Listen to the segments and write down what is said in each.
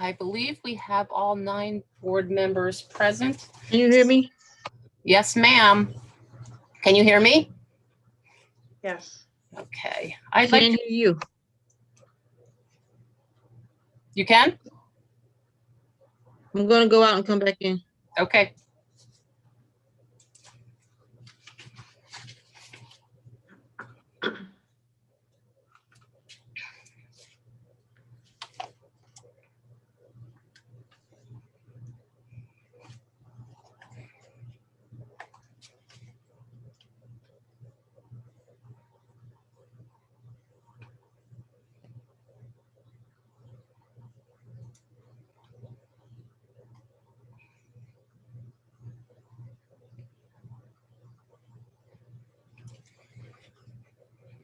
I believe we have all 9 board members present. Can you hear me? Yes, ma'am. Can you hear me? Yes. Okay. I can't hear you. You can? I'm going to go out and come back in. Okay.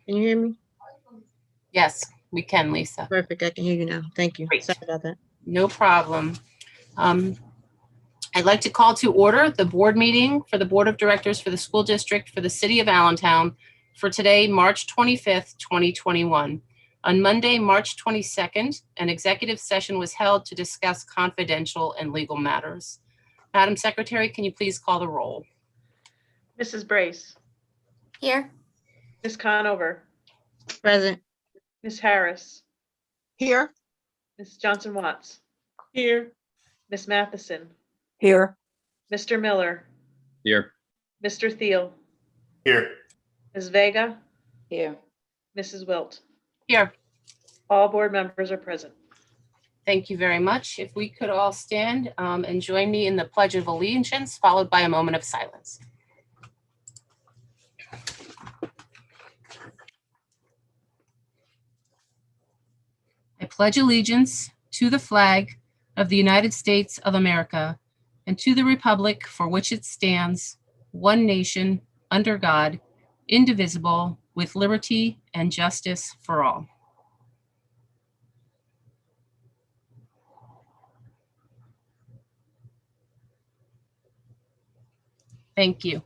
Can you hear me? Yes, we can, Lisa. Perfect. I can hear you now. Thank you. Great. Sorry about that. No problem. I'd like to call to order the board meeting for the Board of Directors for the School District for the City of Allentown for today, March 25th, 2021. On Monday, March 22nd, an executive session was held to discuss confidential and legal matters. Madam Secretary, can you please call the roll? Mrs. Brace, Here. Ms. Conover, Present. Ms. Harris, Here. Ms. Johnson Watts, Here. Ms. Matheson, Here. Mr. Miller, Here. Mr. Thiel, Here. Ms. Vega, Here. Mrs. Wilt. Here. All board members are present. Thank you very much. If we could all stand and join me in the Pledge of Allegiance, followed by a moment of silence. I pledge allegiance to the flag of the United States of America and to the republic for which it stands, one nation, under God, indivisible, with liberty and justice for all. Thank you.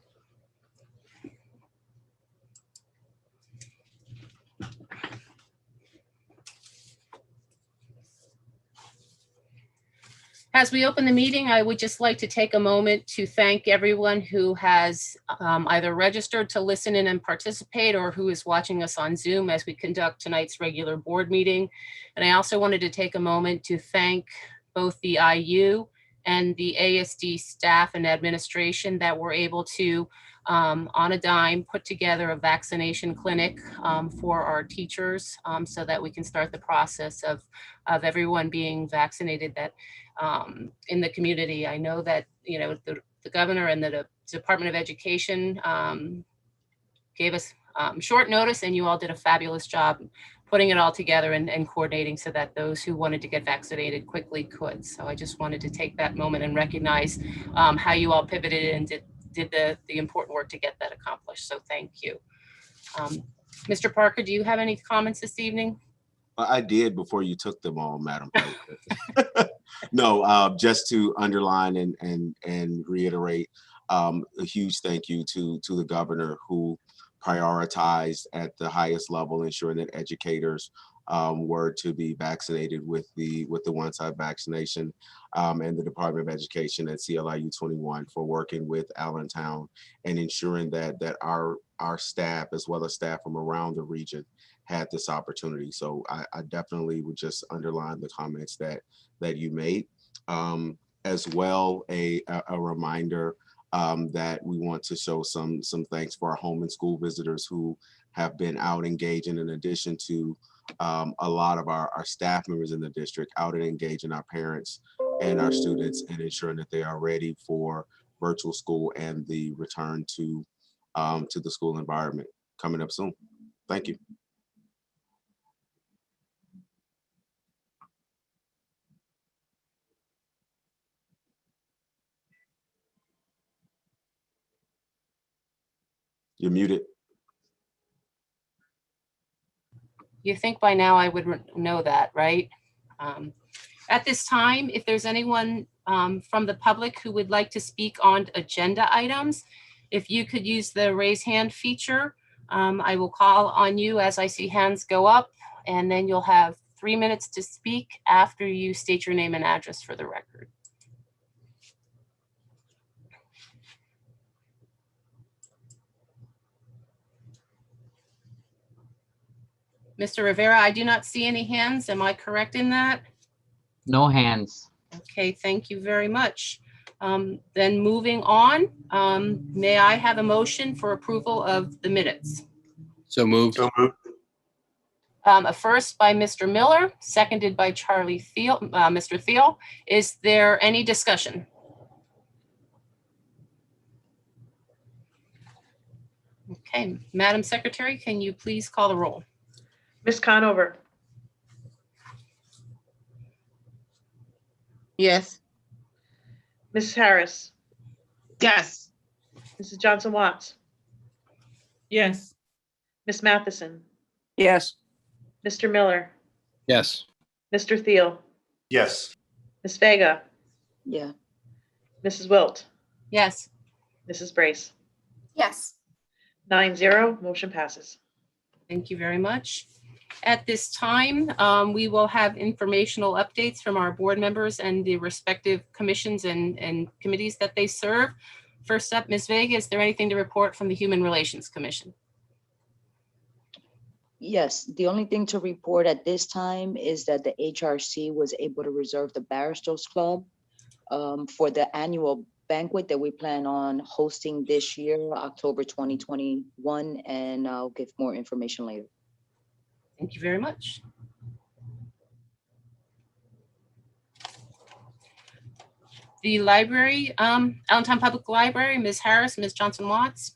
As we open the meeting, I would just like to take a moment to thank everyone who has either registered to listen in and participate or who is watching us on Zoom as we conduct tonight's regular board meeting. And I also wanted to take a moment to thank both the IU and the ASD staff and administration that were able to, on a dime, put together a vaccination clinic for our teachers so that we can start the process of everyone being vaccinated that in the community. I know that, you know, the governor and the Department of Education gave us short notice, and you all did a fabulous job putting it all together and coordinating so that those who wanted to get vaccinated quickly could. So I just wanted to take that moment and recognize how you all pivoted and did the important work to get that accomplished. So thank you. Mr. Parker, do you have any comments this evening? I did before you took them all, Madam President. No, just to underline and reiterate a huge thank you to the governor, who prioritized at the highest level, ensuring that educators were to be vaccinated with the one-side vaccination, and the Department of Education at CLIU 21 for working with Allentown and ensuring that our staff, as well as staff from around the region, had this opportunity. So I definitely would just underline the comments that you made. As well, a reminder that we want to show some thanks for our home and school visitors who have been out engaging, in addition to a lot of our staff members in the district, out and engaging our parents and our students and ensuring that they are ready for virtual school and the return to the school environment coming up soon. Thank you. You're muted. You think by now I would know that, right? At this time, if there's anyone from the public who would like to speak on agenda items, if you could use the raise hand feature, I will call on you as I see hands go up, and then you'll have 3 minutes to speak after you state your name and address for the record. Mr. Rivera, I do not see any hands. Am I correct in that? No hands. Okay, thank you very much. Then moving on, may I have a motion for approval of the minutes? So moved. A first by Mr. Miller, seconded by Mr. Thiel. Is there any discussion? Okay, Madam Secretary, can you please call the roll? Ms. Conover, Yes. Ms. Harris, Yes. Mrs. Johnson Watts, Yes. Ms. Matheson, Yes. Mr. Miller, Yes. Mr. Thiel, Yes. Ms. Vega, Yeah. Mrs. Wilt, Yes. Mrs. Brace. Yes. 9-0, motion passes. Thank you very much. At this time, we will have informational updates from our board members and the respective commissions and committees that they serve. First up, Ms. Vega, is there anything to report from the Human Relations Commission? Yes, the only thing to report at this time is that the HRC was able to reserve the Barristers Club for the annual banquet that we plan on hosting this year, October 2021, and I'll give more information later. Thank you very much. The library, Allentown Public Library, Ms. Harris, Ms. Johnson Watts.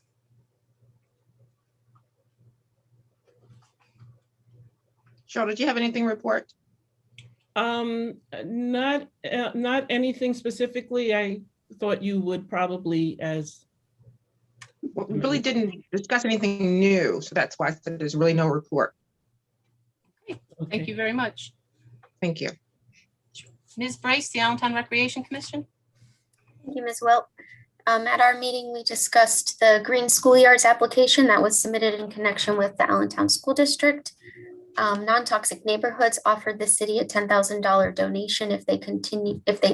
Cheryl, did you have anything to report? Not anything specifically. I thought you would probably Well, we really didn't discuss anything new, so that's why I said there's really no report. Thank you very much. Thank you. Ms. Brace, the Allentown Recreation Commission. Thank you, Ms. Wilt. At our meeting, we discussed the Green Schoolyards application that was submitted in connection with the Allentown School District. Non-toxic Neighborhoods offered the city a $10,000 donation if they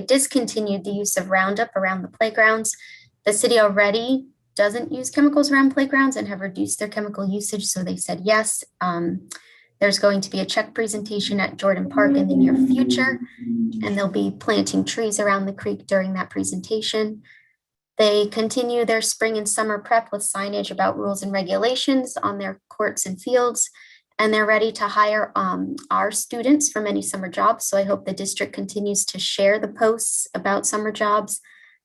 discontinued the use of Roundup around the playgrounds. The city already doesn't use chemicals around playgrounds and have reduced their chemical usage, so they said yes. There's going to be a check presentation at Jordan Park in the near future, and they'll be planting trees around the creek during that presentation. They continue their spring and summer prep with signage about rules and regulations on their courts and fields, and they're ready to hire our students from any summer jobs. So I hope the district continues to share the posts about summer jobs.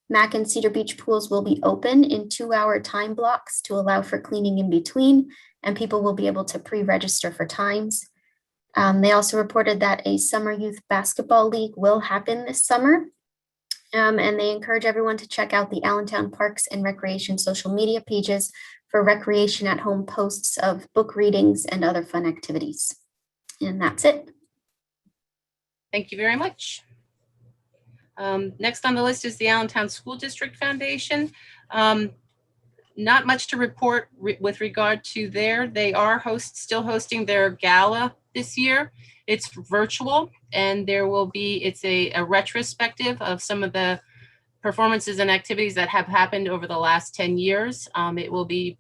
Mac and Cedar Beach pools will be open in 2-hour time blocks to allow for cleaning in between, and people will be able to pre-register for times. They also reported that a summer youth basketball league will happen this summer. And they encourage everyone to check out the Allentown Parks and Recreation social media pages for recreation at home posts of book readings and other fun activities. And that's it. Thank you very much. Next on the list is the Allentown School District Foundation. Not much to report with regard to there. They are still hosting their gala this year. It's virtual, and there will be, it's a retrospective of some of the performances and activities that have happened over the last 10 years. It will be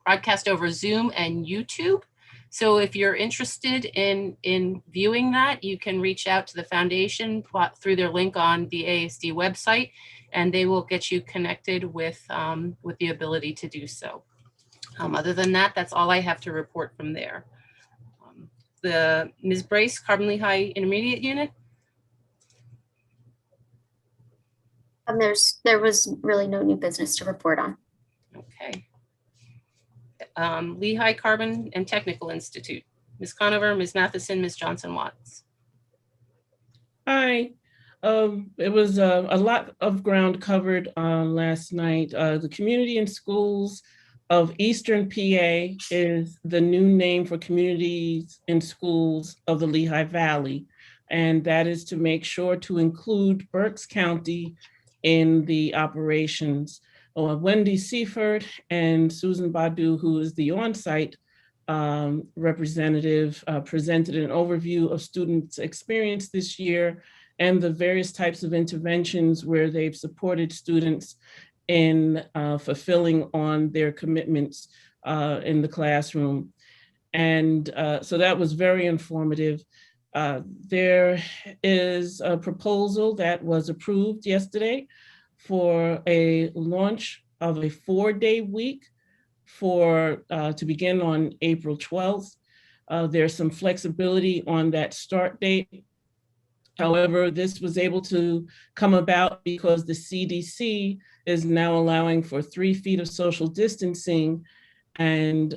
broadcast over Zoom and YouTube. So if you're interested in viewing that, you can reach out to the foundation through their link on the ASD website, and they will get you connected with the ability to do so. Other than that, that's all I have to report from there. The Ms. Brace, Carbon Lehigh Intermediate Unit. There was really no new business to report on. Okay. Lehigh Carbon and Technical Institute. Ms. Conover, Ms. Matheson, Ms. Johnson Watts. Hi. It was a lot of ground covered last night. The Community and Schools of Eastern PA is the new name for Communities and Schools of the Lehigh Valley. And that is to make sure to include Berks County in the operations. Wendy Seifert and Susan Badu, who is the on-site representative presented an overview of students' experience this year and the various types of interventions where they've supported students in fulfilling on their commitments in the classroom. And so that was very informative. There is a proposal that was approved yesterday for a launch of a 4-day week to begin on April 12th. There's some flexibility on that start date. However, this was able to come about because the CDC is now allowing for 3 feet of social distancing, and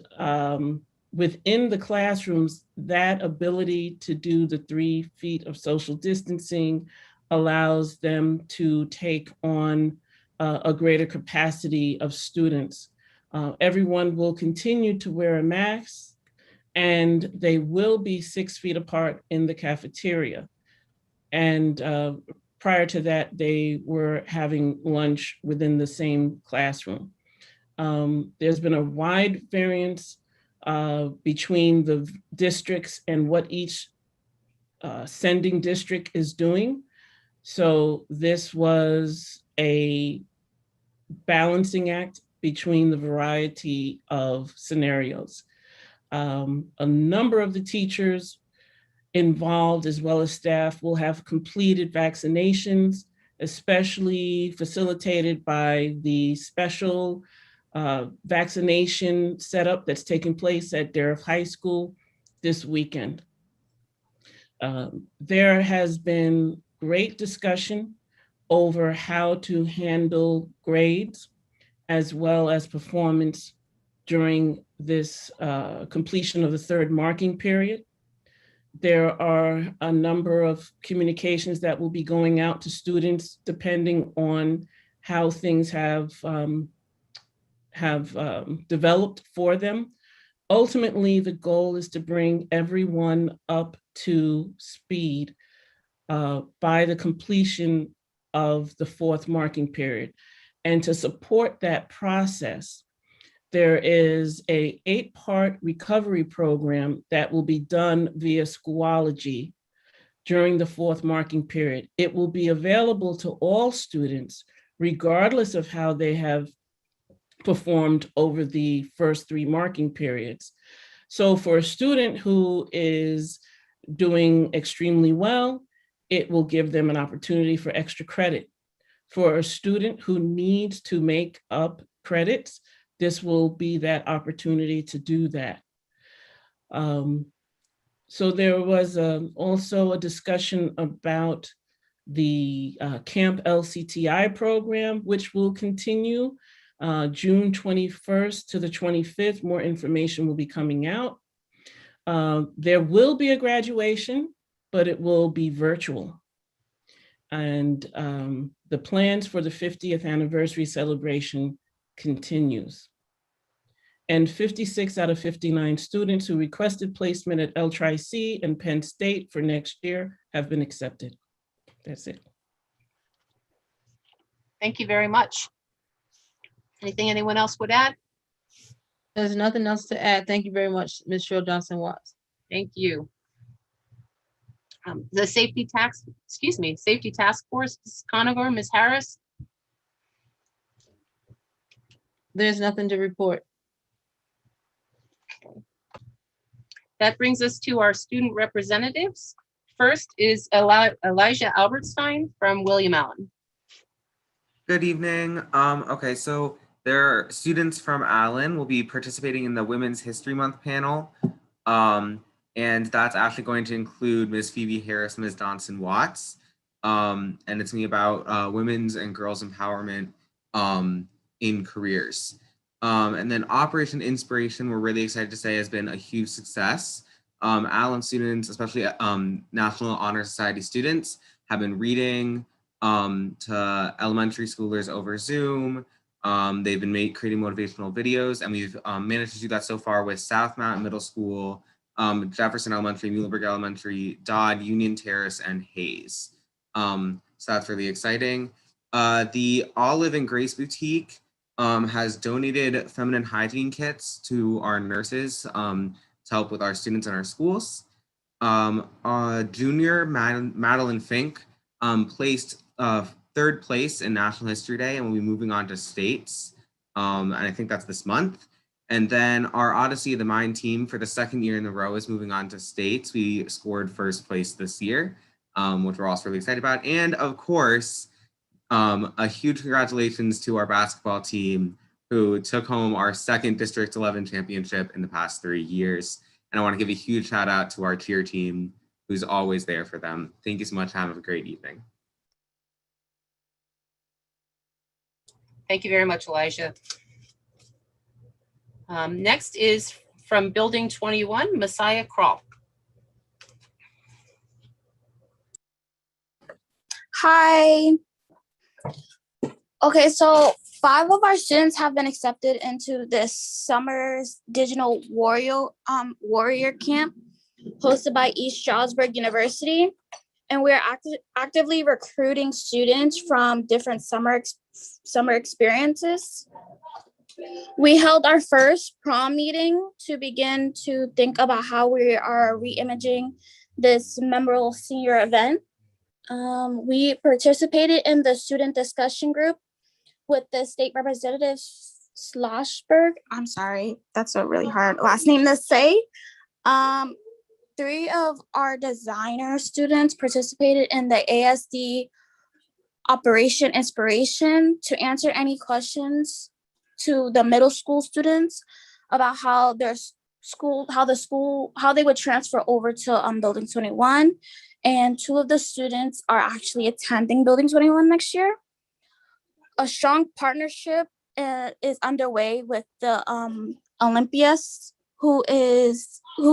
within the classrooms, that ability to do the 3 feet of social distancing allows them to take on a greater capacity of students. Everyone will continue to wear a mask, and they will be 6 feet apart in the cafeteria. And prior to that, they were having lunch within the same classroom. There's been a wide variance between the districts and what each sending district is doing. So this was a balancing act between the variety of scenarios. A number of the teachers involved, as well as staff, will have completed vaccinations, especially facilitated by the special vaccination setup that's taking place at Darragh High School this weekend. There has been great discussion over how to handle grades as well as performance during this completion of the 3rd marking period. There are a number of communications that will be going out to students depending on how things have developed for them. Ultimately, the goal is to bring everyone up to speed by the completion of the 4th marking period. And to support that process, there is an 8-part recovery program that will be done via Schoology during the 4th marking period. It will be available to all students, regardless of how they have performed over the first 3 marking periods. So for a student who is doing extremely well, it will give them an opportunity for extra credit. For a student who needs to make up credits, this will be that opportunity to do that. So there was also a discussion about the Camp LCTI program, which will continue June 21st to the 25th. More information will be coming out. There will be a graduation, but it will be virtual. And the plans for the 50th anniversary celebration continues. And 56 out of 59 students who requested placement at LTRI-C and Penn State for next year have been accepted. That's it. Thank you very much. Anything anyone else would add? There's nothing else to add. Thank you very much, Ms. Cheryl Johnson-Watts. Thank you. The Safety Task Force, Ms. Conover, Ms. Harris. There's nothing to report. That brings us to our student representatives. First is Elijah Albertstein from William Allen. Good evening. Okay, so there are students from Allen will be participating in the Women's History Month panel. And that's actually going to include Ms. Phoebe Harris, Ms. Donson Watts. And it's going to be about women's and girls' empowerment in careers. And then Operation Inspiration, we're really excited to say, has been a huge success. Allen students, especially National Honor Society students, have been reading to elementary schoolers over Zoom. They've been creating motivational videos, and we've managed to do that so far with South Mountain Middle School, Jefferson Elementary, Muhlenberg Elementary, Dodd, Union Terrace, and Hayes. So that's really exciting. The Olive and Grace Boutique has donated feminine hygiene kits to our nurses to help with our students in our schools. Junior Madeline Fink placed third place in National History Day and will be moving on to states. And I think that's this month. And then our Odyssey of the Mind team for the second year in a row is moving on to states. We scored first place this year, which we're also really excited about. And of course, a huge congratulations to our basketball team who took home our second District 11 championship in the past 3 years. And I want to give a huge shout out to our cheer team who's always there for them. Thank you so much. Have a great evening. Thank you very much, Elijah. Next is from Building 21, Messiah Kroll. Hi. Okay, so 5 of our students have been accepted into this summer's digital warrior camp hosted by East Stroudsburg University. And we're actively recruiting students from different summer experiences. We held our first prom meeting to begin to think about how we are reimaging this memorable senior event. We participated in the student discussion group with the state representative Schlossberg. I'm sorry, that's a really hard last name to say. 3 of our designer students participated in the ASD Operation Inspiration to answer any questions to the middle school students about how their school, how they would transfer over to Building 21. And 2 of the students are actually attending Building 21 next year. A strong partnership is underway with the Olympias, who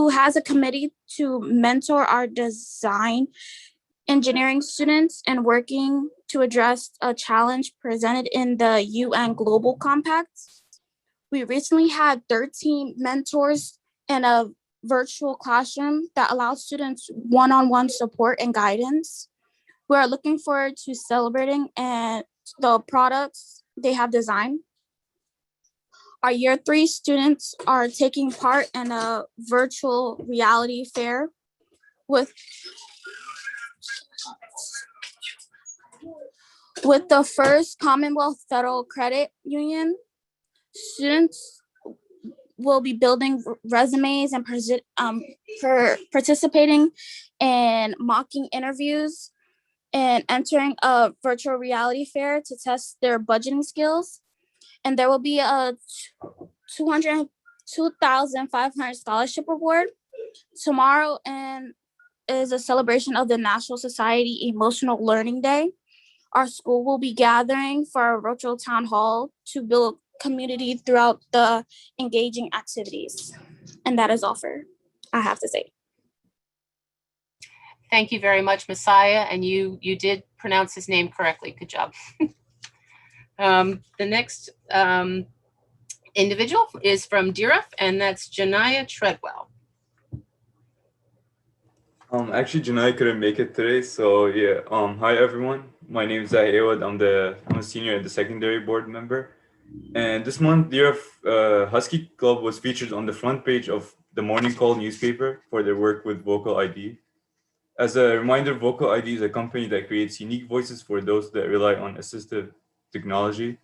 has a committee to mentor our design engineering students and working to address a challenge presented in the UN Global Compact. We recently had 13 mentors in a virtual classroom that allows students one-on-one support and guidance. We are looking forward to celebrating and the products they have designed. Our year 3 students are taking part in a virtual reality fair with the First Commonwealth Federal Credit Union. Students will be building resumes and participating in mocking interviews and entering a virtual reality fair to test their budgeting skills. And there will be a $2,500 scholarship award. Tomorrow and is a celebration of the National Society Emotional Learning Day. Our school will be gathering for a virtual town hall to build community throughout the engaging activities. And that is all I have to say. Thank you very much, Messiah. And you did pronounce his name correctly. Good job. The next individual is from DRF, and that's Janiyah Treadwell. Actually, Janai couldn't make it today, so yeah. Hi everyone. My name is Zahid Awad. I'm a senior and the secondary board member. And this month, DRF Husky Club was featured on the front page of the Morning Call newspaper for their work with Vocal ID. As a reminder, Vocal ID is a company that creates unique voices for those that rely on assistive technology.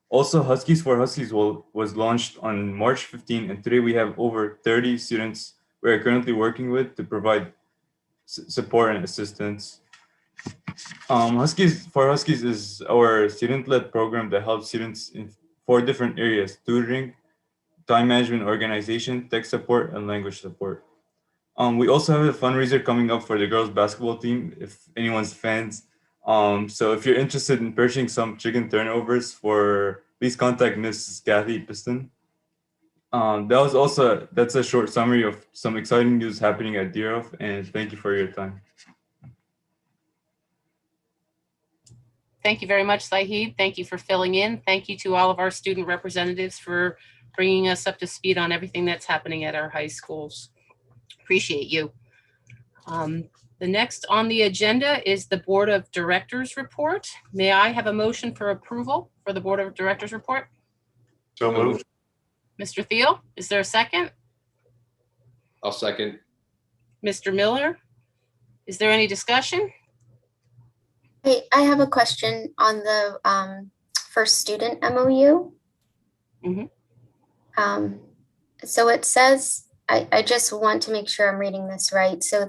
Also, Huskies for Huskies was launched on March 15, and today we have over 30 students we are currently working with to provide support and assistance. Huskies for Huskies is our student-led program that helps students in 4 different areas: tutoring, time management, organization, tech support, and language support. We also have a fundraiser coming up for the girls basketball team, if anyone's fans. So if you're interested in purchasing some chicken turnovers, please contact Ms. Kathy Piston. That's a short summary of some exciting news happening at DRF, and thank you for your time. Thank you very much, Zahid. Thank you for filling in. Thank you to all of our student representatives for bringing us up to speed on everything that's happening at our high schools. Appreciate you. The next on the agenda is the Board of Directors report. May I have a motion for approval for the Board of Directors report? So moved. Mr. Thiel, is there a second? I'll second. Mr. Miller, is there any discussion? Hey, I have a question on the first student MOU. Mhm. So it says, I just want to make sure I'm reading this right. So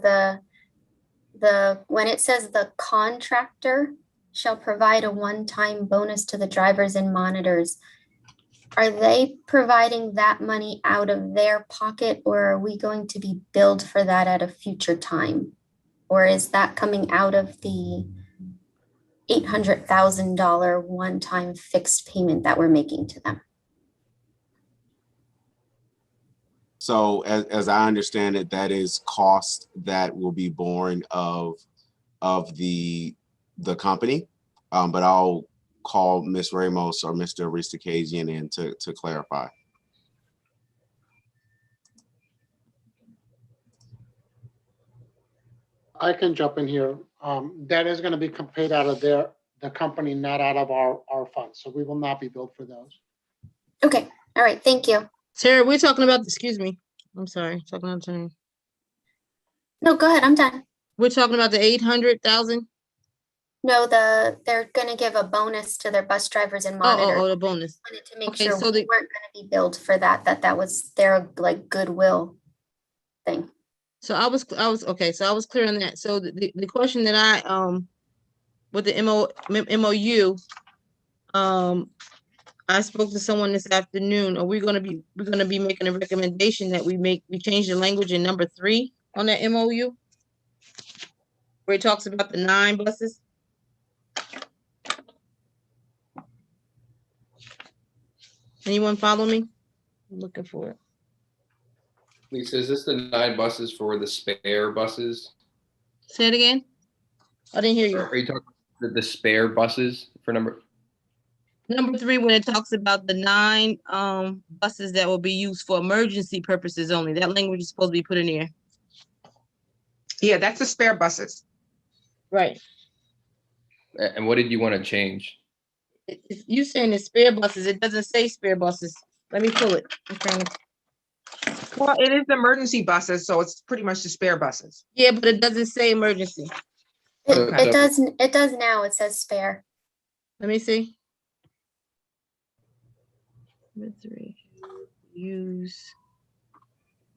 when it says the contractor shall provide a one-time bonus to the drivers and monitors, are they providing that money out of their pocket, or are we going to be billed for that at a future time? Or is that coming out of the $800,000 one-time fixed payment that we're making to them? So as I understand it, that is cost that will be borne of the company. But I'll call Ms. Ramos or Mr. Aristakazian in to clarify. I can jump in here. That is going to be paid out of the company, not out of our funds. So we will not be billed for those. Okay, all right, thank you. Sarah, we're talking about, excuse me, I'm sorry, talking out of turn. No, go ahead, I'm done. We're talking about the 800,000? No, they're gonna give a bonus to their bus drivers and monitors. Oh, the bonus. Wanted to make Okay, sure so we weren't gonna be billed for that was their like goodwill thing. So I was okay. So I was clear on that. So the question that I with the MOU, I spoke to someone this afternoon. Are we're gonna be making a recommendation that we change the language in number 3 on that MOU, where it talks about the 9 buses. Anyone follow me? I'm looking for it. Lisa, is this the 9 buses for the spare buses? Say it again. I didn't hear you. Are you talking the spare buses for number 3, when it talks about the 9 buses that will be used for emergency purposes only, that language is supposed to be put in there. Yeah, that's the spare buses. Right. And what did you want to change? You saying the spare buses, it doesn't say spare buses. Let me pull it. Well, it is the emergency buses, so it's pretty much the spare buses. Yeah, but it doesn't say emergency. It does now, it says spare. Let me see. 3, use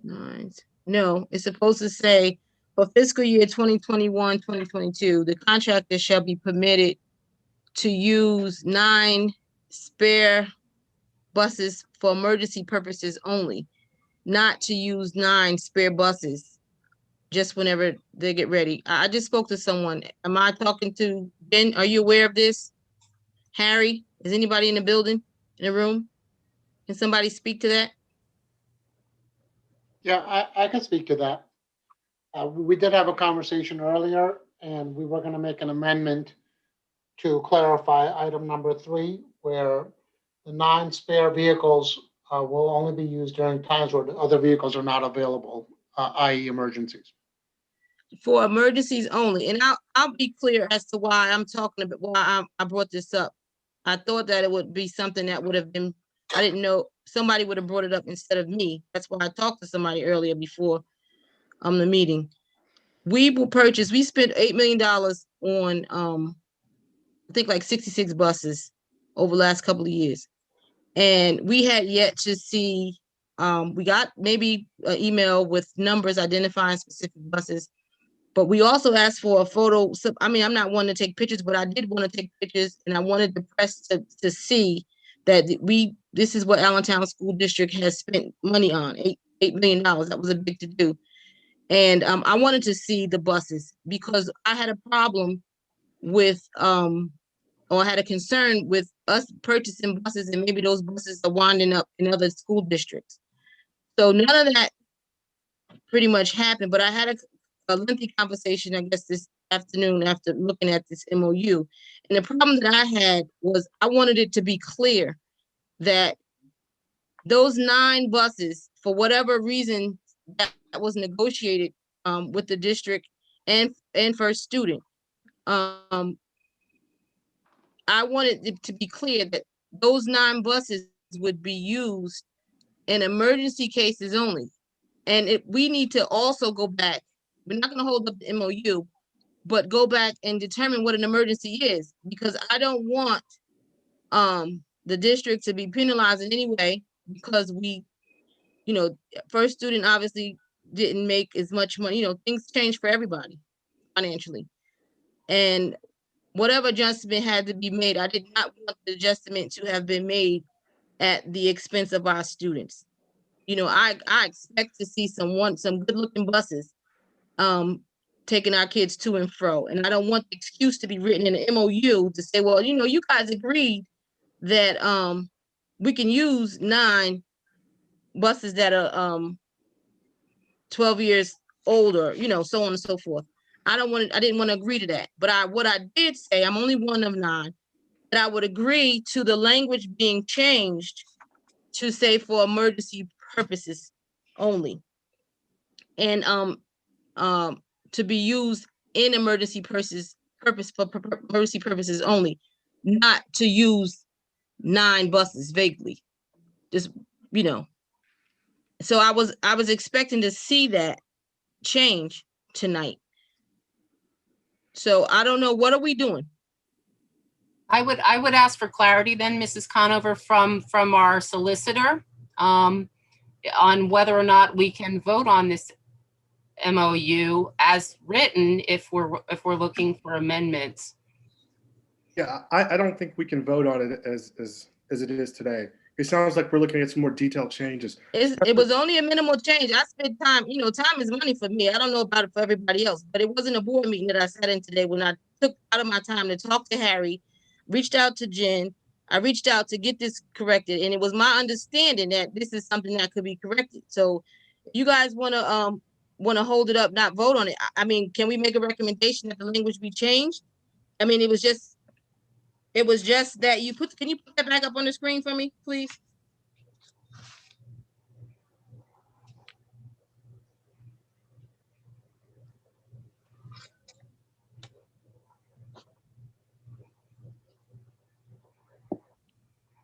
9. No, it's supposed to say for fiscal year 2021, 2022, the contractor shall be permitted to use 9 spare buses for emergency purposes only, not to use 9 spare buses just whenever they get ready. I just spoke to someone. Am I talking to Ben? Are you aware of this? Harry, is anybody in the building, in the room? Can somebody speak to that? Yeah, I can speak to that. We did have a conversation earlier, and we were going to make an amendment to clarify item number 3, where the 9 spare vehicles will only be used during times where the other vehicles are not available, i.e. emergencies. For emergencies only, and I'll be clear as to why I'm talking about why I brought this up. I thought that it would be something that would have been, I didn't know somebody would have brought it up instead of me. That's why I talked to somebody earlier before the meeting. We spent $8 million on I think like 66 buses over the last couple of years. And we had yet to see, we got maybe an email with numbers identifying specific buses, but we also asked for a photo. So, I mean, I'm not one to take pictures, but I did want to take pictures, and I wanted the press to see that this is what Allentown School District has spent money on, $8 million. That was a big to do. And I wanted to see the buses because I had a problem with, or I had a concern with us purchasing buses, and maybe those buses are winding up in other school districts. So none of that pretty much happened, but I had a lengthy conversation, I guess, this afternoon after looking at this MOU. And the problem that I had was I wanted it to be clear that those 9 buses, for whatever reason that was negotiated with the district and First Student, I wanted it to be clear that those 9 buses would be used in emergency cases only. And we need to also go back, we're not gonna hold up the MOU, but go back and determine what an emergency is, because I don't want the district to be penalized in any way because we, first student obviously didn't make as much money, things change for everybody financially. And whatever adjustment had to be made, I did not want the adjustment to have been made at the expense of our students. I expect to see some good looking buses taking our kids to and fro. And I don't want the excuse to be written in the MOU to say, well, you guys agreed that we can use 9 buses that are 12 years older, so on and so forth. I didn't want to agree to that. But what I did say, I'm only one of 9, that I would agree to the language being changed to say for emergency purposes only. And to be used in emergency emergency purposes only, not to use 9 buses vaguely. Just, So I was expecting to see that change tonight. So I don't know, what are we doing? I would ask for clarity then, Mrs. Conover, from our solicitor, on whether or not we can vote on this MOU as written if we're looking for amendments. Yeah, I don't think we can vote on it as it is today. It sounds like we're looking at some more detailed changes. It was only a minimal change. I spent time, time is money for me. I don't know about it for everybody else, but it wasn't a board meeting that I sat in today when I took out of my time to talk to Harry, reached out to Jen. I reached out to get this corrected, and it was my understanding that this is something that could be corrected. So if you guys want to hold it up, not vote on it, I mean, can we make a recommendation that the language be changed? I mean, it was just that can you put that back up on the screen for me, please?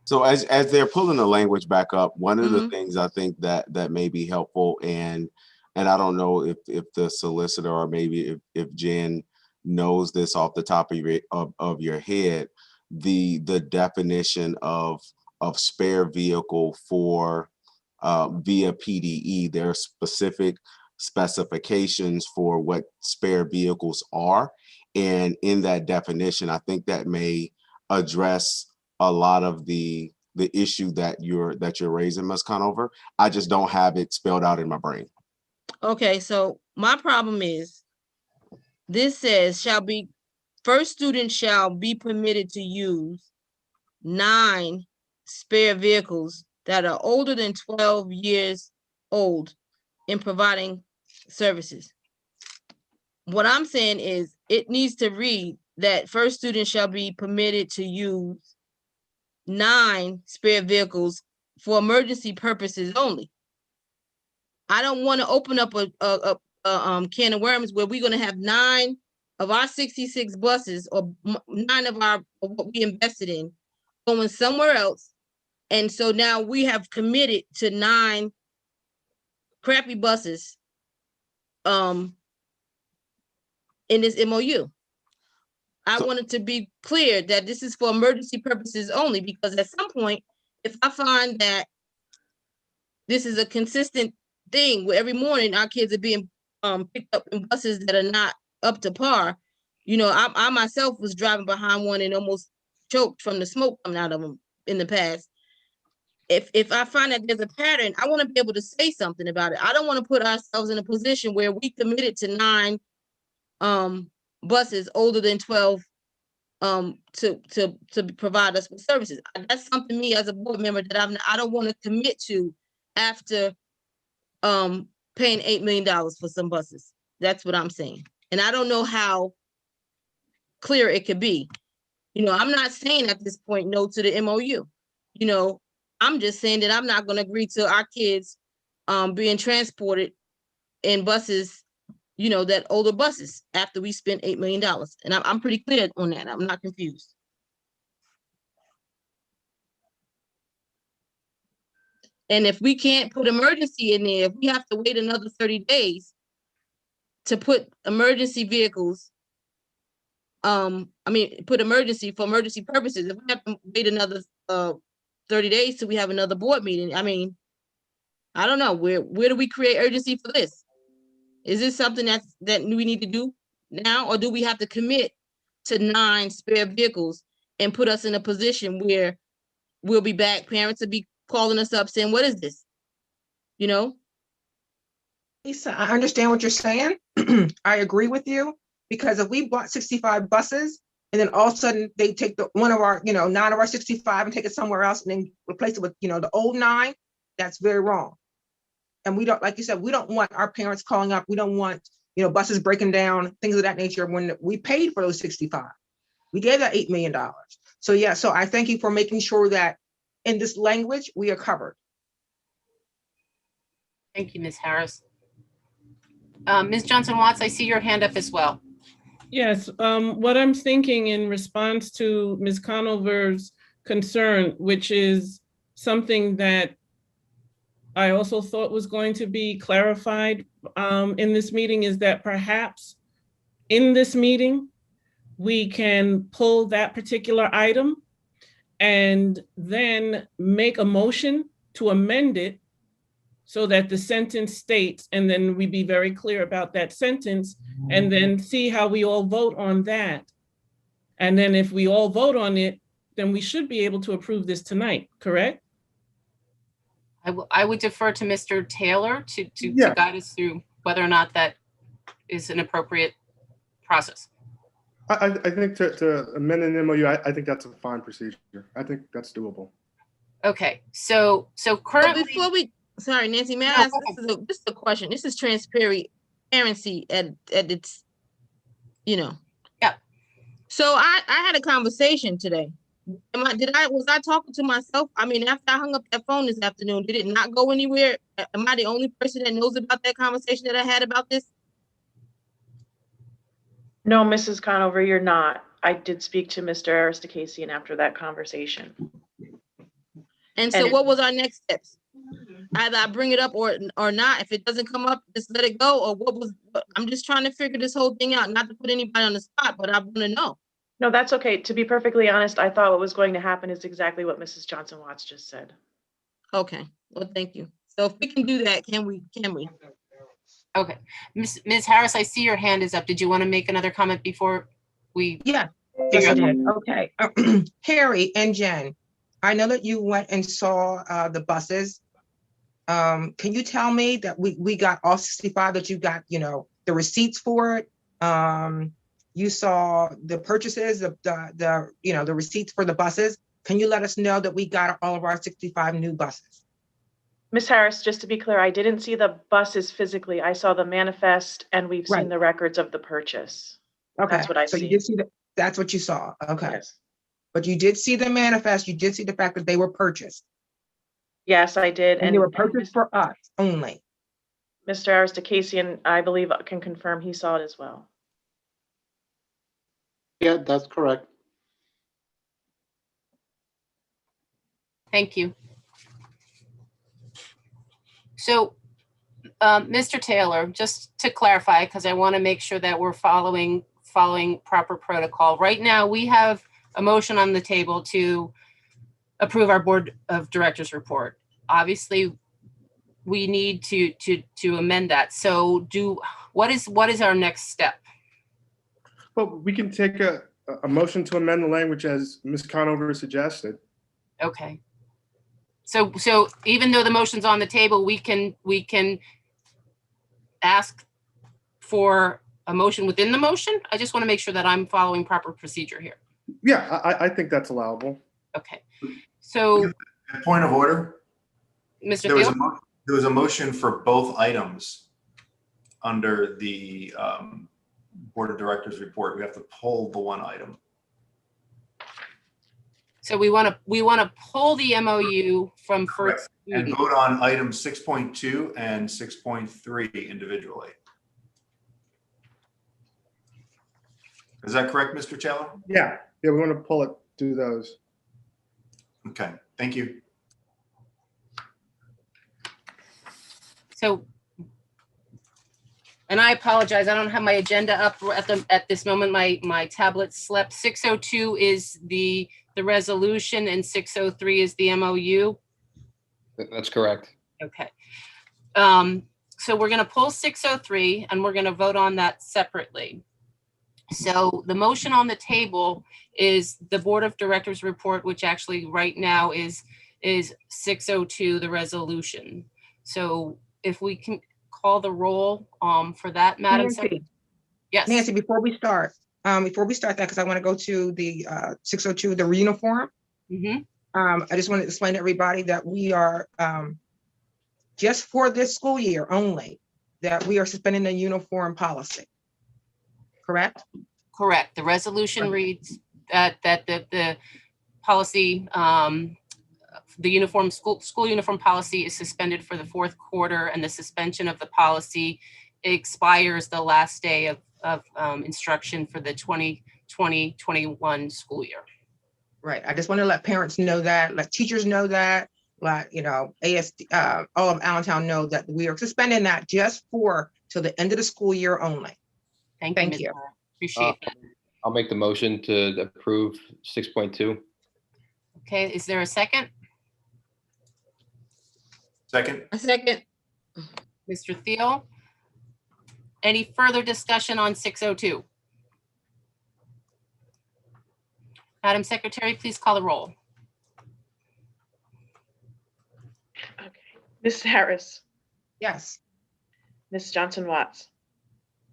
So as they're pulling the language back up, one of the things I think that may be helpful, and I don't know if the solicitor or maybe if Jen knows this off the top of your head, the definition of spare vehicle for via PDE. There are specific specifications for what spare vehicles are, and in that definition, I think that may address a lot of the issue that you're raising, Ms. Conover. I just don't have it spelled out in my brain. Okay, so my problem is this says first student shall be permitted to use 9 spare vehicles that are older than 12 years old in providing services. What I'm saying is it needs to read that first student shall be permitted to use 9 spare vehicles for emergency purposes only. I don't want to open up a can of worms where we're going to have 9 of our 66 buses or 9 of what we invested in going somewhere else. And so now we have committed to 9 crappy buses in this MOU. I wanted to be clear that this is for emergency purposes only, because at some point, if I find that this is a consistent thing where every morning our kids are being picked up in buses that are not up to par, I myself was driving behind one and almost choked from the smoke coming out of them in the past. If I find that there's a pattern, I want to be able to say something about it. I don't want to put ourselves in a position where we committed to 9 buses older than 12 to provide us with services. That's something me as a board member that I don't want to commit to after paying $8 million for some buses. That's what I'm saying. And I don't know how clear it could be. I'm not saying at this point no to the MOU. I'm just saying that I'm not going to agree to our kids being transported in buses, that older buses after we spent $8 million. And I'm pretty clear on that. I'm not confused. And if we can't put emergency in there, if we have to wait another 30 days to put emergency vehicles, put emergency for emergency purposes, if we have to wait another 30 days till we have another board meeting, I mean, I don't know, where do we create urgency for this? Is this something that we need to do now, or do we have to commit to 9 spare vehicles and put us in a position where we'll be back, parents will be calling us up saying, what is this? You know? Lisa, I understand what you're saying. I agree with you, because if we bought 65 buses and then all of a sudden they take one of our, 9 of our 65 and take it somewhere else and then replace it with, the old 9, that's very wrong. And we don't, like you said, we don't want our parents calling up. We don't want, buses breaking down, things of that nature, when we paid for those 65. We gave that $8 million. So yeah, so I thank you for making sure that in this language, we are covered. Thank you, Ms. Harris. Ms. Johnson-Watts, I see your hand up as well. Yes, what I'm thinking in response to Ms. Conover's concern, which is something that I also thought was going to be clarified in this meeting, is that perhaps in this meeting, we can pull that particular item and then make a motion to amend it so that the sentence states, and then we be very clear about that sentence, and then see how we all vote on that. And then if we all vote on it, then we should be able to approve this tonight, correct? I would defer to Mr. Taylor to guide us through whether or not that is an appropriate process. I think to amend an MOU, I think that's a fine procedure. I think that's doable. Okay, so currently. Before we, sorry, Nancy, may I ask, this is a question. This is transparency at its, Yeah. So I had a conversation today. Was I talking to myself? I mean, after I hung up that phone this afternoon, did it not go anywhere? Am I the only person that knows about that conversation that I had about this? No, Mrs. Conover, you're not. I did speak to Mr. Aristocasian after that conversation. And so what was our next steps? Either I bring it up or not. If it doesn't come up, just let it go. Or I'm just trying to figure this whole thing out, not to put anybody on the spot, but I want to know. No, that's okay. To be perfectly honest, I thought what was going to happen is exactly what Mrs. Johnson-Watts just said. Okay, well, thank you. So if we can do that, can we? Okay, Ms. Harris, I see your hand is up. Did you want to make another comment before we? Yeah, yes, I did. Okay. Harry and Jen, I know that you went and saw the buses. Can you tell me that we got all 65, that you got, the receipts for it? You saw the purchases of the receipts for the buses. Can you let us know that we got all of our 65 new buses? Ms. Harris, just to be clear, I didn't see the buses physically. I saw the manifest and we've seen the records of the purchase. Okay, that's what I so see. You did see that. That's what you saw. Okay. Yes. But you did see the manifest. You did see the fact that they were purchased. Yes, I did. And they were purchased for us only. Mr. Aristocasian, I believe, can confirm he saw it as well. Yeah, that's correct. Thank you. So, Mr. Taylor, just to clarify, because I want to make sure that we're following proper protocol. Right now, we have a motion on the table to approve our Board of Directors report. Obviously, we need to amend that. So, what is our next step? Well, we can take a motion to amend the language as Ms. Conover suggested. Okay. So even though the motion's on the table, we can ask for a motion within the motion? I just want to make sure that I'm following proper procedure here. Yeah, I think that's allowable. Okay. So. Point of order. Mr. There was a motion for both items under the Board of Directors report. We have to pull the one item. So we want to pull the MOU from first and vote on items 6.2 and 6.3 individually. Is that correct, Mr. Taylor? Yeah, we want to pull it, do those. Okay, thank you. So, and I apologize, I don't have my agenda up at this moment. My tablet slept. 602 is the resolution and 603 is the MOU. That's correct. Okay. So we're going to pull 603 and we're going to vote on that separately. So the motion on the table is the Board of Directors report, which actually right now is 602, the resolution. So if we can call the roll for that, Madam Secretary. Yes. Nancy, before we start that, because I want to go to the 602, the reuniform. I just want to explain to everybody that we are just for this school year only, that we are suspending the uniform policy. Correct? Correct. The resolution reads that the policy, the uniform school uniform policy is suspended for the fourth quarter, and the suspension of the policy expires the last day of instruction for the 2020-21 school year. Right. I just want to let parents know that, let teachers know that, let ASD, all of Allentown know that we are suspending that just till the end of the school year only. Thank you. Appreciate that. I'll make the motion to approve 6.2. Okay, is there a second? Second. A second. Mr. Thiel? Any further discussion on 602? Madam Secretary, please call the roll. Okay. Ms. Harris, Yes. Ms. Johnson Watts,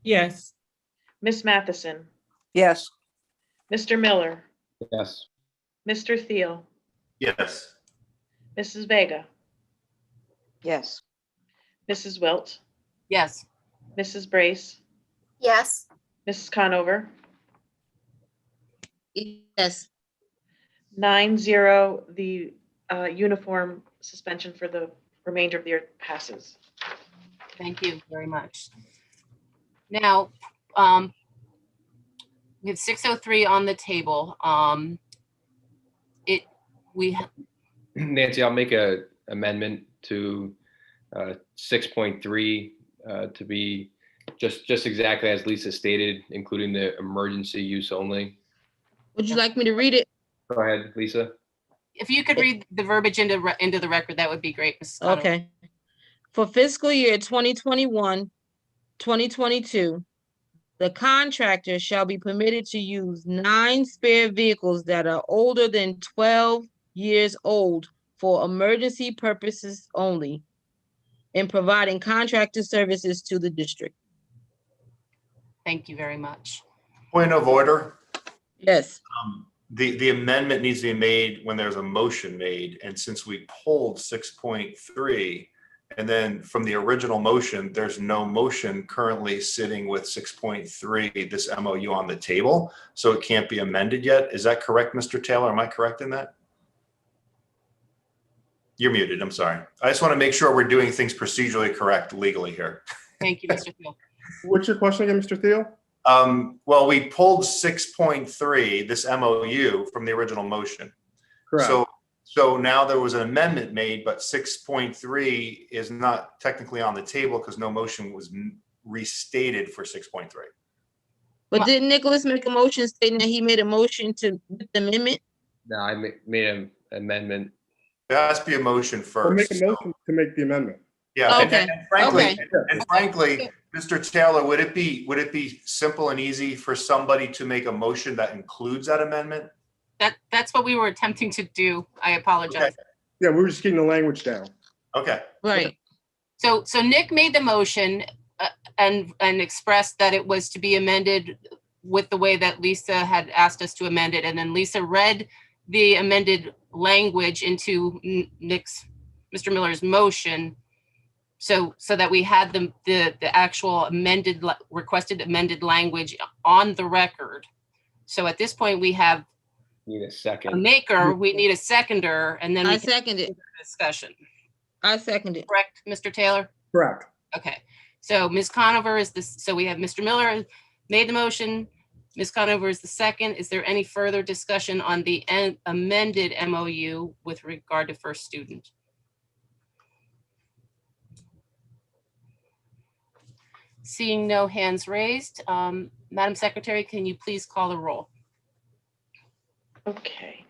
Yes. Ms. Matheson, Yes. Mr. Miller, Yes. Mr. Thiel, Yes. Mrs. Vega, Yes. Mrs. Wilt, Yes. Mrs. Brace, Yes. Mrs. Conover, Yes. 9-0, the uniform suspension for the remainder of the year passes. Thank you very much. Now, we have 603 on the table. Nancy, I'll make a amendment to 6.3 to be just exactly as Lisa stated, including the emergency use only. Would you like me to read it? Go ahead, Lisa. If you could read the verbiage into the record, that would be great, Mrs. Conover. Okay. For fiscal year 2021, 2022, the contractor shall be permitted to use 9 spare vehicles that are older than 12 years old for emergency purposes only, in providing contractor services to the district. Thank you very much. Point of order. Yes. The amendment needs to be made when there's a motion made, and since we pulled 6.3, and then from the original motion, there's no motion currently sitting with 6.3, this MOU on the table, so it can't be amended yet. Is that correct, Mr. Taylor? Am I correct in that? You're muted, I'm sorry. I just want to make sure we're doing things procedurally correct legally here. Thank you, Mr. Thiel. What's your question again, Mr. Thiel? Well, we pulled 6.3, this MOU from the original motion. Correct. So now there was an amendment made, but 6.3 is not technically on the table because no motion was restated for 6.3. But didn't Nicholas make a motion stating that he made a motion to the amendment? No, I made an amendment. There has to be a motion first. We'll make a motion to make the amendment. Yeah, Okay. and frankly, Mr. Taylor, would it be simple and easy for somebody to make a motion that includes that amendment? That's what we were attempting to do. I apologize. Okay. Yeah, we were just getting the language down. Okay. Right. So Nick made the motion and expressed that it was to be amended with the way that Lisa had asked us to amend it. And then Lisa read the amended language into Mr. Miller's motion. So that we had the actual requested amended language on the record. So at this point, we have Need a second. a maker, we need a seconder, and then I we can second it. discussion. I second it. Correct, Mr. Taylor? Correct. Okay, so Ms. Conover is this, so we have Mr. Miller made the motion. Ms. Conover is the second. Is there any further discussion on the amended MOU with regard to first student? Seeing no hands raised, Madam Secretary, can you please call the roll? Okay.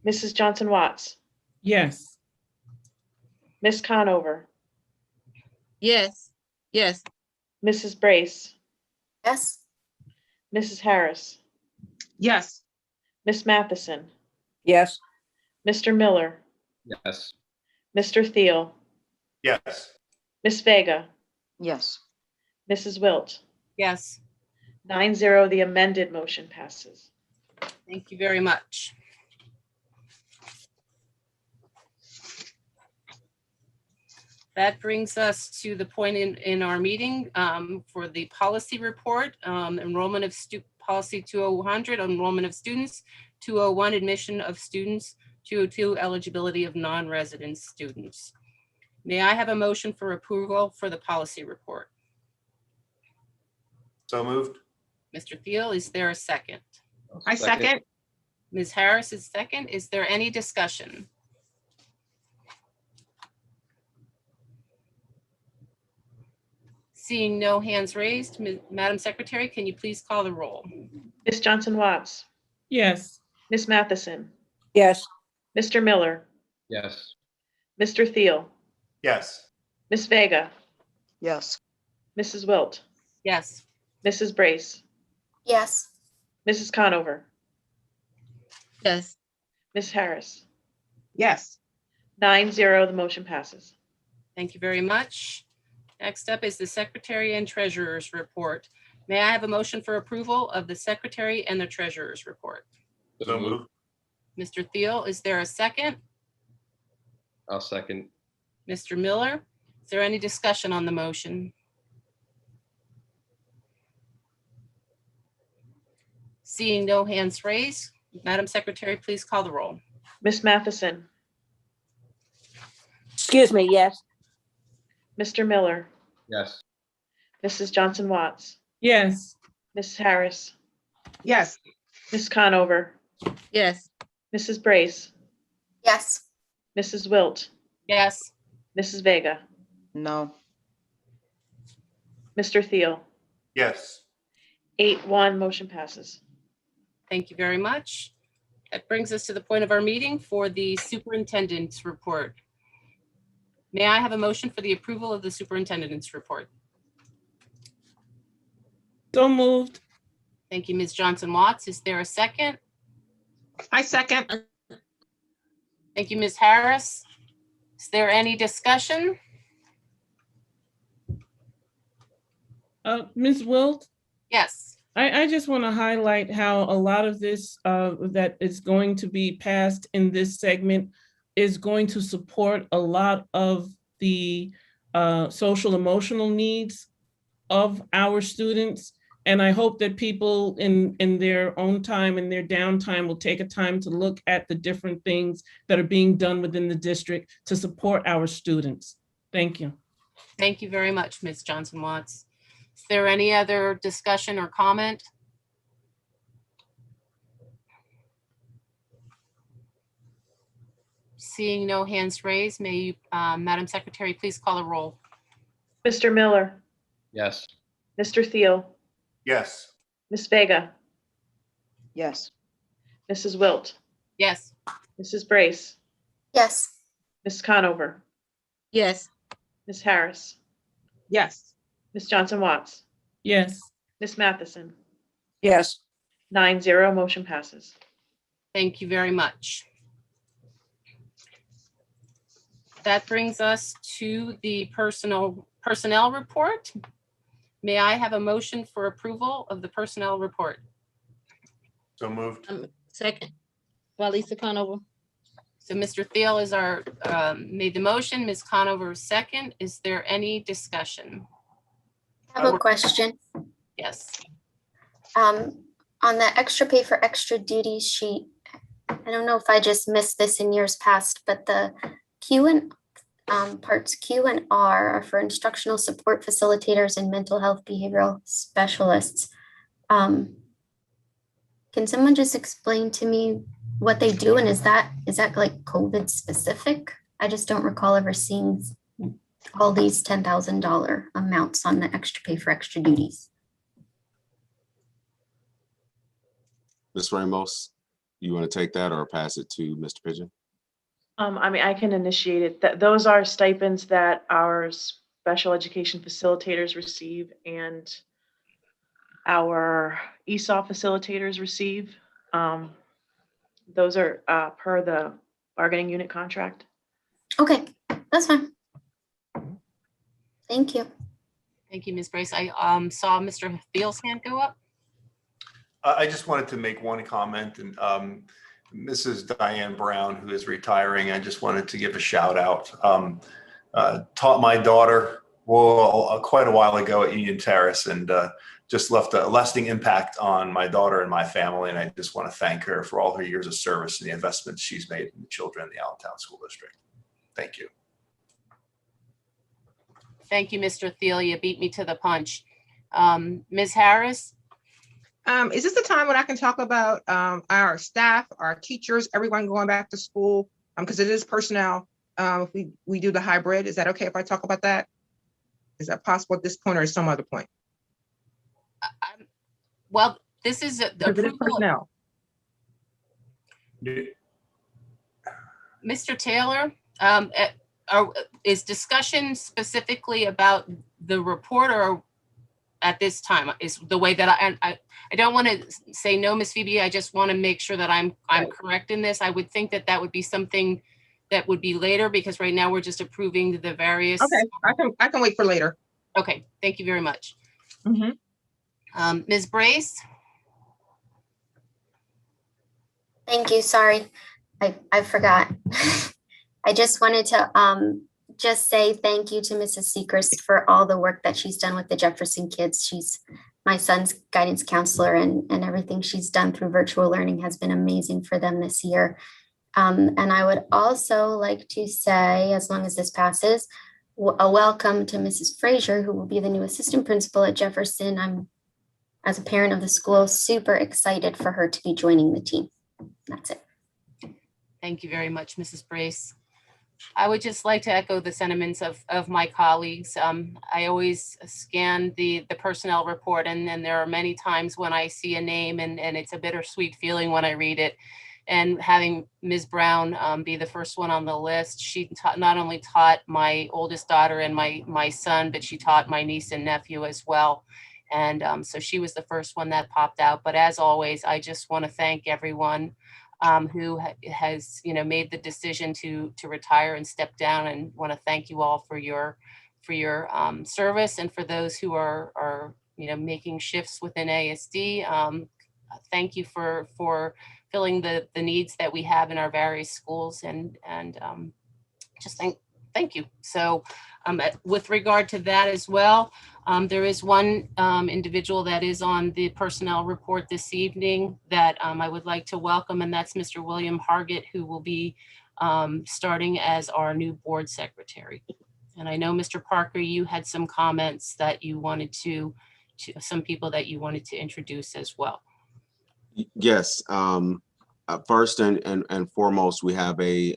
Mrs. Johnson Watts, Yes. Ms. Conover, Yes. Yes. Mrs. Brace, Yes. Mrs. Harris, Yes. Ms. Matheson, Yes. Mr. Miller, Yes. Mr. Thiel, Yes. Ms. Vega, Yes. Mrs. Wilt. Yes, 9-0, the amended motion passes. thank you very much. That brings us to the point in our meeting for the policy report, enrollment of policy 200, enrollment of students, 201, admission of students, 202, eligibility of non-resident students. May I have a motion for approval for the policy report? So moved. Mr. Thiel, is there a second? I second. Ms. Harris is second. Is there any discussion? Seeing no hands raised, Madam Secretary, can you please call the roll? Ms. Johnson Watts, Yes. Ms. Matheson, Yes. Mr. Miller, Yes. Mr. Thiel, Yes. Ms. Vega, Yes. Mrs. Wilt, Yes, Mrs. Brace, Yes. Mrs. Conover, Yes. Ms. Harris. Yes. 9-0, the motion passes. thank you very much. Next up is the Secretary and Treasurer's report. May I have a motion for approval of the Secretary and the Treasurer's report? So moved. Mr. Thiel, is there a second? I'll second. Mr. Miller, is there any discussion on the motion? Seeing no hands raised, Madam Secretary, please call the roll. Ms. Matheson, Excuse me, yes. Mr. Miller, Yes. Mrs. Johnson Watts, Yes. Mrs. Harris, Yes. Ms. Conover, Yes. Mrs. Brace, Yes. Mrs. Wilt, Yes, Mrs. Vega, No. Mr. Thiel. Yes. 8-1, motion passes. thank you very much. That brings us to the point of our meeting for the Superintendent's report. May I have a motion for the approval of the Superintendent's report? So moved. Thank you, Ms. Johnson Watts. Is there a second? I second. Thank you, Ms. Harris. Is there any discussion? Ms. Wilt, Yes, I just want to highlight how a lot of this that is going to be passed in this segment is going to support a lot of the social emotional needs of our students. And I hope that people in their own time, in their downtime, will take a time to look at the different things that are being done within the district to support our students. Thank you. thank you very much, Ms. Johnson Watts. Is there any other discussion or comment? Seeing no hands raised, may you, Madam Secretary, please call the roll. Mr. Miller, Yes. Mr. Thiel, Yes. Ms. Vega, Yes. Mrs. Wilt, Yes, Mrs. Brace, Yes. Ms. Conover, Yes. Ms. Harris, Yes. Ms. Johnson Watts, Yes. Ms. Matheson. Yes. 9-0, motion passes. thank you very much. That brings us to the personnel report. May I have a motion for approval of the personnel report? So moved. Second. Lisa Conover. So Mr. Thiel is made the motion, Ms. Conover second. Is there any discussion? I have a question. Yes. On the extra pay for extra duties sheet, I don't know if I just missed this in years past, but the parts Q and R are for instructional support facilitators and mental health behavioral specialists. Can someone just explain to me what they do, and is that like COVID specific? I just don't recall ever seeing all these $10,000 amounts on the extra pay for extra duties. Ms. Ramos, you want to take that or pass it to Mr. Pigeon? I mean, I can initiate it. Those are stipends that our special education facilitators receive and our ESOP facilitators receive. Those are per the bargaining unit contract. Okay, that's fine. Thank you. Thank you, Ms. Brace. I saw Mr. Thiel's hand go up. I just wanted to make one comment, and Mrs. Diane Brown, who is retiring, I just wanted to give a shout out. Taught my daughter quite a while ago at Union Terrace, and just left a lasting impact on my daughter and my family. And I just want to thank her for all her years of service and the investments she's made in the children in the Allentown School District. Thank you. Thank you, Mr. Thiel. You beat me to the punch. Ms. Harris? Is this the time when I can talk about our staff, our teachers, everyone going back to school? Because it is personnel. If we do the hybrid, is that okay if I talk about that? Is that possible at this point or at some other point? Well, this is the approval. Personnel. Mr. Taylor, is discussion specifically about the report, or at this time is the way that I don't want to say no, Ms. Phoebe. I just want to make sure that I'm correct in this. I would think that that would be something that would be later, because right now we're just approving the various. Okay, I can wait for later. Okay, thank you very much. Mm-hmm. Ms. Brace? Thank you. Sorry, I forgot. I just wanted to just say thank you to Mrs. Sechrist for all the work that she's done with the Jefferson kids. She's my son's guidance counselor, and everything she's done through virtual learning has been amazing for them this year. And I would also like to say, as long as this passes, a welcome to Mrs. Frazier, who will be the new assistant principal at Jefferson. I'm, as a parent of the school, super excited for her to be joining the team. That's it. Thank you very much, Mrs. Brace. I would just like to echo the sentiments of my colleagues. I always scan the personnel report, and then there are many times when I see a name and it's a bittersweet feeling when I read it. And having Ms. Brown be the first one on the list, she not only taught my oldest daughter and my son, but she taught my niece and nephew as well. And so she was the first one that popped out. But as always, I just want to thank everyone who has, made the decision to retire and step down, and want to thank you all for your service, and for those who are making shifts within ASD. Thank you for filling the needs that we have in our various schools, and just thank you. So with regard to that as well, there is one individual that is on the personnel report this evening that I would like to welcome, and that's Mr. William Hargett, who will be starting as our new board secretary. And I know, Mr. Parker, you had some comments that you wanted to some people that you wanted to introduce as well. Yes. First and foremost, we have a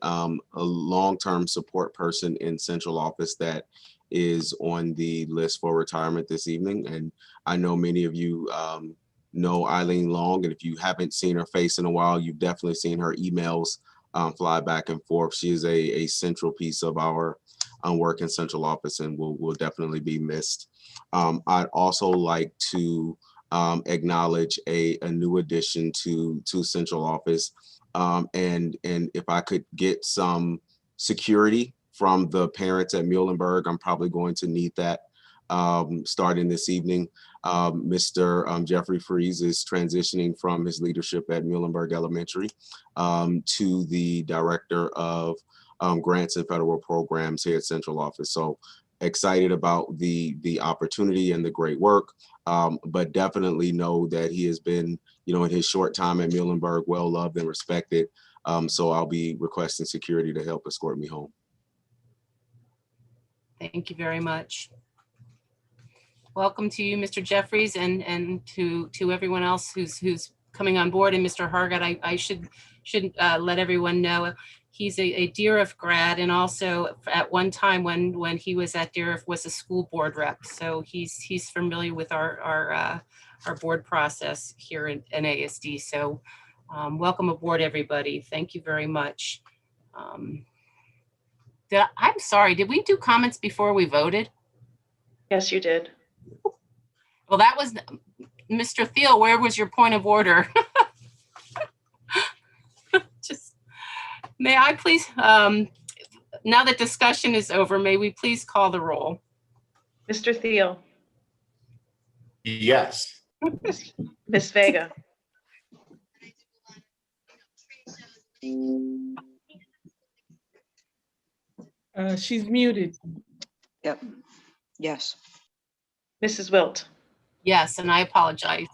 long-term support person in central office that is on the list for retirement this evening. And I know many of you know Eileen Long, and if you haven't seen her face in a while, you've definitely seen her emails fly back and forth. She is a central piece of our work in central office, and will definitely be missed. I'd also like to acknowledge a new addition to central office, and if I could get some security from the parents at Muhlenberg, I'm probably going to need that starting this evening. Mr. Jeffrey Freeze is transitioning from his leadership at Muhlenberg Elementary to the director of grants and federal programs here at central office. So excited about the opportunity and the great work, but definitely know that he has been, in his short time at Muhlenberg, well loved and respected. So I'll be requesting security to help escort me home. Thank you very much. Welcome to you, Mr. Jeffries, and to everyone else who's coming on board. And Mr. Hargett, I should let everyone know He's a Deerfield grad, and also at one time when he was at Deerfield was a school board rep. So he's familiar with our board process here in ASD. So welcome aboard, everybody. Thank you very much. I'm sorry, did we do comments before we voted? Yes, you did. Well, that was Mr. Thiel. Where was your point of order? May I please, now that discussion is over, may we please call the roll? Mr. Thiel, Yes. Ms. Vega, She's muted. Yep. Yes. Mrs. Wilt. Yes, and I apologize.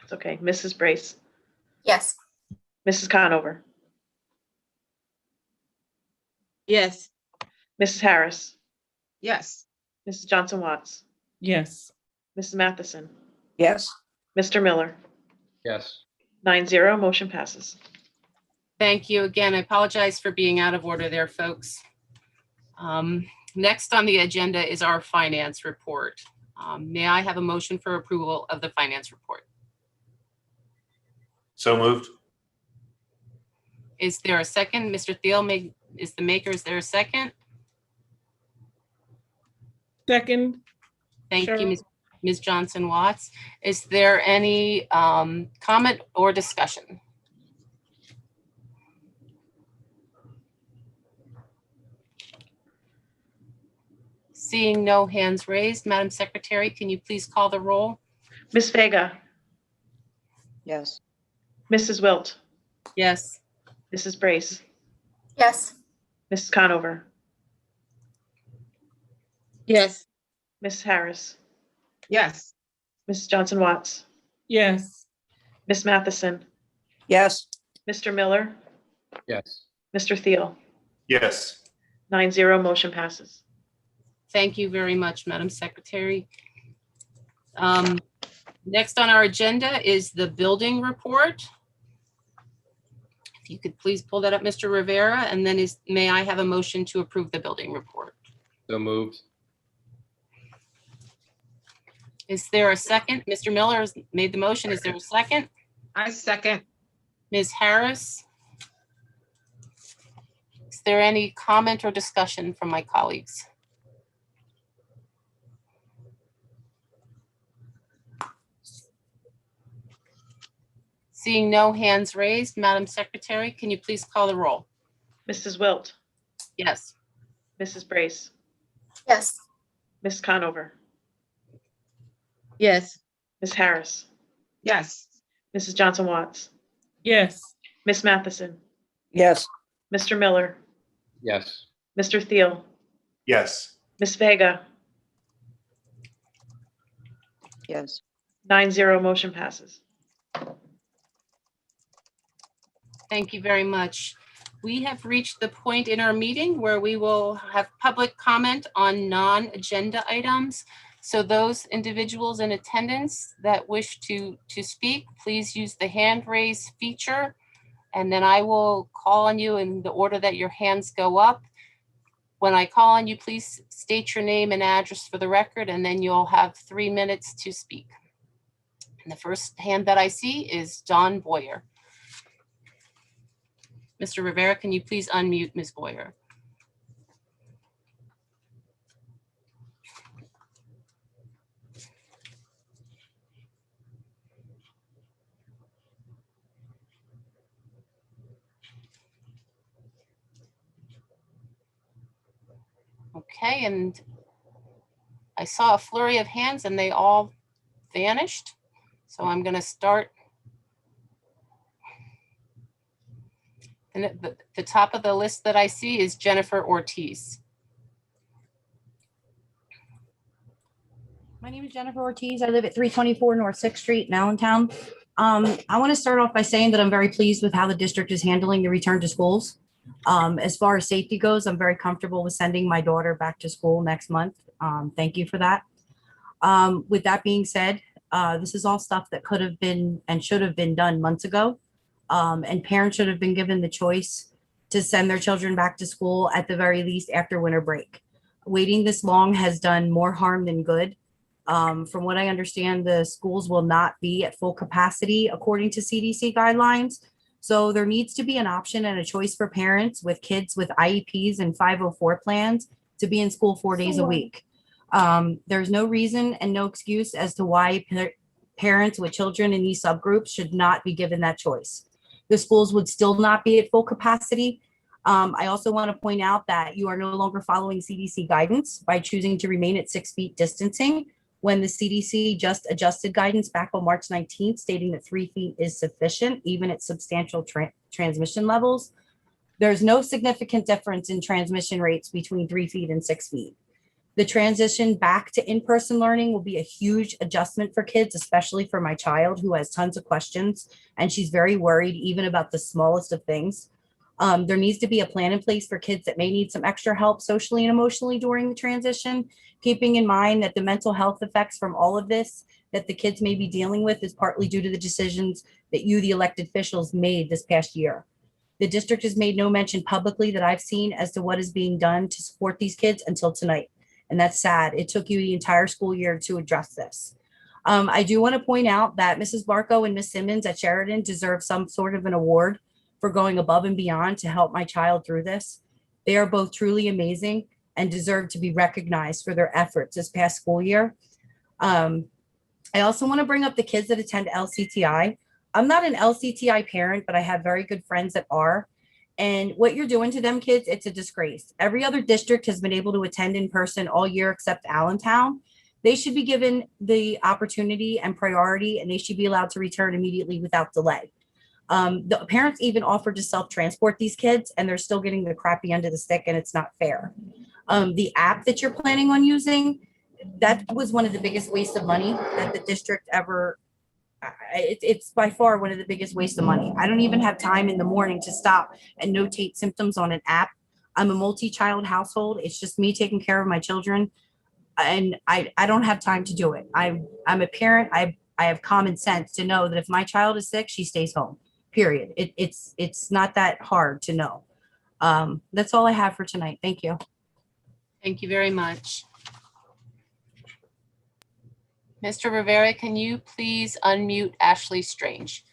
That's okay. Mrs. Brace, Yes. Mrs. Conover, Yes. Mrs. Harris, Yes. Mrs. Johnson Watts, Yes. Mrs. Matheson, Yes. Mr. Miller. Yes. 9-0, motion passes. Thank you again. I apologize for being out of order there, folks. Next on the agenda is our finance report. May I have a motion for approval of the finance report? So moved. Is there a second? Mr. Thiel is the maker. Is there a second? Second. Thank Sure. you, Ms. Johnson Watts. Is there any comment or discussion? Seeing no hands raised, Madam Secretary, can you please call the roll? Ms. Vega, Yes. Mrs. Wilt, Yes. Mrs. Brace, Yes. Mrs. Conover, Yes. Mrs. Harris, Yes. Mrs. Johnson Watts, Yes. Ms. Matheson, Yes. Mr. Miller, Yes. Mr. Thiel. Yes. 9-0, motion passes. Thank you very much, Madam Secretary. Next on our agenda is the building report. If you could please pull that up, Mr. Rivera, and then may I have a motion to approve the building report? So moved. Is there a second? Mr. Miller has made the motion. Is there a second? I second. Ms. Harris? Is there any comment or discussion from my colleagues? Seeing no hands raised, Madam Secretary, can you please call the roll? Mrs. Wilt, Yes. Mrs. Brace, Yes. Ms. Conover, Yes. Ms. Harris, Yes. Mrs. Johnson Watts, Yes. Ms. Matheson, Yes. Mr. Miller, Yes. Mr. Thiel, Yes. Ms. Vega. Yes. 9-0, motion passes. Thank you very much. We have reached the point in our meeting where we will have public comment on non-agenda items. So those individuals in attendance that wish to speak, please use the hand raise feature. And then I will call on you in the order that your hands go up. When I call on you, please state your name and address for the record, and then you'll have 3 minutes to speak. And the first hand that I see is Don Boyer. Mr. Rivera, can you please unmute Ms. Boyer? Okay, and I saw a flurry of hands and they all vanished. So I'm going to start. And at the top of the list that I see is Jennifer Ortiz. My name is Jennifer Ortiz. I live at 324 North 6th Street in Allentown. I want to start off by saying that I'm very pleased with how the district is handling the return to schools. As far as safety goes, I'm very comfortable with sending my daughter back to school next month. Thank you for that. With that being said, this is all stuff that could have been and should have been done months ago. And parents should have been given the choice to send their children back to school at the very least after winter break. Waiting this long has done more harm than good. From what I understand, the schools will not be at full capacity according to CDC guidelines. So there needs to be an option and a choice for parents with kids with IEPs and 504 plans to be in school 4 days a week. There's no reason and no excuse as to why parents with children in these subgroups should not be given that choice. The schools would still not be at full capacity. I also want to point out that you are no longer following CDC guidance by choosing to remain at 6 feet distancing when the CDC just adjusted guidance back on March 19th, stating that 3 feet is sufficient, even at substantial transmission levels. There's no significant difference in transmission rates between 3 feet and 6 feet. The transition back to in-person learning will be a huge adjustment for kids, especially for my child who has tons of questions, and she's very worried even about the smallest of things. There needs to be a plan in place for kids that may need some extra help socially and emotionally during the transition, keeping in mind that the mental health effects from all of this that the kids may be dealing with is partly due to the decisions that you, the elected officials, made this past year. The district has made no mention publicly that I've seen as to what is being done to support these kids until tonight. And that's sad. It took you the entire school year to address this. I do want to point out that Mrs. Barco and Ms. Simmons at Sheridan deserve some sort of an award for going above and beyond to help my child through this. They are both truly amazing and deserve to be recognized for their efforts this past school year. I also want to bring up the kids that attend LCTI. I'm not an LCTI parent, but I have very good friends that are. And what you're doing to them kids, it's a disgrace. Every other district has been able to attend in person all year except Allentown. They should be given the opportunity and priority, and they should be allowed to return immediately without delay. The parents even offered to self-transport these kids, and they're still getting the crappy end of the stick, and it's not fair. The app that you're planning on using, that was one of the biggest wastes of money that the district ever, it's by far one of the biggest wastes of money. I don't even have time in the morning to stop and notate symptoms on an app. I'm a multi-child household. It's just me taking care of my children, and I don't have time to do it. I'm a parent. I have common sense to know that if my child is sick, she stays home. Period. It's not that hard to know. That's all I have for tonight. Thank you. Thank you very much. Mr. Rivera, can you please unmute Ashley Strange?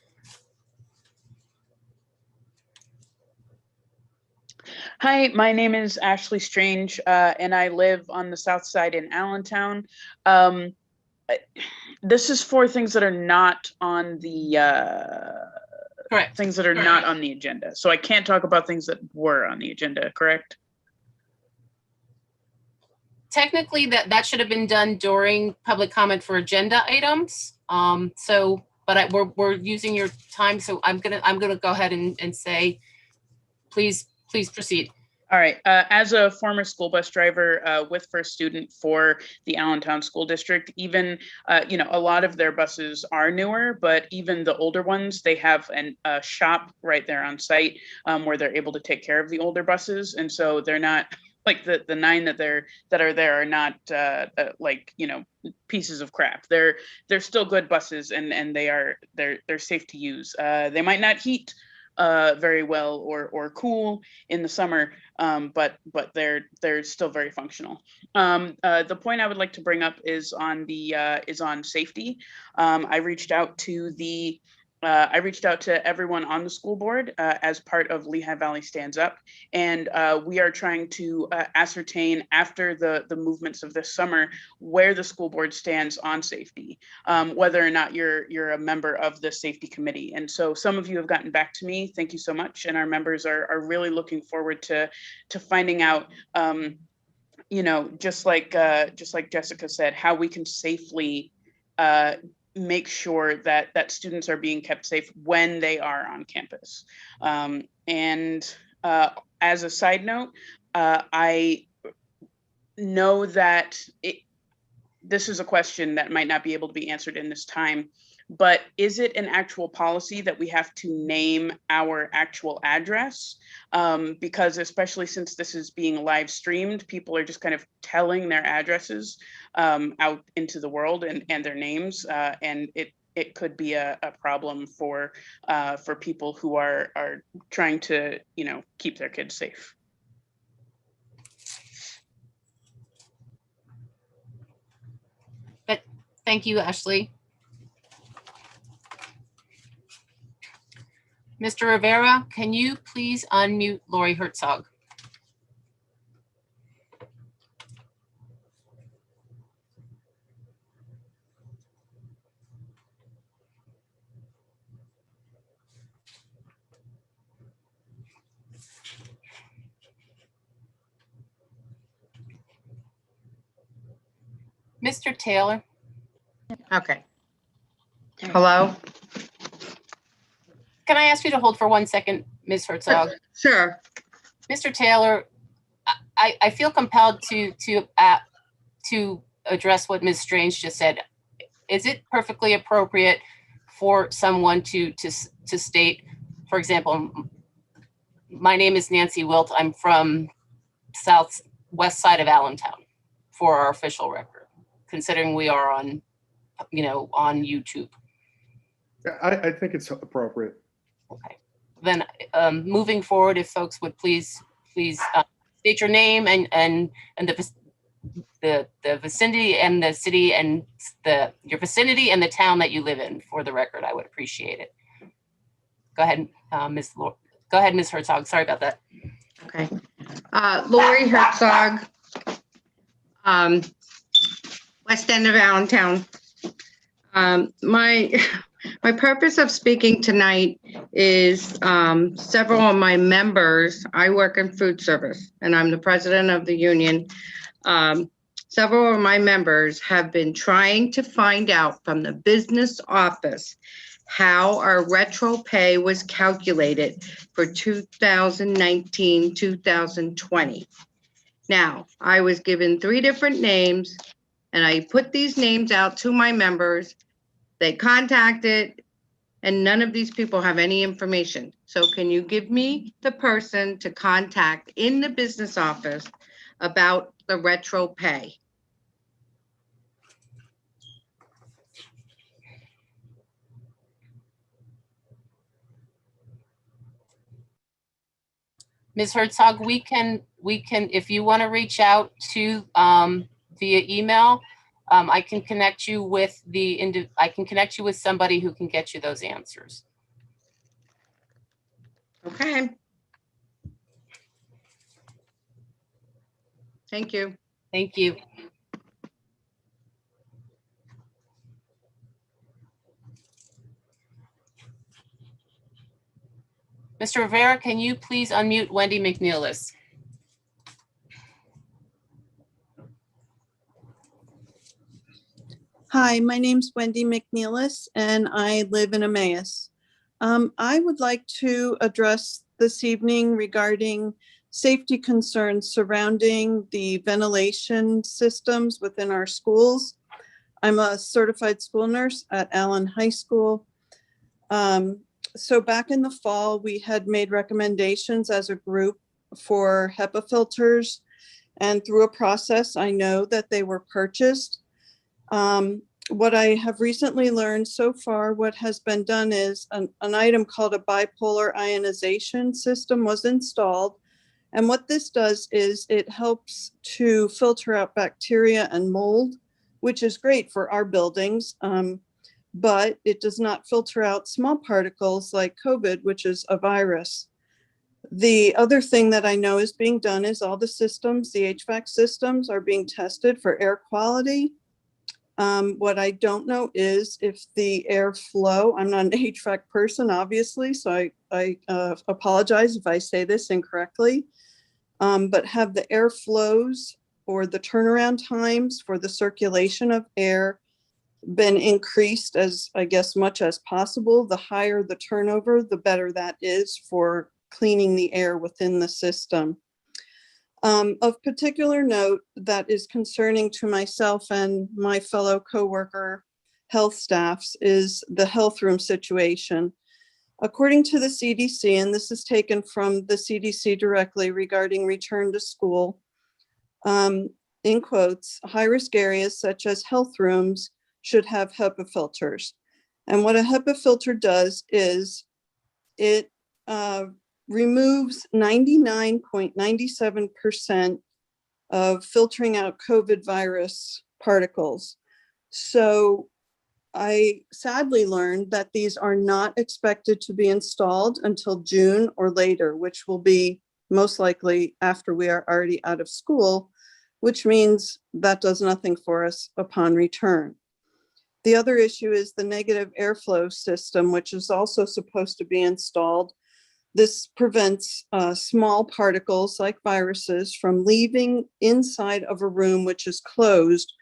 Hi, my name is Ashley Strange, and I live on the south side in Allentown. This is for things that are not on the correct. Things that are not on the agenda. So I can't talk about things that were on the agenda, correct? Technically, that should have been done during public comment for agenda items. But we're using your time, so I'm gonna go ahead and say, please proceed. All right. As a former school bus driver with First Student for the Allentown School District, even, a lot of their buses are newer, but even the older ones, they have a shop right there on site where they're able to take care of the older buses. And so they're not like the 9 that are there are not pieces of crap. They're still good buses, and they're safe to use. They might not heat very well or cool in the summer, but they're still very functional. The point I would like to bring up is on safety. I reached out to everyone on the school board as part of Lehigh Valley Stands Up, and we are trying to ascertain after the movements of this summer where the school board stands on safety, whether or not you're a member of the safety committee. And so some of you have gotten back to me. Thank you so much, and our members are really looking forward to finding out, just like Jessica said, how we can safely make sure that students are being kept safe when they are on campus. And as a side note, I know that this is a question that might not be able to be answered in this time, but is it an actual policy that we have to name our actual address? Because especially since this is being live streamed, people are just kind of telling their addresses out into the world and their names. And it could be a problem for people who are trying to, keep their kids safe. But thank you, Ashley. Mr. Rivera, can you please unmute Lori Herzog? Mr. Taylor? Okay. Hello? Can I ask you to hold for 1 second, Ms. Herzog? Sure. Mr. Taylor, I feel compelled to address what Ms. Strange just said. Is it perfectly appropriate for someone to state, for example, my name is Nancy Wilt. I'm from southwest side of Allentown for our official record, considering we are on, on YouTube. I think it's appropriate. Okay. Then moving forward, if folks would please state your name and the vicinity and the city and your vicinity and the town that you live in for the record, I would appreciate it. Go ahead, Go ahead, Ms. Herzog. Sorry about that. Okay. Lori Herzog, West End of Allentown. My purpose of speaking tonight is several of my members, I work in food service and I'm the president of the union. Several of my members have been trying to find out from the business office how our retro pay was calculated for 2019, 2020. Now, I was given 3 different names and I put these names out to my members. They contacted and none of these people have any information. So can you give me the person to contact in the business office about the retro pay? Ms. Herzog, we can, if you want to reach out to via email, I can connect you with somebody who can get you those answers. Okay. Thank you. Thank you. Mr. Rivera, can you please unmute Wendy McNeilis? Hi, my name's Wendy McNeilis and I live in Emmaus. I would like to address this evening regarding safety concerns surrounding the ventilation systems within our schools. I'm a certified school nurse at Allen High School. So back in the fall, we had made recommendations as a group for HEPA filters, and through a process, I know that they were purchased. What I have recently learned so far, what has been done is an item called a bipolar ionization system was installed. And what this does is it helps to filter out bacteria and mold, which is great for our buildings. But it does not filter out small particles like COVID, which is a virus. The other thing that I know is being done is all the systems, the HVAC systems are being tested for air quality. What I don't know is if the airflow, I'm not an HVAC person, obviously, so I apologize if I say this incorrectly, but have the airflows or the turnaround times for the circulation of air been increased as, I guess, much as possible? The higher the turnover, the better that is for cleaning the air within the system. Of particular note that is concerning to myself and my fellow coworker health staffs is the health room situation. According to the CDC, and this is taken from the CDC directly regarding return to school, in quotes, high-risk areas such as health rooms should have HEPA filters. And what a HEPA filter does is it removes 99.97% of filtering out COVID virus particles. So I sadly learned that these are not expected to be installed until June or later, which will be most likely after we are already out of school, which means that does nothing for us upon return. The other issue is the negative airflow system, which is also supposed to be installed. This prevents small particles like viruses from leaving inside of a room which is closed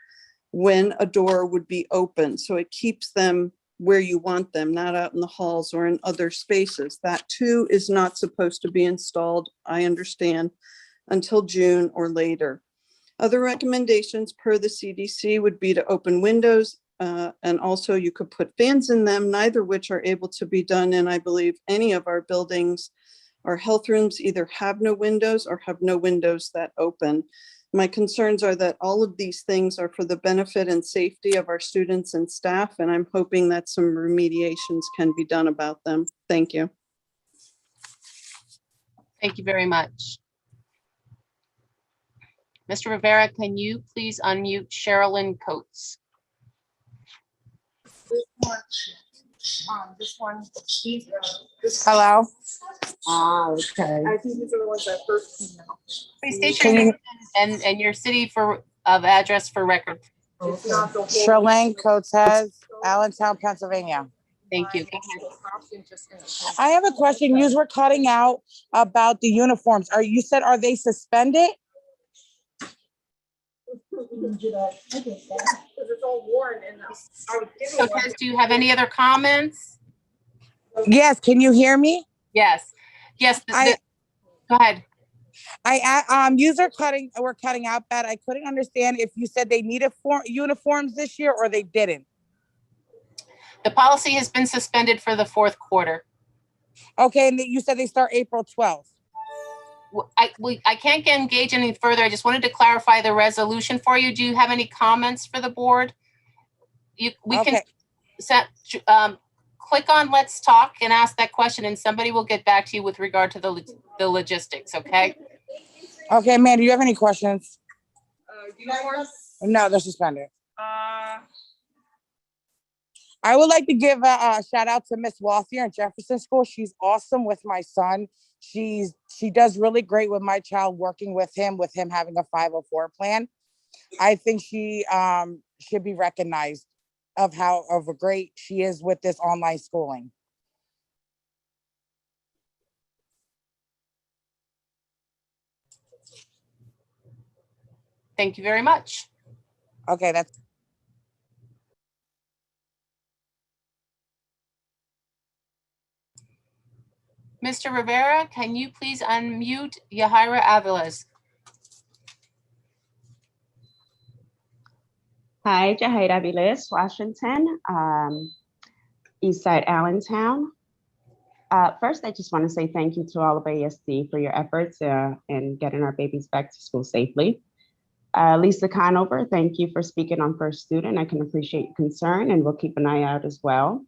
when a door would be open. So it keeps them where you want them, not out in the halls or in other spaces. That too is not supposed to be installed, I understand, until June or later. Other recommendations per the CDC would be to open windows, and also you could put fans in them, neither which are able to be done in, I believe, any of our buildings. Our health rooms either have no windows or have no windows that open. My concerns are that all of these things are for the benefit and safety of our students and staff, and I'm hoping that some remediations can be done about them. Thank you. Thank you very much. Mr. Rivera, can you please unmute Sherilyn Coates? This one. Hello. Okay. I think these are the ones that first came out. Please state your name and your city of address for record. Charlene Coates, Allentown, Pennsylvania. Thank you. I have a question. You were cutting out about the uniforms. You said, are they suspended? Lopez, do you have any other comments? Yes. Can you hear me? Yes. Yes. Go ahead. We're cutting out bad. I couldn't understand if you said they needed uniforms this year or they didn't. The policy has been suspended for the fourth quarter. Okay, and you said they start April 12th. I can't engage any further. I just wanted to clarify the resolution for you. Do you have any comments for the board? We can click on Let's Talk and ask that question, and somebody will get back to you with regard to the logistics, okay? Okay, Amanda, do you have any questions? No, they're suspended. I would like to give a shout out to Miss Walthier in Jefferson School. She's awesome with my son. She does really great with my child, working with him having a 504 plan. I think she should be recognized of a great she is with this online schooling. Thank you very much. Okay, that's. Mr. Rivera, can you please unmute Yahaira Aviles? Hi, Jahaira Aviles, Washington, Eastside Allentown. First, I just want to say thank you to all of ASD for your efforts in getting our babies back to school safely. Lisa Conover, thank you for speaking on First Student. I can appreciate your concern, and we'll keep an eye out as well.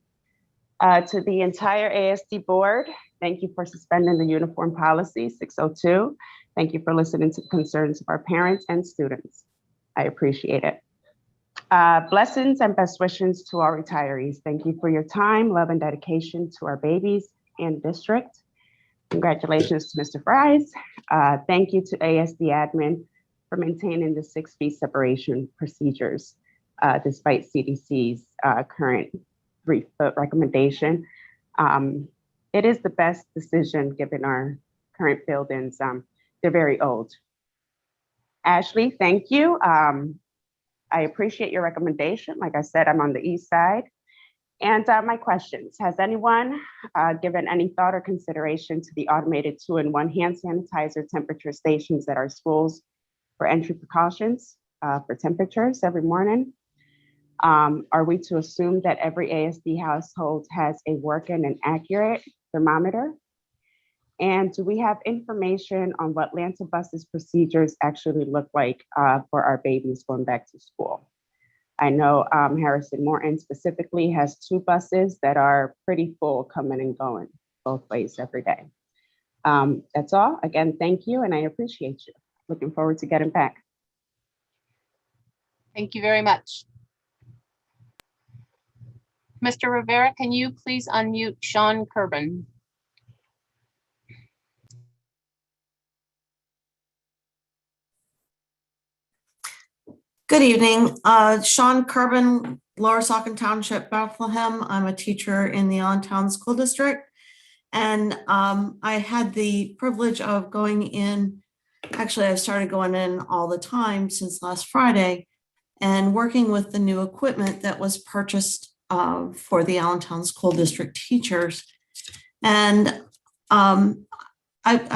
To the entire ASD board, thank you for suspending the uniform policy 602. Thank you for listening to the concerns of our parents and students. I appreciate it. Blessings and best wishes to our retirees. Thank you for your time, love, and dedication to our babies and district. Congratulations to Mr. Fries. Thank you to ASD admin for maintaining the 6 feet separation procedures, despite CDC's current 3-foot recommendation. It is the best decision given our current buildings. They're very old. Ashley, thank you. I appreciate your recommendation. Like I said, I'm on the east side. And my questions, has anyone given any thought or consideration to the automated 2-in-1 hand sanitizer temperature stations at our schools for entry precautions for temperatures every morning? Are we to assume that every ASD household has a working and accurate thermometer? And do we have information on what Atlanta Bus's procedures actually look like for our babies going back to school? I know Harrison Morton specifically has 2 buses that are pretty full coming and going both ways every day. That's all. Again, thank you, and I appreciate you. Looking forward to getting back. Thank you very much. Mr. Rivera, can you please unmute Sean Kerbin? Good evening. Sean Kerbin, Lower Saucon Township, Bethlehem. I'm a teacher in the Allentown School District. And I had the privilege of going in, actually I've started going in all the time since last Friday, and working with the new equipment that was purchased for the Allentown School District teachers. And I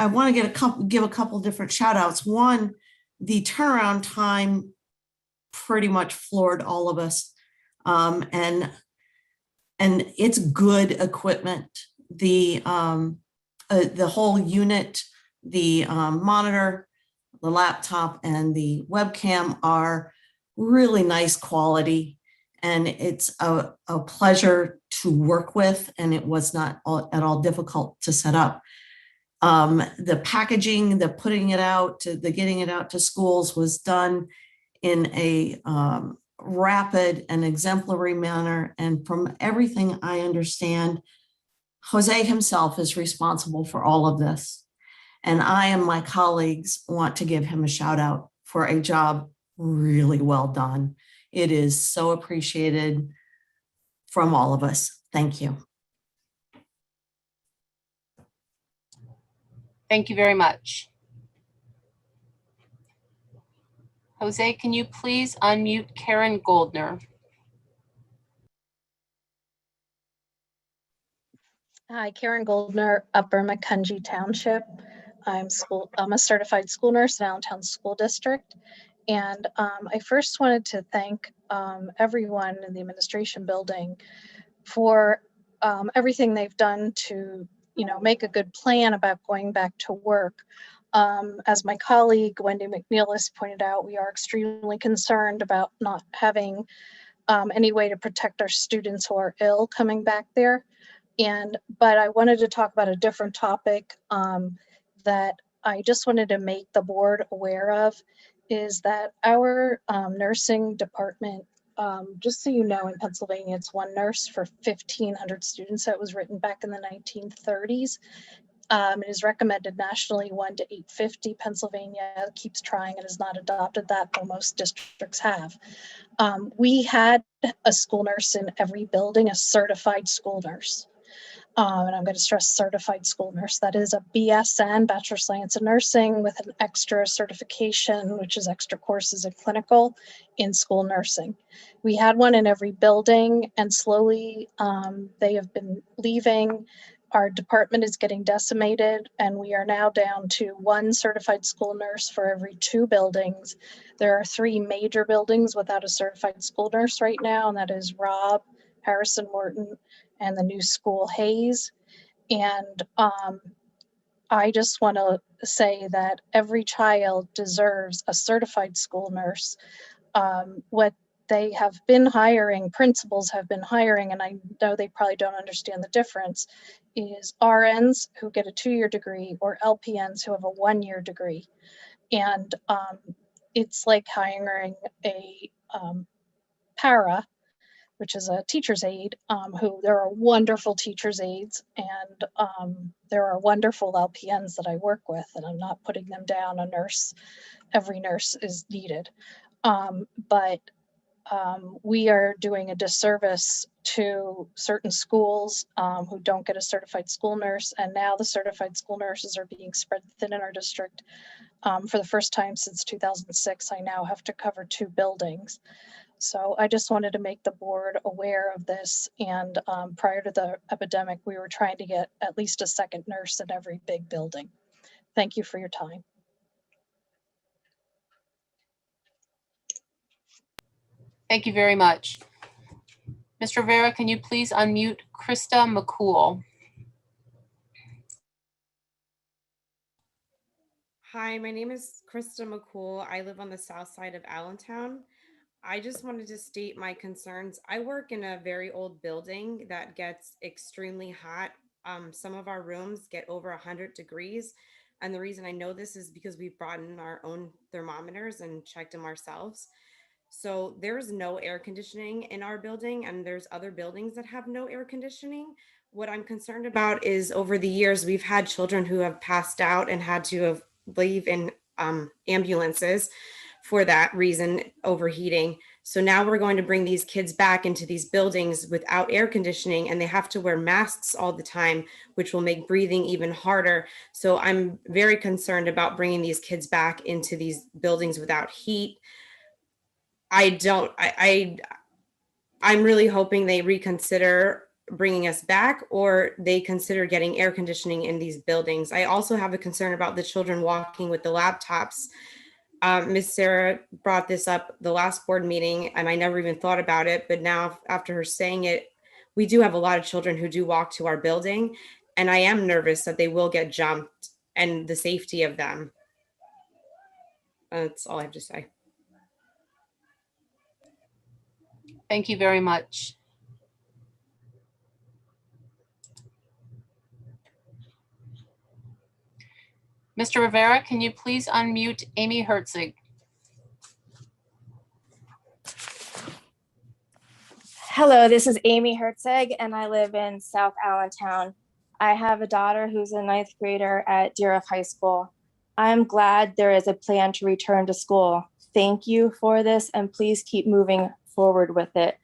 want to give a couple different shout outs. One, the turnaround time pretty much floored all of us. And it's good equipment. The whole unit, the monitor, the laptop, and the webcam are really nice quality. And it's a pleasure to work with, and it was not at all difficult to set up. The packaging, the putting it out, the getting it out to schools was done in a rapid and exemplary manner. And from everything I understand, Jose himself is responsible for all of this. And I and my colleagues want to give him a shout out for a job really well done. It is so appreciated from all of us. Thank you. Thank you very much. Jose, can you please unmute Karen Goldner? Hi, Karen Goldner, Upper Macungie Township. I'm a certified school nurse in Allentown School District. And I first wanted to thank everyone in the administration building for everything they've done to, make a good plan about going back to work. As my colleague Wendy McNeilis pointed out, we are extremely concerned about not having any way to protect our students who are ill coming back there. But I wanted to talk about a different topic that I just wanted to make the board aware of, is that our nursing department, just so you know, in Pennsylvania, it's 1 nurse for 1,500 students. That was written back in the 1930s. It is recommended nationally 1 to 850. Pennsylvania keeps trying and has not adopted that, though most districts have. We had a school nurse in every building, a certified school nurse. And I'm going to stress certified school nurse. That is a BSN, Bachelor of Science in Nursing, with an extra certification, which is extra courses in clinical in school nursing. We had one in every building, and slowly they have been leaving. Our department is getting decimated, and we are now down to 1 certified school nurse for every 2 buildings. There are 3 major buildings without a certified school nurse right now, and that is Robb, Harrison Morton, and the new school Hayes. And I just want to say that every child deserves a certified school nurse. What they have been hiring, principals have been hiring, and I know they probably don't understand the difference, is RNs who get a 2-year degree or LPNs who have a 1-year degree. And it's like hiring a para, which is a teacher's aide, who there are wonderful teacher's aides, and there are wonderful LPNs that I work with, and I'm not putting them down. A nurse, every nurse is needed. But we are doing a disservice to certain schools who don't get a certified school nurse, and now the certified school nurses are being spread thin in our district. For the first time since 2006, I now have to cover 2 buildings. So I just wanted to make the board aware of this. And prior to the epidemic, we were trying to get at least a 2nd nurse in every big building. Thank you for your time. Thank you very much. Mr. Rivera, can you please unmute Krista McCool? Hi, my name is Krista McCool. I live on the south side of Allentown. I just wanted to state my concerns. I work in a very old building that gets extremely hot. Some of our rooms get over 100 degrees. And the reason I know this is because we've brought in our own thermometers and checked them ourselves. So there's no air conditioning in our building, and there's other buildings that have no air conditioning. What I'm concerned about is over the years, we've had children who have passed out and had to have leave in ambulances for that reason, overheating. So now we're going to bring these kids back into these buildings without air conditioning, and they have to wear masks all the time, which will make breathing even harder. So I'm very concerned about bringing these kids back into these buildings without heat. I'm really hoping they reconsider bringing us back, or they consider getting air conditioning in these buildings. I also have a concern about the children walking with the laptops. Ms. Sarah brought this up the last board meeting, and I never even thought about it, but now after her saying it, we do have a lot of children who do walk to our building, and I am nervous that they will get jumped and the safety of them. That's all I have to say. Thank you very much. Mr. Rivera, can you please unmute Amy Herzig? Hello, this is Amy Herzig, and I live in South Allentown. I have a daughter who's a 9th grader at Deer High School. I'm glad there is a plan to return to school. Thank you for this, and please keep moving forward with it.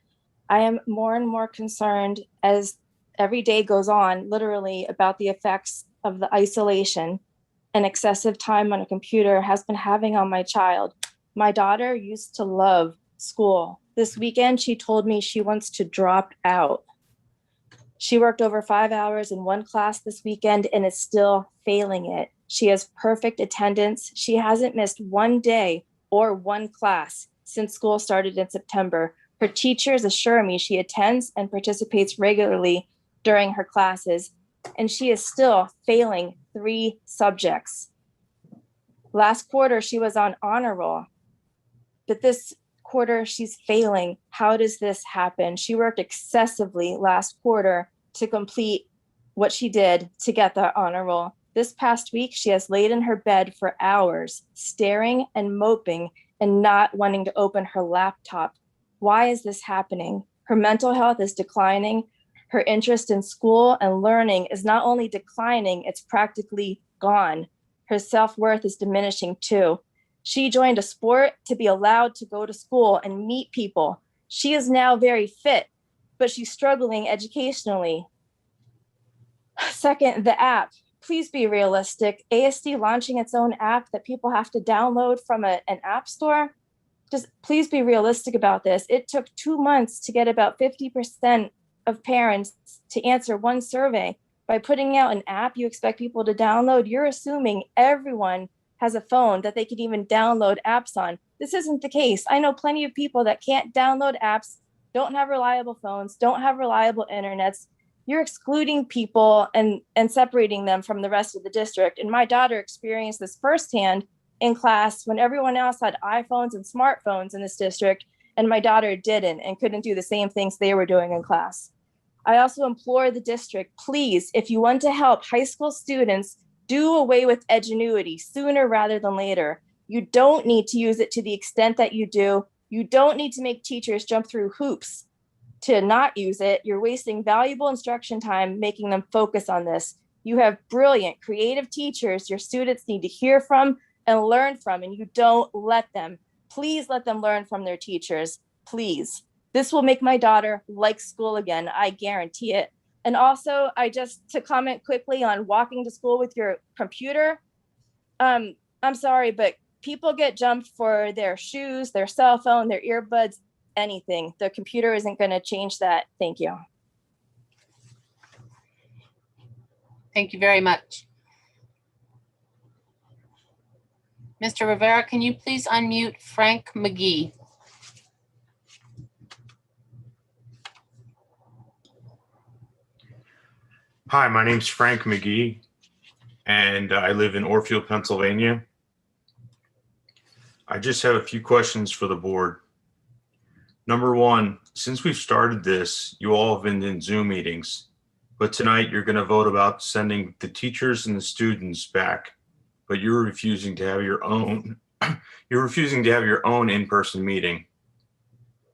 I am more and more concerned as every day goes on, literally, about the effects of the isolation and excessive time on a computer has been having on my child. My daughter used to love school. This weekend, she told me she wants to drop out. She worked over 5 hours in one class this weekend and is still failing it. She has perfect attendance. She hasn't missed one day or one class since school started in September. Her teachers assure me she attends and participates regularly during her classes, and she is still failing 3 subjects. Last quarter, she was on honor roll, but this quarter she's failing. How does this happen? She worked excessively last quarter to complete what she did to get the honor roll. This past week, she has laid in her bed for hours, staring and moping and not wanting to open her laptop. Why is this happening? Her mental health is declining. Her interest in school and learning is not only declining, it's practically gone. Her self-worth is diminishing too. She joined a sport to be allowed to go to school and meet people. She is now very fit, but she's struggling educationally. Second, the app. Please be realistic. ASD launching its own app that people have to download from an app store. Just please be realistic about this. It took 2 months to get about 50% of parents to answer one survey. By putting out an app you expect people to download, you're assuming everyone has a phone that they can even download apps on. This isn't the case. I know plenty of people that can't download apps, don't have reliable phones, don't have reliable internets. You're excluding people and separating them from the rest of the district. And my daughter experienced this firsthand in class when everyone else had iPhones and smartphones in this district, and my daughter didn't and couldn't do the same things they were doing in class. I also implore the district, please, if you want to help high school students, do away with Edgenuity sooner rather than later. You don't need to use it to the extent that you do. You don't need to make teachers jump through hoops to not use it. You're wasting valuable instruction time making them focus on this. You have brilliant, creative teachers your students need to hear from and learn from, and you don't let them. Please let them learn from their teachers, please. This will make my daughter like school again, I guarantee it. And also, to comment quickly on walking to school with your computer, I'm sorry, but people get jumped for their shoes, their cell phone, their earbuds, anything. The computer isn't going to change that. Thank you. Thank you very much. Mr. Rivera, can you please unmute Frank McGee? Hi, my name's Frank McGee, and I live in Orfield, Pennsylvania. I just have a few questions for the board. Number one, since we've started this, you all have been in Zoom meetings, but tonight you're going to vote about sending the teachers and the students back, but you're refusing to have your own, you're refusing to have your own in-person meeting.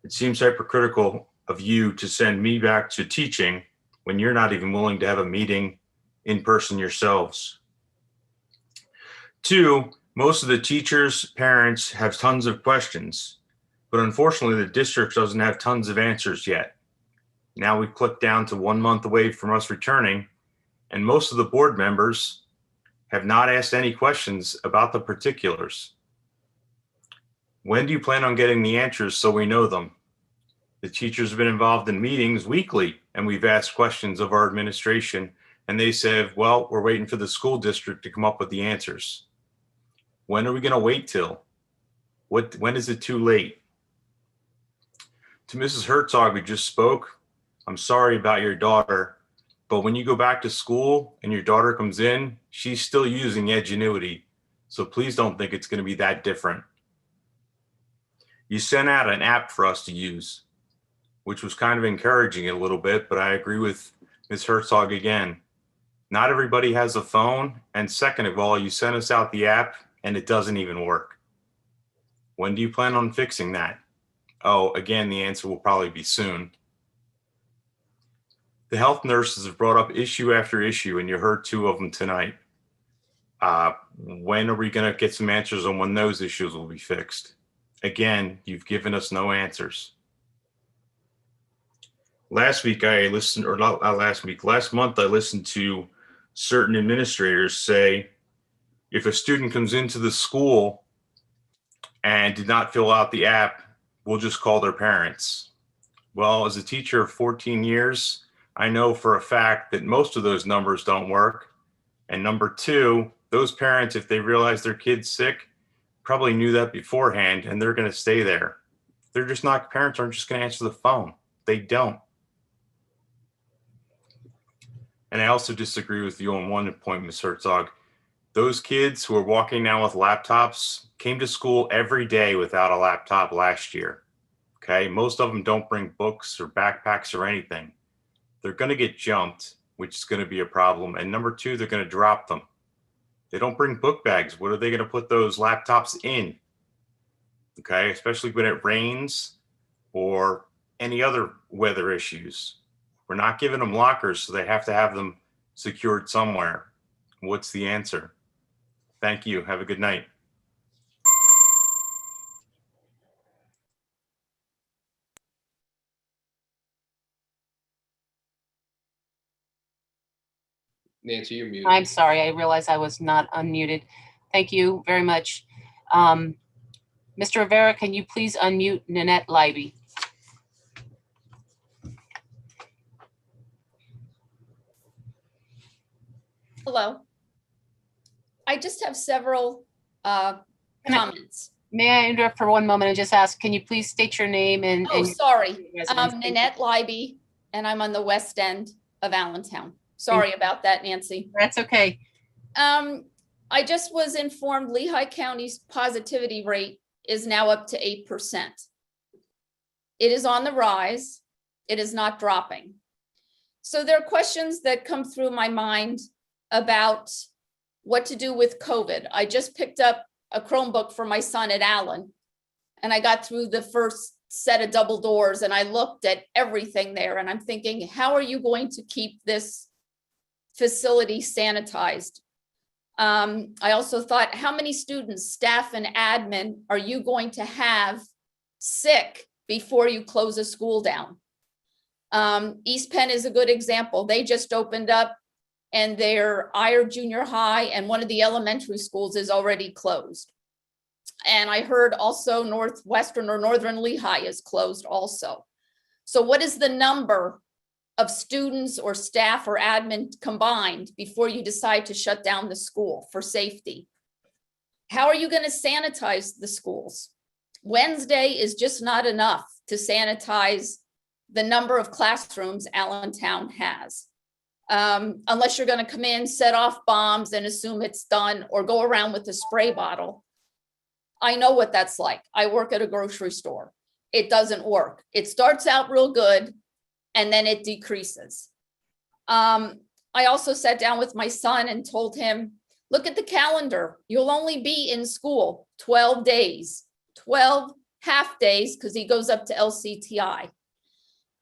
It seems hypocritical of you to send me back to teaching when you're not even willing to have a meeting in person yourselves. Two, most of the teachers, parents have tons of questions, but unfortunately the district doesn't have tons of answers yet. Now we've clicked down to 1 month away from us returning, and most of the board members have not asked any questions about the particulars. When do you plan on getting the answers so we know them? The teachers have been involved in meetings weekly, and we've asked questions of our administration, and they said, well, we're waiting for the school district to come up with the answers. When are we going to wait till? When is it too late? To Mrs. Herzog, who just spoke, I'm sorry about your daughter, but when you go back to school and your daughter comes in, she's still using Edgenuity. So please don't think it's going to be that different. You sent out an app for us to use, which was kind of encouraging a little bit, but I agree with Ms. Herzog again. Not everybody has a phone. And second of all, you sent us out the app and it doesn't even work. When do you plan on fixing that? Oh, again, the answer will probably be soon. The health nurses have brought up issue after issue, and you heard 2 of them tonight. When are we going to get some answers on when those issues will be fixed? Again, you've given us no answers. Last week I listened, or not last week, last month I listened to certain administrators say, if a student comes into the school and did not fill out the app, we'll just call their parents. Well, as a teacher of 14 years, I know for a fact that most of those numbers don't work. And number 2, those parents, if they realize their kid's sick, probably knew that beforehand and they're going to stay there. They're just not, parents aren't just going to answer the phone. They don't. And I also disagree with you on one point, Ms. Herzog. Those kids who are walking now with laptops came to school every day without a laptop last year. Okay, most of them don't bring books or backpacks or anything. They're going to get jumped, which is going to be a problem. And number 2, they're going to drop them. They don't bring book bags. What are they going to put those laptops in? Okay, especially when it rains or any other weather issues. We're not giving them lockers, so they have to have them secured somewhere. What's the answer? Thank you. Have a good night. Nancy, you're muted. I'm sorry, I realized I was not unmuted. Thank you very much. Mr. Rivera, can you please unmute Nanette Libby? Hello. I just have several comments. May I interrupt for one moment and just ask, can you please state your name and— Oh, sorry. residence? Nanette Libby, and I'm on the west end of Allentown. Sorry about that, Nancy. That's okay. I just was informed Lehigh County's positivity rate is now up to 8%. It is on the rise. It is not dropping. So there are questions that come through my mind about what to do with COVID. I just picked up a Chromebook for my son at Allen, and I got through the first set of double doors and I looked at everything there and I'm thinking, how are you going to keep this facility sanitized? I also thought, how many students, staff, and admin are you going to have sick before you close a school down? East Penn is a good example. They just opened up and their Iyer Junior High and one of the elementary schools is already closed. And I heard also Northwestern or Northern Lehigh is closed also. So what is the number of students or staff or admin combined before you decide to shut down the school for safety? How are you going to sanitize the schools? Wednesday is just not enough to sanitize the number of classrooms Allentown has. Unless you're going to come in, set off bombs and assume it's done, or go around with a spray bottle. I know what that's like. I work at a grocery store. it doesn't work. It starts out real good and then it decreases. I also sat down with my son and told him, look at the calendar. You'll only be in school 12 days, 12 half days, because he goes up to LCTI.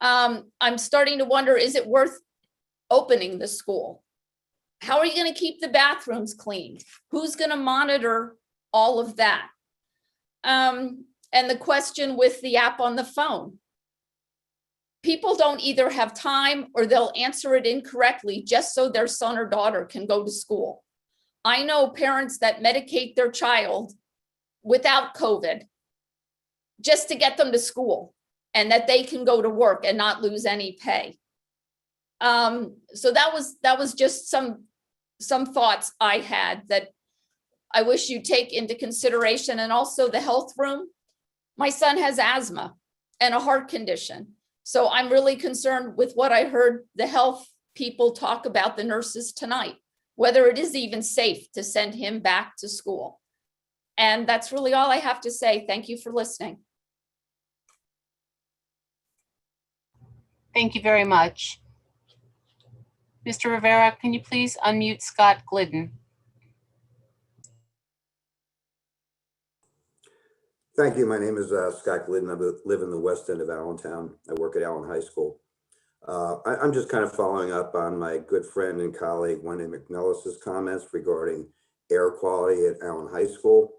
I'm starting to wonder, is it worth opening the school? How are you going to keep the bathrooms cleaned? Who's going to monitor all of that? And the question with the app on the phone. People don't either have time or they'll answer it incorrectly just so their son or daughter can go to school. I know parents that medicate their child without COVID just to get them to school and that they can go to work and not lose any pay. So that was just some thoughts I had that I wish you take into consideration. And also the health room. My son has asthma and a heart condition. So I'm really concerned with what I heard the health people talk about, the nurses tonight, whether it is even safe to send him back to school. And that's really all I have to say. Thank you for listening. Thank you very much. Mr. Rivera, can you please unmute Scott Glidden? Thank you. My name is Scott Glidden. I live in the west end of Allentown. I work at Allen High School. I'm just kind of following up on my good friend and colleague Wendy McNellis's comments regarding air quality at Allen High School.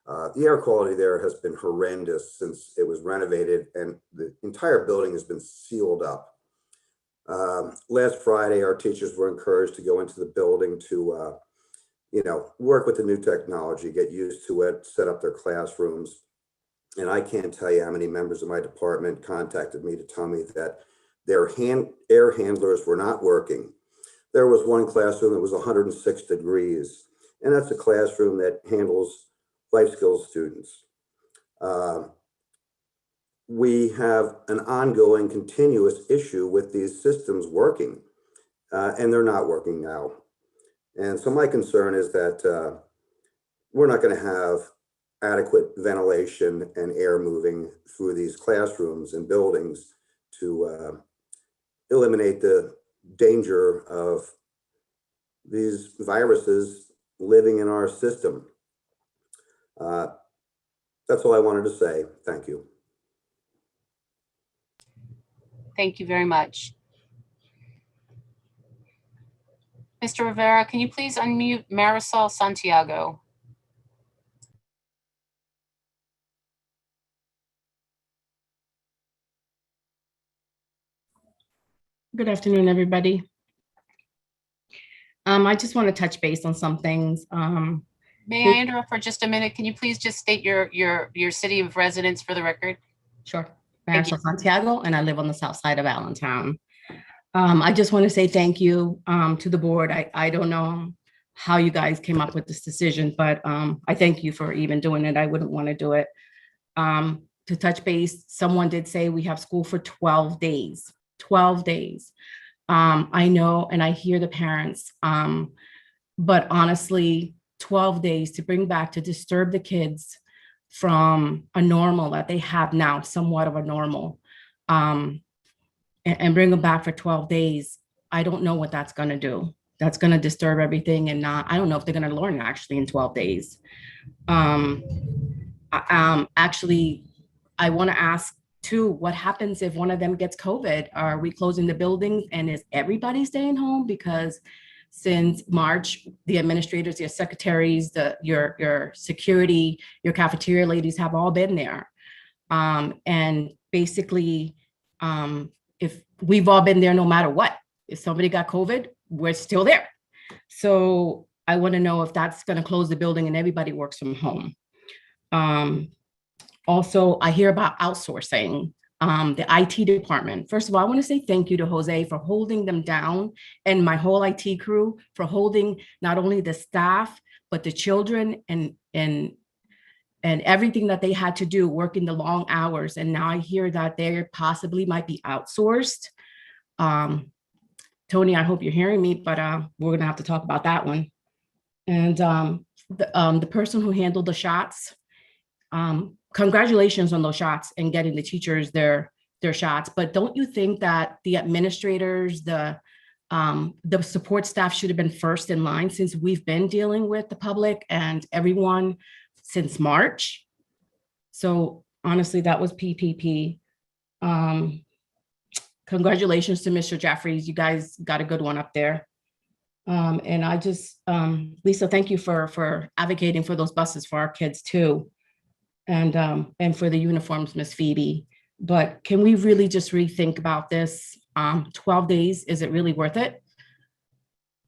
The air quality there has been horrendous since it was renovated, and the entire building has been sealed up. Last Friday, our teachers were encouraged to go into the building to, work with the new technology, get used to it, set up their classrooms. And I can't tell you how many members of my department contacted me to tell me that their air handlers were not working. There was one classroom that was 106 degrees, and that's a classroom that handles life skills students. We have an ongoing continuous issue with these systems working, and they're not working now. And so my concern is that we're not going to have adequate ventilation and air moving through these classrooms and buildings to eliminate the danger of these viruses living in our system. That's all I wanted to say. Thank you. Thank you very much. Mr. Rivera, can you please unmute Marisol Santiago? Good afternoon, everybody. I just want to touch base on some things. May I interrupt for just a minute? Can you please just state your city of residence for the record? Sure. Marisol Santiago, and I live on the south side of Allentown. I just want to say thank you to the board. I don't know how you guys came up with this decision, but I thank you for even doing it. I wouldn't want to do it. To touch base, someone did say we have school for 12 days. 12 days. I know, and I hear the parents, but honestly, 12 days to bring back, to disturb the kids from a normal that they have now, somewhat of a normal, and bring them back for 12 days. I don't know what that's going to do. That's going to disturb everything. And I don't know if they're going to learn actually in 12 days. Actually, I want to ask too, what happens if one of them gets COVID? Are we closing the buildings and is everybody staying home? Because since March, the administrators, your secretaries, your security, your cafeteria ladies have all been there. And basically, if we've all been there no matter what, if somebody got COVID, we're still there. So I want to know if that's going to close the building and everybody works from home. Also, I hear about outsourcing, the IT department. First of all, I want to say thank you to Jose for holding them down and my whole IT crew for holding not only the staff, but the children and everything that they had to do, working the long hours. And now I hear that they possibly might be outsourced. Tony, I hope you're hearing me, but we're going to have to talk about that one. And the person who handled the shots, congratulations on those shots and getting the teachers their shots. But don't you think that the administrators, the support staff should have been first in line, since we've been dealing with the public and everyone since March? So honestly, that was PPP. Congratulations to Mr. Jeffries. You guys got a good one up there. And I just, Lisa, thank you for advocating for those buses for our kids too. And for the uniforms, Miss Phoebe. But can we really just rethink about this? 12 days, is it really worth it?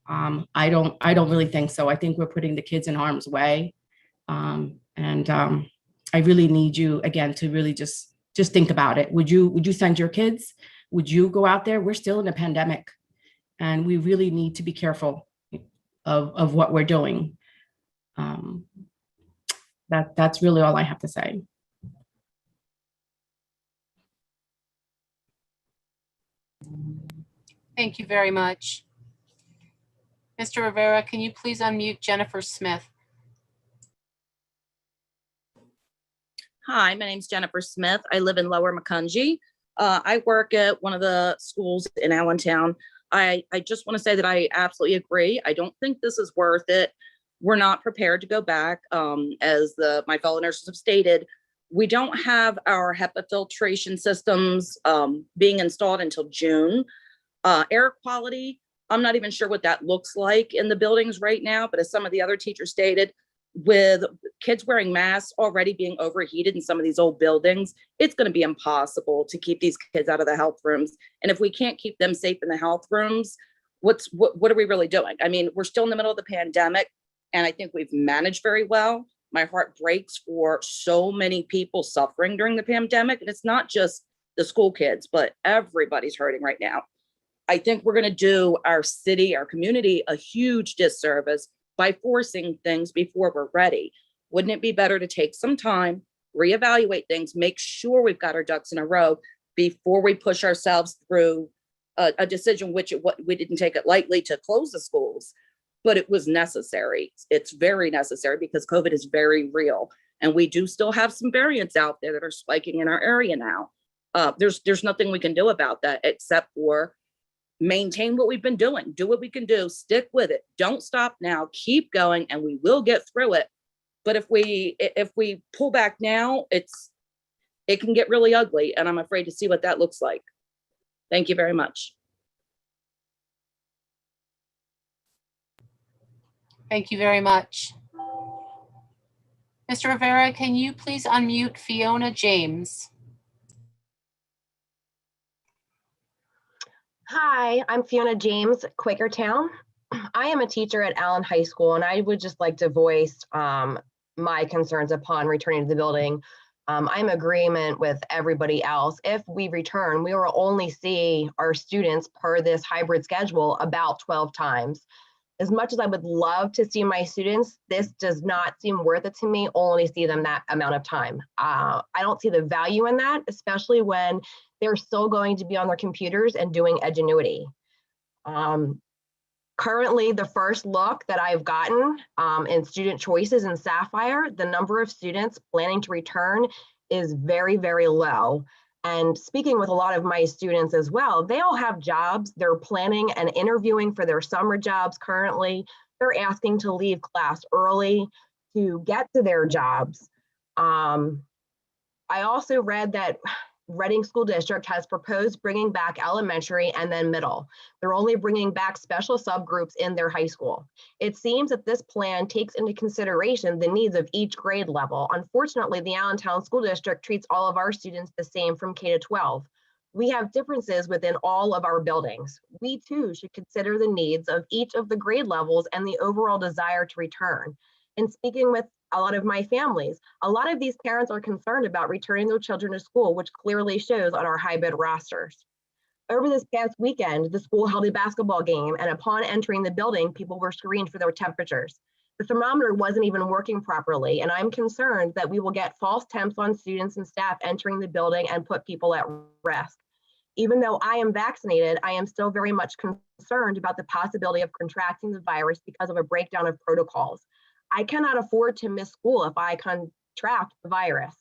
I don't really think so. I think we're putting the kids in harm's way. I really need you again to really just think about it. Would you send your kids? Would you go out there? We're still in a pandemic, and we really need to be careful of what we're doing. That's really all I have to say. Thank you very much. Mr. Rivera, can you please unmute Jennifer Smith? Hi, my name's Jennifer Smith. I live in Lower Macungie. I work at one of the schools in Allentown. I just want to say that I absolutely agree. I don't think this is worth it. We're not prepared to go back. As my fellow nurses have stated, we don't have our HEPA filtration systems being installed until June. Air quality, I'm not even sure what that looks like in the buildings right now, but as some of the other teachers stated, with kids wearing masks already being overheated in some of these old buildings, it's going to be impossible to keep these kids out of the health rooms. And if we can't keep them safe in the health rooms, what are we really doing? I mean, we're still in the middle of the pandemic, and I think we've managed very well. My heart breaks for so many people suffering during the pandemic. And it's not just the school kids, but everybody's hurting right now. I think we're going to do our city, our community, a huge disservice by forcing things before we're ready. Wouldn't it be better to take some time, reevaluate things, make sure we've got our ducks in a row before we push ourselves through a decision, we didn't take it lightly to close the schools, but it was necessary. It's very necessary because COVID is very real. And we do still have some variants out there that are spiking in our area now. There's nothing we can do about that except for maintain what we've been doing, do what we can do, stick with it, don't stop now, keep going, and we will get through it. But if we pull back now, it can get really ugly, and I'm afraid to see what that looks like. Thank you very much. Thank you very much. Mr. Rivera, can you please unmute Fiona James? Hi, I'm Fiona James, Quakertown. I am a teacher at Allen High School, and I would just like to voice my concerns upon returning to the building. I'm in agreement with everybody else. If we return, we will only see our students per this hybrid schedule about 12 times. As much as I would love to see my students, this does not seem worth it to me, only see them that amount of time. I don't see the value in that, especially when they're still going to be on their computers and doing Edgenuity. Currently, the first look that I've gotten in student choices in Sapphire, the number of students planning to return is very, very low. And speaking with a lot of my students as well, they all have jobs. They're planning and interviewing for their summer jobs currently. They're asking to leave class early to get to their jobs. I also read that Reading School District has proposed bringing back elementary and then middle. They're only bringing back special subgroups in their high school. It seems that this plan takes into consideration the needs of each grade level. Unfortunately, the Allentown School District treats all of our students the same from K to 12. We have differences within all of our buildings. We too should consider the needs of each of the grade levels and the overall desire to return. In speaking with a lot of my families, a lot of these parents are concerned about returning their children to school, which clearly shows on our hybrid rosters. Over this past weekend, the school held a basketball game, and upon entering the building, people were screened for their temperatures. The thermometer wasn't even working properly, and I'm concerned that we will get false temps on students and staff entering the building and put people at risk. Even though I am vaccinated, I am still very much concerned about the possibility of contracting the virus because of a breakdown of protocols. I cannot afford to miss school if I contract the virus.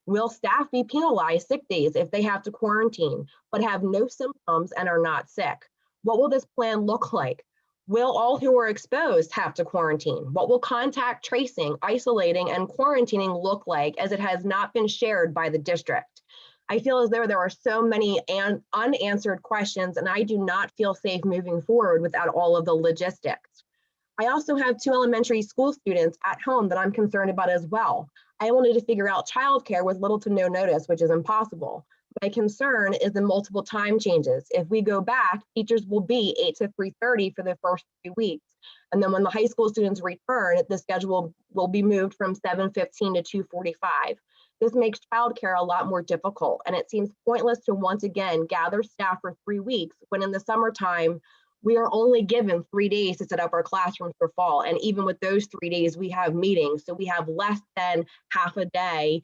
Will staff be penalized sick days if they have to quarantine, but have no symptoms and are not sick? What will this plan look like? Will all who are exposed have to quarantine? What will contact tracing, isolating, and quarantining look like, as it has not been shared by the district? I feel as though there are so many unanswered questions, and I do not feel safe moving forward without all of the logistics. I also have 2 elementary school students at home that I'm concerned about as well. I wanted to figure out childcare with little to no notice, which is impossible. My concern is the multiple time changes. If we go back, teachers will be 8 to 3:30 for the first 3 weeks. And then when the high school students return, the schedule will be moved from 7:15 to 2:45. This makes childcare a lot more difficult, and it seems pointless to once again gather staff for 3 weeks when in the summertime, we are only given 3 days to set up our classrooms for fall. And even with those 3 days, we have meetings. So we have less than half a day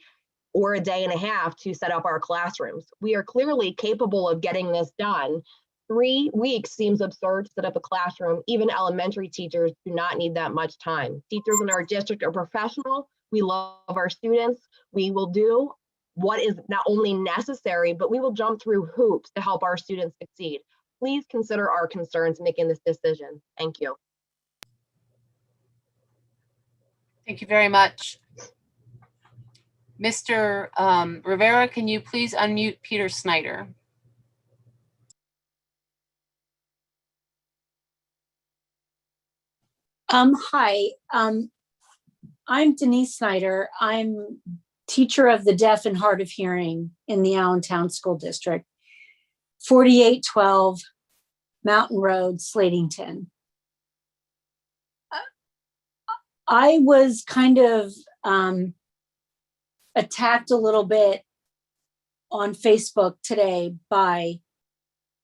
or a day and a half to set up our classrooms. We are clearly capable of getting this done. 3 weeks seems absurd to set up a classroom. Even elementary teachers do not need that much time. Teachers in our district are professional. We love our students. We will do what is not only necessary, but we will jump through hoops to help our students succeed. Please consider our concerns making this decision. Thank you. Thank you very much. Mr. Rivera, can you please unmute Peter Snyder? Hi, I'm Denise Snyder. I'm teacher of the deaf and hard of hearing in the Allentown School District, 4812 Mountain Road, Slatington. I was kind of attacked a little bit on Facebook today by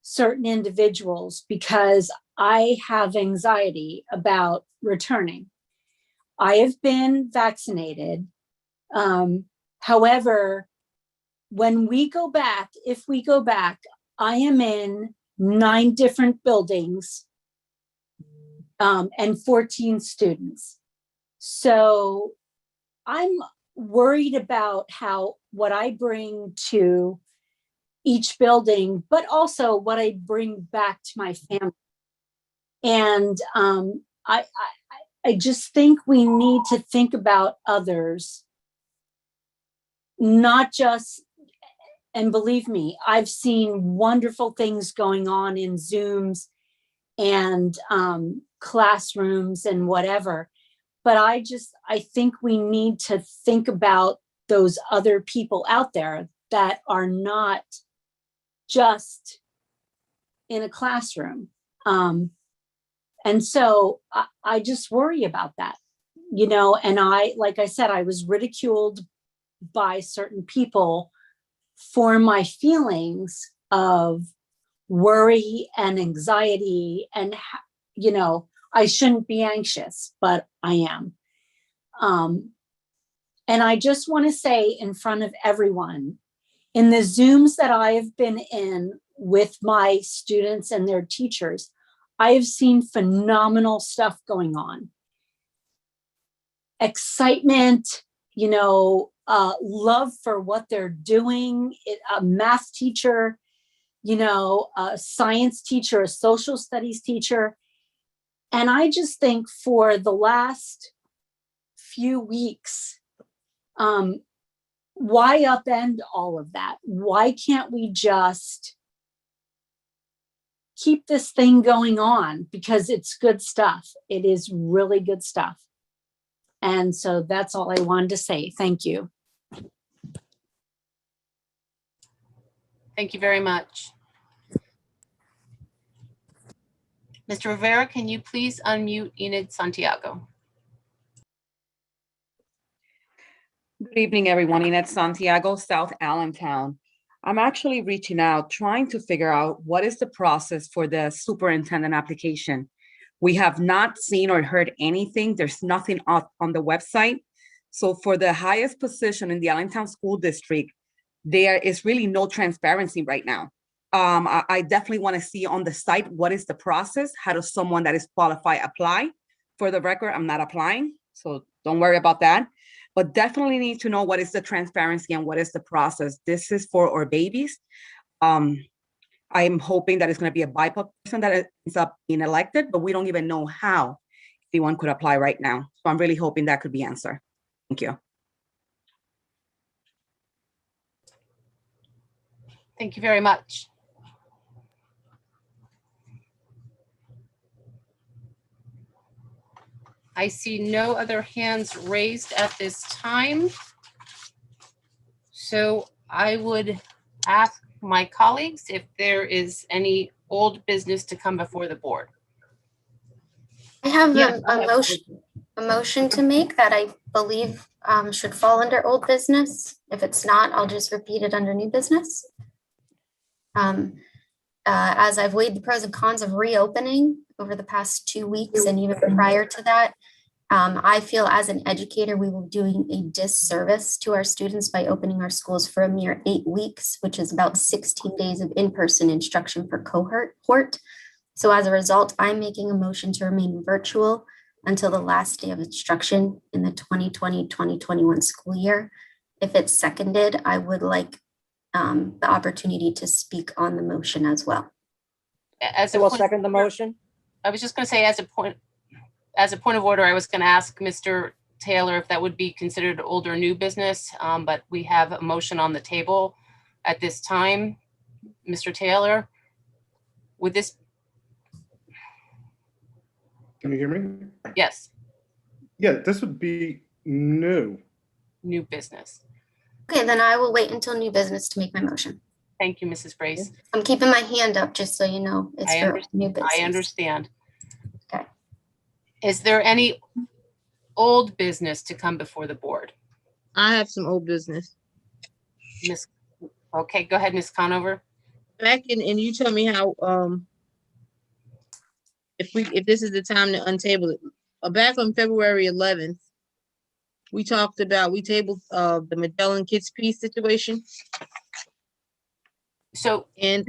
certain individuals because I have anxiety about returning. I have been vaccinated. However, when we go back, if we go back, I am in 9 different buildings and 14 students. So I'm worried about what I bring to each building, but also what I bring back to my family. And I just think we need to think about others, not just, and believe me, I've seen wonderful things going on in Zooms and classrooms and whatever. But I think we need to think about those other people out there that are not just in a classroom. And so I just worry about that, you know, and like I said, I was ridiculed by certain people for my feelings of worry and anxiety and, you know, I shouldn't be anxious, but I am. And I just want to say in front of everyone, in the Zooms that I have been in with my students and their teachers, I have seen phenomenal stuff going on. Excitement, you know, love for what they're doing, a math teacher, you know, a science teacher, a social studies teacher. And I just think for the last few weeks, why upend all of that? Why can't we just keep this thing going on? Because it's good stuff. It is really good stuff. And so that's all I wanted to say. Thank you. Thank you very much. Mr. Rivera, can you please unmute Enid Santiago? Good evening, everyone. Enid Santiago, South Allentown. I'm actually reaching out, trying to figure out what is the process for the superintendent application. We have not seen or heard anything. There's nothing up on the website. So for the highest position in the Allentown School District, there is really no transparency right now. I definitely want to see on the site, what is the process? How does someone that is qualified apply? For the record, I'm not applying, so don't worry about that. but definitely need to know what is the transparency and what is the process. This is for our babies. I'm hoping that it's going to be a BIPOC person that ends up being elected, but we don't even know how anyone could apply right now. So I'm really hoping that could be answered. Thank you. Thank you very much. I see no other hands raised at this time. So I would ask my colleagues if there is any old business to come before the board. I have Yeah, a motion to make that I believe should fall under old business. If it's not, I'll just repeat it under new business. As I've weighed the pros and cons of reopening over the past 2 weeks and even prior to that, I feel as an educator, we will be doing a disservice to our students by opening our schools for a mere 8 weeks, which is about 16 days of in-person instruction per cohort. So as a result, I'm making a motion to remain virtual until the last day of instruction in the 2020-2021 school year. If it's seconded, I would like the opportunity to speak on the motion as well. As I will second the motion. I was just going to say, as a point of order, I was going to ask Mr. Taylor if that would be considered old or new business, but we have a motion on the table at this time. Mr. Taylor, would this? Can you hear me? Yes. Yeah, this would be new. New business. Okay, then I will wait until new business to make my motion. Thank you, Mrs. Brace. I'm keeping my hand up just so you know it's for new business. I understand. Okay. Is there any old business to come before the board? I have some old business. Okay, go ahead, Ms. Conover. Back in, and you tell me how, if this is the time to untable it. Back on February 11th, we tabled the Magellan Kids Peace situation. So and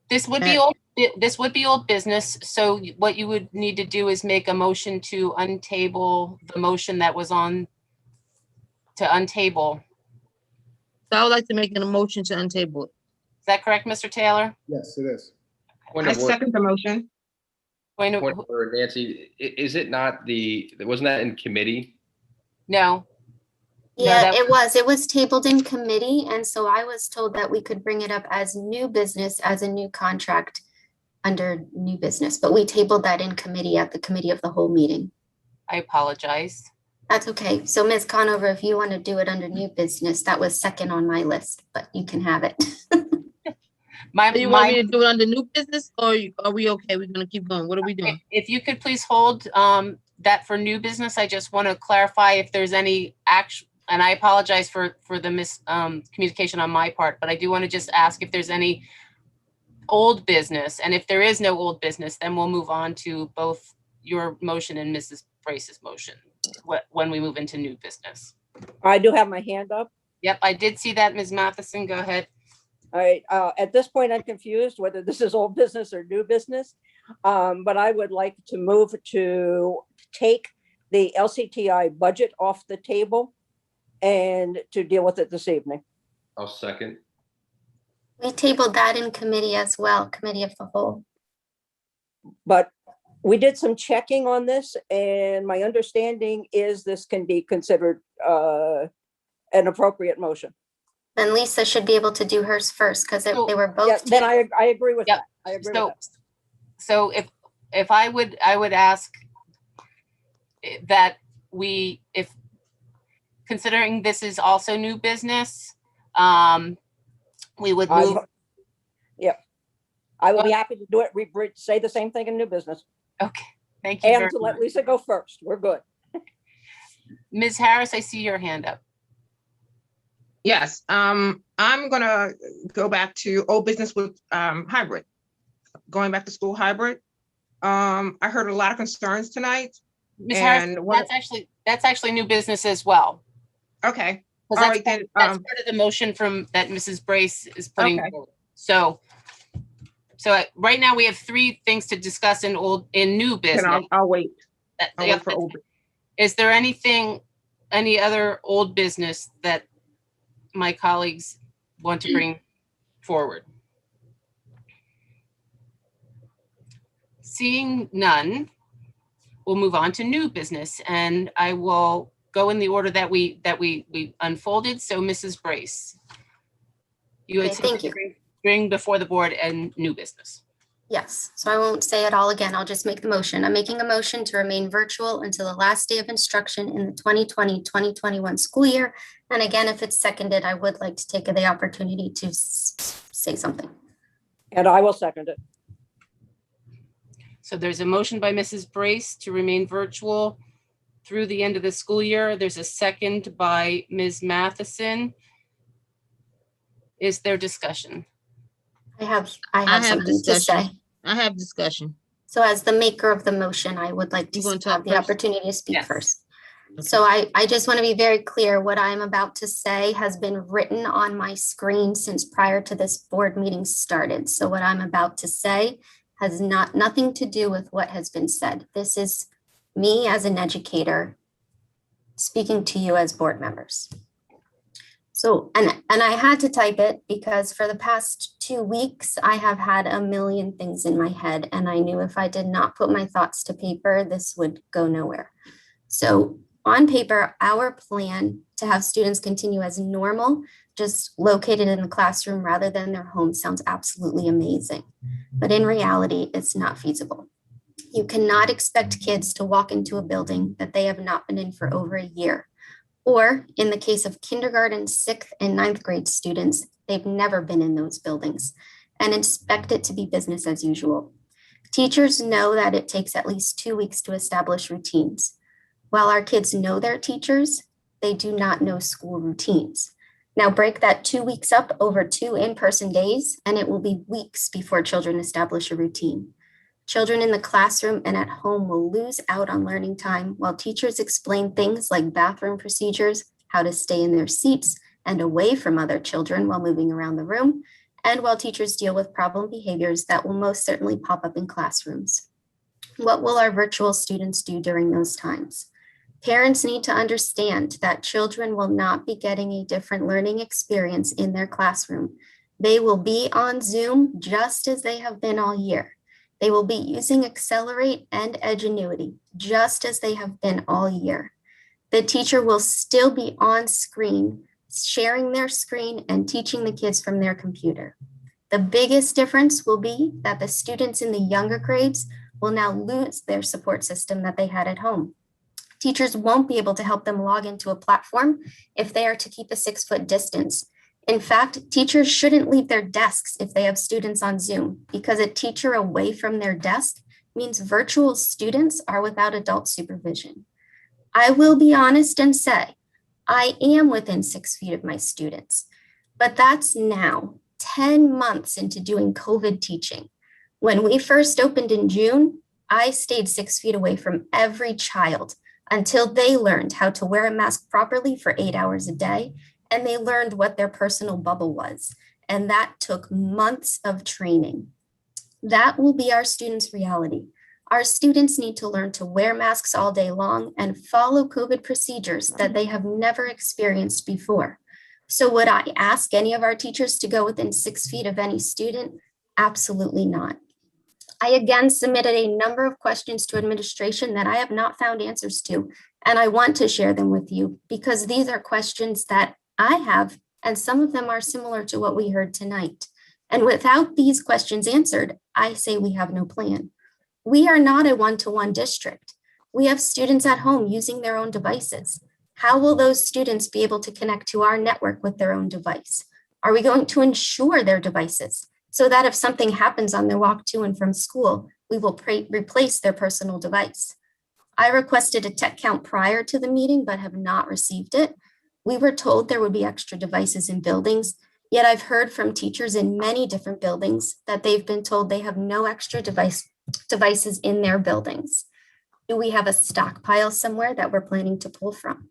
this would be old. This would be old business. So what you would need to do is make a motion to untable the motion that was on to untable. So I would like to make a motion to untable it. Is that correct, Mr. Taylor? Yes, it is. Point of order. Second the motion. Point of order, Nancy, is it not wasn't that in committee? No. Yeah, it was tabled in committee. And so I was told that we could bring it up as new business, as a new contract under new business, but we tabled that in committee at the committee of the whole meeting. I apologize. That's okay. So Ms. Conover, if you want to do it under new business, that was second on my list, but you can have it. Do you want me to do it under new business, or are we okay? We're going to keep going. What are we doing? If you could please hold that for new business, I just want to clarify if there's any action, and I apologize for the miscommunication on my part, but I do want to just ask if there's any old business, and if there is no old business, then we'll move on to both your motion and Mrs. Brace's motion when we move into new business. I do have my hand up. Yep, I did see that, Ms. Matheson. Go ahead. All right, at this point, I'm confused whether this is old business or new business, but I would like to move to take the LCTI budget off the table and to deal with it this evening. I'll second. We tabled that in committee as well, committee of the whole. But we did some checking on this, and my understanding is this can be considered an appropriate motion. Then Lisa should be able to do hers first because they were both. Yeah, then I agree with that. I agree with that. So if I would ask that if considering this is also new business, we would move. Yep. I will be happy to do it. Say the same thing in new business. Okay, thank you. And to let Lisa go first. We're good. Ms. Harris, I see your hand up. Yes, I'm gonna go back to old business with hybrid, going back to school hybrid. I heard a lot of concerns tonight. Ms. Harris, that's actually new business as well. Okay. All right, that's part of the motion that Mrs. Brace is putting forward. So right now we have 3 things to discuss in new business. I'll wait. I'll wait for old. Is there anything any other old business that my colleagues want to bring forward? Seeing none, we'll move on to new business, and I will go in the order that we unfolded. So Mrs. Brace, you had Okay, thank something you. to bring before the board and new business. Yes, so I won't say it all again. I'll just make the motion. I'm making a motion to remain virtual until the last day of instruction in the 2020-2021 school year. And again, if it's seconded, I would like to take the opportunity to say something. And I will second it. So there's a motion by Mrs. Brace to remain virtual through the end of the school year. There's a second by Ms. Matheson. Is there discussion? I have something to say. I have discussion. So as the maker of the motion, I would like to have the opportunity to speak first. So I just want to be very clear. What I'm about to say has been written on my screen since prior to this board meeting started. So what I'm about to say has nothing to do with what has been said. This is me as an educator speaking to you as board members. So, and I had to type it because for the past 2 weeks, I have had a million things in my head, and I knew if I did not put my thoughts to paper, this would go nowhere. So on paper, our plan to have students continue as normal, just located in the classroom rather than their home, sounds absolutely amazing. But in reality, it's not feasible. You cannot expect kids to walk into a building that they have not been in for over a year. Or in the case of kindergarten, 6th and 9th grade students, they've never been in those buildings and expect it to be business as usual. Teachers know that it takes at least 2 weeks to establish routines. While our kids know their teachers, they do not know school routines. Now break that 2 weeks up over 2 in-person days, and it will be weeks before children establish a routine. Children in the classroom and at home will lose out on learning time while teachers explain things like bathroom procedures, how to stay in their seats and away from other children while moving around the room, and while teachers deal with problem behaviors that will most certainly pop up in classrooms. What will our virtual students do during those times? Parents need to understand that children will not be getting a different learning experience in their classroom. They will be on Zoom just as they have been all year. They will be using Accelerate and Edgenuity just as they have been all year. The teacher will still be on screen, sharing their screen and teaching the kids from their computer. The biggest difference will be that the students in the younger grades will now lose their support system that they had at home. Teachers won't be able to help them log into a platform if they are to keep a 6-foot distance. In fact, teachers shouldn't leave their desks if they have students on Zoom, because a teacher away from their desk means virtual students are without adult supervision. I will be honest and say, I am within 6 feet of my students, but that's now 10 months into doing COVID teaching. When we first opened in June, I stayed 6 feet away from every child until they learned how to wear a mask properly for 8 hours a day, and they learned what their personal bubble was. And that took months of training. That will be our students' reality. Our students need to learn to wear masks all day long and follow COVID procedures that they have never experienced before. So would I ask any of our teachers to go within 6 feet of any student? Absolutely not. I again submitted a number of questions to administration that I have not found answers to, and I want to share them with you because these are questions that I have, and some of them are similar to what we heard tonight. And without these questions answered, I say we have no plan. We are not a one-to-one district. We have students at home using their own devices. How will those students be able to connect to our network with their own device? Are we going to insure their devices so that if something happens on their walk to and from school, we will replace their personal device? I requested a tech count prior to the meeting, but have not received it. We were told there would be extra devices in buildings, yet I've heard from teachers in many different buildings that they've been told they have no extra devices in their buildings. Do we have a stockpile somewhere that we're planning to pull from?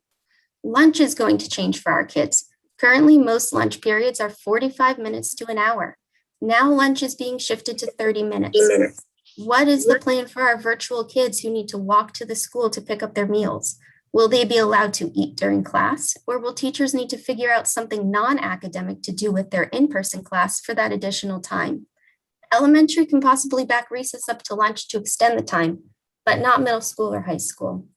Lunch is going to change for our kids. Currently, most lunch periods are 45 minutes to an hour. Now lunch is being shifted to 30 minutes. What is the plan for our virtual kids who need to walk to the school to pick up their meals? Will they be allowed to eat during class, or will teachers need to figure out something non-academic to do with their in-person class for that additional time? Elementary can possibly back recess up to lunch to extend the time, but not middle school or high school.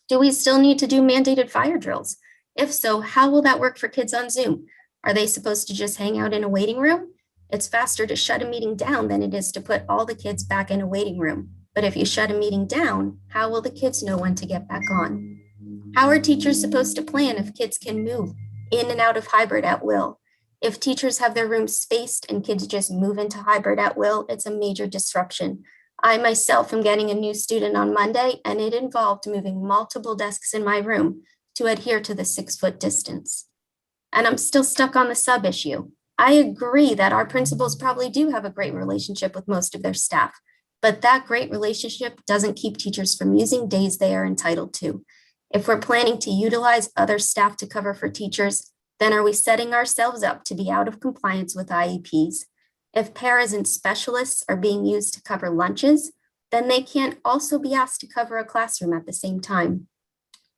Do we still need to do mandated fire drills? If so, how will that work for kids on Zoom? Are they supposed to just hang out in a waiting room? It's faster to shut a meeting down than it is to put all the kids back in a waiting room. But if you shut a meeting down, how will the kids know when to get back on? How are teachers supposed to plan if kids can move in and out of hybrid at will? If teachers have their rooms spaced and kids just move into hybrid at will, it's a major disruption. I myself am getting a new student on Monday, and it involved moving multiple desks in my room to adhere to the 6-foot distance. And I'm still stuck on the sub issue. I agree that our principals probably do have a great relationship with most of their staff, but that great relationship doesn't keep teachers from using days they are entitled to. If we're planning to utilize other staff to cover for teachers, then are we setting ourselves up to be out of compliance with IEPs? If paras and specialists are being used to cover lunches, then they can't also be asked to cover a classroom at the same time.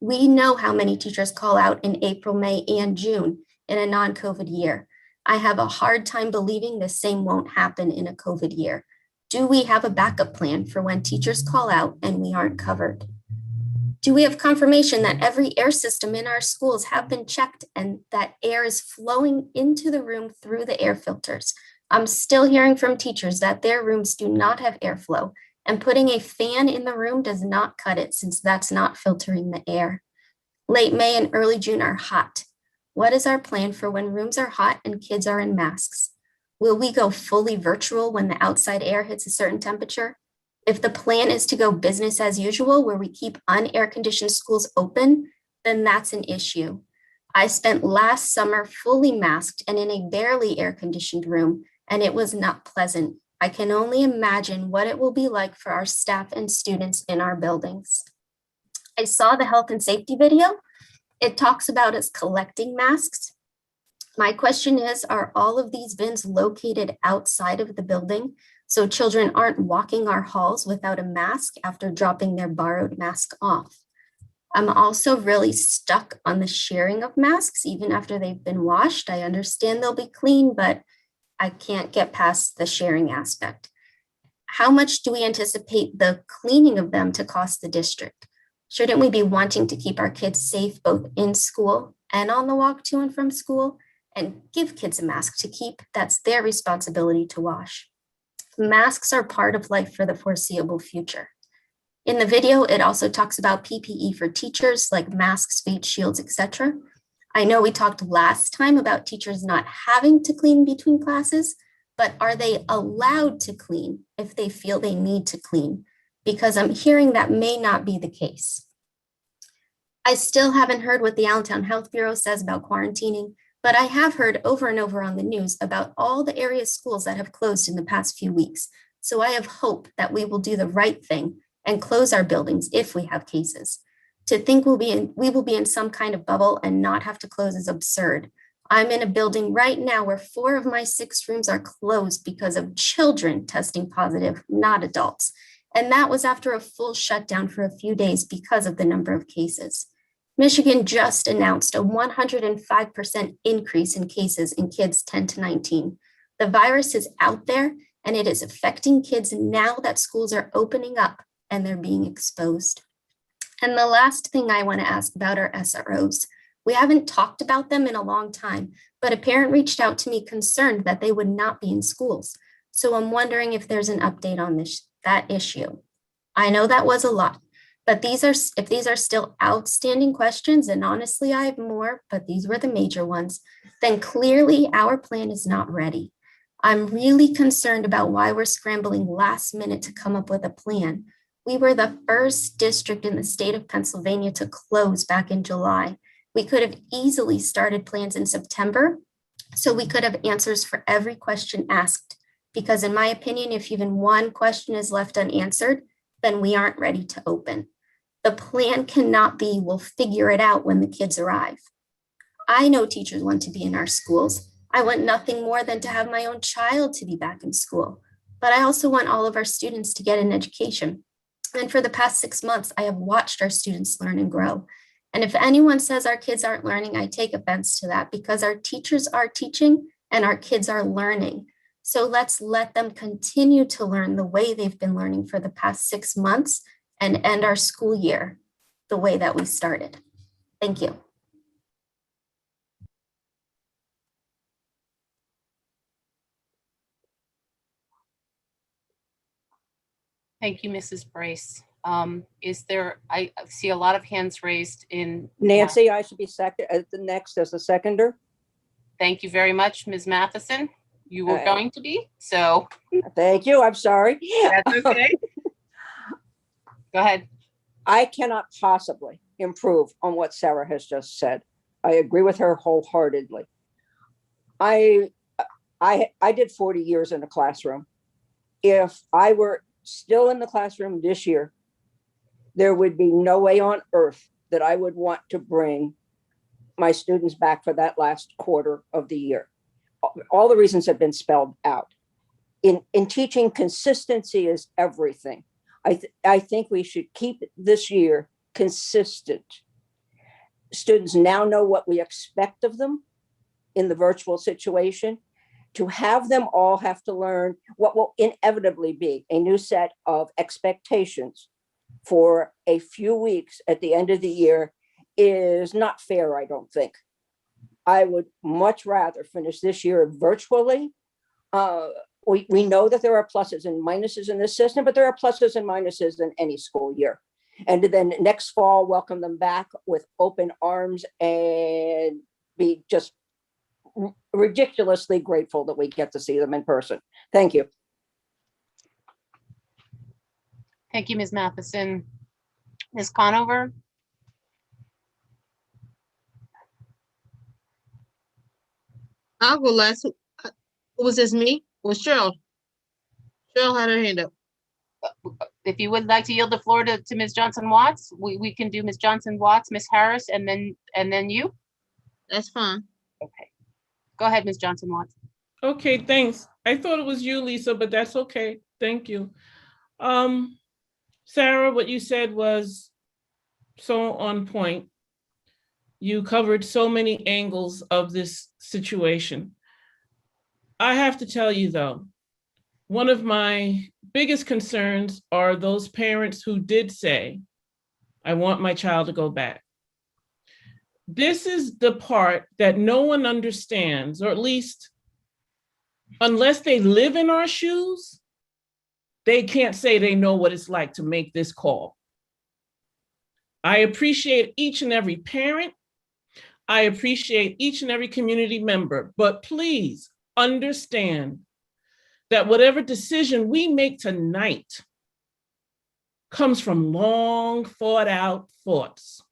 We know how many teachers call out in April, May, and June in a non-COVID year. I have a hard time believing the same won't happen in a COVID year. Do we have a backup plan for when teachers call out and we aren't covered? Do we have confirmation that every air system in our schools have been checked and that air is flowing into the room through the air filters? I'm still hearing from teachers that their rooms do not have airflow, and putting a fan in the room does not cut it since that's not filtering the air. Late May and early June are hot. What is our plan for when rooms are hot and kids are in masks? Will we go fully virtual when the outside air hits a certain temperature? If the plan is to go business as usual, where we keep unair conditioned schools open, then that's an issue. I spent last summer fully masked and in a barely air conditioned room, and it was not pleasant. I can only imagine what it will be like for our staff and students in our buildings. I saw the health and safety video. It talks about us collecting masks. My question is, are all of these bins located outside of the building so children aren't walking our halls without a mask after dropping their borrowed mask off? I'm also really stuck on the sharing of masks even after they've been washed. I understand they'll be clean, but I can't get past the sharing aspect. How much do we anticipate the cleaning of them to cost the district? Shouldn't we be wanting to keep our kids safe both in school and on the walk to and from school and give kids a mask to keep? That's their responsibility to wash. Masks are part of life for the foreseeable future. In the video, it also talks about PPE for teachers like masks, face shields, etc. I know we talked last time about teachers not having to clean between classes, but are they allowed to clean if they feel they need to clean? Because I'm hearing that may not be the case. I still haven't heard what the Allentown Health Bureau says about quarantining, but I have heard over and over on the news about all the area schools that have closed in the past few weeks. So I have hope that we will do the right thing and close our buildings if we have cases. To think we will be in some kind of bubble and not have to close is absurd. I'm in a building right now where 4 of my 6 rooms are closed because of children testing positive, not adults. And that was after a full shutdown for a few days because of the number of cases. Michigan just announced a 105% increase in cases in kids 10 to 19. The virus is out there and it is affecting kids now that schools are opening up and they're being exposed. And the last thing I want to ask about are SROs. We haven't talked about them in a long time, but a parent reached out to me concerned that they would not be in schools. So I'm wondering if there's an update on that issue. I know that was a lot, but if these are still outstanding questions, and honestly I have more, but these were the major ones, then clearly our plan is not ready. I'm really concerned about why we're scrambling last minute to come up with a plan. We were the first district in the state of Pennsylvania to close back in July. We could have easily started plans in September, so we could have answers for every question asked. Because in my opinion, if even one question is left unanswered, then we aren't ready to open. The plan cannot be, we'll figure it out when the kids arrive. I know teachers want to be in our schools. I want nothing more than to have my own child to be back in school. But I also want all of our students to get an education. And for the past 6 months, I have watched our students learn and grow. And if anyone says our kids aren't learning, I take offense to that, because our teachers are teaching and our kids are learning. So let's let them continue to learn the way they've been learning for the past 6 months and end our school year the way that we started. Thank you. Thank you, Mrs. Brace. Is there, I see a lot of hands raised in. Nancy, I should be second, the next as a seconder. Thank you very much, Ms. Matheson. You were going to be, so. Thank you, I'm sorry. That's okay. Go ahead. I cannot possibly improve on what Sarah has just said. I agree with her wholeheartedly. I did 40 years in a classroom. If I were still in the classroom this year, there would be no way on earth that I would want to bring my students back for that last quarter of the year. All the reasons have been spelled out. In teaching, consistency is everything. I think we should keep this year consistent. Students now know what we expect of them in the virtual situation. To have them all have to learn what will inevitably be a new set of expectations for a few weeks at the end of the year is not fair, I don't think. I would much rather finish this year virtually. We know that there are pluses and minuses in this system, but there are pluses and minuses in any school year. And then next fall, welcome them back with open arms and be just ridiculously grateful that we get to see them in person. Thank you. Thank you, Ms. Matheson. Ms. Conover? I'll go last. Was this me? Was Cheryl? Cheryl had her hand up. If you would like to yield the floor to Ms. Johnson-Watts, we can do Ms. Johnson-Watts, Ms. Harris, and then you. That's fine. Okay. Go ahead, Ms. Johnson-Watts. Okay, thanks. I thought it was you, Lisa, but that's okay. Thank you. Sarah, what you said was so on point. You covered so many angles of this situation. I have to tell you though, one of my biggest concerns are those parents who did say, I want my child to go back. This is the part that no one understands, or at least unless they live in our shoes, they can't say they know what it's like to make this call. I appreciate each and every parent. I appreciate each and every community member, but please understand that whatever decision we make tonight comes from long thought out thoughts.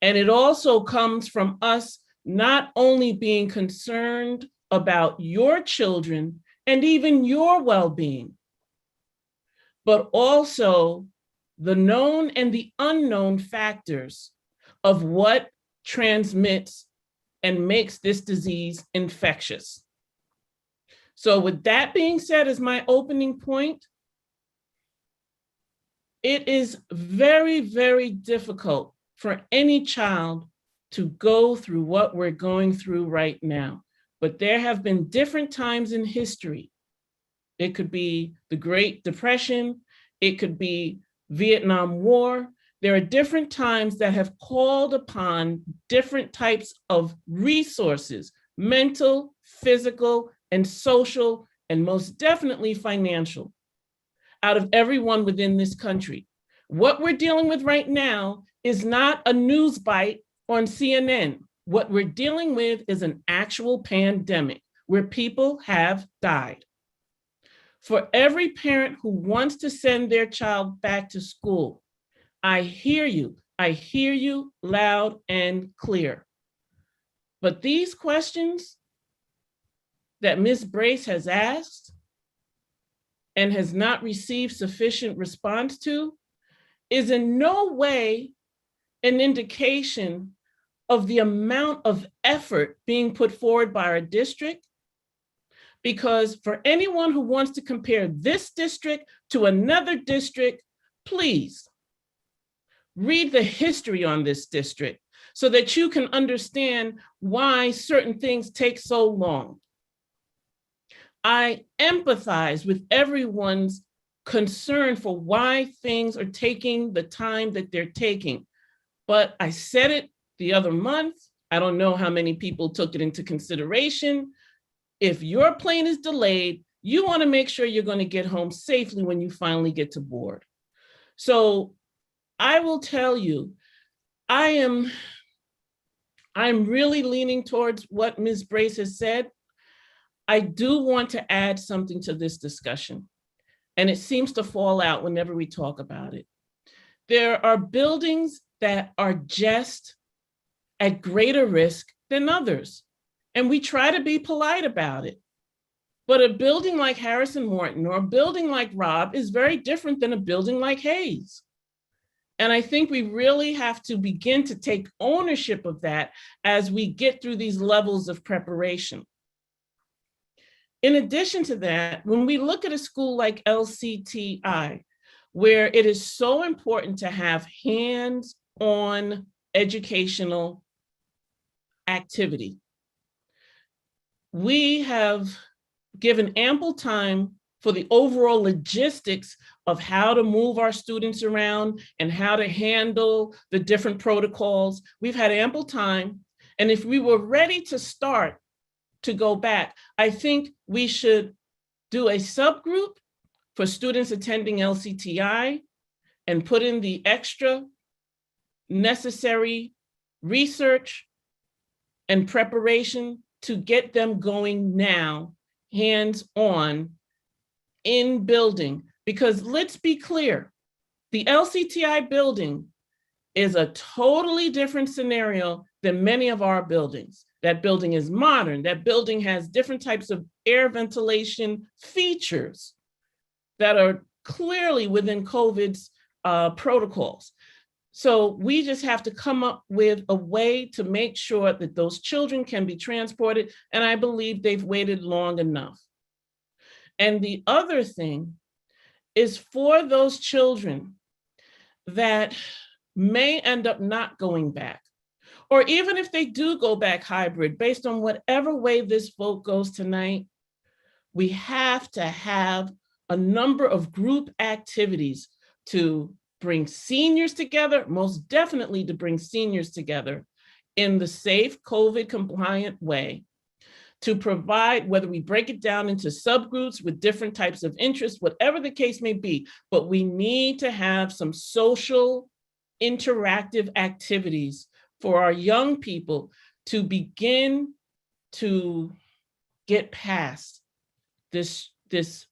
And it also comes from us not only being concerned about your children and even your well-being, but also the known and the unknown factors of what transmits and makes this disease infectious. So with that being said, as my opening point, it is very, very difficult for any child to go through what we're going through right now. But there have been different times in history. It could be the Great Depression, it could be Vietnam War. There are different times that have called upon different types of resources, mental, physical, and social, and most definitely financial, out of everyone within this country. What we're dealing with right now is not a news bite on CNN. What we're dealing with is an actual pandemic where people have died. For every parent who wants to send their child back to school, I hear you loud and clear. But these questions that Ms. Brace has asked and has not received sufficient response to is in no way an indication of the amount of effort being put forward by our district. Because for anyone who wants to compare this district to another district, please, read the history on this district so that you can understand why certain things take so long. I empathize with everyone's concern for why things are taking the time that they're taking. But I said it the other month. I don't know how many people took it into consideration. If your plane is delayed, you want to make sure you're going to get home safely when you finally get to board. So I will tell you, I'm really leaning towards what Ms. Brace has said. I do want to add something to this discussion, and it seems to fall out whenever we talk about it. There are buildings that are just at greater risk than others, and we try to be polite about it. But a building like Harrison Morton or a building like Robb is very different than a building like Hayes. And I think we really have to begin to take ownership of that as we get through these levels of preparation. In addition to that, when we look at a school like LCTI, where it is so important to have hands-on educational activity, we have given ample time for the overall logistics of how to move our students around and how to handle the different protocols. We've had ample time. And if we were ready to start to go back, I think we should do a subgroup for students attending LCTI and put in the extra necessary research and preparation to get them going now, hands-on, in building. Because let's be clear, the LCTI building is a totally different scenario than many of our buildings. That building is modern. That building has different types of air ventilation features that are clearly within COVID's protocols. So we just have to come up with a way to make sure that those children can be transported. And I believe they've waited long enough. And the other thing is for those children that may end up not going back, or even if they do go back hybrid, based on whatever way this vote goes tonight, we have to have a number of group activities to bring seniors together, most definitely to bring seniors together in the safe COVID compliant way, to provide, whether we break it down into subgroups with different types of interests, whatever the case may be, but we need to have some social interactive activities for our young people to begin to get past this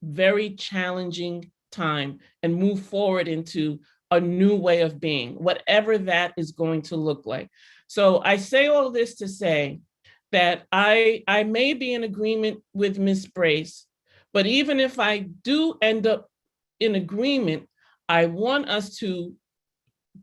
very challenging time and move forward into a new way of being, whatever that is going to look like. So I say all this to say that I may be in agreement with Ms. Brace, but even if I do end up in agreement, I want us to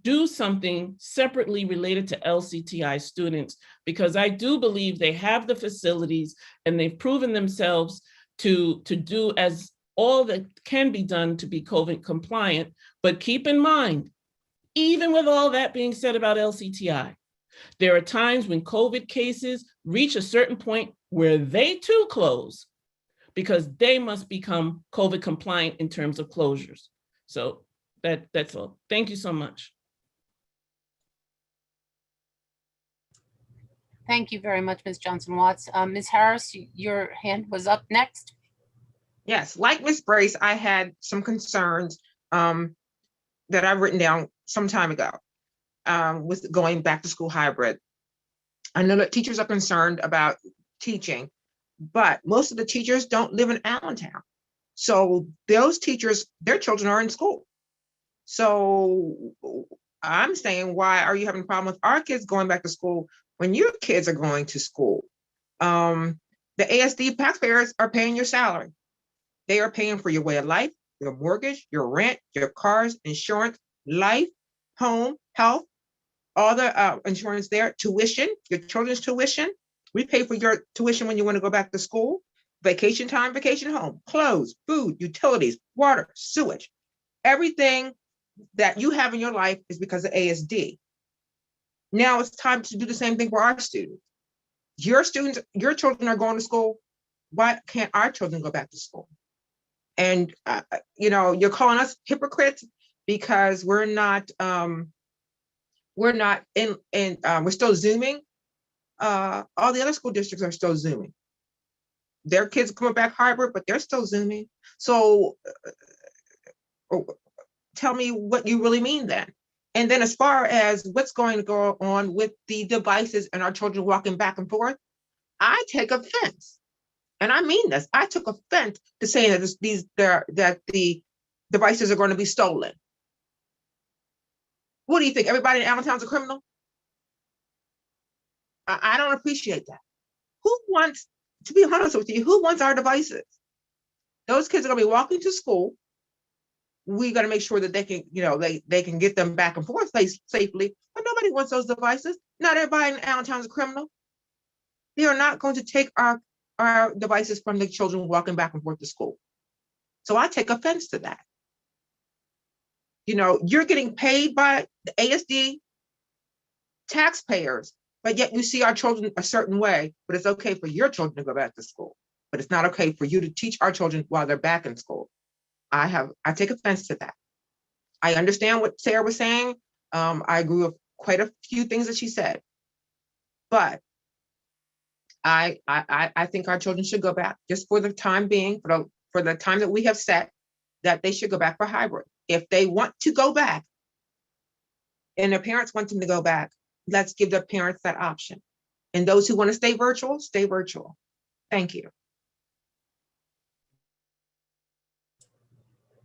do something separately related to LCTI students, because I do believe they have the facilities and they've proven themselves to do as all that can be done to be COVID compliant. But keep in mind, even with all that being said about LCTI, there are times when COVID cases reach a certain point where they too close because they must become COVID compliant in terms of closures. So that's all. Thank you so much. Thank you very much, Ms. Johnson-Watts. Ms. Harris, your hand was up next. Yes, like Ms. Brace, I had some concerns that I've written down some time ago with going back to school hybrid. I know that teachers are concerned about teaching, but most of the teachers don't live in Allentown. So those teachers, their children are in school. So I'm saying, why are you having a problem with our kids going back to school when your kids are going to school? The ASD taxpayers are paying your salary. They are paying for your way of life, your mortgage, your rent, your cars, insurance, life, home, health, all the insurance there, tuition, your children's tuition. We pay for your tuition when you want to go back to school, vacation time, vacation home, clothes, food, utilities, water, sewage. Everything that you have in your life is because of ASD. Now it's time to do the same thing for our students. Your children are going to school. Why can't our children go back to school? And you're calling us hypocrites because we're still Zooming. All the other school districts are still Zooming. Their kids are coming back hybrid, but they're still Zooming. So tell me what you really mean then. And then as far as what's going to go on with the devices and our children walking back and forth, I take offense. And I mean this. I took offense to saying that the devices are going to be stolen. What do you think? Everybody in Allentown's a criminal? I don't appreciate that. Who wants, to be honest with you, who wants our devices? Those kids are going to be walking to school. We got to make sure that they can, they can get them back and forth safely. But nobody wants those devices. Not everybody in Allentown is a criminal. They are not going to take our devices from the children walking back and forth to school. So I take offense to that. You're getting paid by the ASD taxpayers, but yet you see our children a certain way, but it's okay for your children to go back to school. But it's not okay for you to teach our children while they're back in school. I take offense to that. I understand what Sarah was saying. I agree with quite a few things that she said, but I think our children should go back just for the time being, for the time that we have set, that they should go back for hybrid. If they want to go back and their parents want them to go back, let's give the parents that option. And those who want to stay virtual, stay virtual. Thank you.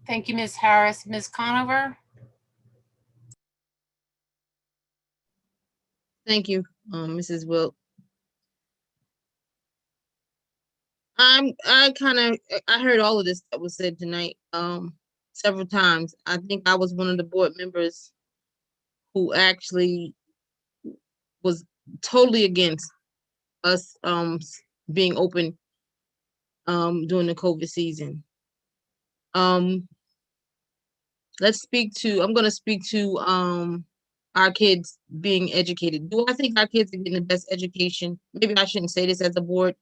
Thank you, Ms. Harris. Ms. Conover? Thank you, Mrs. Wilt. I heard all of this that was said tonight several times. I think I was one of the board members who actually was totally against us being open during the COVID season. I'm going to speak to our kids being educated. Do I think our kids are getting the best education? Maybe I shouldn't say this as a board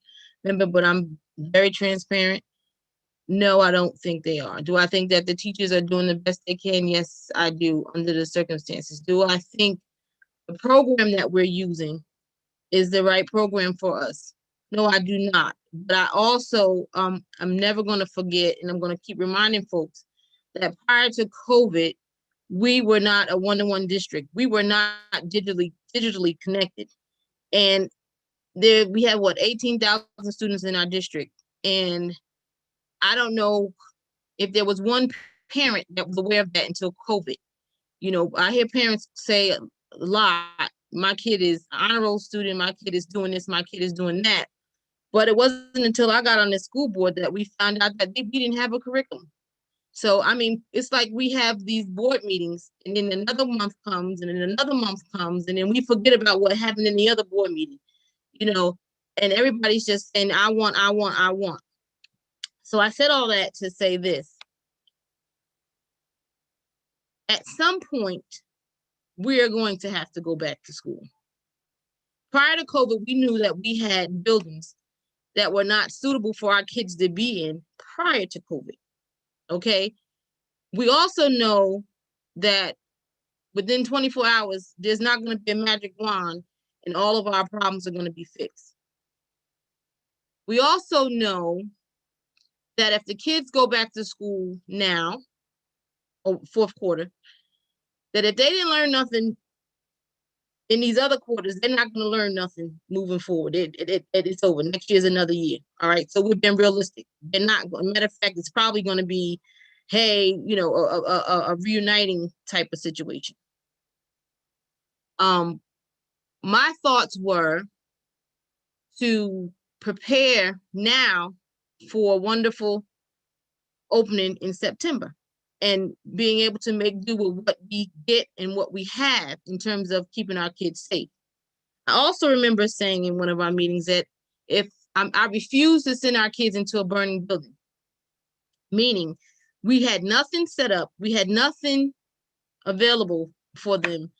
member, but I'm very transparent. No, I don't think they are. Do I think that the teachers are doing the best they can? Yes, I do, under the circumstances. Do I think the program that we're using is the right program for us? No, I do not. But I also, I'm never going to forget, and I'm going to keep reminding folks that prior to COVID, we were not a one-to-one district. We were not digitally connected. And we had 18,000 students in our district. And I don't know if there was one parent that was aware of that until COVID. I hear parents say a lot, my kid is an honor roll student, my kid is doing this, my kid is doing that. But it wasn't until I got on the school board that we found out that we didn't have a curriculum. So, I mean, it's like we have these board meetings and then another month comes and then another month comes and then we forget about what happened in the other board meeting, and everybody's just saying, I want. So I said all that to say this. At some point, we are going to have to go back to school. Prior to COVID, we knew that we had buildings that were not suitable for our kids to be in prior to COVID. Okay. We also know that within 24 hours, there's not going to be a magic wand and all of our problems are going to be fixed. We also know that if the kids go back to school now, or fourth quarter, that if they didn't learn nothing in these other quarters, they're not going to learn nothing moving forward. It's over. Next year's another year. All right. So we've been realistic. They're not. Matter of fact, it's probably going to be, hey, a reuniting type of situation. My thoughts were to prepare now for a wonderful opening in September and being able to make do with what we get and what we have in terms of keeping our kids safe. I also remember saying in one of our meetings that if I refuse to send our kids into a burning building, meaning we had nothing set up, we had nothing available for them.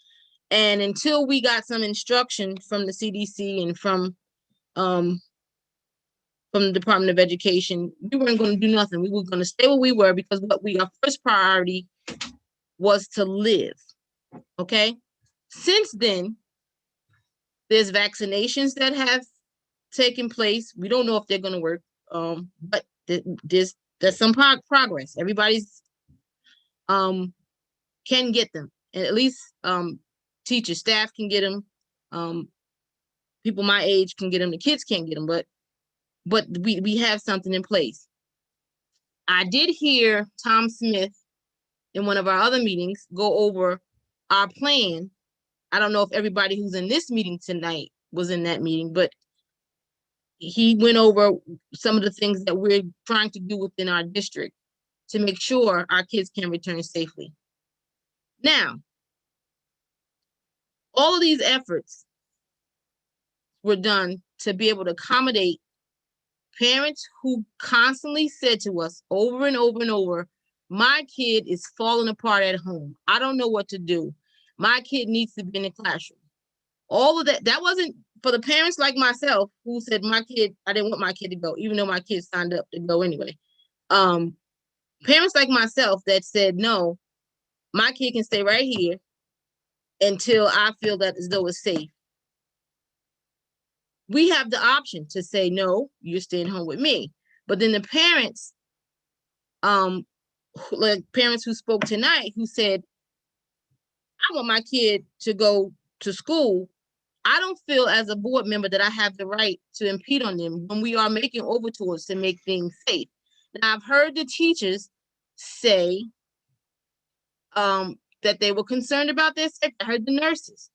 And until we got some instruction from the CDC and from the Department of Education, we weren't going to do nothing. We were going to stay where we were because our first priority was to live. Okay. Since then, there's vaccinations that have taken place. We don't know if they're going to work, but there's some progress. Everybody's can get them, and at least teachers, staff can get them. People my age can get them. The kids can't get them, but we have something in place. I did hear Tom Smith in one of our other meetings go over our plan. I don't know if everybody who's in this meeting tonight was in that meeting, but he went over some of the things that we're trying to do within our district to make sure our kids can return safely. Now, all of these efforts were done to be able to accommodate parents who constantly said to us over and over and over, my kid is falling apart at home. I don't know what to do. My kid needs to be in the classroom. All of that wasn't for the parents like myself who said I didn't want my kid to go, even though my kid signed up to go anyway. Parents like myself that said, no, my kid can stay right here until I feel that as though it's safe. We have the option to say, no, you're staying home with me. But then the parents, like parents who spoke tonight, who said, I want my kid to go to school. I don't feel as a board member that I have the right to impede on them when we are making overtures to make things safe. Now, I've heard the teachers say that they were concerned about their safety. I heard the nurses.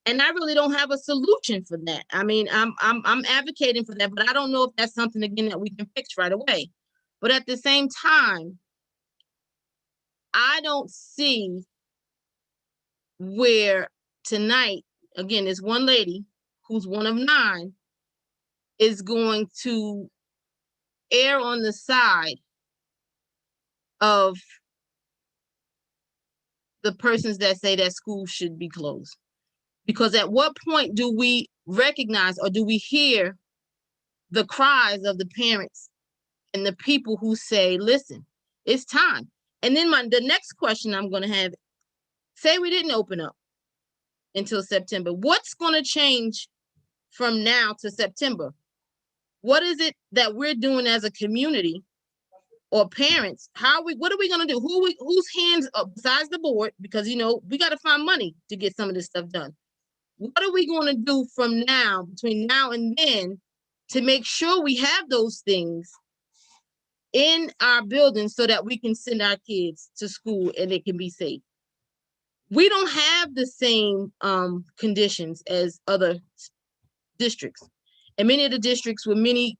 And I really don't have a solution for that. I mean, I'm advocating for that, but I don't know if that's something, again, that we can fix right away. But at the same time, I don't see where tonight, again, this one lady who's one of 9 is going to err on the side of the persons that say that school should be closed. Because at what point do we recognize or do we hear the cries of the parents and the people who say, listen, it's time. And then the next question I'm going to have, say we didn't open up until September. What's going to change from now to September? What is it that we're doing as a community or parents? What are we going to do? Whose hands up besides the board? Because, we got to find money to get some of this stuff done. What are we going to do from now, between now and then, to make sure we have those things in our buildings so that we can send our kids to school and it can be safe? We don't have the same conditions as other districts. And many of the districts with many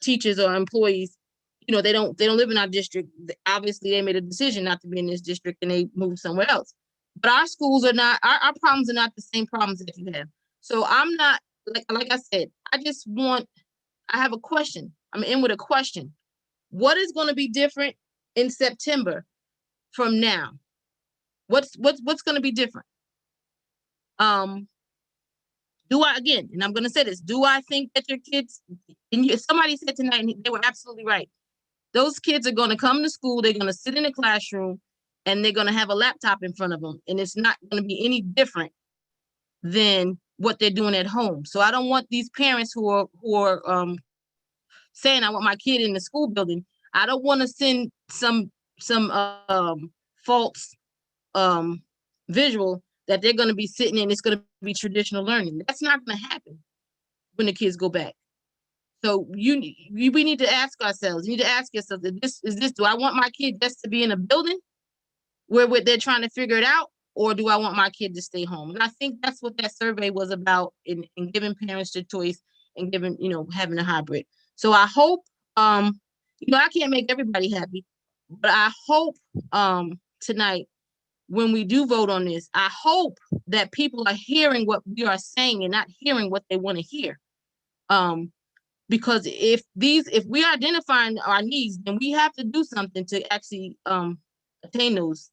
teachers or employees, they don't live in our district. Obviously, they made a decision not to be in this district and they moved somewhere else. But our schools are not, our problems are not the same problems that you have. So I'm not, like I said, I have a question. I'm in with a question. What is going to be different in September from now? What's going to be different? Do I, again, and I'm going to say this, do I think that your kids, and somebody said tonight, and they were absolutely right. Those kids are going to come to school, they're going to sit in the classroom, and they're going to have a laptop in front of them, and it's not going to be any different than what they're doing at home. So I don't want these parents who are saying, I want my kid in the school building. I don't want to send some false visual that they're going to be sitting in. It's going to be traditional learning. That's not going to happen when the kids go back. So we need to ask ourselves. You need to ask yourself: do I want my kid just to be in a building where they're trying to figure it out, or do I want my kid to stay home? And I think that's what that survey was about, in giving parents the choice and giving, having a hybrid. So I hope, I can't make everybody happy, but I hope tonight, when we do vote on this, I hope that people are hearing what we are saying and not hearing what they want to hear. Because if we're identifying our needs, then we have to do something to actually attain those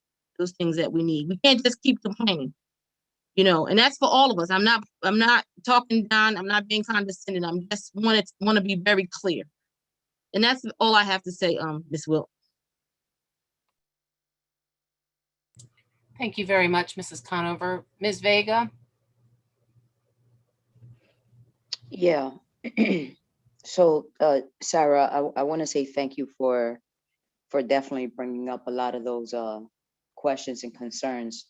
things that we need. We can't just keep complaining, you know, and that's for all of us. I'm not talking down, I'm not being condescending. I'm just want to be very clear. And that's all I have to say, Ms. Wilt. Thank you very much, Mrs. Conover. Ms. Vega? Yeah. So, Sarah, I want to say thank you for definitely bringing up a lot of those questions and concerns.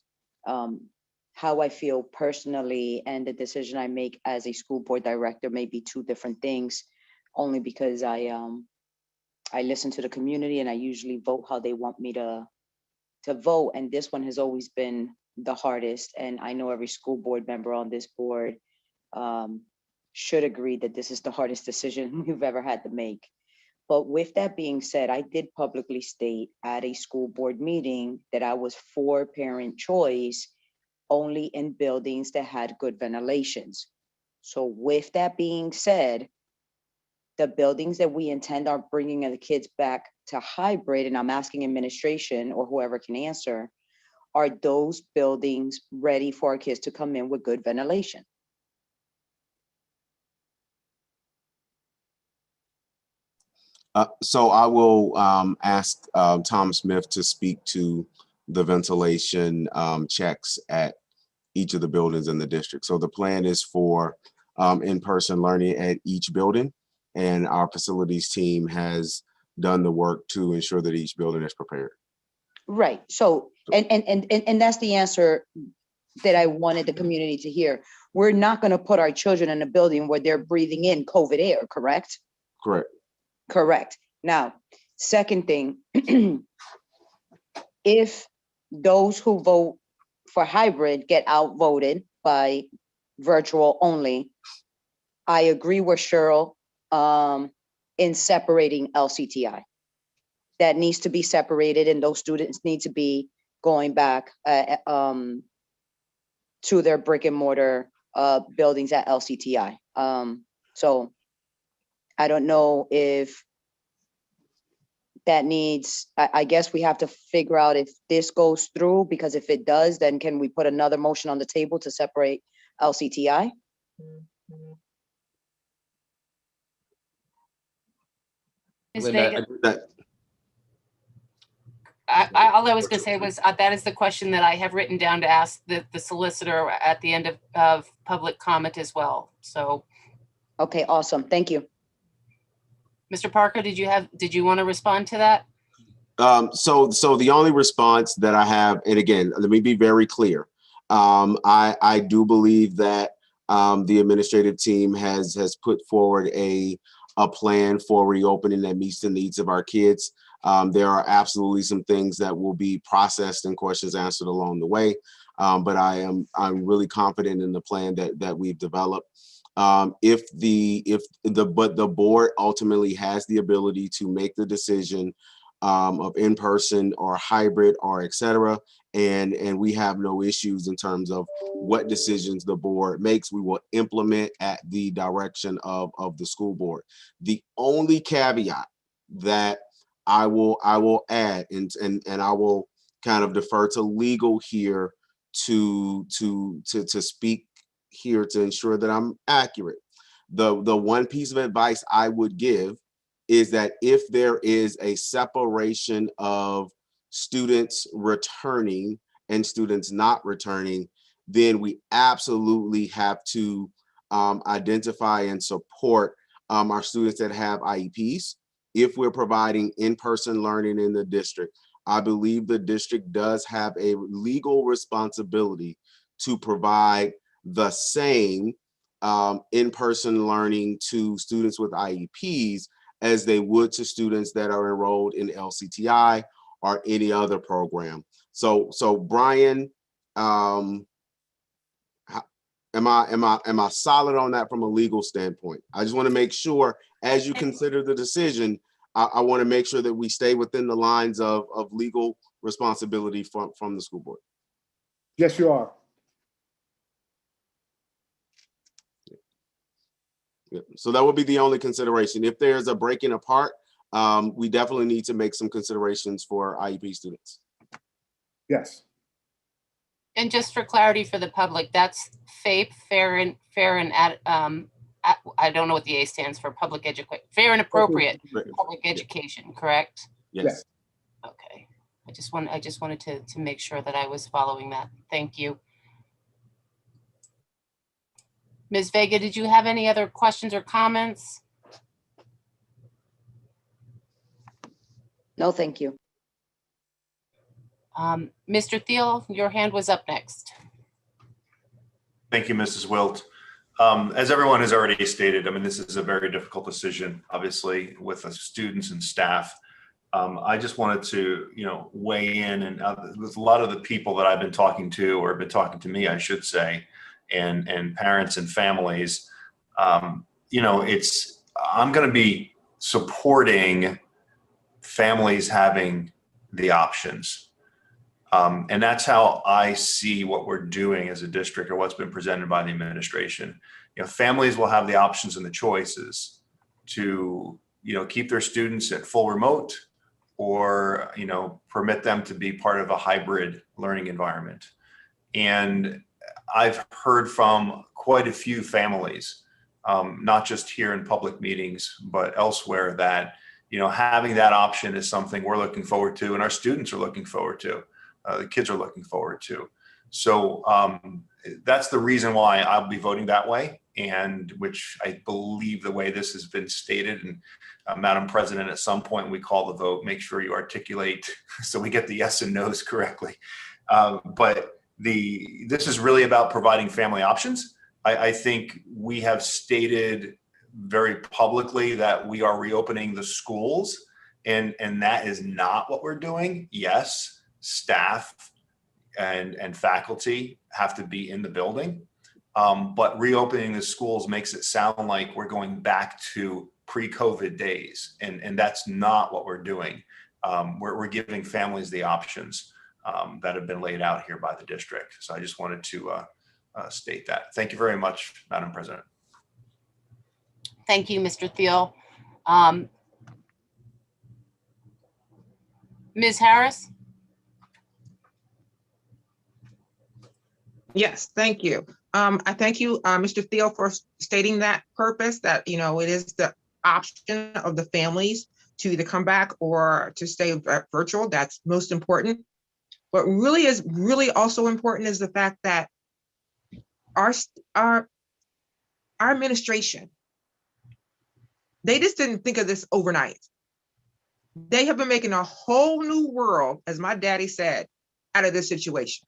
How I feel personally and the decision I make as a school board director may be two different things, only because I listen to the community and I usually vote how they want me to vote. And this one has always been the hardest. And I know every school board member on this board should agree that this is the hardest decision we've ever had to make. But with that being said, I did publicly state at a school board meeting that I was for parent choice only in buildings that had good ventilations. So with that being said, the buildings that we intend on bringing the kids back to hybrid, and I'm asking administration or whoever can answer, are those buildings ready for our kids to come in with good ventilation? So I will ask Tom Smith to speak to the ventilation checks at each of the buildings in the district. So the plan is for in-person learning at each building, and our facilities team has done the work to ensure that each building is prepared. Right. So, and that's the answer that I wanted the community to hear. We're not going to put our children in a building where they're breathing in COVID air, correct? Correct. Correct. Now, second thing, if those who vote for hybrid get outvoted by virtual only, I agree with Cheryl in separating LCTI. That needs to be separated, and those students need to be going back to their brick and mortar buildings at LCTI. So I don't know if that needs, I guess we have to figure out if this goes through, because if it does, then can we put another motion on the table to separate LCTI? Ms. Linda, Vega? All I was going to say was that is the question that I have written down to ask the solicitor at the end of public comment as well. So. Okay, awesome. Thank you. Mr. Parker, did you want to respond to that? So the only response that I have, and again, let me be very clear. I do believe that the administrative team has put forward a plan for reopening that meets the needs of our kids. There are absolutely some things that will be processed and questions answered along the way. But I'm really confident in the plan that we've developed. But the board ultimately has the ability to make the decision of in-person or hybrid or et cetera. And we have no issues in terms of what decisions the board makes. We will implement at the direction of the school board. The only caveat that I will add, and I will kind of defer to legal here to speak here to ensure that I'm accurate. The one piece of advice I would give is that if there is a separation of students returning and students not returning, then we absolutely have to identify and support our students that have IEPs. If we're providing in-person learning in the district, I believe the district does have a legal responsibility to provide the same in-person learning to students with IEPs as they would to students that are enrolled in LCTI or any other program. So Brian, am I solid on that from a legal standpoint? I just want to make sure as you consider the decision, I want to make sure that we stay within the lines of legal responsibility from the school board. Yes, you are. So that would be the only consideration. If there's a breaking apart, we definitely need to make some considerations for IEP students. Yes. And just for clarity for the public, that's FAPE, fair and I don't know what the A stands for, public education, fair and appropriate public education, correct? Yes. Okay. I just wanted to make sure that I was following that. Thank you. Ms. Vega, did you have any other questions or comments? No, thank you. Mr. Thiel, your hand was up next. Thank you, Mrs. Wilt. As everyone has already stated, I mean, this is a very difficult decision, obviously, with the students and staff. I just wanted to, weigh in, and with a lot of the people that I've been talking to, or been talking to me, I should say, and parents and families, I'm going to be supporting families having the options. And that's how I see what we're doing as a district, or what's been presented by the administration. Families will have the options and the choices to, keep their students at full remote, or, permit them to be part of a hybrid learning environment. And I've heard from quite a few families, not just here in public meetings, but elsewhere, that, having that option is something we're looking forward to, and our students are looking forward to. The kids are looking forward to. So that's the reason why I'll be voting that way, and which I believe the way this has been stated. And Madam President, at some point we call the vote, make sure you articulate so we get the yes and no's correctly. But this is really about providing family options. I think we have stated very publicly that we are reopening the schools, and that is not what we're doing. Yes, staff and faculty have to be in the building, but reopening the schools makes it sound like we're going back to pre-COVID days, and that's not what we're doing. We're giving families the options that have been laid out here by the district. So I just wanted to state that. Thank you very much, Madam President. Thank you, Mr. Thiel. Ms. Harris? Yes, thank you. I thank you, Mr. Thiel, for stating that purpose, that, it is the option of the families to either come back or to stay virtual. That's most important. What really is also important is the fact that our administration, they just didn't think of this overnight. They have been making a whole new world, as my daddy said, out of this situation.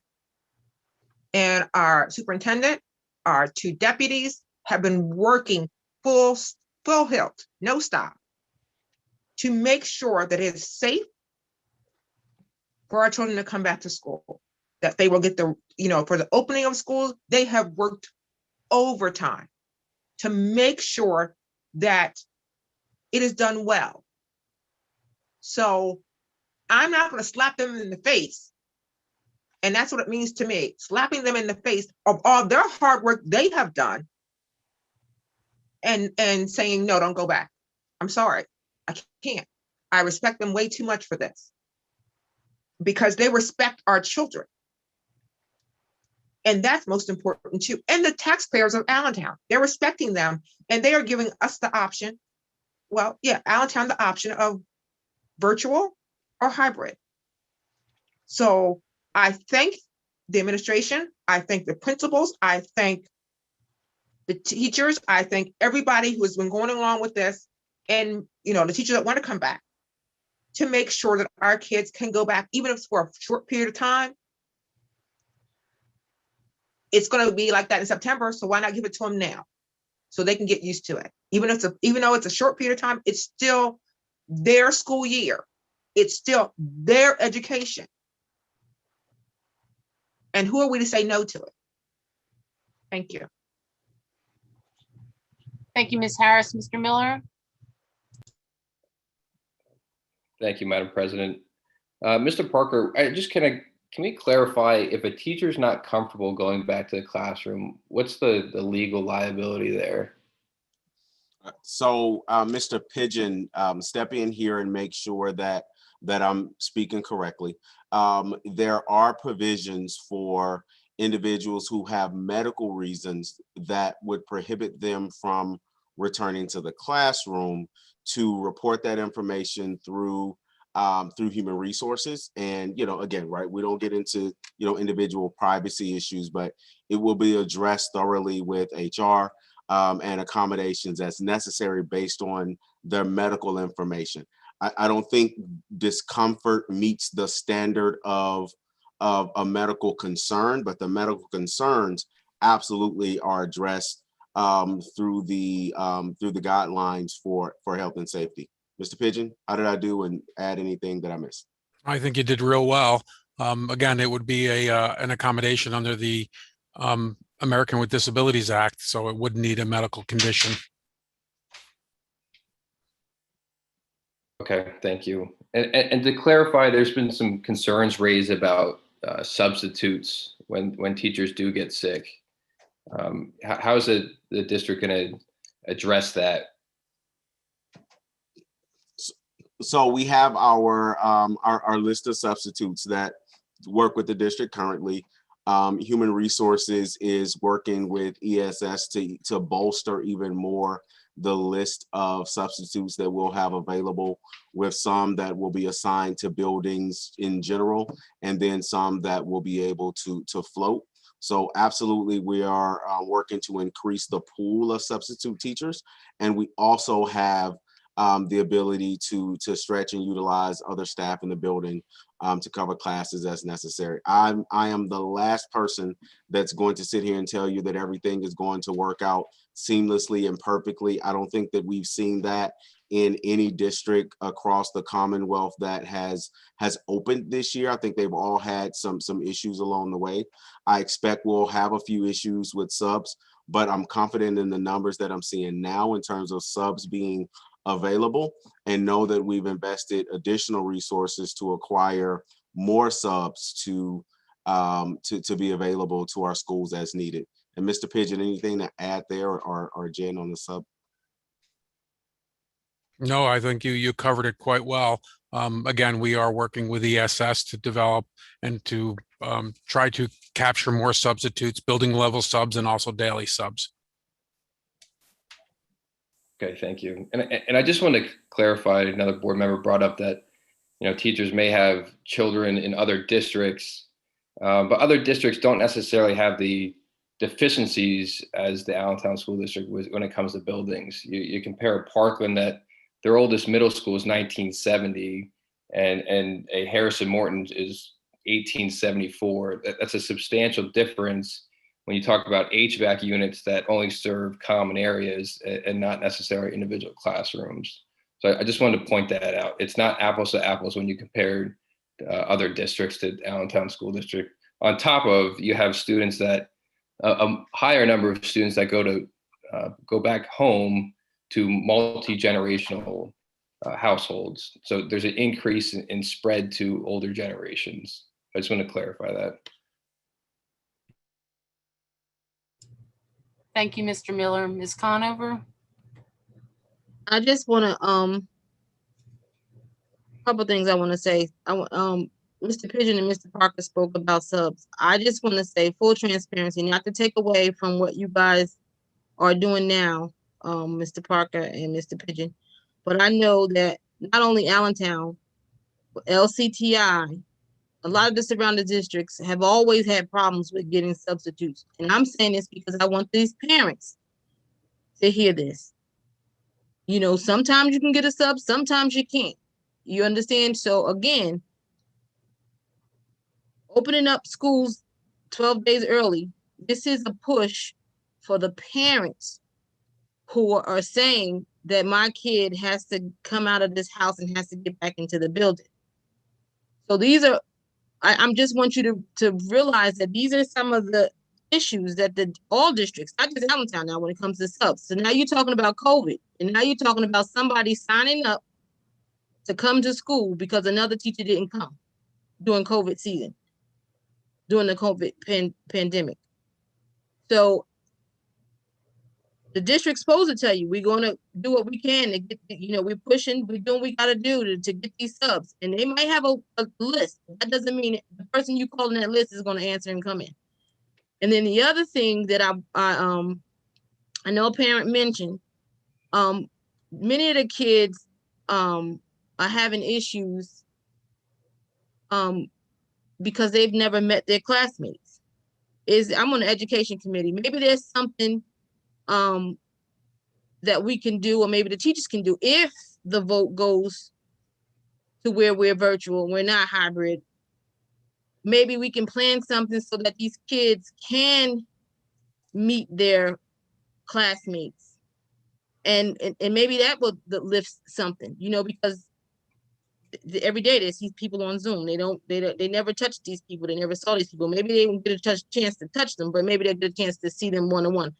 And our superintendent, our two deputies have been working full hilt, no stop, to make sure that it is safe for our children to come back to school, that they will get the, for the opening of schools, they have worked overtime to make sure that it is done well. So I'm not going to slap them in the face. And that's what it means to me, slapping them in the face of all their hard work they have done, and saying, no, don't go back. I'm sorry, I can't. I respect them way too much for this, because they respect our children. And that's most important too. And the taxpayers of Allentown, they're respecting them, and they are giving us the option. Well, yeah, Allentown, the option of virtual or hybrid. So I thank the administration. I thank the principals. I thank the teachers. I thank everybody who has been going along with this, and, the teachers that want to come back, to make sure that our kids can go back, even if it's for a short period of time. It's going to be like that in September, so why not give it to them now, so they can get used to it? Even though it's a short period of time, it's still their school year. It's still their education. And who are we to say no to it? Thank you. Thank you, Ms. Harris. Mr. Miller? Thank you, Madam President. Mr. Parker, can we clarify, if a teacher's not comfortable going back to the classroom, what's the legal liability there? So, Mr. Pigeon, step in here and make sure that I'm speaking correctly. There are provisions for individuals who have medical reasons that would prohibit them from returning to the classroom to report that information through human resources. And, again, right, we don't get into, individual privacy issues, but it will be addressed thoroughly with HR and accommodations as necessary based on their medical information. I don't think discomfort meets the standard of a medical concern, but the medical concerns absolutely are addressed through the guidelines for health and safety. Mr. Pigeon, how did I do, and add anything that I missed? I think you did real well. Again, it would be an accommodation under the American with Disabilities Act, so it would need a medical condition. Okay, thank you. And to clarify, there's been some concerns raised about substitutes when teachers do get sick. How is the district going to address that? So we have our list of substitutes that work with the district currently. Human Resources is working with ESS to bolster even more the list of substitutes that we'll have available, with some that will be assigned to buildings in general, and then some that will be able to float. So absolutely, we are working to increase the pool of substitute teachers, and we also have the ability to stretch and utilize other staff in the building to cover classes as necessary. I am the last person that's going to sit here and tell you that everything is going to work out seamlessly and perfectly. I don't think that we've seen that in any district across the Commonwealth that has opened this year. I think they've all had some issues along the way. I expect we'll have a few issues with subs, but I'm confident in the numbers that I'm seeing now in terms of subs being available, and know that we've invested additional resources to acquire more subs to be available to our schools as needed. And Mr. Pigeon, anything to add there, or Jen on the sub? No, I think you covered it quite well. Again, we are working with ESS to develop and to try to capture more substitutes, building level subs, and also daily subs. Okay, thank you. And I just want to clarify, another board member brought up that, teachers may have children in other districts, but other districts don't necessarily have the deficiencies as the Allentown School District when it comes to buildings. You compare Parkland, that their oldest middle school is 1970, and a Harrison Morton is 1874. That's a substantial difference when you talk about HVAC units that only serve common areas and not necessarily individual classrooms. So I just wanted to point that out. It's not apples to apples when you compare other districts to Allentown School District. On top of, you have students that, a higher number of students that go back home to multi-generational households. So there's an increase in spread to older generations. I just want to clarify that. Thank you, Mr. Miller. Ms. Conover? I just want to, couple things I want to say. Mr. Pigeon and Mr. Parker spoke about subs. I just want to say, full transparency, not to take away from what you guys are doing now, Mr. Parker and Mr. Pigeon, but I know that not only Allentown, but LCTI, a lot of the surrounding districts have always had problems with getting substitutes. And I'm saying this because I want these parents to hear this. Sometimes you can get a sub, sometimes you can't. You understand? So again, opening up schools 12 days early, this is a push for the parents who are saying that my kid has to come out of this house and has to get back into the building. So these are, I just want you to realize that these are some of the issues that all districts, not just Allentown now, when it comes to subs. So now you're talking about COVID, and now you're talking about somebody signing up to come to school because another teacher didn't come during COVID season, during the COVID pandemic. So The district's supposed to tell you, we're going to do what we can to get, we're pushing, we're doing what we got to do to get these subs. And they might have a list. That doesn't mean the person you call in that list is going to answer and come in. And then the other thing that I know a parent mentioned, many of the kids are having issues because they've never met their classmates. I'm on the education committee. Maybe there's something that we can do, or maybe the teachers can do, if the vote goes to where we're virtual, we're not hybrid. Maybe we can plan something so that these kids can meet their classmates, and maybe that will lift something, because every day they see people on Zoom. They never touch these people. They never saw these people. Maybe they won't get a chance to touch them, but maybe they get a chance to see them one-on-one.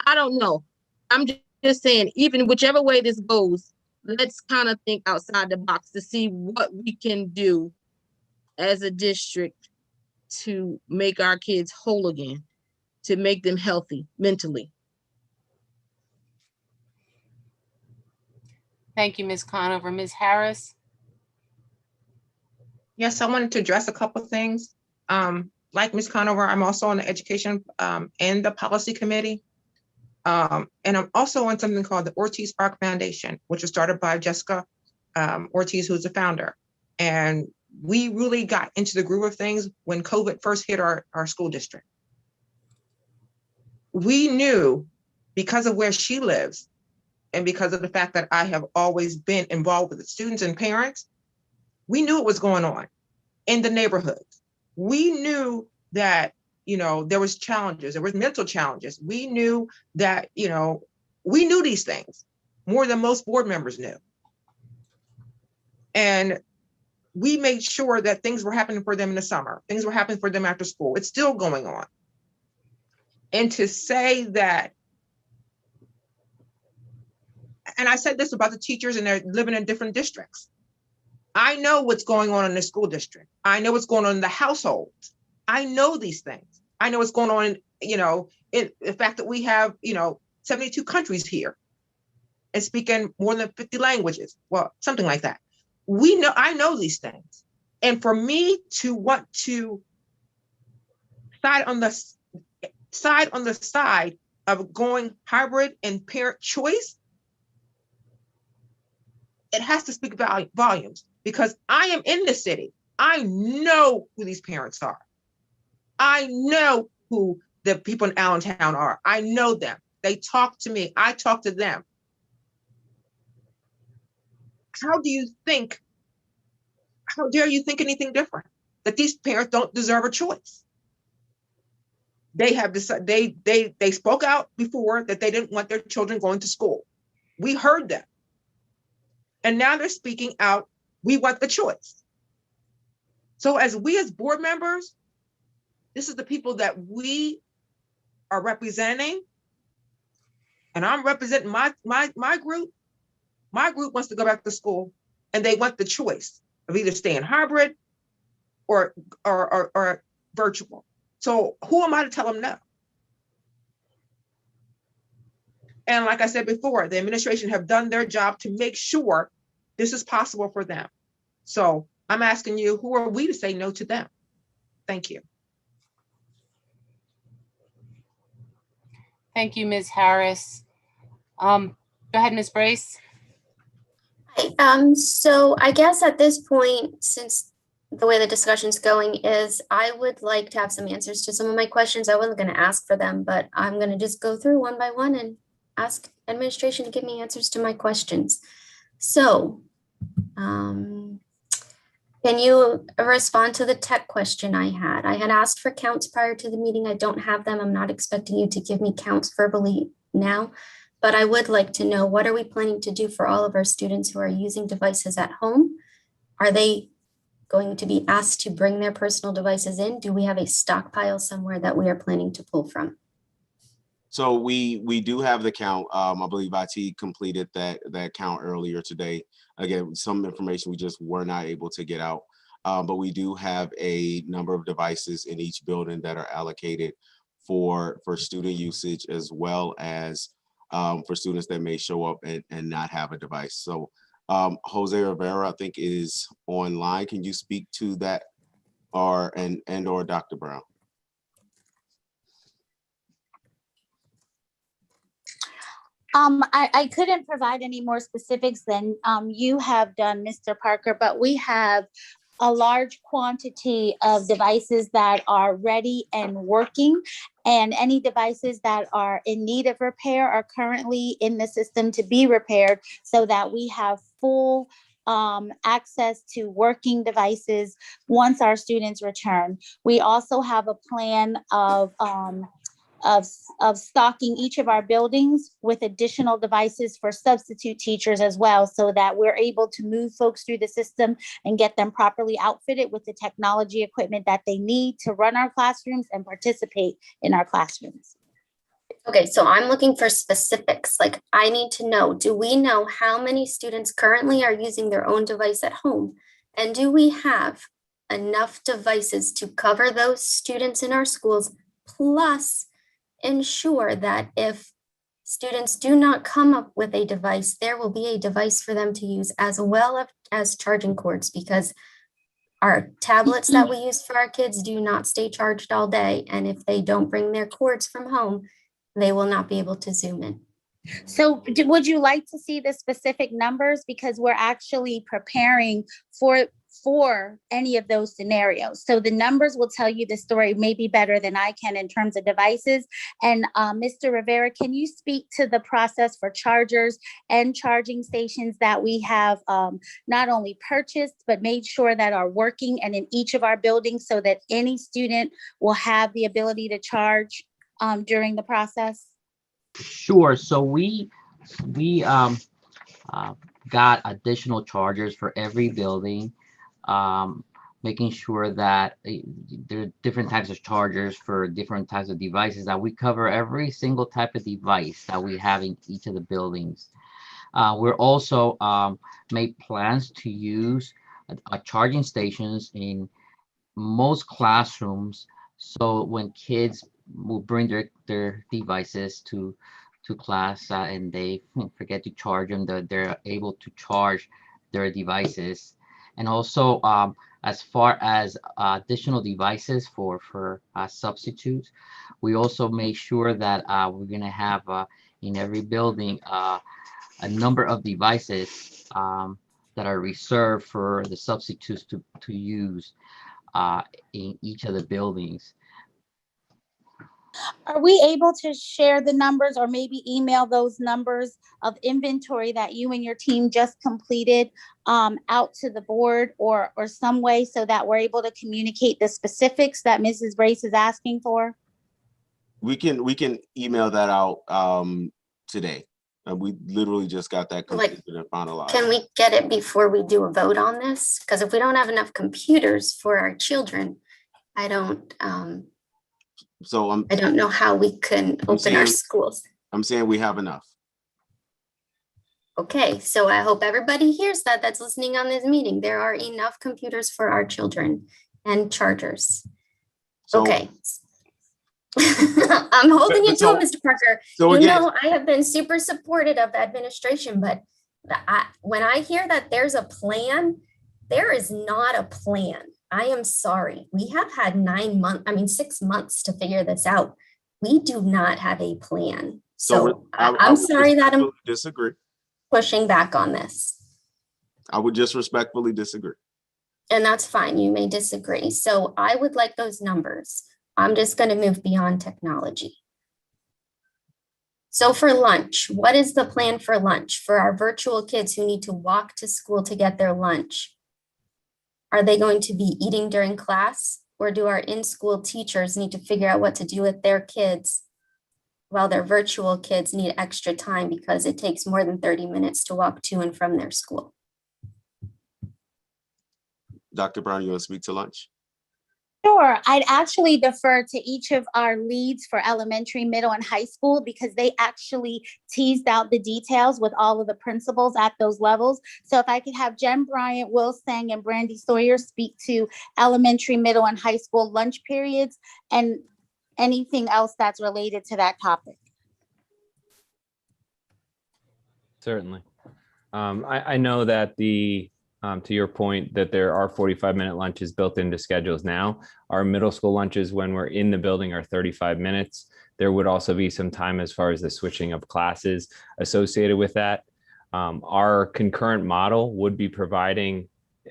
I don't know. I'm just saying, even whichever way this goes, let's kind of think outside the box to see what we can do as a district to make our kids whole again, to make them healthy mentally. Thank you, Ms. Conover. Ms. Harris? Yes, I wanted to address a couple of things. Like Ms. Conover, I'm also on the education and the policy committee. And I'm also on something called the Ortiz Park Foundation, which was started by Jessica Ortiz, who's the founder. And we really got into the groove of things when COVID first hit our school district. We knew, because of where she lives and because of the fact that I have always been involved with the students and parents, we knew what was going on in the neighborhoods. We knew that, there was challenges, there was mental challenges. We knew that, we knew these things more than most board members knew. And we made sure that things were happening for them in the summer. Things were happening for them after school. It's still going on. And to say that, and I said this about the teachers, and they're living in different districts. I know what's going on in the school district. I know what's going on in the households. I know these things. I know what's going on, in the fact that we have, 72 countries here and speaking more than 50 languages. Well, something like that. I know these things. And for me to want to side on the side of going hybrid and parent choice, it has to speak volumes, because I am in the city. I know who these parents are. I know who the people in Allentown are. I know them. They talk to me. I talk to them. How dare you think anything different? That these parents don't deserve a choice. They have decided, they spoke out before that they didn't want their children going to school. We heard them. And now they're speaking out, we want the choice. So as board members, this is the people that we are representing. And I'm representing my group. My group wants to go back to school, and they want the choice of either staying hybrid or virtual. So who am I to tell them no? And like I said before, the administration have done their job to make sure this is possible for them. So I'm asking you, who are we to say no to them? Thank you. Thank you, Ms. Harris. Go ahead, Ms. Brace. So I guess at this point, since the way the discussion's going is, I would like to have some answers to some of my questions. I wasn't going to ask for them, but I'm going to just go through one by one and ask administration to give me answers to my questions. So, can you respond to the tech question I had? I had asked for counts prior to the meeting. I don't have them. I'm not expecting you to give me counts verbally now, but I would like to know, what are we planning to do for all of our students who are using devices at home? Are they going to be asked to bring their personal devices in? Do we have a stockpile somewhere that we are planning to pull from? So we do have the count. I believe IT completed that count earlier today. Again, some information we just were not able to get out. But we do have a number of devices in each building that are allocated for student usage, as well as for students that may show up and not have a device. So Jose Rivera, I think, is online. Can you speak to that, or Dr. Brown? I couldn't provide any more specifics than you have done, Mr. Parker, but we have a large quantity of devices that are ready and working, and any devices that are in need of repair are currently in the system to be repaired, so that we have full access to working devices once our students return. We also have a plan of stocking each of our buildings with additional devices for substitute teachers as well, so that we're able to move folks through the system and get them properly outfitted with the technology equipment that they need to run our classrooms and participate in our classrooms. Okay, so I'm looking for specifics. Like, I need to know, do we know how many students currently are using their own device at home? And do we have enough devices to cover those students in our schools, plus ensure that if students do not come up with a device, there will be a device for them to use, as well as charging cords, because our tablets that we use for our kids do not stay charged all day. And if they don't bring their cords from home, they will not be able to Zoom in. So would you like to see the specific numbers? Because we're actually preparing for any of those scenarios. So the numbers will tell you the story maybe better than I can in terms of devices. And Mr. Rivera, can you speak to the process for chargers and charging stations that we have not only purchased, but made sure that are working and in each of our buildings, so that any student will have the ability to charge during the process? Sure. So we got additional chargers for every building, making sure that there are different types of chargers for different types of devices, that we cover every single type of device that we have in each of the buildings. We're also made plans to use charging stations in most classrooms, so when kids will bring their devices to class and they forget to charge them, they're able to charge their devices. And also, as far as additional devices for substitutes, we also make sure that we're going to have in every building a number of devices that are reserved for the substitutes to use in each of the buildings. Are we able to share the numbers, or maybe email those numbers of inventory that you and your team just completed out to the board, or some way, so that we're able to communicate the specifics that Mrs. Brace is asking for? We can email that out today. We literally just got that completed and finalized. Can we get it before we do a vote on this? Because if we don't have enough computers for our children, I don't know how we can open our schools. I'm saying we have enough. Okay, so I hope everybody hears that, that's listening on this meeting. There are enough computers for our children and chargers. So, okay. I'm holding you to it, Mr. Parker. So you know, I have been super supportive of the administration, but when I hear that there's a plan, there is not a plan. I am sorry. We have had 6 months to figure this out. We do not have a plan. So I'm sorry that I'm disagree. Pushing back on this. I would just respectfully disagree. And that's fine. You may disagree. So I would like those numbers. I'm just going to move beyond technology. So for lunch, what is the plan for lunch for our virtual kids who need to walk to school to get their lunch? Are they going to be eating during class, or do our in-school teachers need to figure out what to do with their kids while their virtual kids need extra time because it takes more than 30 minutes to walk to and from their school? Dr. Brown, you want to speak to lunch? Sure. I'd actually defer to each of our leads for elementary, middle, and high school, because they actually teased out the details with all of the principals at those levels. So if I could have Jen Bryant, Will Sang, and Brandy Sawyer speak to elementary, middle, and high school lunch periods and anything else that's related to that topic. Certainly. I know that to your point, that there are 45-minute lunches built into schedules now. Our middle school lunches, when we're in the building, are 35 minutes. There would also be some time as far as the switching of classes associated with that. Our concurrent model would be providing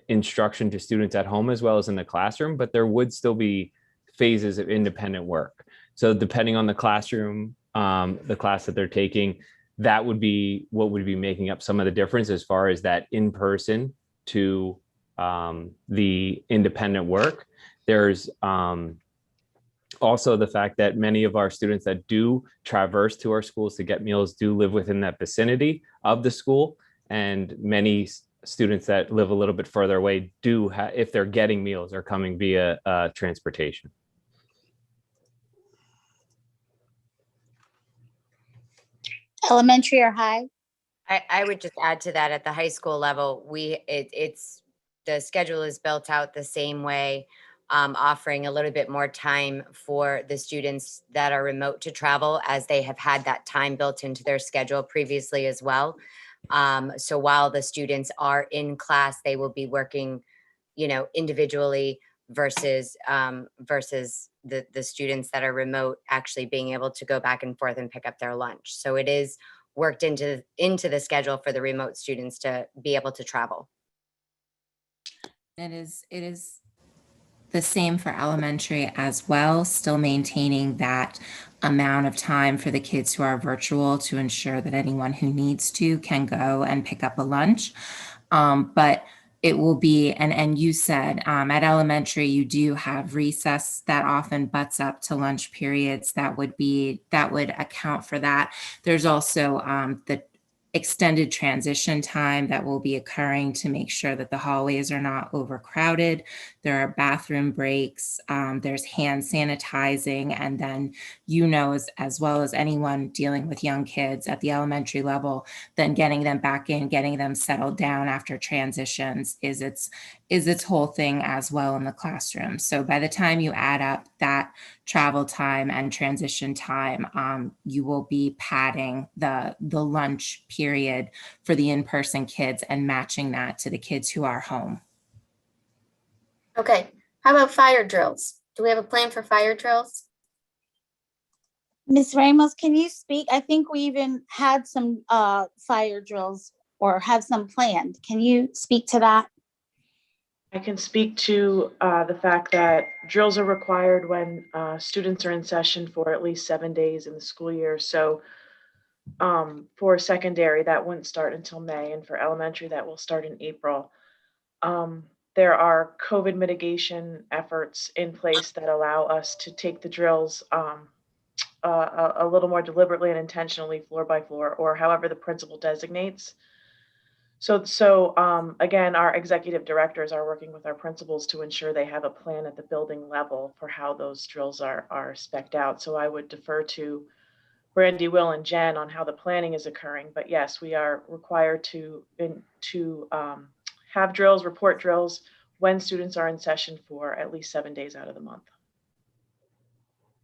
instruction to students at home as well as in the classroom, but there would still be phases of independent work. So depending on the classroom, the class that they're taking, that would be what would be making up some of the difference as far as that in-person to the independent work. There's also the fact that many of our students that do traverse to our schools to get meals do live within that vicinity of the school. And many students that live a little bit further away do, if they're getting meals, are coming via transportation. Elementary or high? I would just add to that, at the high school level, it's the schedule is built out the same way, offering a little bit more time for the students that are remote to travel, as they have had that time built into their schedule previously as well. So while the students are in class, they will be working, individually versus the students that are remote actually being able to go back and forth and pick up their lunch. So it is worked into the schedule for the remote students to be able to travel. It is the same for elementary as well, still maintaining that amount of time for the kids who are virtual to ensure that anyone who needs to can go and pick up a lunch. But it will be, and you said at elementary, you do have recess that often butts up to lunch periods. That would account for that. There's also the extended transition time that will be occurring to make sure that the hallways are not overcrowded. There are bathroom breaks, there's hand sanitizing, and then, as well as anyone dealing with young kids at the elementary level, then getting them back in, getting them settled down after transitions is its whole thing as well in the classroom. So by the time you add up that travel time and transition time, you will be padding the lunch period for the in-person kids and matching that to the kids who are home. Okay, how about fire drills? Do we have a plan for fire drills? Ms. Ramos, can you speak? I think we even had some fire drills or have some planned. Can you speak to that? I can speak to the fact that drills are required when students are in session for at least 7 days in the school year. So for secondary, that wouldn't start until May, and for elementary, that will start in April. There are COVID mitigation efforts in place that allow us to take the drills a little more deliberately and intentionally, floor by floor, or however the principal designates. So again, our executive directors are working with our principals to ensure they have a plan at the building level for how those drills are spec'd out. So I would defer to Brandy, Will, and Jen on how the planning is occurring. But yes, we are required to have drills, report drills when students are in session for at least 7 days out of the month.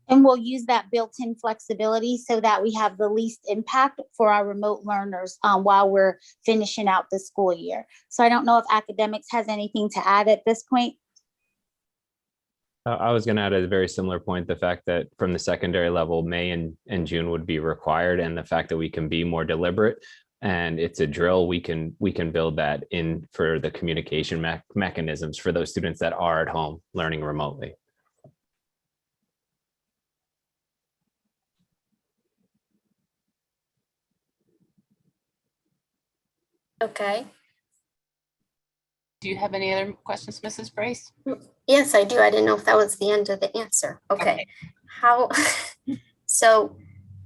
And we'll use that built-in flexibility so that we have the least impact for our remote learners while we're finishing out the school year. So I don't know if academics has anything to add at this point. I was going to add a very similar point, the fact that from the secondary level, May and June would be required, and the fact that we can be more deliberate and it's a drill, we can build that in for the communication mechanisms for those students that are at home learning remotely. Okay. Do you have any other questions, Mrs. Brace? Yes, I do. I didn't know if that was the end of the answer. Okay. How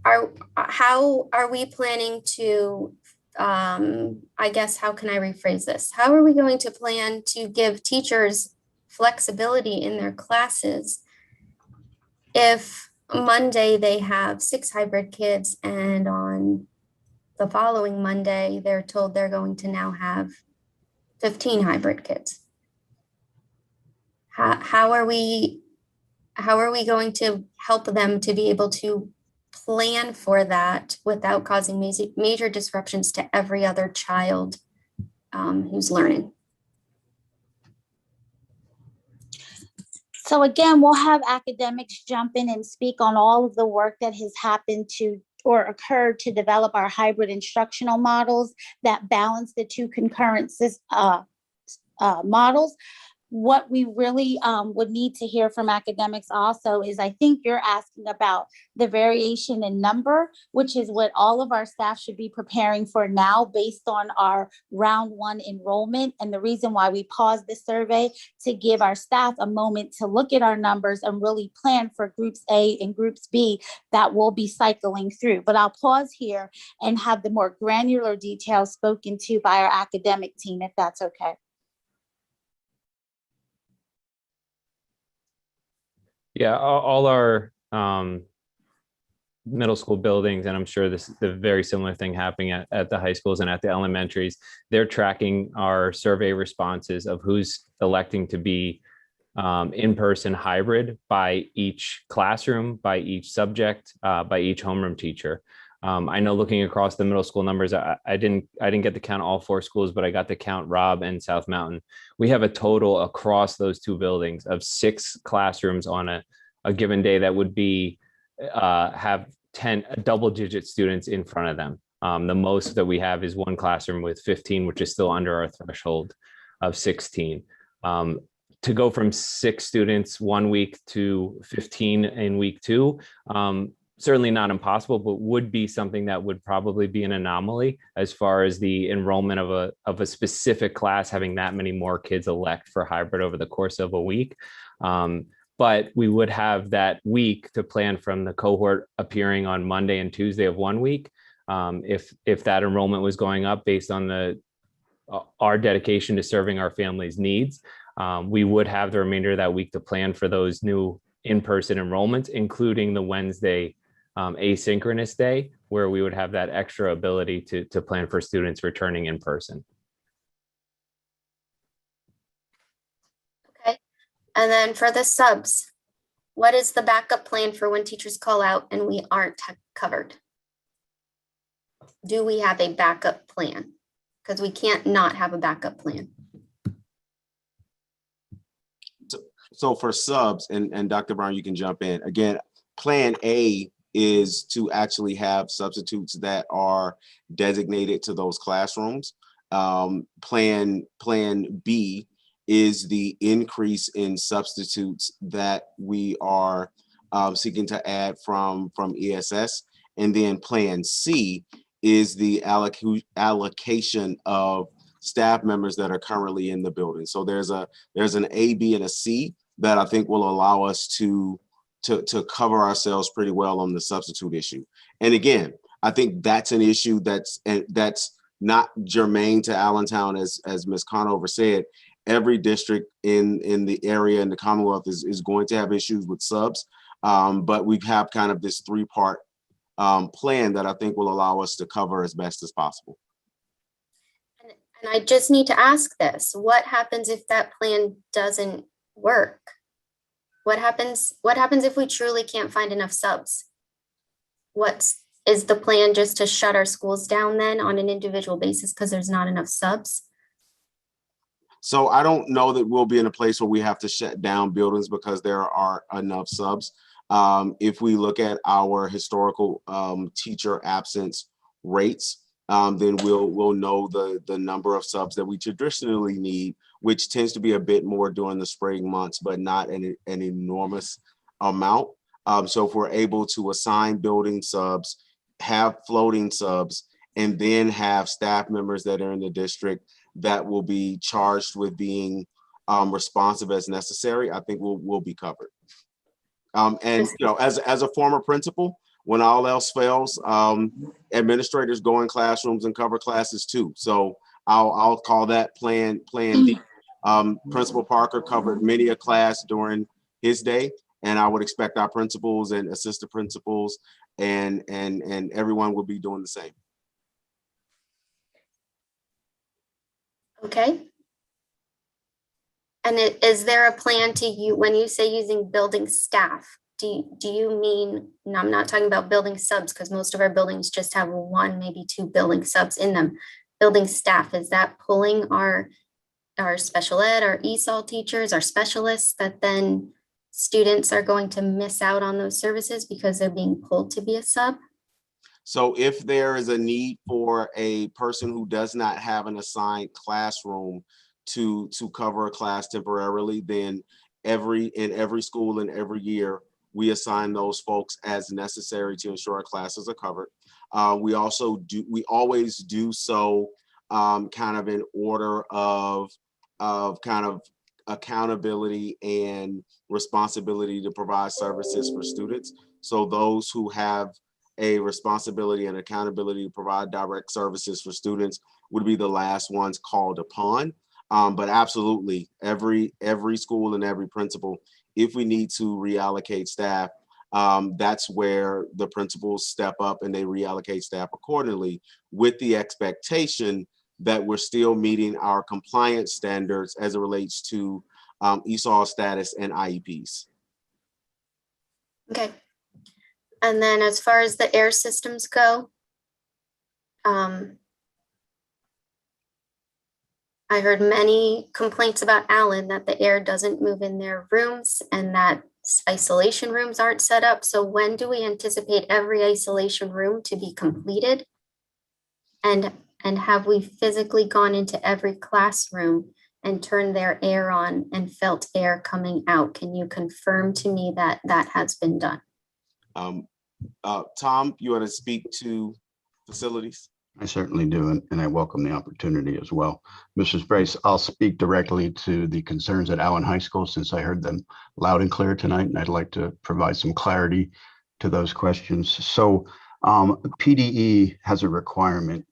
are we planning to, I guess, how can I rephrase this? How are we going to plan to give teachers flexibility in their classes if Monday they have 6 hybrid kids and on the following Monday they're told they're going to now have 15 hybrid kids? How are we going to help them to be able to plan for that without causing major disruptions to every other child who's learning? So again, we'll have academics jump in and speak on all of the work that has happened to or occurred to develop our hybrid instructional models that balance the two concurrent models. What we really would need to hear from academics also is, I think you're asking about the variation in number, which is what all of our staff should be preparing for now based on our round one enrollment. And the reason why we paused the survey to give our staff a moment to look at our numbers and really plan for groups A and groups B that we'll be cycling through. But I'll pause here and have the more granular details spoken to by our academic team, if that's okay. Yeah, all our middle school buildings, and I'm sure the very similar thing happening at the high schools and at the elementaries, they're tracking our survey responses of who's electing to be in-person hybrid by each classroom, by each subject, by each homeroom teacher. I know looking across the middle school numbers, I didn't get to count all 4 schools, but I got to count Robb and South Mountain. We have a total across those 2 buildings of 6 classrooms on a given day that would be have 10 double-digit students in front of them. The most that we have is 1 classroom with 15, which is still under our threshold of 16. To go from 6 students 1 week to 15 in week 2, certainly not impossible, but would be something that would probably be an anomaly as far as the enrollment of a specific class having that many more kids elect for hybrid over the course of a week. But we would have that week to plan from the cohort appearing on Monday and Tuesday of 1 week. If that enrollment was going up based on our dedication to serving our families' needs, we would have the remainder of that week to plan for those new in-person enrollments, including the Wednesday asynchronous day, where we would have that extra ability to plan for students returning in person. Okay. And then for the subs, what is the backup plan for when teachers call out and we aren't covered? Do we have a backup plan? Because we can't not have a backup plan. So for subs, and Dr. Brown, you can jump in. Again, plan A is to actually have substitutes that are designated to those classrooms. Plan B is the increase in substitutes that we are seeking to add from ESS. And then plan C is the allocation of staff members that are currently in the building. So there's an A, B, and a C that I think will allow us to cover ourselves pretty well on the substitute issue. And again, I think that's an issue that's not germane to Allentown, as Ms. Conover said. Every district in the area in the Commonwealth is going to have issues with subs, but we have kind of this 3-part plan that I think will allow us to cover as best as possible. And I just need to ask this: what happens if that plan doesn't work? What happens if we truly can't find enough subs? Is the plan just to shut our schools down then on an individual basis because there's not enough subs? So I don't know that we'll be in a place where we have to shut down buildings because there are enough subs. If we look at our historical teacher absence rates, then we'll know the number of subs that we traditionally need, which tends to be a bit more during the spring months, but not an enormous amount. So if we're able to assign building subs, have floating subs, and then have staff members that are in the district that will be charged with being responsive as necessary, I think we'll be covered. And as a former principal, when all else fails, administrators go in classrooms and cover classes too. So I'll call that plan D. Principal Parker covered many a class during his day, and I would expect our principals and assistant principals and everyone will be doing the same. Okay. And is there a plan to when you say using building staff, do you mean, and I'm not talking about building subs, because most of our buildings just have one, maybe two building subs in them. Building staff, is that pulling our special ed, our ESOL teachers, our specialists, that then students are going to miss out on those services because they're being pulled to be a sub? So if there is a need for a person who does not have an assigned classroom to cover a class temporarily, then in every school and every year, we assign those folks as necessary to ensure our classes are covered. We always do so kind of in order of kind of accountability and responsibility to provide services for students. So those who have a responsibility and accountability to provide direct services for students would be the last ones called upon. But absolutely, every school and every principal, if we need to reallocate staff, that's where the principals step up and they reallocate staff accordingly, with the expectation that we're still meeting our compliance standards as it relates to ESOL status and IEPs. Okay. And then as far as the air systems go, I heard many complaints about Allen that the air doesn't move in their rooms and that isolation rooms aren't set up. So when do we anticipate every isolation room to be completed? And have we physically gone into every classroom and turned their air on and felt air coming out? Can you confirm to me that that has been done? Tom, you want to speak to facilities? I certainly do, and I welcome the opportunity as well. Mrs. Brace, I'll speak directly to the concerns at Allen High School since I heard them loud and clear tonight, and I'd like to provide some clarity to those questions. So PDE has a requirement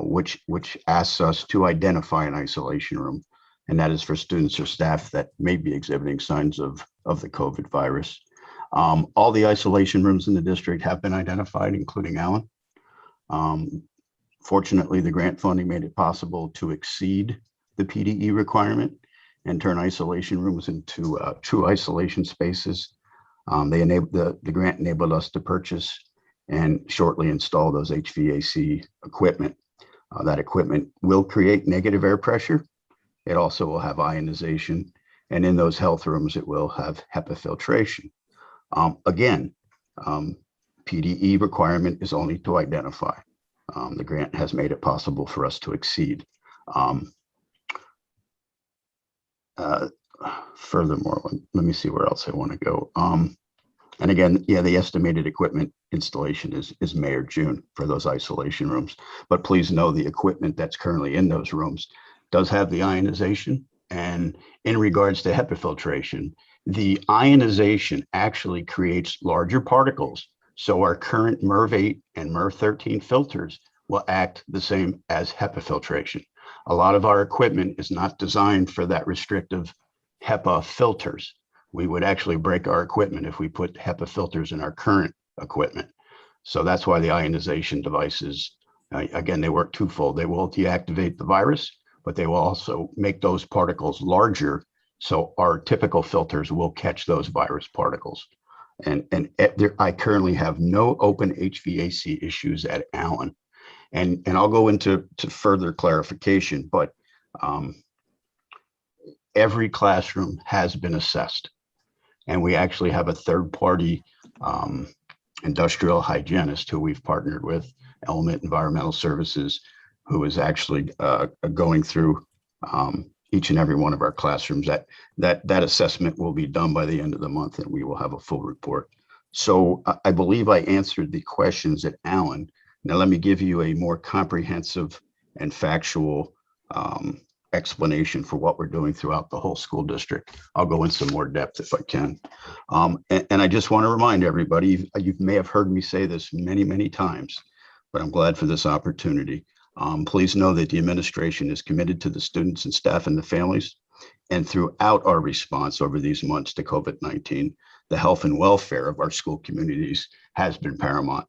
which asks us to identify an isolation room, and that is for students or staff that may be exhibiting signs of the COVID virus. All the isolation rooms in the district have been identified, including Allen. Fortunately, the grant funding made it possible to exceed the PDE requirement and turn isolation rooms into true isolation spaces. The grant enabled us to purchase and shortly install those HVAC equipment. That equipment will create negative air pressure. It also will have ionization, and in those health rooms, it will have HEPA filtration. Again, PDE requirement is only to identify. The grant has made it possible for us to exceed. Furthermore, let me see where else I want to go. And again, yeah, the estimated equipment installation is May or June for those isolation rooms. But please know the equipment that's currently in those rooms does have the ionization. And in regards to HEPA filtration, the ionization actually creates larger particles. So our current MERV 8 and MERV 13 filters will act the same as HEPA filtration. A lot of our equipment is not designed for that restrictive HEPA filters. We would actually break our equipment if we put HEPA filters in our current equipment. So that's why the ionization devices, again, they work twofold. They will deactivate the virus, but they will also make those particles larger. So our typical filters will catch those virus particles. And I currently have no open HVAC issues at Allen. And I'll go into further clarification, but every classroom has been assessed. And we actually have a third-party industrial hygienist who we've partnered with, Element Environmental Services, who is actually going through each and every one of our classrooms. That assessment will be done by the end of the month, and we will have a full report. So I believe I answered the questions at Allen. Now let me give you a more comprehensive and factual explanation for what we're doing throughout the whole school district. I'll go in some more depth if I can. And I just want to remind everybody, you may have heard me say this many, many times, but I'm glad for this opportunity. Please know that the administration is committed to the students and staff and the families. And throughout our response over these months to COVID-19, the health and welfare of our school communities has been paramount.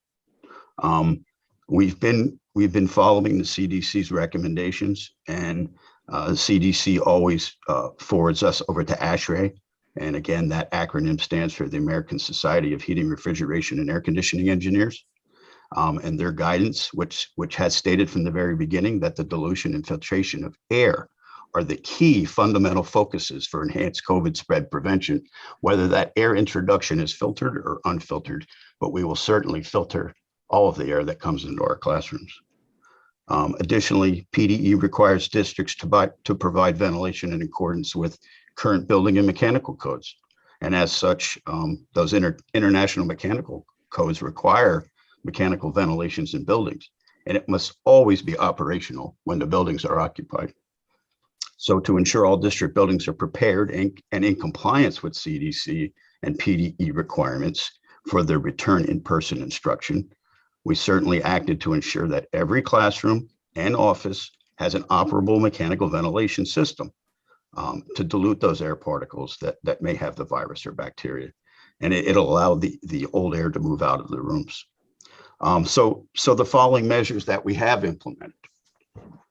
We've been following the CDC's recommendations, and the CDC always forwards us over to ASHRAE, And again, that acronym stands for the American Society of Heating, Refrigeration, and Air Conditioning Engineers. And their guidance, which has stated from the very beginning that the dilution and filtration of air are the key fundamental focuses for enhanced COVID spread prevention, whether that air introduction is filtered or unfiltered, but we will certainly filter all of the air that comes into our classrooms. Additionally, PDE requires districts to provide ventilation in accordance with current building and mechanical codes. And as such, those international mechanical codes require mechanical ventilations in buildings, and it must always be operational when the buildings are occupied. So to ensure all district buildings are prepared and in compliance with CDC and PDE requirements for their return in-person instruction, we certainly acted to ensure that every classroom and office has an operable mechanical ventilation system to dilute those air particles that may have the virus or bacteria. And it'll allow the old air to move out of the rooms. So the following measures that we have implemented.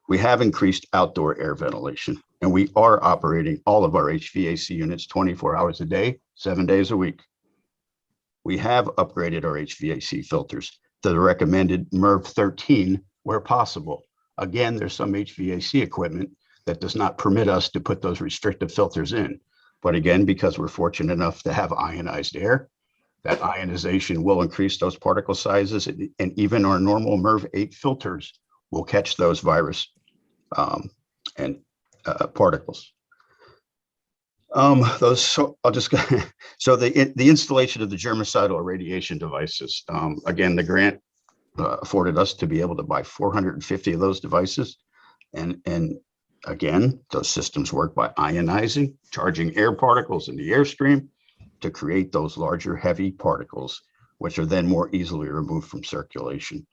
We have increased outdoor air ventilation, and we are operating all of our HVAC units 24 hours a day, 7 days a week. We have upgraded our HVAC filters to the recommended MERV 13 where possible. Again, there's some HVAC equipment that does not permit us to put those restrictive filters in. But again, because we're fortunate enough to have ionized air, that ionization will increase those particle sizes, and even our normal MERV 8 filters will catch those virus and particles. So I'll just so the installation of the germicidal radiation devices. Again, the grant afforded us to be able to buy 450 of those devices, and again, those systems work by ionizing, charging air particles in the airstream to create those larger, heavy particles, which are then more easily removed from circulation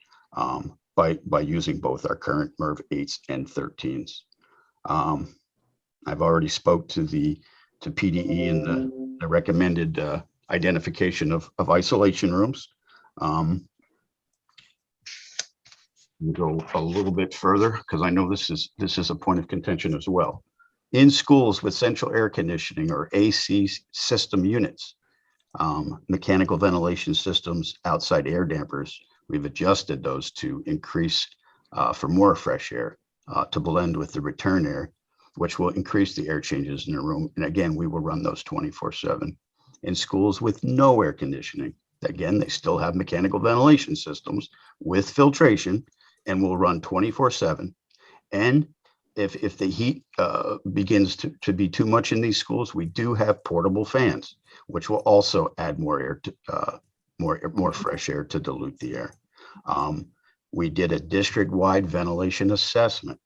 by using both our current MERV 8s and 13s. I've already spoke to PDE and the recommended identification of isolation rooms. We'll go a little bit further because I know this is a point of contention as well. In schools with central air conditioning or AC system units, mechanical ventilation systems, outside air dampers, we've adjusted those to increase for more fresh air to blend with the return air, which will increase the air changes in the room. And again, we will run those 24/7. In schools with no air conditioning, again, they still have mechanical ventilation systems with filtration and will run 24/7. And if the heat begins to be too much in these schools, we do have portable fans, which will also add more air to more fresh air to dilute the air. We did a district-wide ventilation assessment.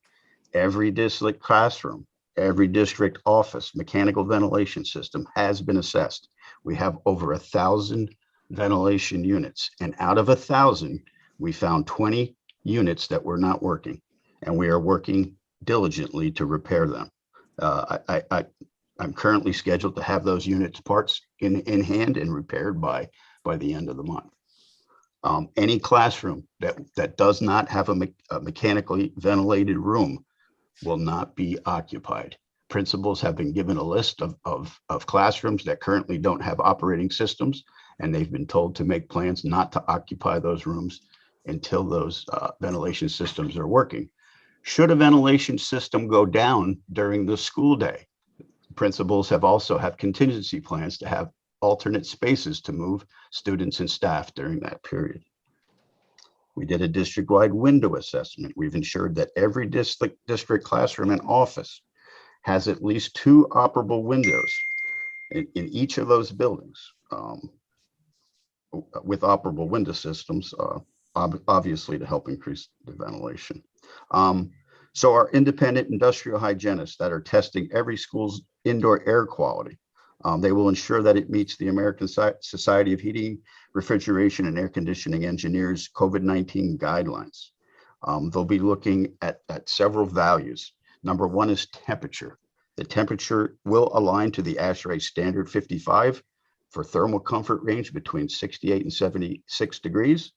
Every district classroom, every district office, mechanical ventilation system has been assessed. We have over 1,000 ventilation units, and out of 1,000, we found 20 units that were not working, and we are working diligently to repair them. I'm currently scheduled to have those units parts in hand and repaired by the end of the month. Any classroom that does not have a mechanically ventilated room will not be occupied. Principals have been given a list of classrooms that currently don't have operating systems, and they've been told to make plans not to occupy those rooms until those ventilation systems are working. Should a ventilation system go down during the school day, principals have contingency plans to have alternate spaces to move students and staff during that period. We did a district-wide window assessment. We've ensured that every district classroom and office has at least 2 operable windows in each of those buildings with operable window systems, obviously to help increase the ventilation. So our independent industrial hygienists that are testing every school's indoor air quality, they will ensure that it meets the American Society of Heating, Refrigeration, and Air Conditioning Engineers COVID-19 guidelines. They'll be looking at several values. Number 1 is temperature. The temperature will align to the ASHRAE standard 55 for thermal comfort range between 68 and 76 degrees.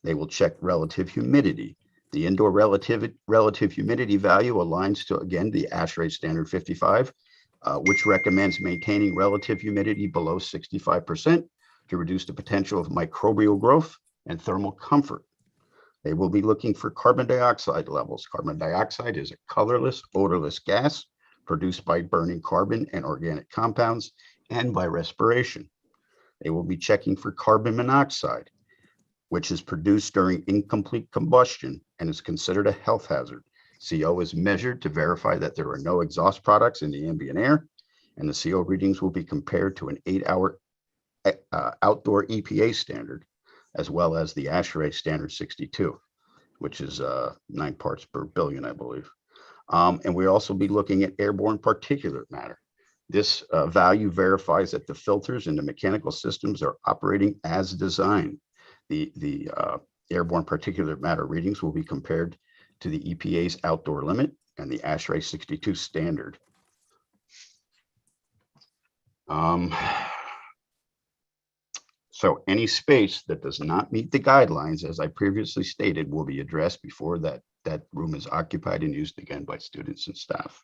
They will check relative humidity. The indoor relative humidity value aligns to, again, the ASHRAE standard 55 which recommends maintaining relative humidity below 65% to reduce the potential of microbial growth and thermal comfort. They will be looking for carbon dioxide levels. Carbon dioxide is a colorless, odorless gas produced by burning carbon and organic compounds and by respiration. They will be checking for carbon monoxide, which is produced during incomplete combustion and is considered a health hazard. CO is measured to verify that there are no exhaust products in the ambient air, and the CO readings will be compared to an 8-hour outdoor EPA standard, as well as the ASHRAE standard 62, which is 9 parts per billion, I believe. And we also be looking at airborne particulate matter. This value verifies that the filters in the mechanical systems are operating as designed. The airborne particulate matter readings will be compared to the EPA's outdoor limit and the ASHRAE 62 standard. So any space that does not meet the guidelines, as I previously stated, will be addressed before that room is occupied and used again by students and staff.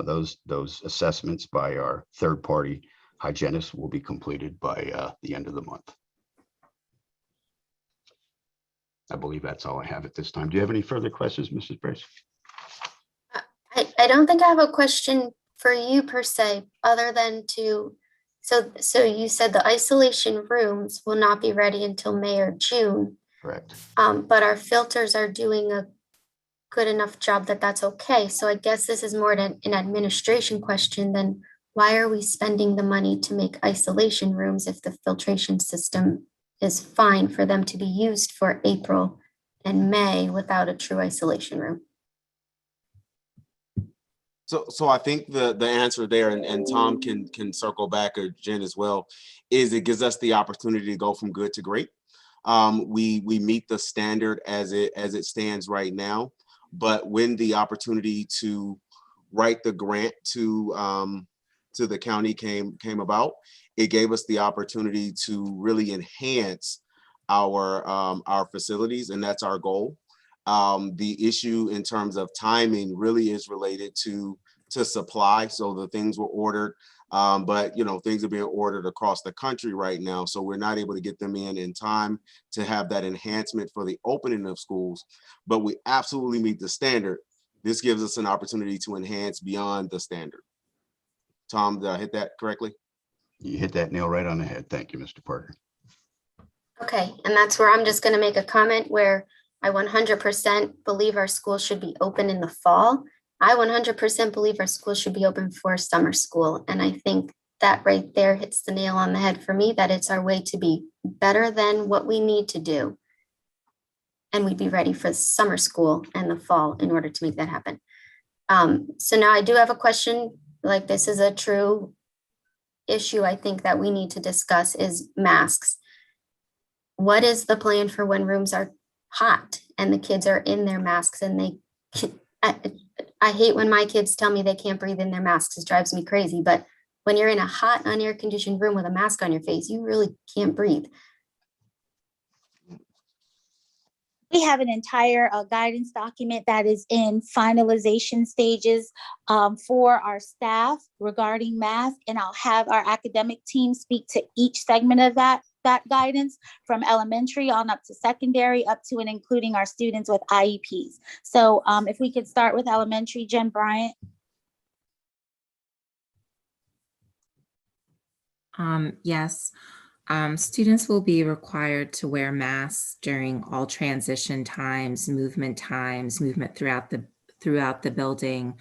Those assessments by our third-party hygienists will be completed by the end of the month. I believe that's all I have at this time. Do you have any further questions, Mrs. Brace? I don't think I have a question for you per se, other than to, so you said the isolation rooms will not be ready until May or June. Correct. But our filters are doing a good enough job that that's okay. So I guess this is more an administration question than why are we spending the money to make isolation rooms if the filtration system is fine for them to be used for April and May without a true isolation room? So I think the answer there, and Tom can circle back, or Jen as well, is it gives us the opportunity to go from good to great. We meet the standard as it stands right now, but when the opportunity to write the grant to the county came about, it gave us the opportunity to really enhance our facilities, and that's our goal. The issue in terms of timing really is related to supply. So the things were ordered, but things are being ordered across the country right now. So we're not able to get them in time to have that enhancement for the opening of schools, but we absolutely meet the standard. This gives us an opportunity to enhance beyond the standard. Tom, did I hit that correctly? You hit that nail right on the head. Thank you, Mr. Parker. Okay, and that's where I'm just going to make a comment where I 100% believe our schools should be open in the fall. I 100% believe our schools should be open for summer school. And I think that right there hits the nail on the head for me, that it's our way to be better than what we need to do. And we'd be ready for summer school and the fall in order to make that happen. So now I do have a question, like this is a true issue I think that we need to discuss is masks. What is the plan for when rooms are hot and the kids are in their masks and they I hate when my kids tell me they can't breathe in their masks. It drives me crazy. But when you're in a hot, unair conditioned room with a mask on your face, you really can't breathe. We have an entire guidance document that is in finalization stages for our staff regarding masks, and I'll have our academic team speak to each segment of that guidance from elementary on up to secondary, up to and including our students with IEPs. So if we could start with elementary, Jen Bryant. Yes. Students will be required to wear masks during all transition times, movement throughout the building,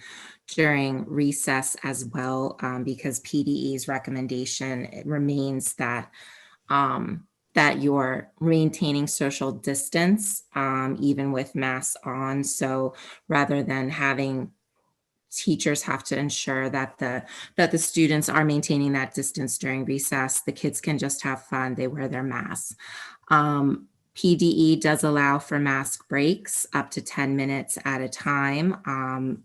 during recess as well, because PDE's recommendation remains that that you're maintaining social distance even with masks on. So rather than having teachers have to ensure that the students are maintaining that distance during recess, the kids can just have fun. They wear their masks. PDE does allow for mask breaks up to 10 minutes at a time.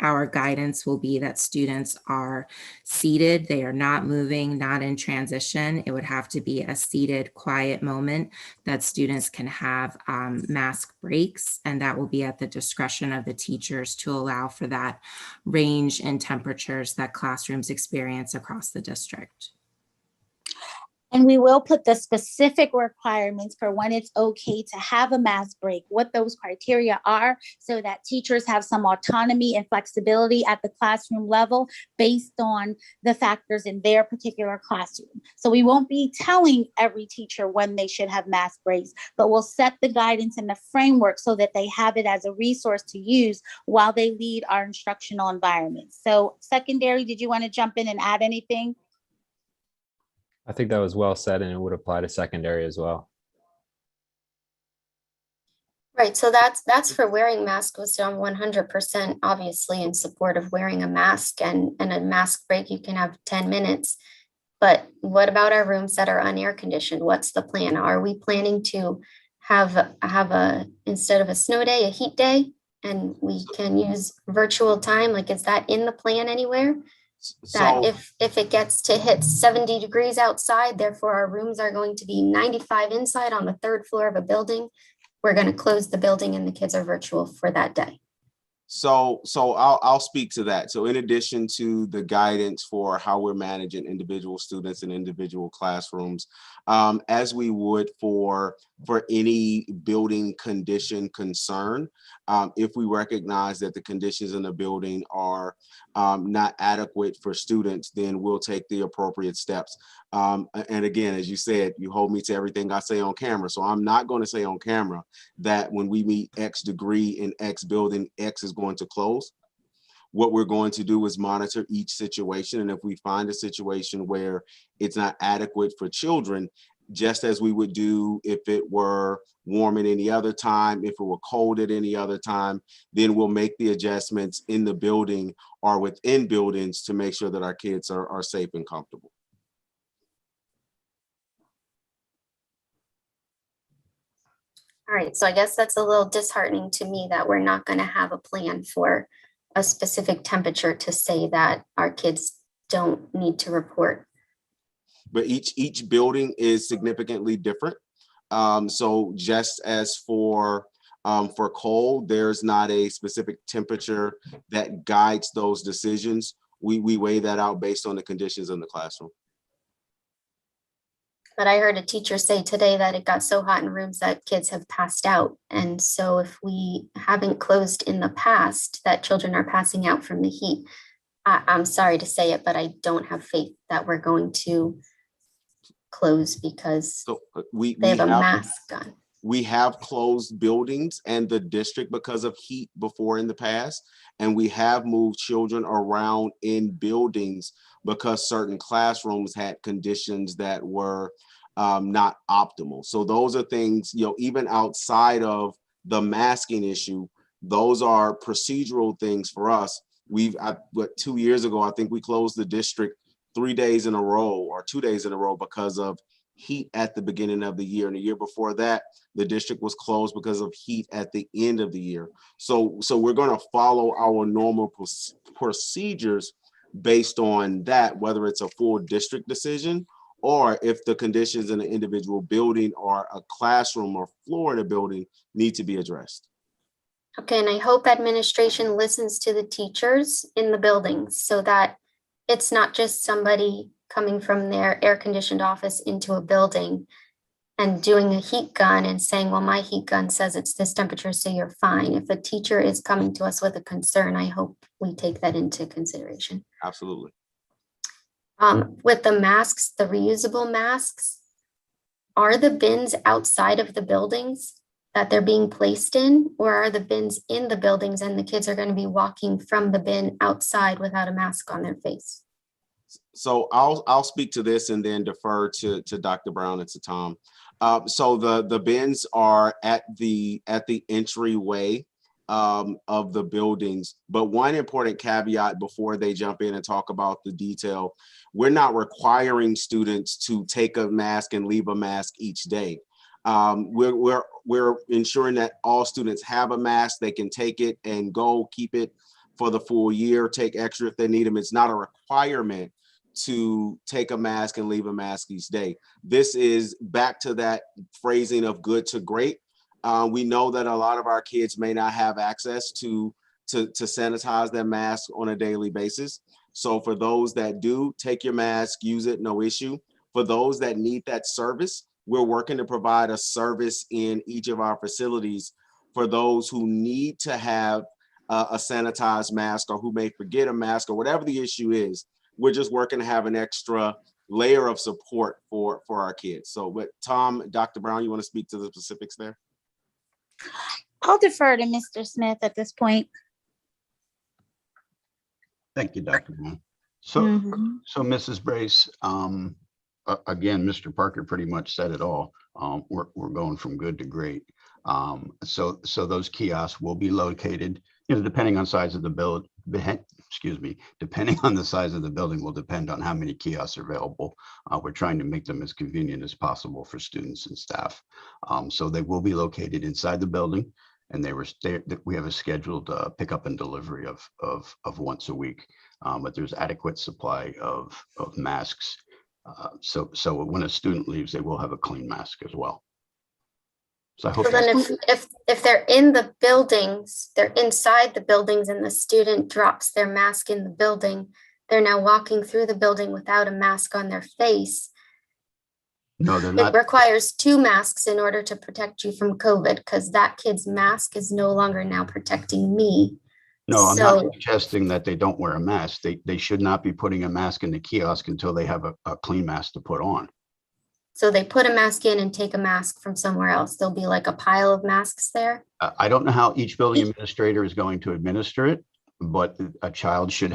Our guidance will be that students are seated. They are not moving, not in transition. It would have to be a seated, quiet moment that students can have mask breaks, and that will be at the discretion of the teachers to allow for that range in temperatures that classrooms experience across the district. And we will put the specific requirements for when it's okay to have a mask break, what those criteria are, so that teachers have some autonomy and flexibility at the classroom level based on the factors in their particular classroom. So we won't be telling every teacher when they should have mask breaks, but we'll set the guidance and the framework so that they have it as a resource to use while they lead our instructional environment. So secondary, did you want to jump in and add anything? I think that was well said, and it would apply to secondary as well. Right, so that's for wearing masks, which I'm 100% obviously in support of wearing a mask, and a mask break, you can have 10 minutes. But what about our rooms that are unair conditioned? What's the plan? Are we planning to have a instead of a snow day, a heat day, and we can use virtual time? Like, is that in the plan anywhere? That if it gets to hit 70 degrees outside, therefore our rooms are going to be 95 inside on the 3rd floor of a building, we're going to close the building and the kids are virtual for that day. So I'll speak to that. So in addition to the guidance for how we're managing individual students in individual classrooms, as we would for any building condition concern, if we recognize that the conditions in the building are not adequate for students, then we'll take the appropriate steps. And again, as you said, you hold me to everything I say on camera. So I'm not going to say on camera that when we meet X degree in X building, X is going to close. What we're going to do is monitor each situation. And if we find a situation where it's not adequate for children, just as we would do if it were warm at any other time, if it were cold at any other time, then we'll make the adjustments in the building or within buildings to make sure that our kids are safe and comfortable. All right, so I guess that's a little disheartening to me that we're not going to have a plan for a specific temperature to say that our kids don't need to report. But each building is significantly different. So just as for cold, there's not a specific temperature that guides those decisions. We weigh that out based on the conditions in the classroom. But I heard a teacher say today that it got so hot in rooms that kids have passed out. And so if we haven't closed in the past, that children are passing out from the heat. I'm sorry to say it, but I don't have faith that we're going to close because they have a mask on. We have closed buildings and the district because of heat before in the past. And we have moved children around in buildings because certain classrooms had conditions that were not optimal. So those are things, even outside of the masking issue, those are procedural things for us. 2 years ago, I think we closed the district 3 days in a row or 2 days in a row because of heat at the beginning of the year. And the year before that, the district was closed because of heat at the end of the year. So we're going to follow our normal procedures based on that, whether it's a full district decision or if the conditions in an individual building or a classroom or floor in a building need to be addressed. Okay, and I hope administration listens to the teachers in the buildings so that it's not just somebody coming from their air-conditioned office into a building and doing a heat gun and saying, well, my heat gun says it's this temperature, so you're fine. If a teacher is coming to us with a concern, I hope we take that into consideration. Absolutely. With the masks, the reusable masks, are the bins outside of the buildings that they're being placed in, or are the bins in the buildings and the kids are going to be walking from the bin outside without a mask on their face? So I'll speak to this and then defer to Dr. Brown and to Tom. So the bins are at the entryway of the buildings. But one important caveat before they jump in and talk about the detail, we're not requiring students to take a mask and leave a mask each day. We're ensuring that all students have a mask. They can take it and go keep it for the full year, take extra if they need them. It's not a requirement to take a mask and leave a mask each day. This is back to that phrasing of good to great. We know that a lot of our kids may not have access to sanitize their mask on a daily basis. So for those that do, take your mask, use it, no issue. For those that need that service, we're working to provide a service in each of our facilities for those who need to have a sanitized mask or who may forget a mask or whatever the issue is. We're just working to have an extra layer of support for our kids. So, but Tom, Dr. Brown, you want to speak to the specifics there? I'll defer to Mr. Smith at this point. Thank you, Dr. Brown. So, so Mrs. Brace, again, Mr. Parker pretty much said it all. We're going from good to great. So those kiosks will be located, depending on size of the build. Depending on the size of the building will depend on how many kiosks are available. We're trying to make them as convenient as possible for students and staff. So they will be located inside the building, and we have a scheduled pickup and delivery of once a week. But there's adequate supply of masks. So when a student leaves, they will have a clean mask as well. So I hope. So then if they're in the buildings, they're inside the buildings and the student drops their mask in the building, they're now walking through the building without a mask on their face. No, they're not. It requires 2 masks in order to protect you from COVID, because that kid's mask is no longer now protecting me. No, I'm not suggesting that they don't wear a mask. They should not be putting a mask in the kiosk until they have a clean mask to put on. So they put a mask in and take a mask from somewhere else. There'll be like a pile of masks there. I don't know how each building administrator is going to administer it, but a child should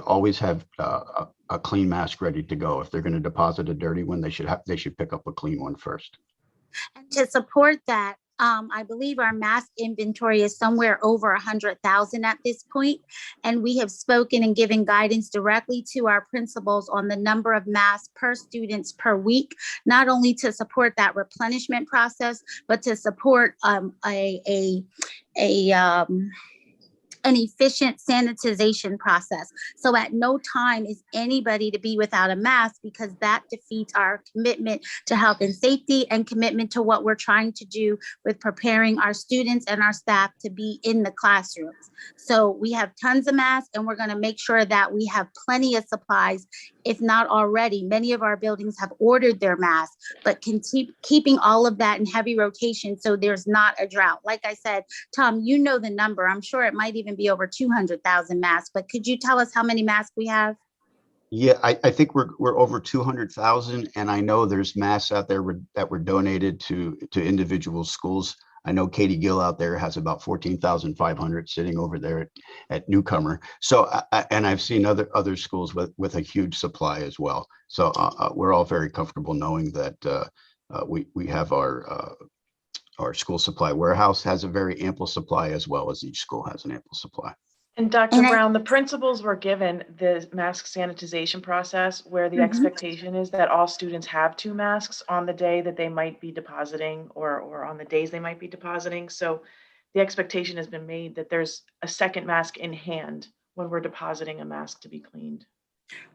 always have a clean mask ready to go. If they're going to deposit a dirty one, they should pick up a clean one first. And to support that, I believe our mask inventory is somewhere over 100,000 at this point, and we have spoken and given guidance directly to our principals on the number of masks per students per week, not only to support that replenishment process, but to support an efficient sanitization process. So at no time is anybody to be without a mask, because that defeats our commitment to health and safety and commitment to what we're trying to do with preparing our students and our staff to be in the classrooms. So we have tons of masks, and we're going to make sure that we have plenty of supplies, if not already. Many of our buildings have ordered their masks, but can keeping all of that in heavy rotation so there's not a drought. Like I said, Tom, you know the number. I'm sure it might even be over 200,000 masks, but could you tell us how many masks we have? Yeah, I think we're over 200,000, and I know there's masks out there that were donated to individual schools. I know Katie Gill out there has about 14,500 sitting over there at Newcomer. So, and I've seen other schools with a huge supply as well. So we're all very comfortable knowing that we have our school supply warehouse has a very ample supply, as well as each school has an ample supply. And Dr. Brown, the principals were given the mask sanitization process, where the expectation is that all students have 2 masks on the day that they might be depositing, or on the days they might be depositing. So the expectation has been made that there's a second mask in hand when we're depositing a mask to be cleaned.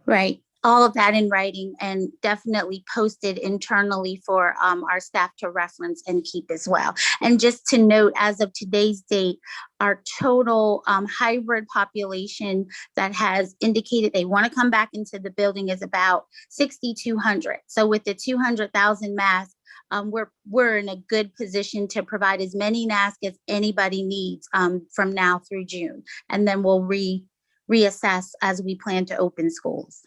Right. All of that in writing, and definitely posted internally for our staff to reference and keep as well. And just to note, as of today's date, our total hybrid population that has indicated they want to come back into the building is about 6,200. So with the 200,000 masks, we're in a good position to provide as many masks as anybody needs from now through June. And then we'll reassess as we plan to open schools.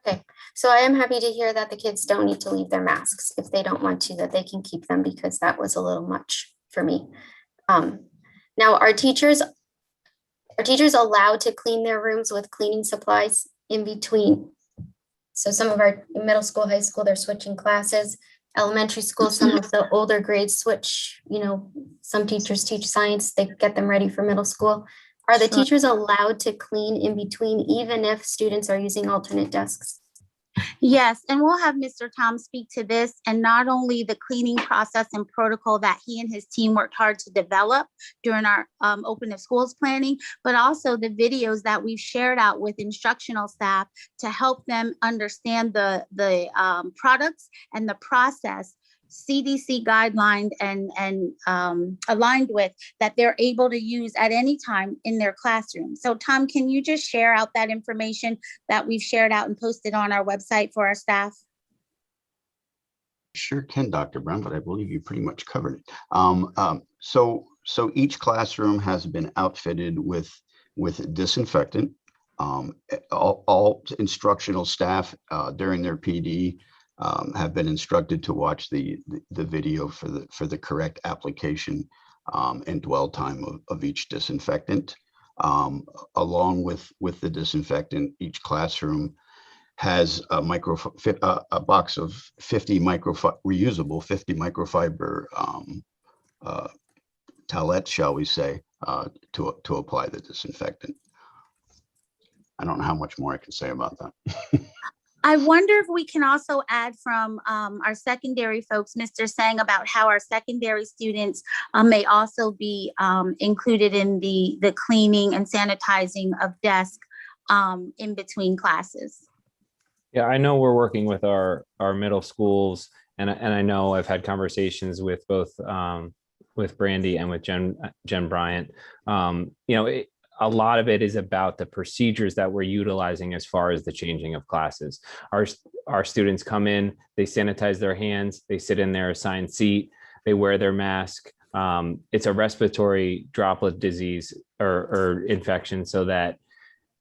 Okay, so I am happy to hear that the kids don't need to leave their masks. If they don't want to, that they can keep them, because that was a little much for me. Now, are teachers allowed to clean their rooms with cleaning supplies in between? So some of our middle school, high school, they're switching classes. Elementary school, some of the older grades switch, some teachers teach science, they get them ready for middle school. Are the teachers allowed to clean in between, even if students are using alternate desks? Yes, and we'll have Mr. Tom speak to this, and not only the cleaning process and protocol that he and his team worked hard to develop during our open of schools planning, but also the videos that we've shared out with instructional staff to help them understand the products and the process CDC guidelined and aligned with, that they're able to use at any time in their classroom. So Tom, can you just share out that information that we've shared out and posted on our website for our staff? Sure can, Dr. Brown, but I believe you pretty much covered it. So each classroom has been outfitted with disinfectant. All instructional staff during their PD have been instructed to watch the video for the correct application and dwell time of each disinfectant. Along with the disinfectant, each classroom has a box of 50 reusable 50 microfiber towelettes, shall we say, to apply the disinfectant. I don't know how much more I can say about that. I wonder if we can also add from our secondary folks, Mr. Sang, about how our secondary students may also be included in the cleaning and sanitizing of desk in between classes. Yeah, I know we're working with our middle schools, and I know I've had conversations with both with Brandy and with Jen Bryant. A lot of it is about the procedures that we're utilizing as far as the changing of classes. Our students come in, they sanitize their hands, they sit in their assigned seat, they wear their mask. It's a respiratory droplet disease or infection, so that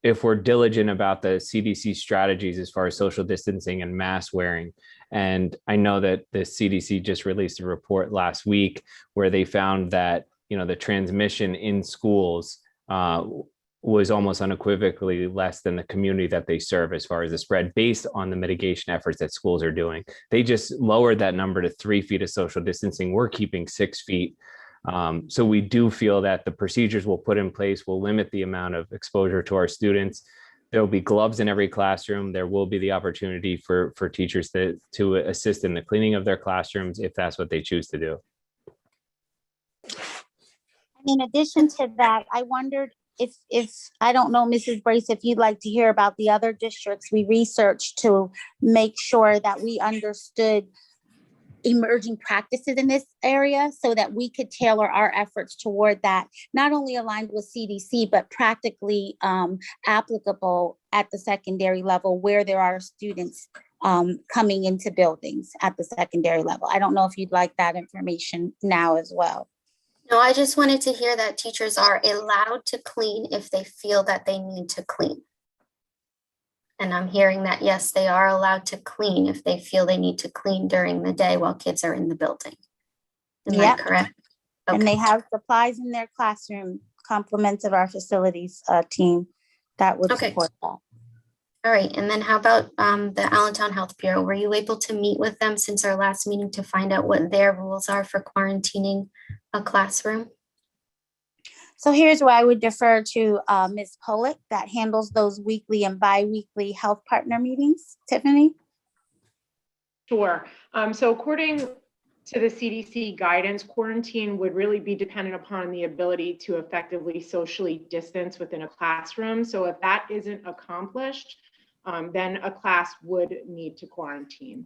if we're diligent about the CDC strategies as far as social distancing and mask wearing, and I know that the CDC just released a report last week where they found that, the transmission in schools was almost unequivocally less than the community that they serve as far as the spread, based on the mitigation efforts that schools are doing. They just lowered that number to 3 feet of social distancing. We're keeping 6 feet. So we do feel that the procedures we'll put in place will limit the amount of exposure to our students. There will be gloves in every classroom. There will be the opportunity for teachers to assist in the cleaning of their classrooms if that's what they choose to do. In addition to that, I wondered if I don't know, Mrs. Brace, if you'd like to hear about the other districts we researched to make sure that we understood emerging practices in this area so that we could tailor our efforts toward that, not only aligned with CDC, but practically applicable at the secondary level where there are students coming into buildings at the secondary level. I don't know if you'd like that information now as well. No, I just wanted to hear that teachers are allowed to clean if they feel that they need to clean. And I'm hearing that, yes, they are allowed to clean if they feel they need to clean during the day while kids are in the building. Am I correct? Okay. And they have supplies in their classroom, compliments of our facilities team that would support that. All right, and then how about the Allentown Health Bureau? Were you able to meet with them since our last meeting to find out what their rules are for quarantining a classroom? So here's where I would defer to Ms. Pollock that handles those weekly and bi-weekly health partner meetings. Tiffany? Sure. So according to the CDC guidance, quarantine would really be dependent upon the ability to effectively socially distance within a classroom. So if that isn't accomplished, then a class would need to quarantine.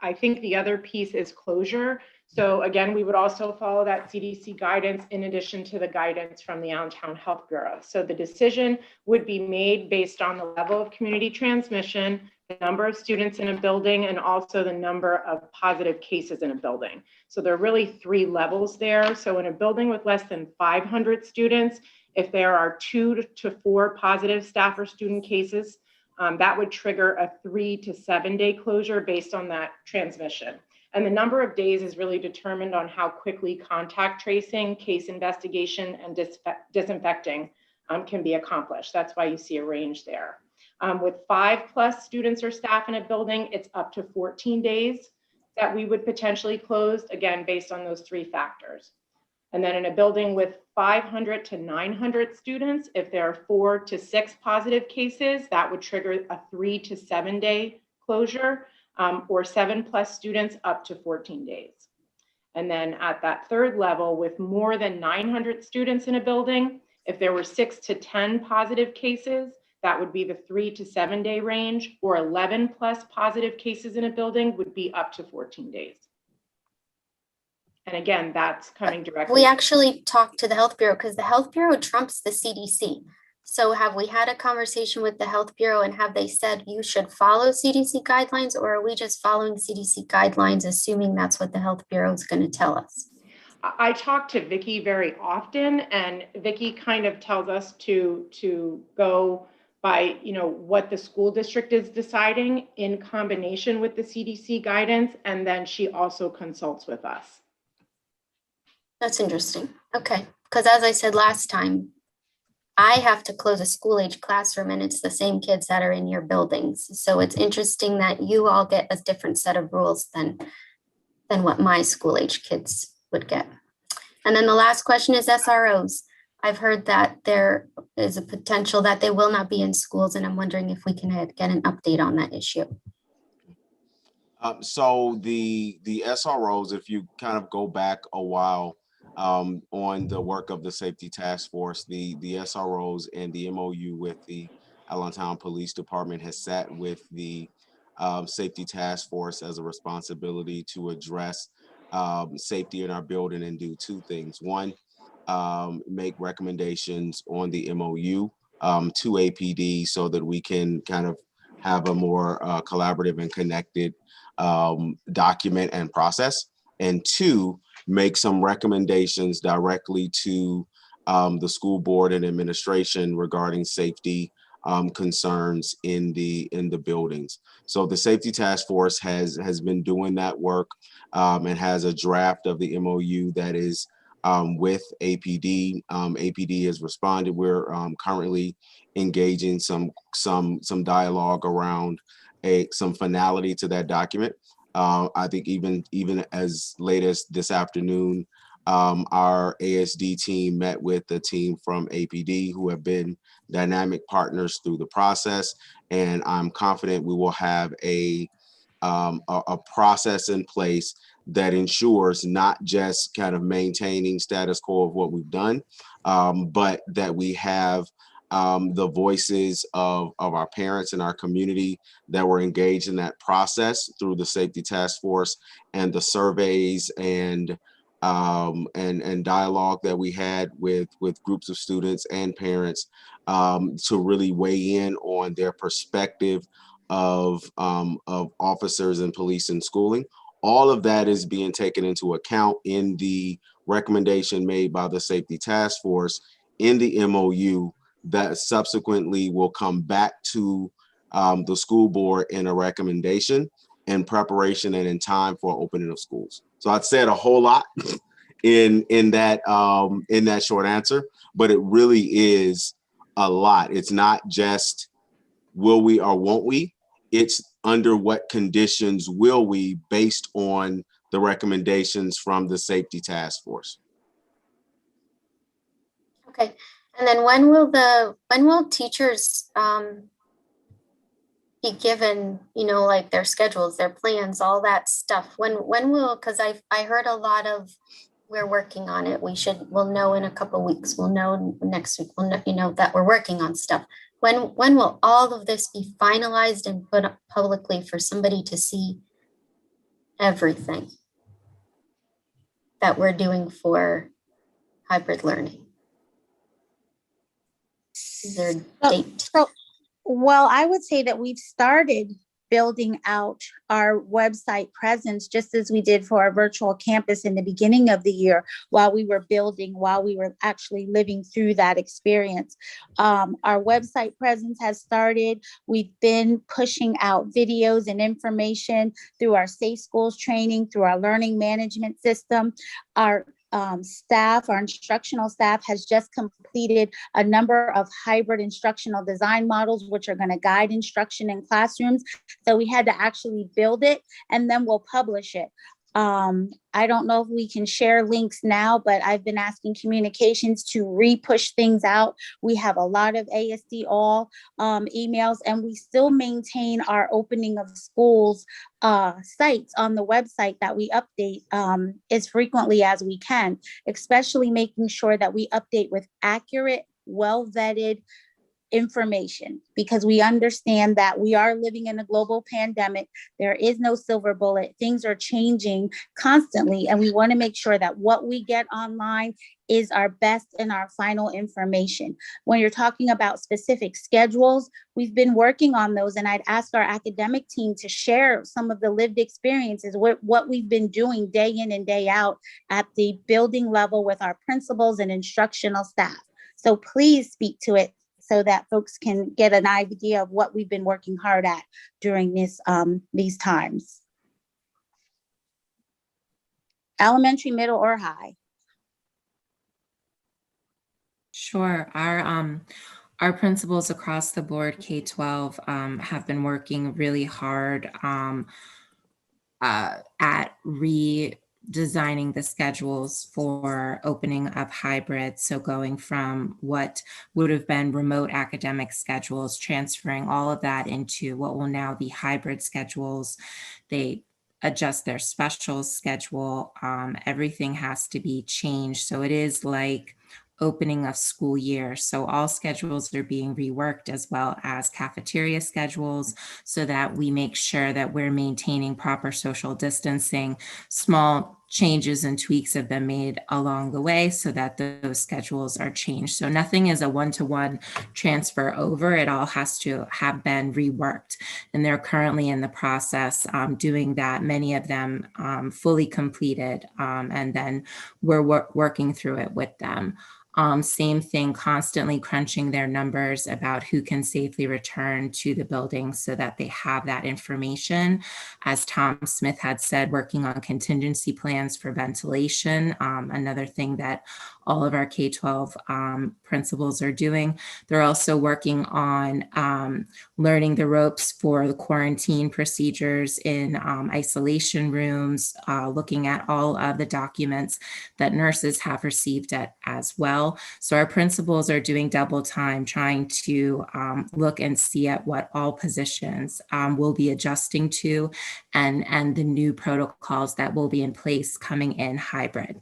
I think the other piece is closure. So again, we would also follow that CDC guidance in addition to the guidance from the Allentown Health Bureau. So the decision would be made based on the level of community transmission, the number of students in a building, and also the number of positive cases in a building. So there are really 3 levels there. So in a building with less than 500 students, if there are 2 to 4 positive staff or student cases, that would trigger a 3 to 7 day closure based on that transmission. And the number of days is really determined on how quickly contact tracing, case investigation, and disinfecting can be accomplished. That's why you see a range there. With 5+ students or staff in a building, it's up to 14 days that we would potentially close, again, based on those 3 factors. And then in a building with 500 to 900 students, if there are 4 to 6 positive cases, that would trigger a 3 to 7 day closure, or 7+ students up to 14 days. And then at that third level, with more than 900 students in a building, if there were 6 to 10 positive cases, that would be the 3 to 7 day range, or 11+ positive cases in a building would be up to 14 days. And again, that's coming directly. We actually talked to the Health Bureau because the Health Bureau trumps the CDC. So have we had a conversation with the Health Bureau and have they said you should follow CDC guidelines, or are we just following CDC guidelines, assuming that's what the Health Bureau is going to tell us? I talk to Vicki very often, and Vicki kind of tells us to go by, what the school district is deciding in combination with the CDC guidance, and then she also consults with us. That's interesting. Okay, because as I said last time, I have to close a school age classroom and it's the same kids that are in your buildings. So it's interesting that you all get a different set of rules than what my school age kids would get. And then the last question is SROs. I've heard that there is a potential that they will not be in schools, and I'm wondering if we can get an update on that issue. So the SROs, if you kind of go back a while on the work of the safety task force, the SROs and the MOU with the Allentown Police Department has sat with the safety task force as a responsibility to address safety in our building and do two things. One, make recommendations on the MOU to APD so that we can kind of have a more collaborative and connected document and process. And two, make some recommendations directly to the school board and administration regarding safety concerns in the buildings. So the safety task force has been doing that work and has a draft of the MOU that is with APD. APD has responded. We're currently engaging some dialogue around some finality to that document. I think even as late as this afternoon, our ASD team met with the team from APD who have been dynamic partners through the process, and I'm confident we will have a process in place that ensures not just kind of maintaining status quo of what we've done, but that we have the voices of our parents and our community that were engaged in that process through the safety task force and the surveys and dialogue that we had with groups of students and parents to really weigh in on their perspective of officers and police and schooling. All of that is being taken into account in the recommendation made by the safety task force in the MOU that subsequently will come back to the school board in a recommendation in preparation and in time for opening of schools. So I'd said a whole lot in that short answer, but it really is a lot. It's not just will we or won't we, it's under what conditions will we based on the recommendations from the safety task force. Okay, and then when will teachers be given, like their schedules, their plans, all that stuff? When will, because I heard a lot of, we're working on it. We'll know in a couple of weeks. We'll know next week. We'll know, that we're working on stuff. When will all of this be finalized and put up publicly for somebody to see everything that we're doing for hybrid learning? Is there a date? Well, I would say that we've started building out our website presence just as we did for our virtual campus in the beginning of the year while we were actually living through that experience. Our website presence has started. We've been pushing out videos and information through our Safe Schools training, through our learning management system. Our our instructional staff has just completed a number of hybrid instructional design models, which are going to guide instruction in classrooms. So we had to actually build it and then we'll publish it. I don't know if we can share links now, but I've been asking communications to re-push things out. We have a lot of ASD all emails, and we still maintain our opening of schools sites on the website that we update as frequently as we can, especially making sure that we update with accurate, well-vetted information, because we understand that we are living in a global pandemic. There is no silver bullet. Things are changing constantly, and we want to make sure that what we get online is our best and our final information. When you're talking about specific schedules, we've been working on those, and I'd ask our academic team to share some of the lived experiences, what we've been doing day in and day out at the building level with our principals and instructional staff. So please speak to it, so that folks can get an idea of what we've been working hard at during these times. Elementary, middle, or high? Sure. Our principals across the board, K-12, have been working really hard at redesigning the schedules for opening up hybrid. So going from what would have been remote academic schedules, transferring all of that into what will now be hybrid schedules. They adjust their specials schedule. Everything has to be changed. So it is like opening of school year. So all schedules are being reworked, as well as cafeteria schedules, so that we make sure that we're maintaining proper social distancing. Small changes and tweaks have been made along the way so that those schedules are changed. So nothing is a one-to-one transfer over. It all has to have been reworked. And they're currently in the process doing that, many of them fully completed. And then we're working through it with them. Same thing, constantly crunching their numbers about who can safely return to the building so that they have that information. As Tom Smith had said, working on contingency plans for ventilation, another thing that all of our K-12 principals are doing. They're also working on learning the ropes for the quarantine procedures in isolation rooms, looking at all of the documents that nurses have received as well. So our principals are doing double time, trying to look and see at what all positions will be adjusting to, and the new protocols that will be in place coming in hybrid.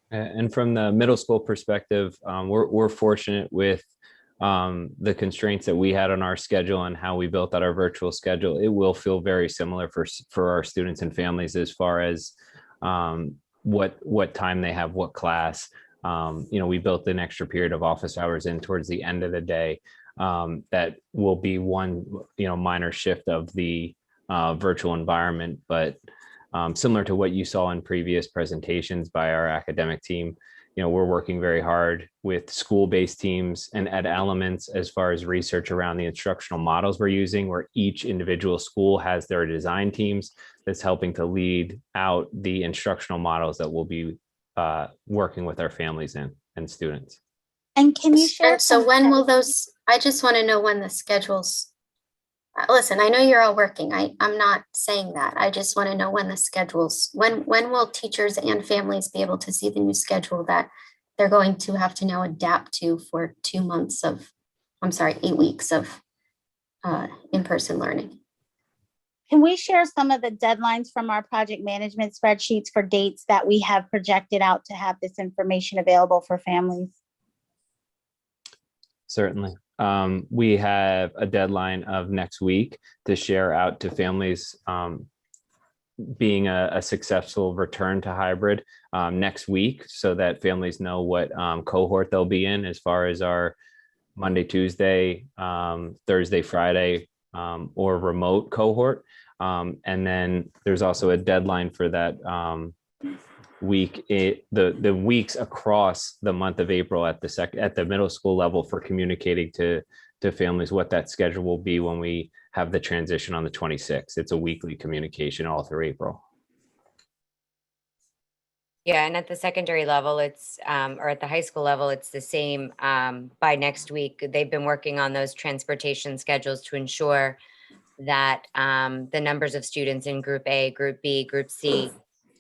And from the middle school perspective, we're fortunate with the constraints that we had on our schedule and how we built out our virtual schedule. It will feel very similar for our students and families as far as what time they have, what class. We built an extra period of office hours in towards the end of the day. That will be one, minor shift of the virtual environment, but similar to what you saw in previous presentations by our academic team, we're working very hard with school-based teams and ed elements as far as research around the instructional models we're using, where each individual school has their design teams that's helping to lead out the instructional models that we'll be working with our families and students. And can you share? So when will those, I just want to know when the schedules, listen, I know you're all working. I'm not saying that. I just want to know when the schedules, when will teachers and families be able to see the new schedule that they're going to have to now adapt to for 2 months of, 8 weeks of in-person learning? Can we share some of the deadlines from our project management spreadsheets for dates that we have projected out to have this information available for families? Certainly. We have a deadline of next week to share out to families being a successful return to hybrid next week, so that families know what cohort they'll be in as far as our Monday, Tuesday, Thursday, Friday, or remote cohort. And then there's also a deadline for that week, the weeks across the month of April at the middle school level for communicating to families what that schedule will be when we have the transition on the 26th. It's a weekly communication all through April. Yeah, and at the secondary level, it's or at the high school level, it's the same. By next week, they've been working on those transportation schedules to ensure that the numbers of students in Group A, Group B, Group C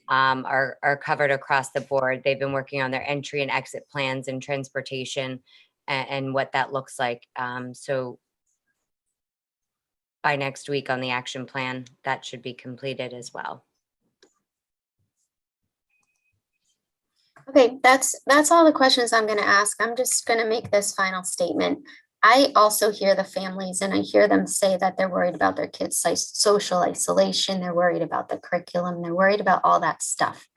are covered across the board. They've been working on their entry and exit plans and transportation and what that looks like. So by next week on the action plan, that should be completed as well. Okay, that's all the questions I'm going to ask. I'm just going to make this final statement. I also hear the families and I hear them say that they're worried about their kids' social isolation. They're worried about the curriculum. They're worried about all that stuff.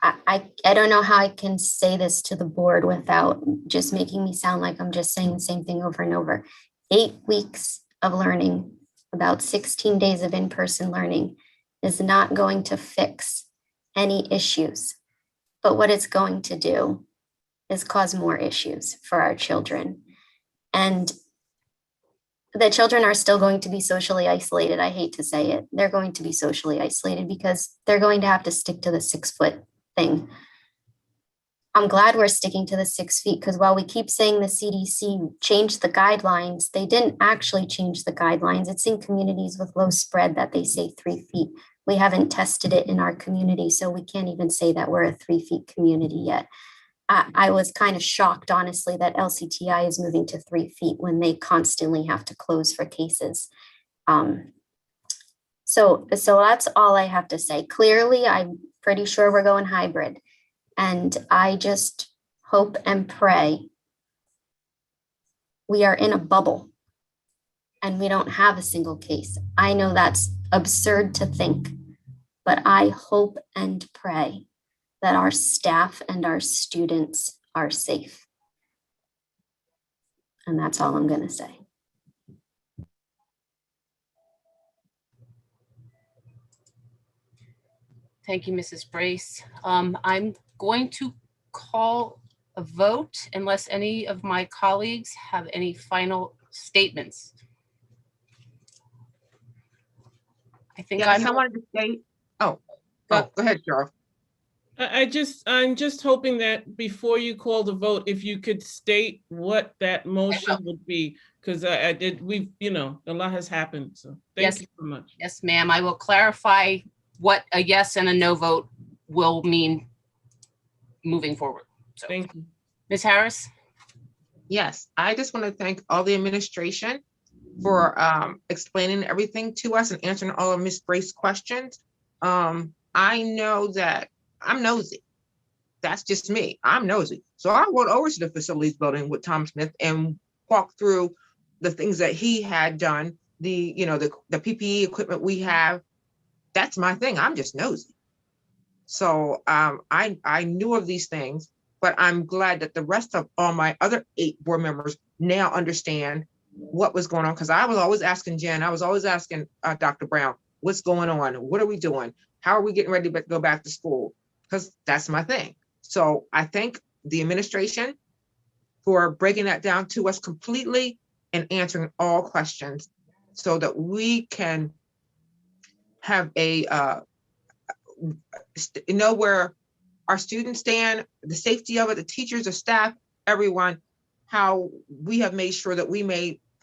I don't know how I can say this to the board without just making me sound like I'm just saying the same thing over and over. 8 weeks of learning, about 16 days of in-person learning is not going to fix any issues. But what it's going to do is cause more issues for our children. And the children are still going to be socially isolated. I hate to say it. They're going to be socially isolated because they're going to have to stick to the 6-foot thing. I'm glad we're sticking to the 6 feet because while we keep saying the CDC changed the guidelines, they didn't actually change the guidelines. It's in communities with low spread that they say 3 feet. We haven't tested it in our community, so we can't even say that we're a 3 feet community yet. I was kind of shocked, honestly, that LCTI is moving to 3 feet when they constantly have to close for cases. So that's all I have to say. Clearly, I'm pretty sure we're going hybrid. And I just hope and pray we are in a bubble and we don't have a single case. I know that's absurd to think, but I hope and pray that our staff and our students are safe. And that's all I'm going to say. Thank you, Mrs. Brace. I'm going to call a vote unless any of my colleagues have any final statements. I think Yes, I wanted to say, go ahead, Cheryl. I'm just hoping that before you call the vote, if you could state what that motion would be, because a lot has happened. So thank you so much. Yes, ma'am. I will clarify what a yes and a no vote will mean moving forward. So, thank you. Ms. Harris? Yes, I just want to thank all the administration for explaining everything to us and answering all of Ms. Brace's questions. I know that I'm nosy. That's just me. I'm nosy. So I went over to the facilities building with Tom Smith and walked through the things that he had done, the PPE equipment we have. That's my thing. I'm just nosy. So I knew of these things, but I'm glad that the rest of all my other 8 board members now understand what was going on. Because I was always asking Jen, I was always asking Dr. Brown, what's going on? What are we doing? How are we getting ready to go back to school? Because that's my thing. So I thank the administration for breaking that down to us completely and answering all questions so that we can have a know where our students stand, the safety of it, the teachers, the staff, everyone, how we have made sure that we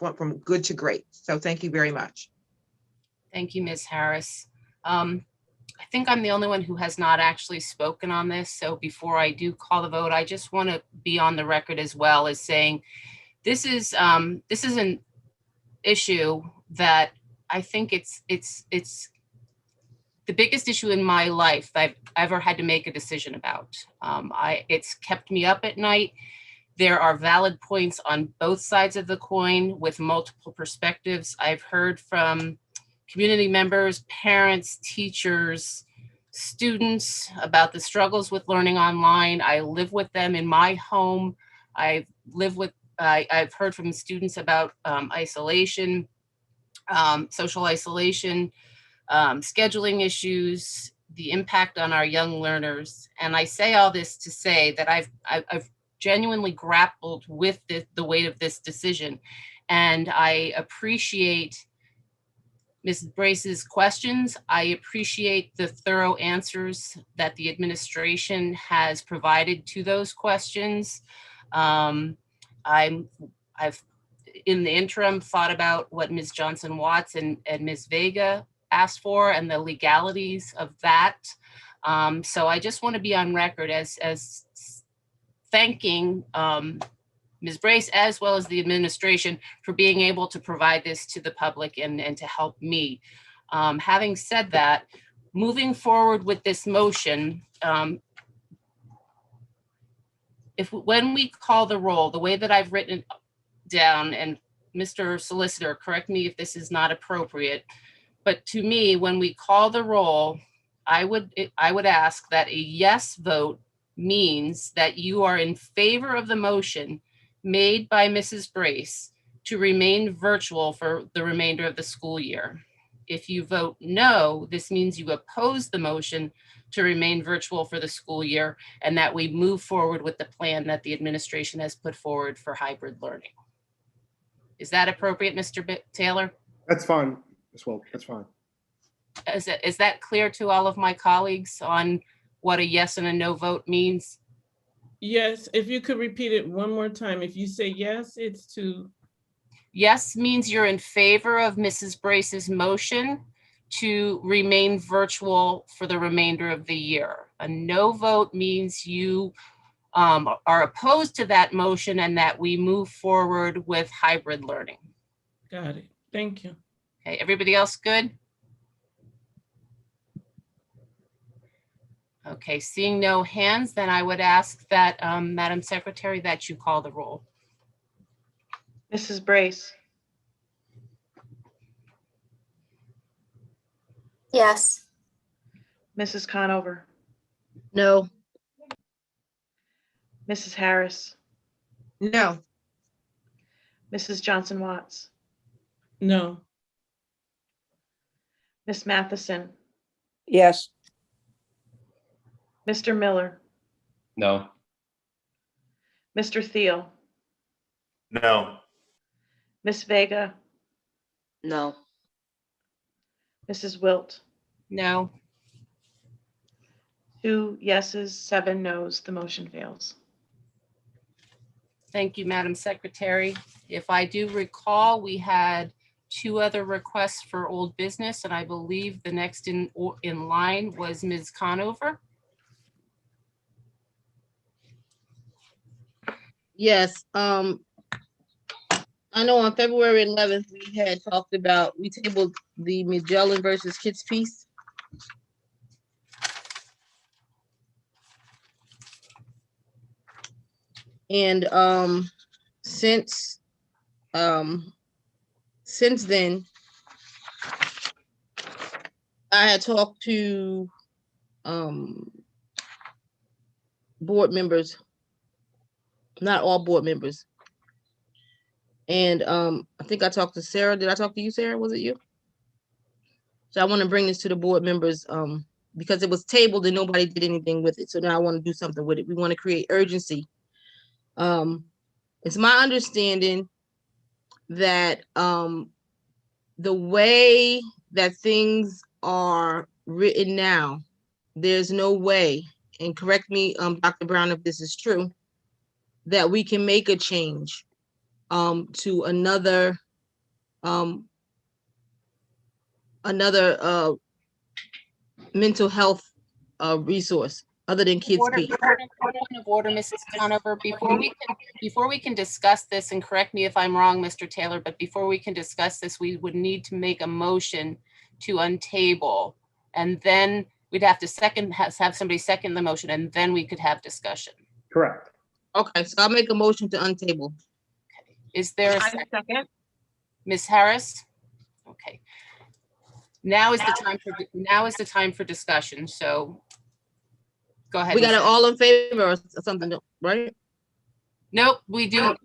went from good to great. So thank you very much. Thank you, Ms. Harris. I think I'm the only one who has not actually spoken on this. So before I do call the vote, I just want to be on the record as well as saying this is an issue that I think it's the biggest issue in my life that I've ever had to make a decision about. It's kept me up at night. There are valid points on both sides of the coin with multiple perspectives. I've heard from community members, parents, teachers, students about the struggles with learning online. I live with them in my home. I've heard from students about isolation, social isolation, scheduling issues, the impact on our young learners. And I say all this to say that I've genuinely grappled with the weight of this decision. And I appreciate Ms. Brace's questions. I appreciate the thorough answers that the administration has provided to those questions. in the interim, thought about what Ms. Johnson Watts and Ms. Vega asked for and the legalities of that. So I just want to be on record as thanking Ms. Brace as well as the administration for being able to provide this to the public and to help me. Having said that, moving forward with this motion, when we call the roll, the way that I've written it down, and Mr. Solicitor, correct me if this is not appropriate, but to me, when we call the roll, I would ask that a yes vote means that you are in favor of the motion made by Mrs. Brace to remain virtual for the remainder of the school year. If you vote no, this means you oppose the motion to remain virtual for the school year and that we move forward with the plan that the administration has put forward for hybrid learning. Is that appropriate, Mr. Taylor? That's fine as well. That's fine. Is that clear to all of my colleagues on what a yes and a no vote means? Yes, if you could repeat it one more time. If you say yes, it's to. Yes means you're in favor of Mrs. Brace's motion to remain virtual for the remainder of the year. A no vote means you are opposed to that motion and that we move forward with hybrid learning. Got it. Thank you. Okay, everybody else good? Okay, seeing no hands, then I would ask that, Madam Secretary, that you call the roll. Mrs. Brace, Yes. Mrs. Conover, No. Mrs. Harris, No. Mrs. Johnson Watts, No. Miss Matheson, Yes. Mr. Miller, No. Mr. Thiel, No. Miss Vega, No. Mrs. Wilt, No. 2 yeses, 7 nos, the motion fails. Thank you, Madam Secretary. If I do recall, we had 2 other requests for old business, and I believe the next in line was Ms. Conover. Yes, I know on February 11th, we had talked about, we tabled the Magellan versus Kids piece. And since then, I had talked to board members, not all board members. And I think I talked to Sarah. Did I talk to you, Sarah? Was it you? So I want to bring this to the board members because it was tabled and nobody did anything with it. So now I want to do something with it. We want to create urgency. It's my understanding that the way that things are written now, there's no way, and correct me, Dr. Brown, if this is true, that we can make a change to another mental health resource other than Kids Peak. Point of order, Mrs. Conover, before we can discuss this, and correct me if I'm wrong, Mr. Taylor, but before we can discuss this, we would need to make a motion to untable, and then we'd have to have somebody second the motion, and then we could have discussion. Correct. Okay, so I'll make a motion to untable. Okay. Is there a second? Ms. Harris? Okay. Now is the time for discussion. So go ahead. We got it all in favor or something, right? Nope, we do.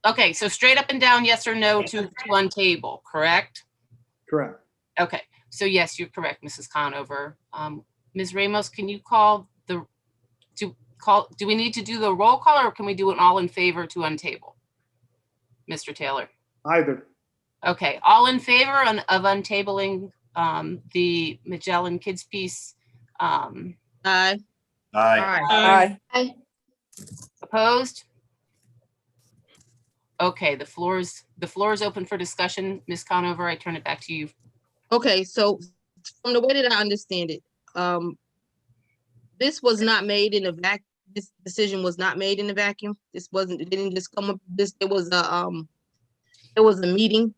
Okay, so straight up and down, yes or no to untable, correct? Correct. Okay, so yes, you're correct, Mrs. Conover. Ms. Ramos, can you call do we need to do the roll call or can we do an all in favor to untable? Mr. Taylor? Either. Okay, all in favor of untabling the Magellan Kids piece? Aye. Aye. Aye. Opposed? Okay, the floor is open for discussion. Ms. Conover, I turn it back to you. Okay, so from the way that I understand it, this was not made in a vacuum. This decision was not made in a vacuum. This wasn't, it didn't just come up, it was a meeting.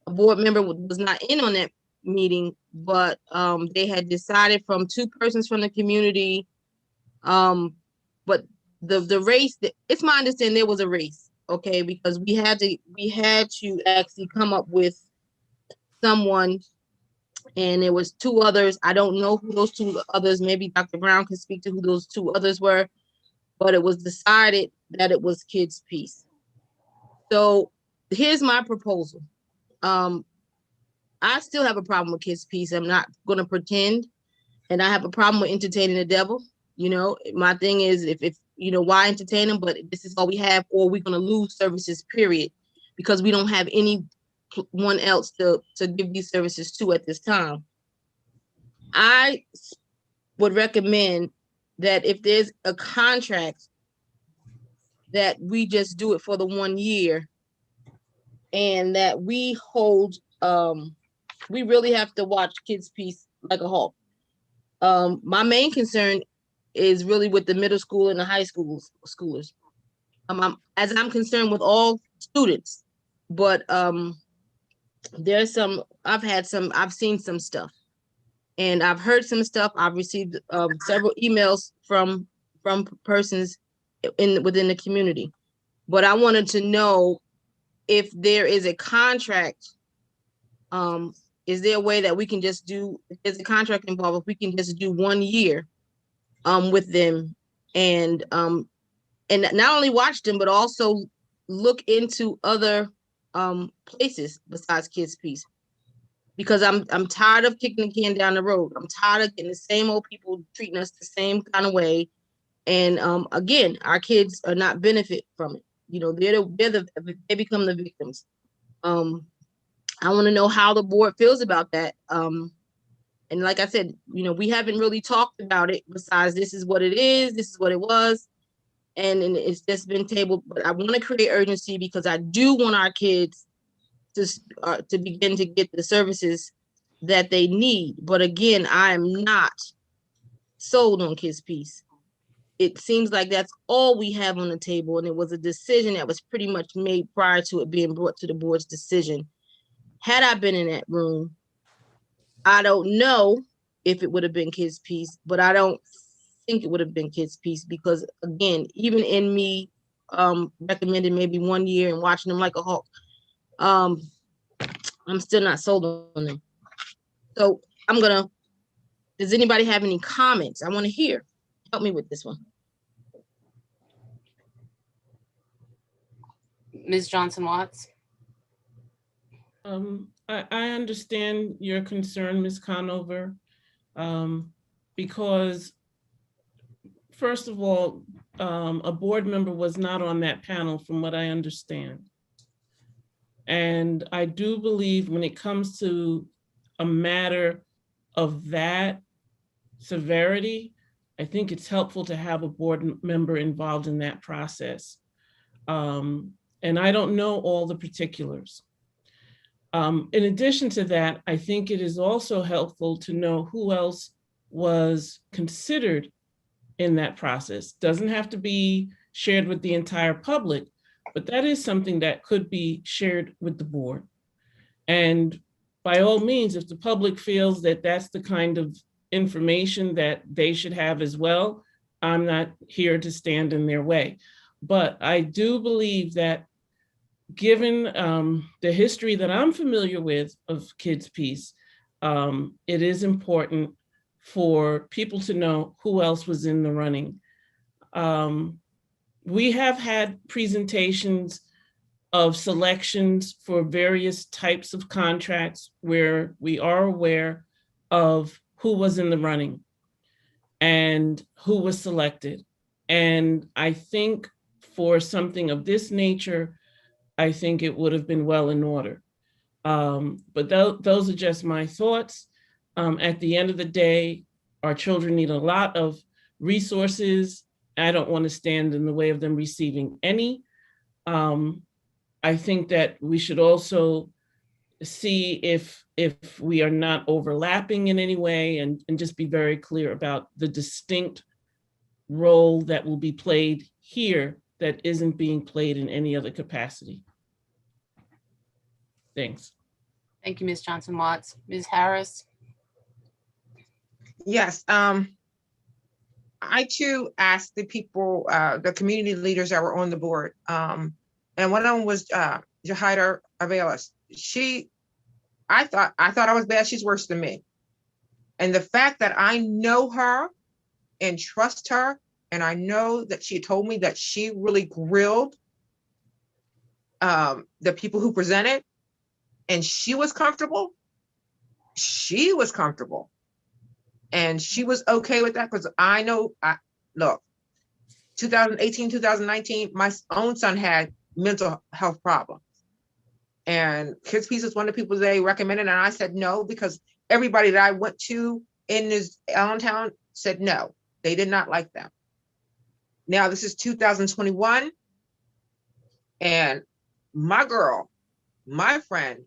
A board member was not in on that meeting, but they had decided from two persons from the community. But the race, it's my understanding there was a race, okay, because we had to actually come up with someone, and there was two others. I don't know who those two others, maybe Dr. Brown can speak to who those two others were, but it was decided that it was Kids Peace. So here's my proposal. I still have a problem with Kids Peace. I'm not going to pretend, and I have a problem with entertaining the devil. You know, my thing is, if you know, why entertain them? But this is all we have, or we're going to lose services, period, because we don't have anyone else to give these services to at this time. I would recommend that if there's a contract, that we just do it for the 1 year, and that we hold, we really have to watch Kids Peace like a hawk. My main concern is really with the middle school and the high schoolers. As I'm concerned with all students, but there's some, I've seen some stuff, and I've heard some stuff. I've received several emails from persons within the community, but I wanted to know if there is a contract. Is there a way that we can just do, if there's a contract involved, if we can just do 1 year with them, and not only watch them, but also look into other places besides Kids Peace, because I'm tired of kicking the can down the road. I'm tired of getting the same old people treating us the same kind of way, and again, our kids are not benefit from it. You know, they become the victims. I want to know how the board feels about that. And like I said, you know, we haven't really talked about it besides this is what it is, this is what it was, and it's just been tabled. But I want to create urgency because I do want our kids to begin to get the services that they need. But again, I am not sold on Kids Peace. It seems like that's all we have on the table, and it was a decision that was pretty much made prior to it being brought to the board's decision. Had I been in that room, I don't know if it would have been Kids Peace, but I don't think it would have been Kids Peace because, again, even in me recommending maybe 1 year and watching them like a hawk, I'm still not sold on them. So does anybody have any comments? I want to hear. Help me with this one. Ms. Johnson-Watts. I understand your concern, Ms. Conover, because first of all, a board member was not on that panel from what I understand. And I do believe when it comes to a matter of that severity, I think it's helpful to have a board member involved in that process. And I don't know all the particulars. In addition to that, I think it is also helpful to know who else was considered in that process. Doesn't have to be shared with the entire public, but that is something that could be shared with the board. And by all means, if the public feels that that's the kind of information that they should have as well, I'm not here to stand in their way. But I do believe that given the history that I'm familiar with of Kids Peace, it is important for people to know who else was in the running. We have had presentations of selections for various types of contracts where we are aware of who was in the running and who was selected. And I think for something of this nature, I think it would have been well in order. But those are just my thoughts. At the end of the day, our children need a lot of resources. I don't want to stand in the way of them receiving any. I think that we should also see if we are not overlapping in any way, and just be very clear about the distinct role that will be played here that isn't being played in any other capacity. Thanks. Thank you, Ms. Johnson Watts. Ms. Harris? Yes, I too asked the people, the community leaders that were on the board, and one of them was Jahida Avelas. I thought I was bad. She's worse than me. And the fact that I know her and trust her, and I know that she told me that she really grilled the people who presented, and she was comfortable. She was comfortable. And she was okay with that, because I know, look, 2018, 2019, my own son had mental health problems. And Kids Peace is one of the people they recommended. And I said no, because everybody that I went to in this Allentown said no, they did not like them. Now this is 2021. And my girl, my friend,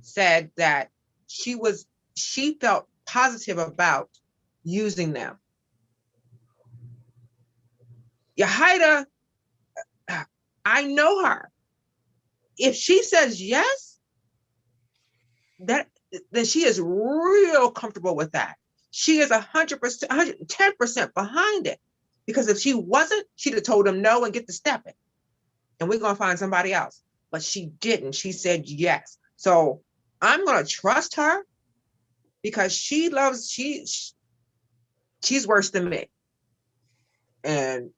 said that she felt positive about using them. Yahida, I know her. If she says yes, then she is real comfortable with that. She is 100%, 110% behind it. Because if she wasn't, she'd have told them no and get to stepping. And we're gonna find somebody else. But she didn't. She said yes. So I'm gonna trust her, because she's worse than me. And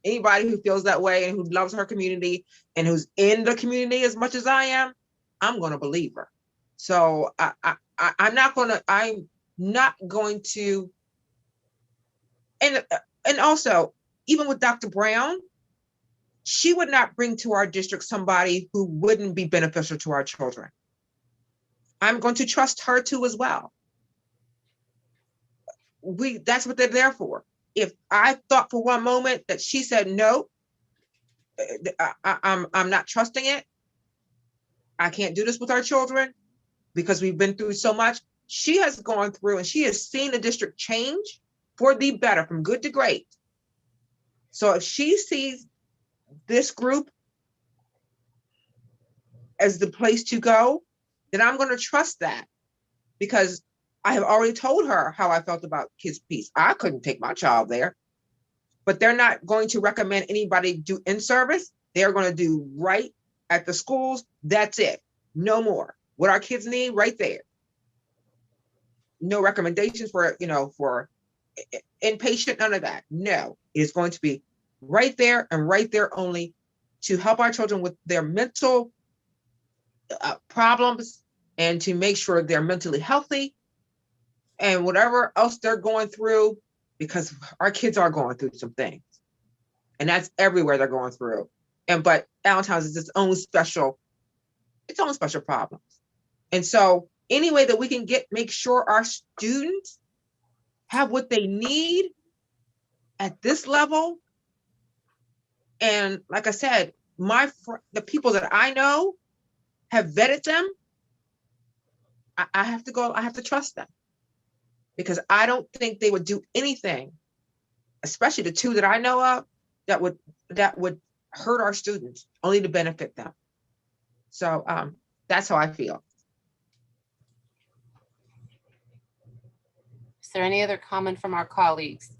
anybody who feels that way and who loves her community and who's in the community as much as I am, I'm going to believe her. So I'm not going to, and also, even with Dr. Brown, she would not bring to our district somebody who wouldn't be beneficial to our children. I'm going to trust her too as well. That's what they're there for. If I thought for one moment that she said no, I'm not trusting it. I can't do this with our children because we've been through so much. She has gone through and she has seen the district change for the better, from good to great. So if she sees this group as the place to go, then I'm going to trust that, because I have already told her how I felt about Kids Peace. I couldn't take my child there, but they're not going to recommend anybody do in-service. They're going to do right at the schools. That's it. No more. What our kids need, right there. No recommendations for inpatient, none of that. No, it's going to be right there and right there only, to help our children with their mental problems and to make sure they're mentally healthy and whatever else they're going through, because our kids are going through some things, and that's everywhere they're going through. But Allentown is its own special problems. And so any way that we can make sure our students have what they need at this level. And like I said, the people that I know have vetted them. I have to trust them, because I don't think they would do anything, especially the two that I know of, that would hurt our students, only to benefit them. So that's how I feel. Is there any other comment from our colleagues?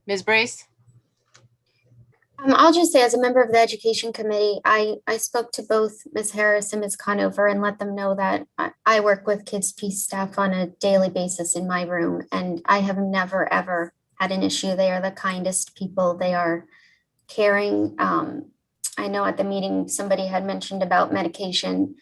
Ms. Brace? I'll just say, as a member of the Education Committee, I spoke to both Ms. Harris and Ms. Conover and let them know that I work with Kids Peace staff on a daily basis in my room, and I have never, ever had an issue. They are the kindest people. They are caring. I know at the meeting, somebody had mentioned about medication.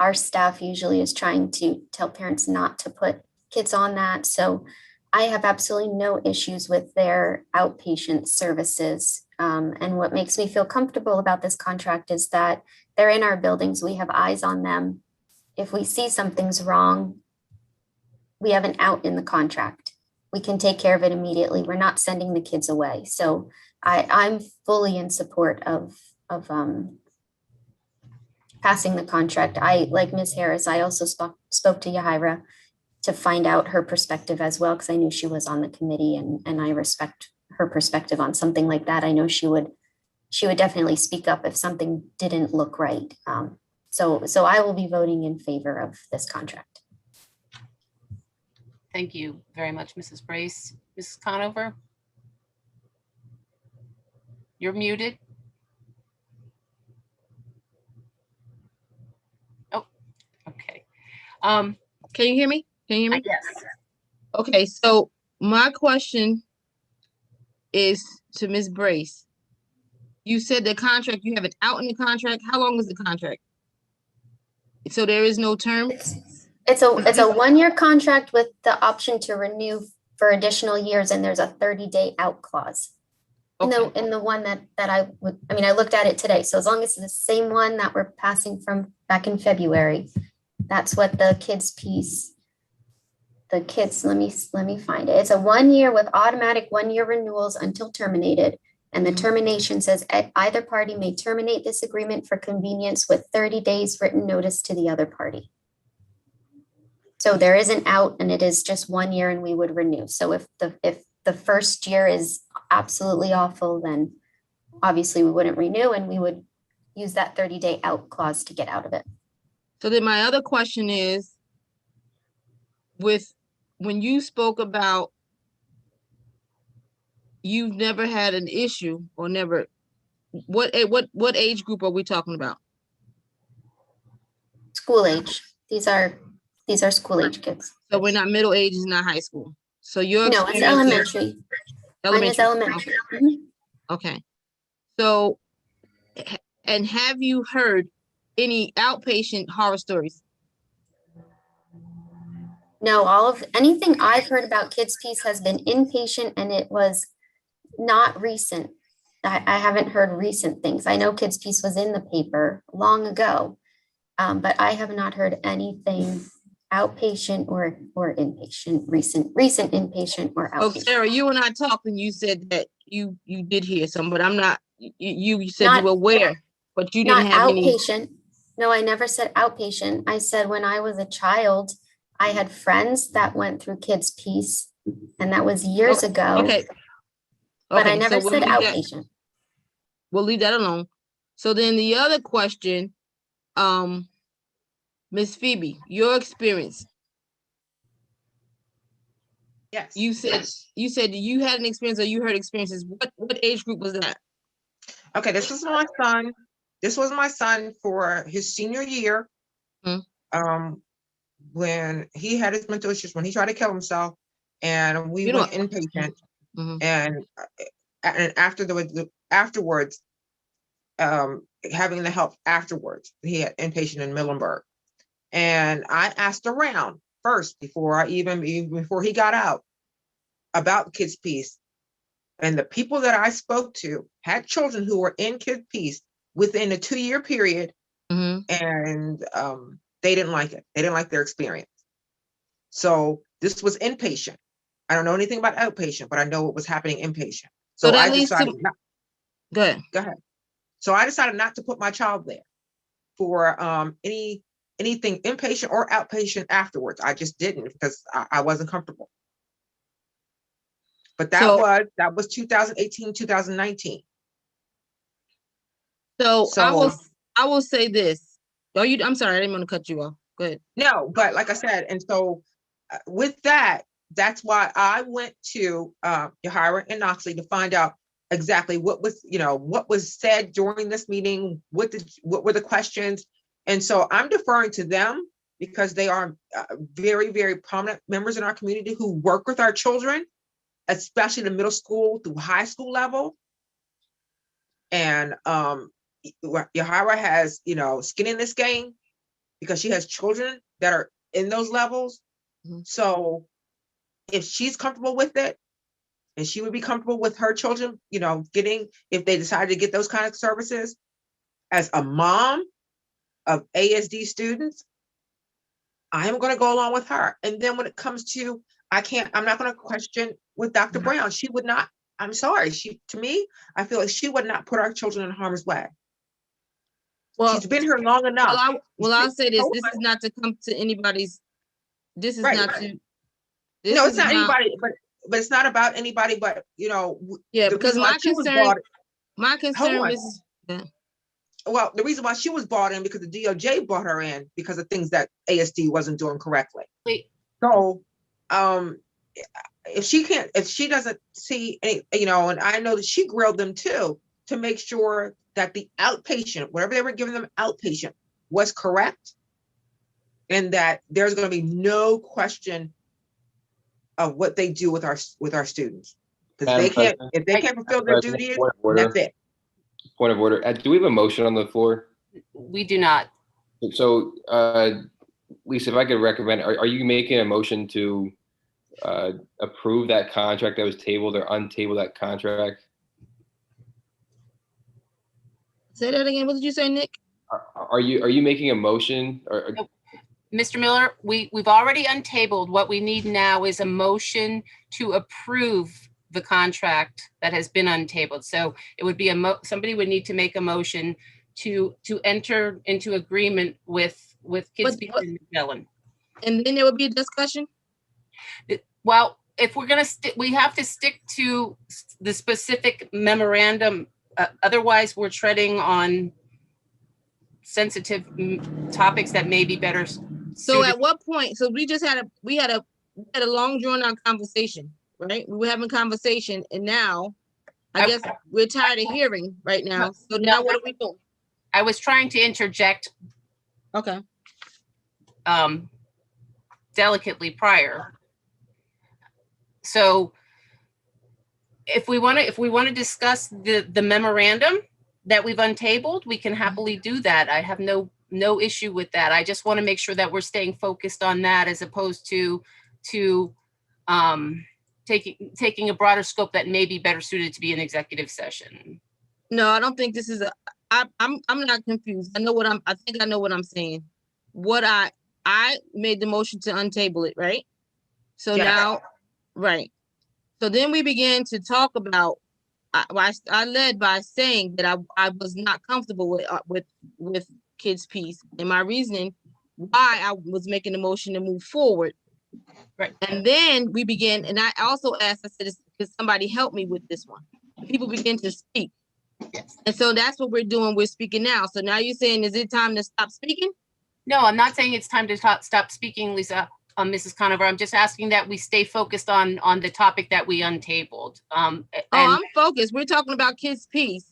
Our staff usually is trying to tell parents not to put kids on that. So I have absolutely no issues with their outpatient services. And what makes me feel comfortable about this contract is that they're in our buildings. We have eyes on them. If we see something's wrong, we have an out in the contract. we can take care of it immediately. We're not sending the kids away. So I'm fully in support of passing the contract. Like Ms. Harris, I also spoke to Yahira to find out her perspective as well, because I knew she was on the committee, and I respect her perspective on something like that. I know she would definitely speak up if something didn't look right. So I will be voting in favor of this contract. Thank you very much, Mrs. Brace. Mrs. Conover? You're muted. Oh, okay. Can you hear me? Can you hear me? Yes. Okay, so my question is to Ms. Brace. You said the contract, you have it out in the contract. How long is the contract? So there is no term? It's a 1-year contract with the option to renew for additional years, and there's a 30-day out clause. Okay. In the one that I looked at it today. So as long as it's the same one that we're passing from back in February, that's what the kids piece. The kids, let me find it. It's a 1-year with automatic 1-year renewals until terminated. And the termination says either party may terminate this agreement for convenience with 30 days written notice to the other party. So there is an out, and it is just 1 year, and we would renew. So if the first year is absolutely awful, then obviously we wouldn't renew, and we would use that 30-day out clause to get out of it. So then my other question is, when you spoke about you've never had an issue or never, what age group are we talking about? School age. These are school age kids. So we're not middle age, is not high school. So your No, it's elementary. Mine is elementary. Okay. Okay. So, and have you heard any outpatient horror stories? No, anything I've heard about Kids Piece has been inpatient, and it was not recent. I haven't heard recent things. I know Kids Piece was in the paper long ago, but I have not heard anything outpatient or inpatient, recent inpatient or outpatient. Oh, Sarah, you and I talked, and you said that you did hear some, but I'm not. You said you were aware, but you didn't have any. Outpatient. No, I never said outpatient. I said when I was a child, I had friends that went through Kids Piece, and that was years ago. Okay. But I Okay, never so said outpatient. We'll leave that alone. So then the other question, Miss Phoebe, your experience. Yes. You said you had an experience, or you heard experiences. What age group was that? Okay, this was my son. This was my son for his senior year. When he had his mental issues, when he tried to kill himself, and we went inpatient, and afterwards, having the help afterwards, he had inpatient in Middleburg, and I asked around first before he got out about Kids Piece, and the people that I spoke to had children who were in Kids Piece within a 2-year period, and they didn't like it. They didn't like their experience. So this was inpatient. I don't know anything about outpatient, but I know what was happening inpatient. So that I leads decided to. Go ahead. Go ahead. So I decided not to put my child there for anything inpatient or outpatient afterwards. I just didn't, because I wasn't comfortable. But that was 2018, 2019. So I will say this. I'm sorry, I didn't want to cut you off. Go ahead. No, but like I said, and so with that, that's why I went to Yahira and Knoxley to find out exactly what was said during this meeting, what were the questions. And so I'm deferring to them, because they are very, very prominent members in our community who work with our children, especially the middle school through high school level. And Yahira has, skin in this game, because she has children that are in those levels. So if she's comfortable with it, and she would be comfortable with her children, if they decided to get those kind of services, as a mom of ASD students, I am going to go along with her. And then when it comes to I'm not going to question with Dr. Brown. She would not, I'm sorry. To me, I feel like she would not put our children in harm's way. Well, she's been here long enough. I'll say this. This is not to come to anybody's. This is Right. not to. No, it's not anybody, but it's not about anybody. But yeah, because my concern was. Yeah. Well, the reason why she was brought in because the DOJ brought her in because of things that ASD wasn't doing correctly. So, if she doesn't see any, and I know that she grilled them too to make sure that the outpatient, whatever they were giving them outpatient, was correct, and that there's going to be no question of what they do with our students, because if they can't fulfill their duties, that's it. Point of order. Do we have a motion on the floor? We do not. So, Lisa, if I could recommend, are you making a motion to approve that contract that was tabled or untable that contract? Say that again. What did you say, Nick? Are you making a motion? Or Mr. Miller, we've already untabled. What we need now is a motion to approve the contract that has been untabled. So it would be somebody would need to make a motion to enter into agreement with Kids Peace in Magellan. And then there would be a discussion? Well, if we're going to we have to stick to the specific memorandum. Otherwise, we're treading on sensitive topics that may be better. So at what point? So we just had a long drawn out conversation, right? We were having conversation, and now I guess we're tired of hearing right now. So now what are we doing? I was trying to interject. Okay. Delicately prior. So if we want to discuss the memorandum that we've untabled, we can happily do that. I have no issue with that. I just want to make sure that we're staying focused on that as opposed to taking a broader scope that may be better suited to be an executive session. No, I don't think this is I'm not confused. I think I know what I'm saying. What I made the motion to untable it, right? So yeah. Now, right. So then we began to talk about, I led by saying that I was not comfortable with Kids Peace, and my reasoning why I was making the motion to move forward. Right. And then we began, and I also asked, I said, could somebody help me with this one? People begin to speak. Yes. And so that's what we're doing. We're speaking now. So now you're saying, is it time to stop speaking? No, I'm not saying it's time to stop speaking, Lisa. Mrs. Conover, I'm just asking that we stay focused on the topic that we untabled. I'm focused. We're talking about Kids Peace.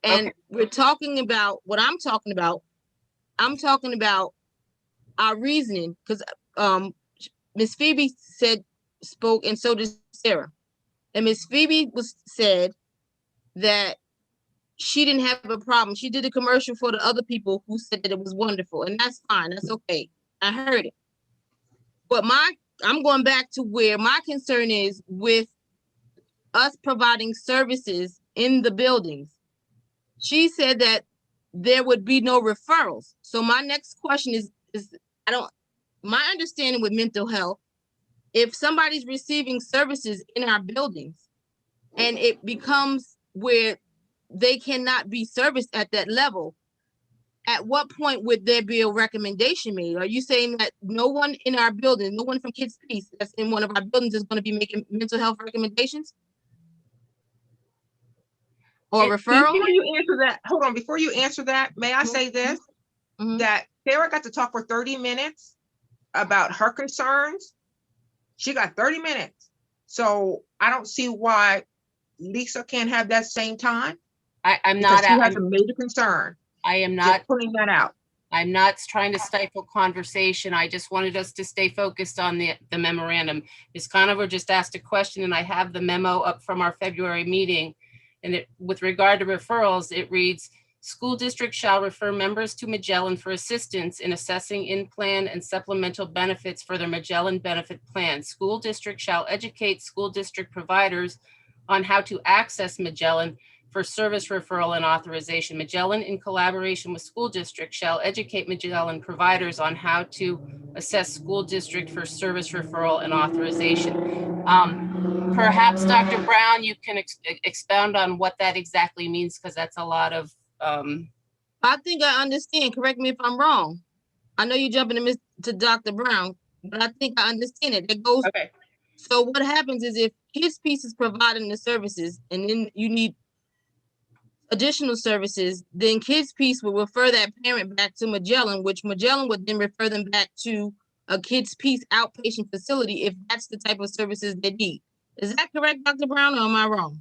And we're talking about what I'm talking about. I'm talking about our reasoning, because Miss Phoebe spoke, and so did Sarah. And Miss Phoebe said that she didn't have a problem. She did a commercial for the other people who said that it was wonderful, and that's fine. That's okay. I heard it. But I'm going back to where my concern is with us providing services in the buildings. She said that there would be no referrals. So my next question is my understanding with mental health, if somebody's receiving services in our buildings and it becomes where they cannot be serviced at that level, at what point would there be a recommendation made? Are you saying that no one in our building, no one from Kids Peace that's in one of our buildings is going to be making mental health recommendations? Or referral? Before you answer that, hold on. Before you answer that, may I say this? That Sarah got to talk for 30 minutes about her concerns. She got 30 minutes. So I don't see why Lisa can't have that same time. I'm not. She has a major concern. I am not just putting that out. I'm not trying to stifle conversation. I just wanted us to stay focused on the memorandum. Ms. Conover just asked a question, and I have the memo up from our February meeting. And with regard to referrals, it reads, school district shall refer members to Magellan for assistance in assessing in-plan and supplemental benefits for their Magellan benefit plan. School district shall educate school district providers on how to access Magellan for service referral and authorization. Magellan, in collaboration with school districts, shall educate Magellan providers on how to assess school district for service referral and authorization. Perhaps Dr. Brown, you can expound on what that exactly means, because that's a lot of. I think I understand. Correct me if I'm wrong. I know you're jumping to Dr. Brown, but I think I understand it. It goes. Okay. So what happens is if his piece is providing the services and then you need additional services, then Kids Piece will refer that parent back to Magellan, which Magellan would then refer them back to a Kids Piece outpatient facility if that's the type of services they need. Is that correct, Dr. Brown, or am I wrong?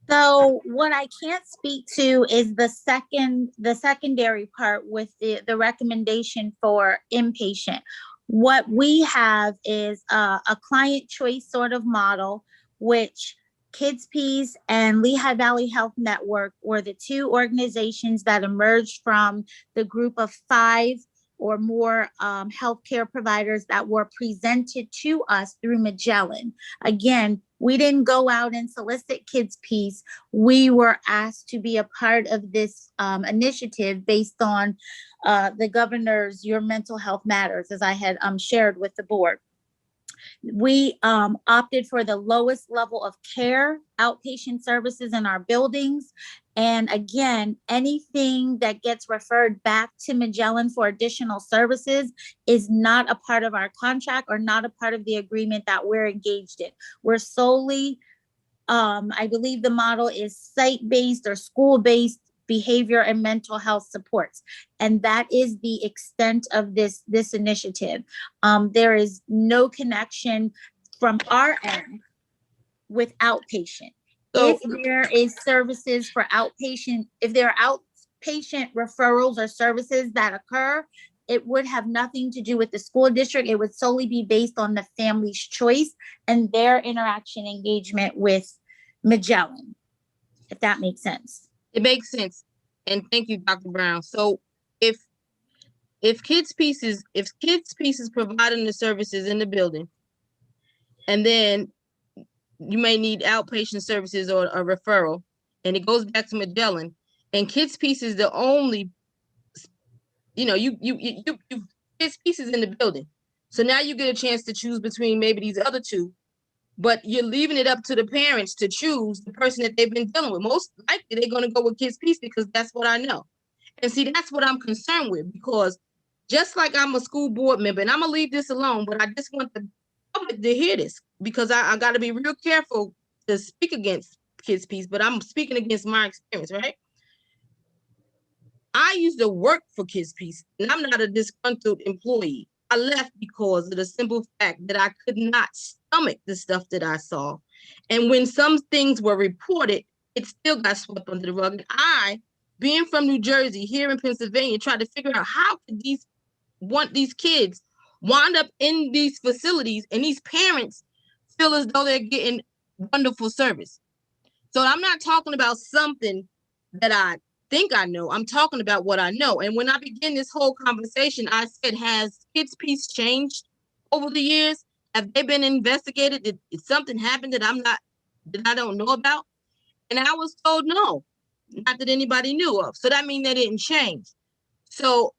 So what I can't speak to is the secondary part with the recommendation for inpatient. What we have is a client choice sort of model, which Kids Peace and Lehigh Valley Health Network were the two organizations that emerged from the group of 5 or more healthcare providers that were presented to us through Magellan. Again, we didn't go out and solicit Kids Peace. We were asked to be a part of this initiative based on the governor's Your Mental Health Matters, as I had shared with the board. We opted for the lowest level of care, outpatient services in our buildings. And again, anything that gets referred back to Magellan for additional services is not a part of our contract or not a part of the agreement that we're engaged in. We're solely, I believe the model is site-based or school-based behavior and mental health supports. And that is the extent of this initiative. There is no connection from our end with outpatient. If there is services for outpatient, if there are outpatient referrals or services that occur, it would have nothing to do with the school district. It would solely be based on the family's choice and their interaction engagement with Magellan, if that makes sense. It makes sense. And thank you, Dr. Brown. So if Kids Peace is providing the services in the building, and then you may need outpatient services or a referral, and it goes back to Magellan, and Kids Peace is the only, Kids Peace is in the building. So now you get a chance to choose between maybe these other two, but you're leaving it up to the parents to choose the person that they've been dealing with. Most likely they're going to go with Kids Peace because that's what I know. And see, that's what I'm concerned with, because just like I'm a school board member, and I'm going to leave this alone, but I just want the public to hear this, because I got to be real careful to speak against Kids Peace, but I'm speaking against my experience, right? I used to work for Kids Peace, and I'm not a disgruntled employee. I left because of the simple fact that I could not stomach the stuff that I saw. And when some things were reported, it still got swept under the rug. And I, being from New Jersey, here in Pennsylvania, tried to figure out how could these kids wind up in these facilities and these parents feel as though they're getting wonderful service. So I'm not talking about something that I think I know. I'm talking about what I know. And when I began this whole conversation, I said, has Kids Peace changed over the years? Have they been investigated? Did something happen that I don't know about? And I was told no, not that anybody knew of. So that means they didn't change. So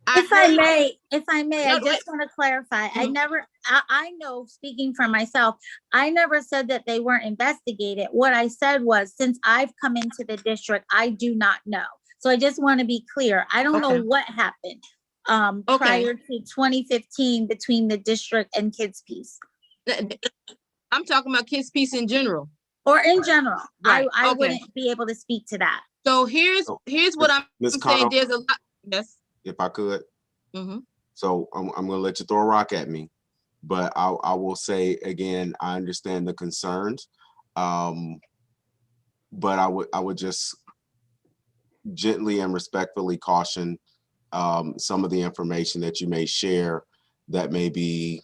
If I may, No, I just want to clarify. I know, speaking for myself, I never said that they weren't investigated. What I said was, since I've come into the district, I do not know. So I just want to be clear. I don't know what happened prior to 2015 between the district and Kids Peace. I'm talking about Kids Peace in general. Or in general. Right. I wouldn't be able to speak to that. So here's what I'm saying. There's a lot. Yes. If I could. Mm-hmm. So I'm going to let you throw a rock at me, but I will say again, I understand the concerns, but I would just gently and respectfully caution some of the information that you may share that may be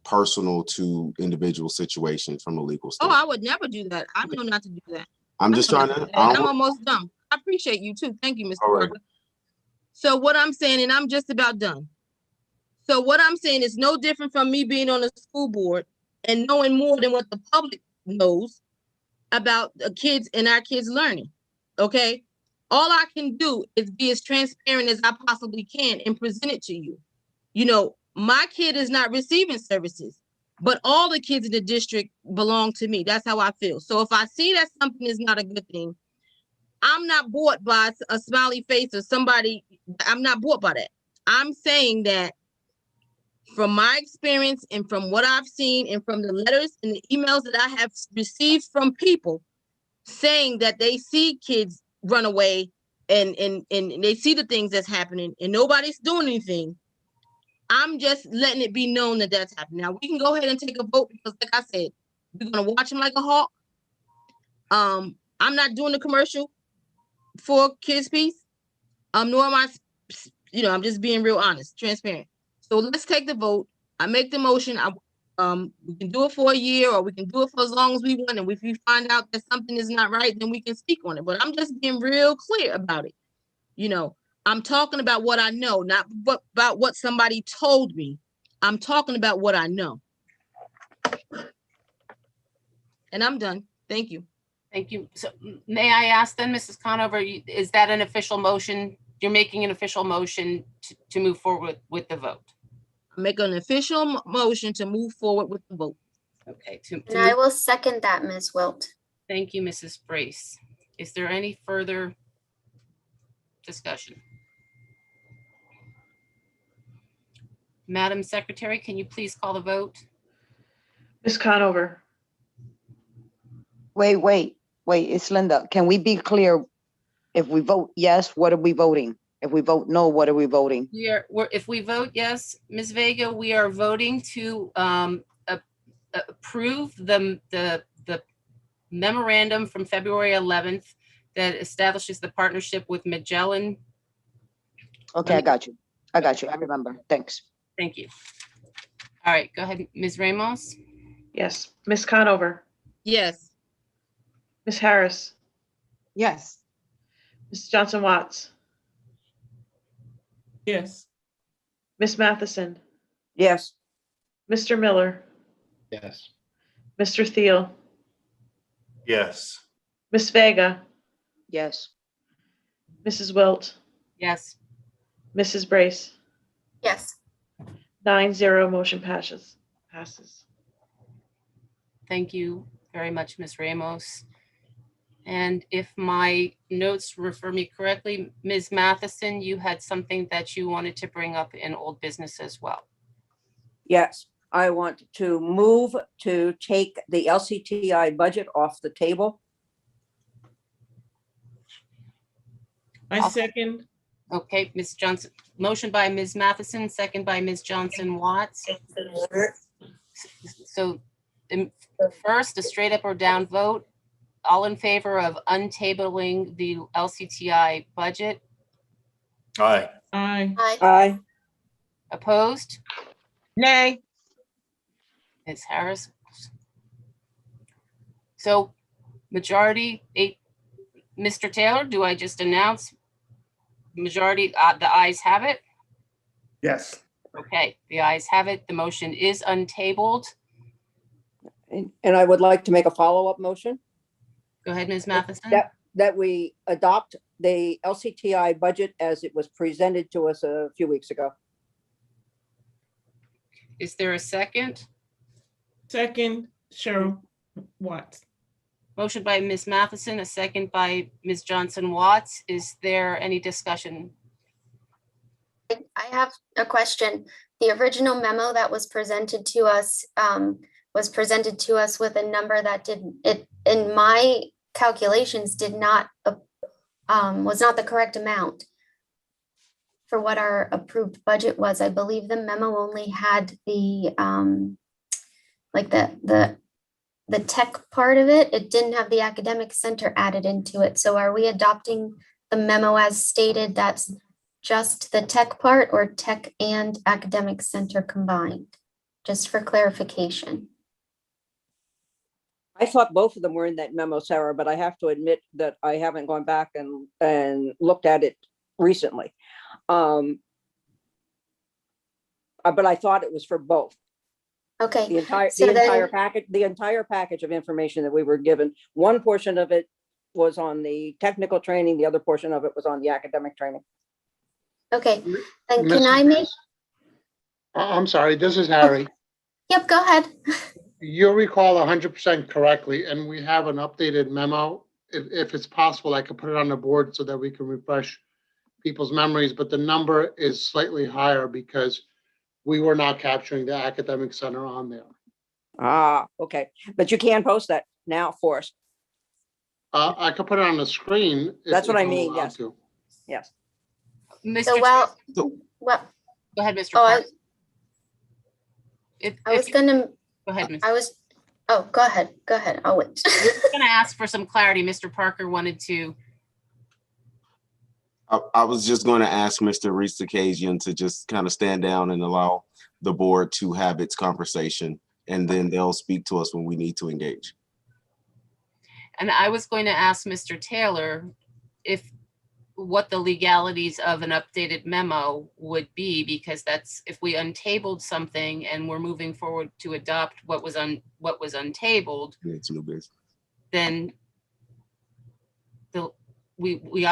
personal to individual situations from a legal standpoint. Oh, I would never do that. I know not to do that. I'm just trying to. I'm almost done. I appreciate you too. Thank you, Mr. Parker. So what I'm saying, and I'm just about done. So what I'm saying is no different from me being on the school board and knowing more than what the public knows about the kids and our kids learning. Okay. All I can do is be as transparent as I possibly can and present it to you. You know, my kid is not receiving services, but all the kids in the district belong to me. That's how I feel. So if I see that something is not a good thing, I'm not bought by a smiley face or somebody. I'm not bought by that. I'm saying that from my experience and from what I've seen and from the letters and the emails that I have received from people saying that they see kids run away and they see the things that's happening and nobody's doing anything. I'm just letting it be known that that's happening. Now we can go ahead and take a vote because, like I said, we're gonna watch them like a hawk. I'm not doing the commercial for Kids Piece. Nor am I, I'm just being real honest, transparent. So let's take the vote. I make the motion. We can do it for a year or we can do it for as long as we want. And if we find out that something is not right, then we can speak on it. But I'm just being real clear about it. I'm talking about what I know, not about what somebody told me. I'm talking about what I know. And I'm done. Thank you. Thank you. So may I ask then, Mrs. Conover, is that an official motion? You're making an official motion to move forward with the vote? Make an official motion to move forward with the vote. Okay. And I will second that, Ms. Wilt. Thank you, Mrs. Brace. Is there any further discussion? Madam Secretary, can you please call the vote? Ms. Conover, Wait, it's Linda. Can we be clear? If we vote yes, what are we voting? If we vote no, what are we voting? If we vote yes, Ms. Vega, we are voting to approve the memorandum from February 11th that establishes the partnership with Magellan. Okay, I got you. I remember. Thanks. Thank you. All right, go ahead, Ms. Ramos. yes. Ms. Conover, Yes. Ms. Harris, Yes. Ms. Johnson Watts, Yes. Ms. Matheson, Yes. Mr. Miller, Yes. Mr. Thiel, Yes. Ms. Vega, Yes. Mrs. Wilt, Yes. Mrs. Brace, Yes. 9-0, motion passes. Thank you very much, Ms. Ramos. And if my notes refer me correctly, Ms. Matheson, you had something that you wanted to bring up in old business as well. Yes, I want to move to take the LCTI budget off the table. I second. Okay, Ms. Johnson, motion by Ms. Matheson, second by Ms. Johnson Watts. So first, a straight up or down vote. All in favor of untabling the LCTI budget? Aye. Aye. Aye. Opposed? Nay. Ms. Harris. So majority 8. Mr. Taylor, do I just announce majority, the ayes have it? Yes. Okay, the ayes have it. The motion is untabled. And I would like to make a follow-up motion. Go ahead, Ms. Matheson. That we adopt the LCTI budget as it was presented to us a few weeks ago. Is there a second? Second, Cheryl Watts. Motion by Ms. Matheson, a second by Ms. Johnson Watts. Is there any discussion? I have a question. The original memo that was presented to us with a number that in my calculations was not the correct amount for what our approved budget was. I believe the memo only had the tech part of it. It didn't have the academic center added into it. So are we adopting the memo as stated? That's just the tech part, or tech and academic center combined? Just for clarification. I thought both of them were in that memo, Sarah, but I have to admit that I haven't gone back and looked at it recently. But I thought it was for both. Okay, The entire, so then, the entire package of information that we were given, one portion of it was on the technical training, the other portion of it was on the academic training. okay, then can I make, I'm sorry, this is Harry. yep, go ahead. You recall 100% correctly, and we have an updated memo. If it's possible, I could put it on the board so that we can refresh people's memories, but the number is slightly higher because we were not capturing the academic center on there. Ah, okay, but you can post that now for us. I could put it on the screen. That's what I I'm mean, allowed yes. to. Yes. Mr. So, well, Go ahead, Mr. oh, Park. I was gonna, Go ahead, Ms. oh, go ahead, I'll wait. I was gonna ask for some clarity. Mr. Parker wanted to. I was just going to ask Mr. Reese-Kajian to just kind of stand down and allow the board to have its conversation, and then they'll speak to us when we need to engage. And I was going to ask Mr. Taylor what the legalities of an updated memo would be, because that's, if we untabled something and we're moving forward to adopt what was untabled, It's new business. then we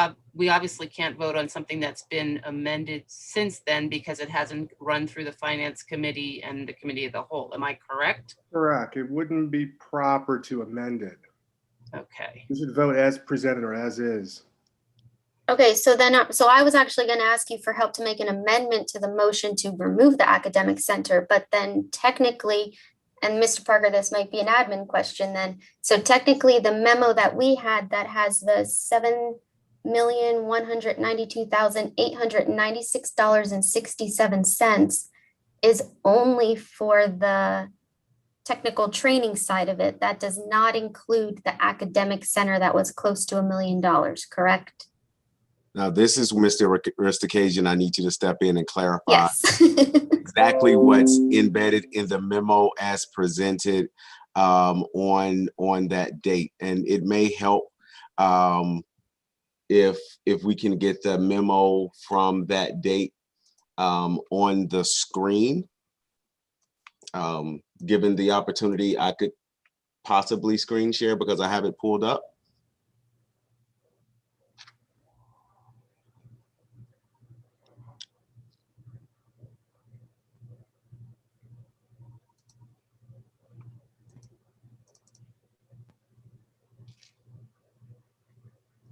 obviously can't vote on something that's been amended since then because it hasn't run through the finance committee and the committee of the whole. Am I correct? Correct. It wouldn't be proper to amend it. Okay. You should vote as presented or as is. Okay, so then, so I was actually gonna ask you for help to make an amendment to the motion to remove the academic center, but then technically, and Mr. Parker, this might be an admin question then. So technically, the memo that we had that has the $7,192,896.67 is only for the technical training side of it. That does not include the academic center that was close to $1 million, correct? Now, this is Mr. Reese-Kajian. I need you to step in and clarify Yes. exactly what's embedded in the memo as presented on that date. And it may help if we can get the memo from that date on the screen. Given the opportunity, I could possibly screen share because I have it pulled up.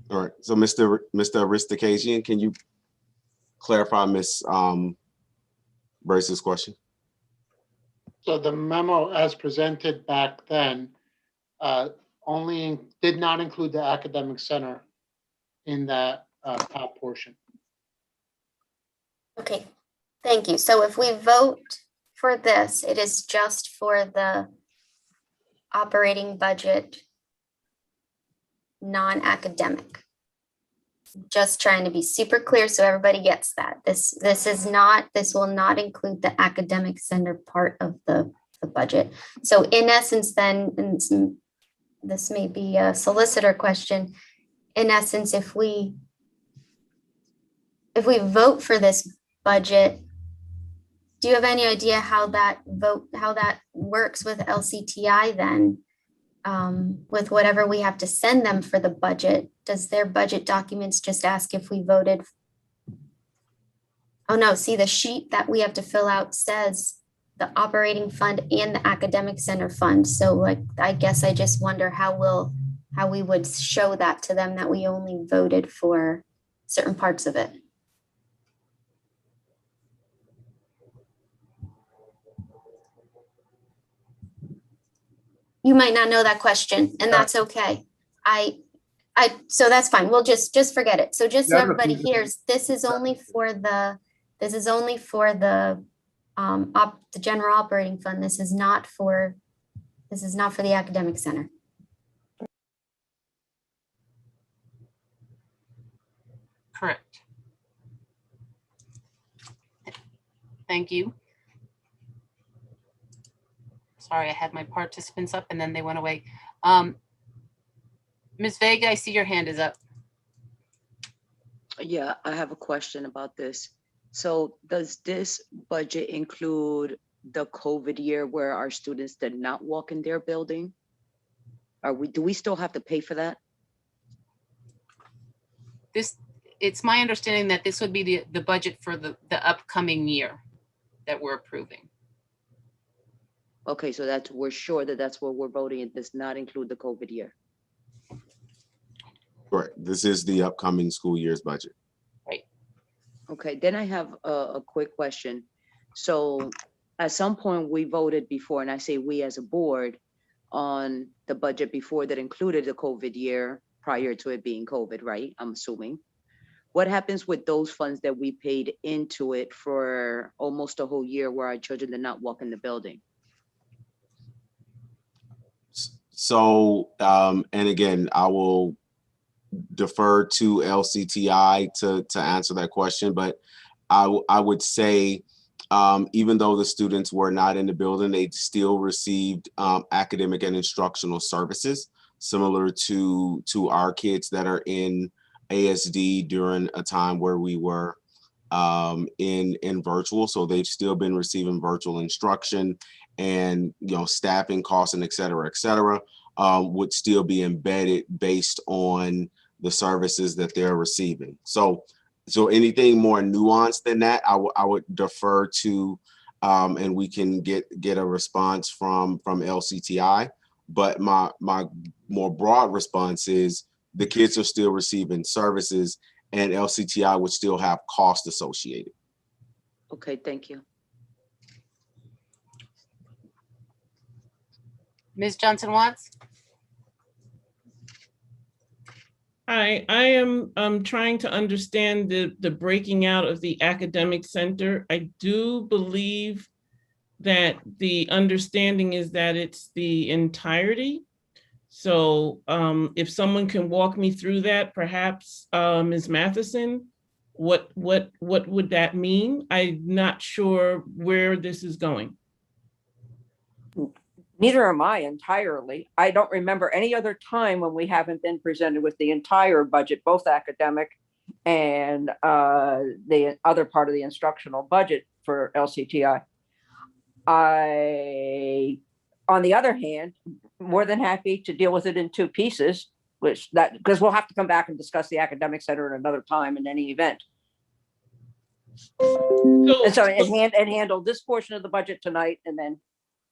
All right, so Mr. Reese-Kajian, can you clarify Ms. Brace's question? So the memo as presented back then only did not include the academic center in that top portion. Okay, thank you. So if we vote for this, it is just for the operating budget, non-academic. Just trying to be super clear so everybody gets that. This will not include the academic center part of the budget. So in essence then, and this may be a solicitor question, in essence, if we vote for this budget, do you have any idea how that works with LCTI then? With whatever we have to send them for the budget, does their budget documents just ask if we voted? Oh no, see, the sheet that we have to fill out says the operating fund and the academic center fund. So like, I guess I just wonder how we would show that to them that we only voted for certain parts of it. You might not know that question, and that's okay. So that's fine. We'll just forget it. So just so everybody hears, this is only for the general operating fund. This is not for the academic center. Correct. Thank you. Sorry, I had my participants up and then they went away. Ms. Vega, I see your hand is up. Yeah, I have a question about this. So does this budget include the COVID year where our students did not walk in their building? Do we still have to pay for that? It's my understanding that this would be the budget for the upcoming year that we're approving. Okay, so we're sure that that's what we're voting. It does not include the COVID year. Correct. This is the upcoming school year's budget. Right. Okay, then I have a quick question. So at some point we voted before, and I say we as a board, on the budget before that included the COVID year prior to it being COVID, right? I'm assuming. What happens with those funds that we paid into it for almost a whole year where our children did not walk in the building? So, and again, I will defer to LCTI to answer that question, but I would say, even though the students were not in the building, they still received academic and instructional services similar to our kids that are in ASD during a time where we were in virtual. So they've still been receiving virtual instruction, and staffing costs and et cetera, would still be embedded based on the services that they're receiving. So anything more nuanced than that, I would defer to, and we can get a response from LCTI. But my more broad response is the kids are still receiving services, and LCTI would still have cost associated. Okay, thank you. Ms. Johnson-Watts? Hi, I am trying to understand the breaking out of the academic center. I do believe that the understanding is that it's the entirety. So if someone can walk me through that, perhaps Ms. Matheson, what would that mean? I'm not sure where this is going. Neither am I entirely. I don't remember any other time when we haven't been presented with the entire budget, both academic and the other part of the instructional budget for LCTI. On the other hand, more than happy to deal with it in two pieces, because we'll have to come back and discuss the academic center at another time in any event. And handle this portion of the budget tonight, and then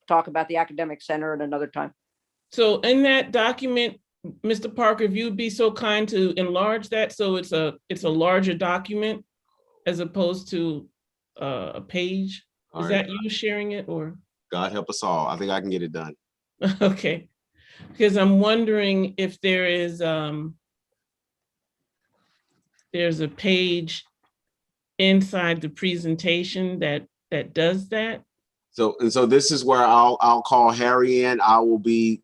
talk about the academic center at another time. So in that document, Mr. Parker, if you'd be so kind to enlarge that so it's a larger document as opposed to a page. Is that you sharing it, or? God help us all. I think I can get it done. Okay, because I'm wondering if there is there's a page inside the presentation that does that. So this is where I'll call Harry in. I will be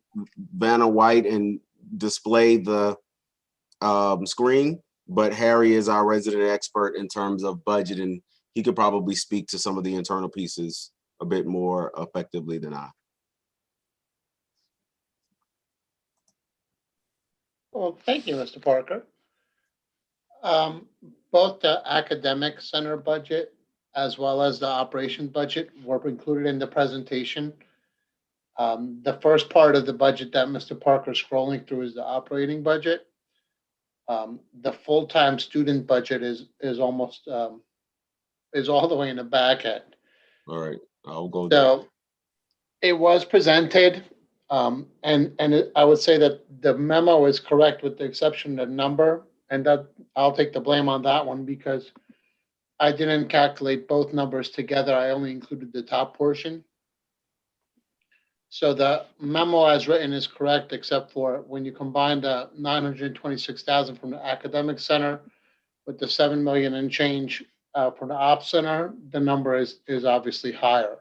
Vanna White and display the screen, but Harry is our resident expert in terms of budget, and he could probably speak to some of the internal pieces a bit more effectively than I. Well, thank you, Mr. Parker. Both the academic center budget as well as the operation budget were included in the presentation. The first part of the budget that Mr. Parker is scrolling through is the operating budget. The full-time student budget is almost is all the way in the back end. All right, I'll go there. So it was presented, and I would say that the memo is correct with the exception of the number, and that I'll take the blame on that one because I didn't calculate both numbers together. I only included the top portion. So the memo as written is correct, except for when you combine the 926,000 from the academic center with the 7 million and change from the ops center, the number is obviously higher.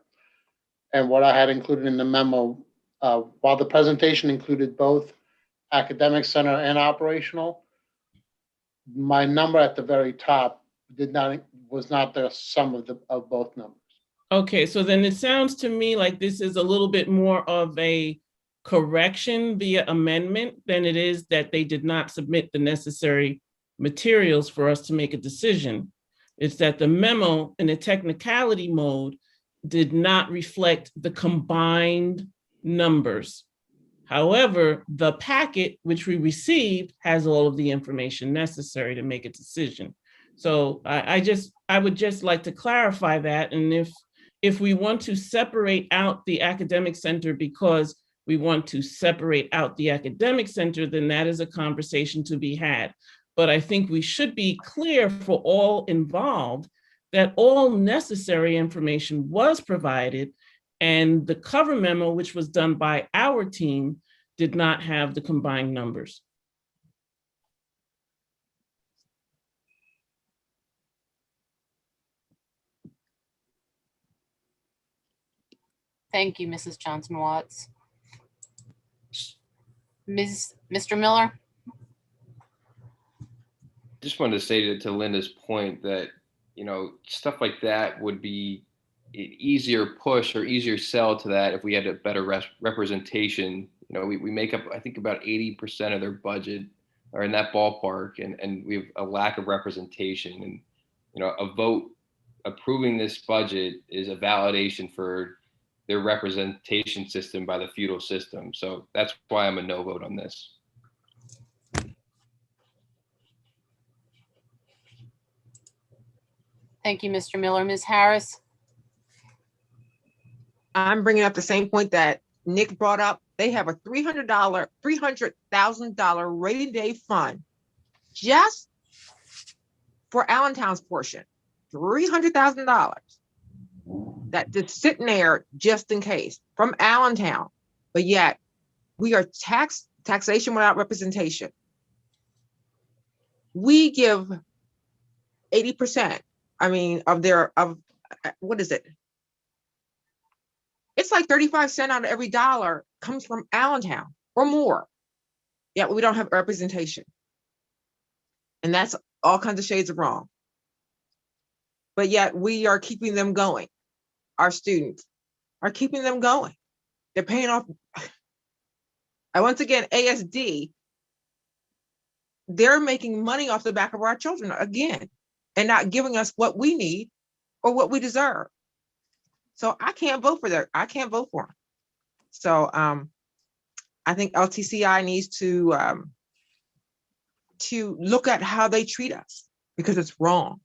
And what I had included in the memo, while the presentation included both academic center and operational, my number at the very top was not the sum of both numbers. Okay, so then it sounds to me like this is a little bit more of a correction via amendment than it is that they did not submit the necessary materials for us to make a decision. It's that the memo in a technicality mode did not reflect the combined numbers. However, the packet which we received has all of the information necessary to make a decision. So I would just like to clarify that. And if we want to separate out the academic center because we want to separate out the academic center, then that is a conversation to be had. But I think we should be clear for all involved that all necessary information was provided, and the cover memo, which was done by our team, did not have the combined numbers. Thank you, Mrs. Johnson-Watts. Mr. Miller? Just wanted to say to Linda's point that, stuff like that would be an easier push or easier sell to that if we had a better representation. We make up, I think, about 80% of their budget, or in that ballpark, and we have a lack of representation. And, a vote approving this budget is a validation for their representation system by the feudal system. So that's why I'm a no vote on this. Thank you, Mr. Miller. Ms. Harris? I'm bringing up the same point that Nick brought up. They have a $300,000 rainy day fund just for Allentown's portion, $300,000 that just sitting there just in case from Allentown. But yet we are taxation without representation. We give 80%. Of what is it? It's like 35 cents out of every dollar comes from Allentown or more. Yet we don't have representation. And that's all kinds of shades of wrong. But yet we are keeping them going. Our students are keeping them going. They're paying off. And once again, ASD, they're making money off the back of our children again, and not giving us what we need or what we deserve. So I can't vote for that. I can't vote for them. So I think LTCI needs to look at how they treat us, because it's wrong.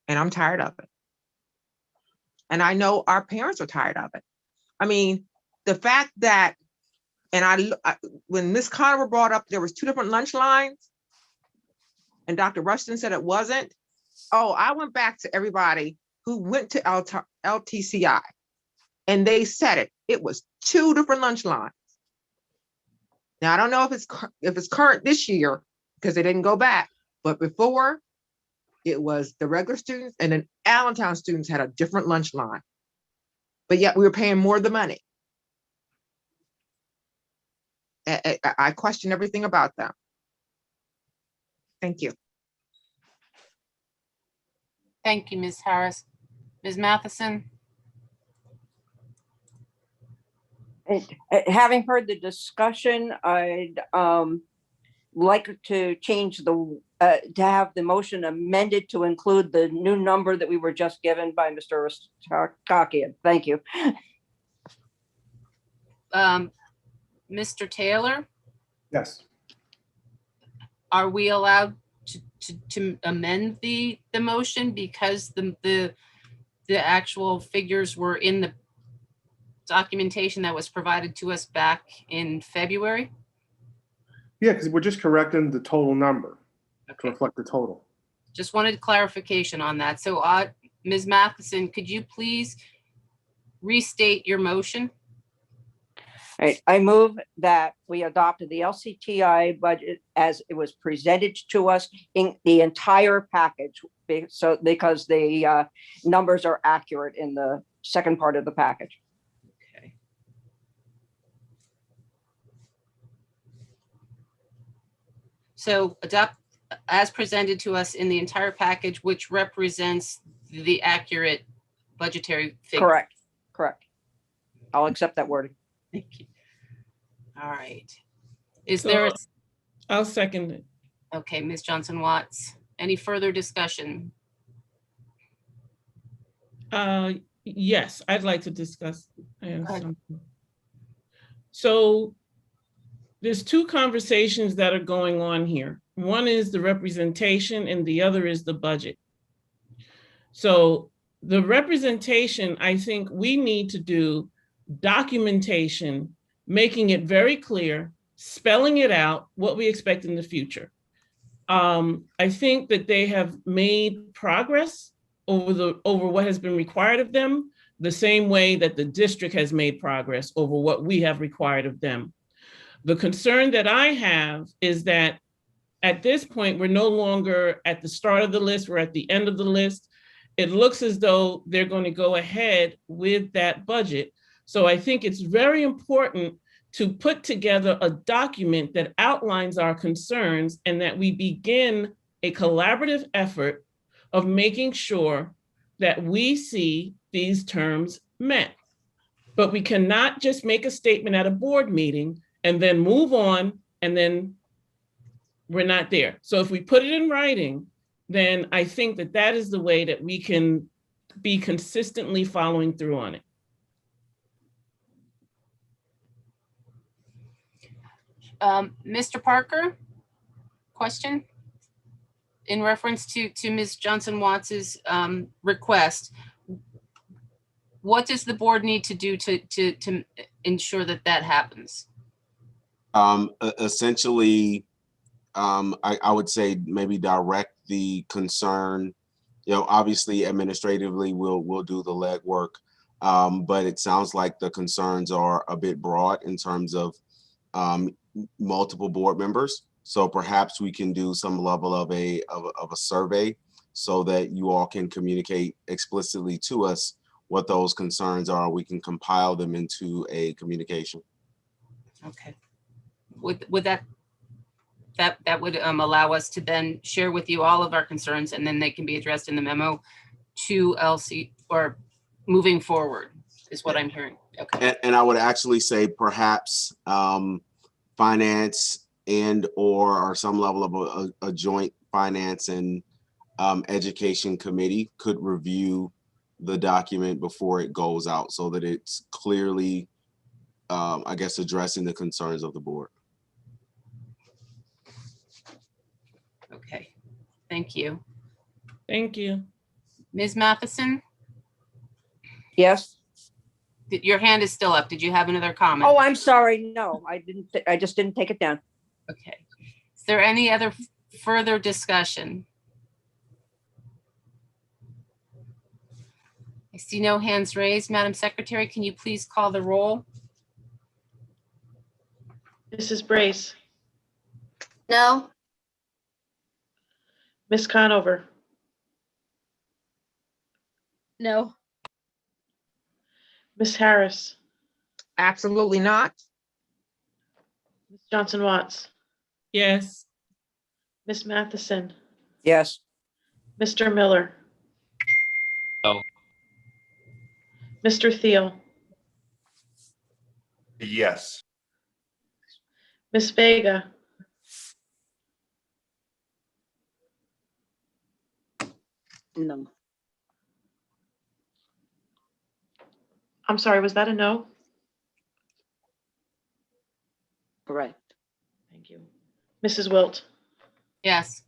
And I'm tired of it. And I know our parents are tired of it. The fact that, and when Ms. Conover brought up, there was 2 different lunch lines, and Dr. Rushton said it wasn't. Oh, I went back to everybody who went to LTCI, and they said it. It was 2 different lunch lines. Now, I don't know if it's current this year because they didn't go back, but before it was the regular students, and then Allentown students had a different lunch line, but yet we were paying more of the money. I question everything about them. Thank you. Thank you, Ms. Harris. Ms. Matheson? Having heard the discussion, I'd like to change to have the motion amended to include the new number that we were just given by Mr. Rastakian. Thank you. Mr. Taylor? Yes. Are we allowed to amend the motion because the actual figures were in the documentation that was provided to us back in February? Yeah, because we're just correcting the total number to reflect the total. Just wanted clarification on that. So Ms. Matheson, could you please restate your motion? All right, I move that we adopted the LCTI budget as it was presented to us in the entire package. So because the numbers are accurate in the second part of the package. Okay. So adopt as presented to us in the entire package, which represents the accurate budgetary figure. Correct. I'll accept that wording. Thank you. All right. Is there? I'll second it. Okay, Ms. Johnson-Watts. Any further discussion? Yes, I'd like to discuss. So there's two conversations that are going on here. One is the representation and the other is the budget. So the representation, I think we need to do documentation, making it very clear, spelling it out, what we expect in the future. I think that they have made progress over what has been required of them, the same way that the district has made progress over what we have required of them. The concern that I have is that at this point, we're no longer at the start of the list, we're at the end of the list. It looks as though they're going to go ahead with that budget. So I think it's very important to put together a document that outlines our concerns and that we begin a collaborative effort of making sure that we see these terms met. But we cannot just make a statement at a board meeting and then move on and then we're not there. So if we put it in writing, then I think that that is the way that we can be consistently following through on it. Mr. Parker, question in reference to Ms. Johnson-Watts's request. What does the board need to do to ensure that that happens? Essentially, I would say maybe direct the concern. You know, obviously administratively we'll do the legwork, but it sounds like the concerns are a bit broad in terms of multiple board members. So perhaps we can do some level of a survey so that you all can communicate explicitly to us what those concerns are. We can compile them into a communication. Okay. Would that would allow us to then share with you all of our concerns, and then they can be addressed in the memo to LC or moving forward is what I'm hearing. Okay. And I would actually say perhaps finance or some level of a joint finance and education committee could review the document before it goes out so that it's clearly, I guess, addressing the concerns of the board. Okay, thank you. Thank you. Ms. Matheson? Yes. Your hand is still up. Did you have another comment? Oh, I'm sorry. No, I didn't. I just didn't take it down. Okay. Is there any other further discussion? I see no hands raised. Madam Secretary, can you please call the roll? Mrs. Brace, No. Ms. Conover, No. Ms. Harris, Absolutely not. Ms. Johnson-Watts, Yes. Ms. Matheson, Yes. Mr. Miller, No. Mr. Thiel, Yes. Ms. Vega, No. I'm sorry, was that a no? Correct. Thank you. Mrs. Wilt, Yes.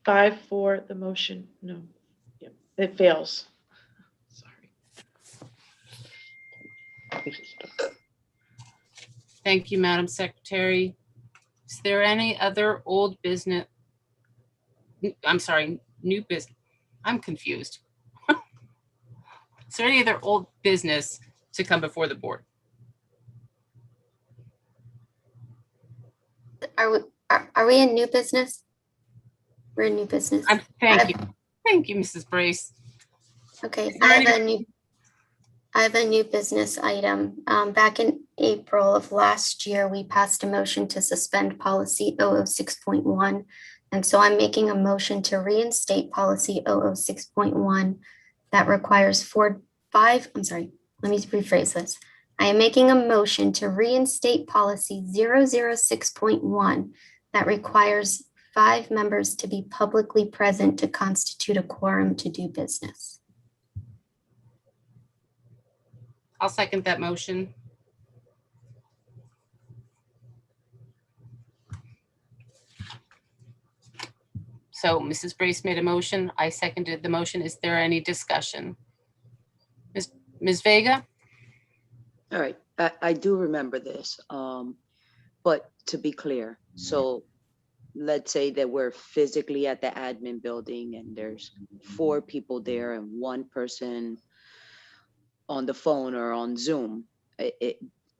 5 for the motion. No, yep, it fails. Sorry. Thank you, Madam Secretary. Is there any other old business? I'm sorry, new business. I'm confused. Is there any other old business to come before the board? Are we in new business? We're in new business. Thank you. Thank you, Mrs. Brace. Okay, I have a new business item. Back in April of last year, we passed a motion to suspend policy 006.1. And so I'm making a motion to reinstate policy 006.1 that requires I'm sorry, let me rephrase this. I am making a motion to reinstate policy 006.1 that requires 5 members to be publicly present to constitute a quorum to do business. I'll second that motion. So Mrs. Brace made a motion. I seconded the motion. Is there any discussion? Ms. Vega? All right, I do remember this, but to be clear, so let's say that we're physically at the admin building and there's 4 people there and 1 person on the phone or on Zoom.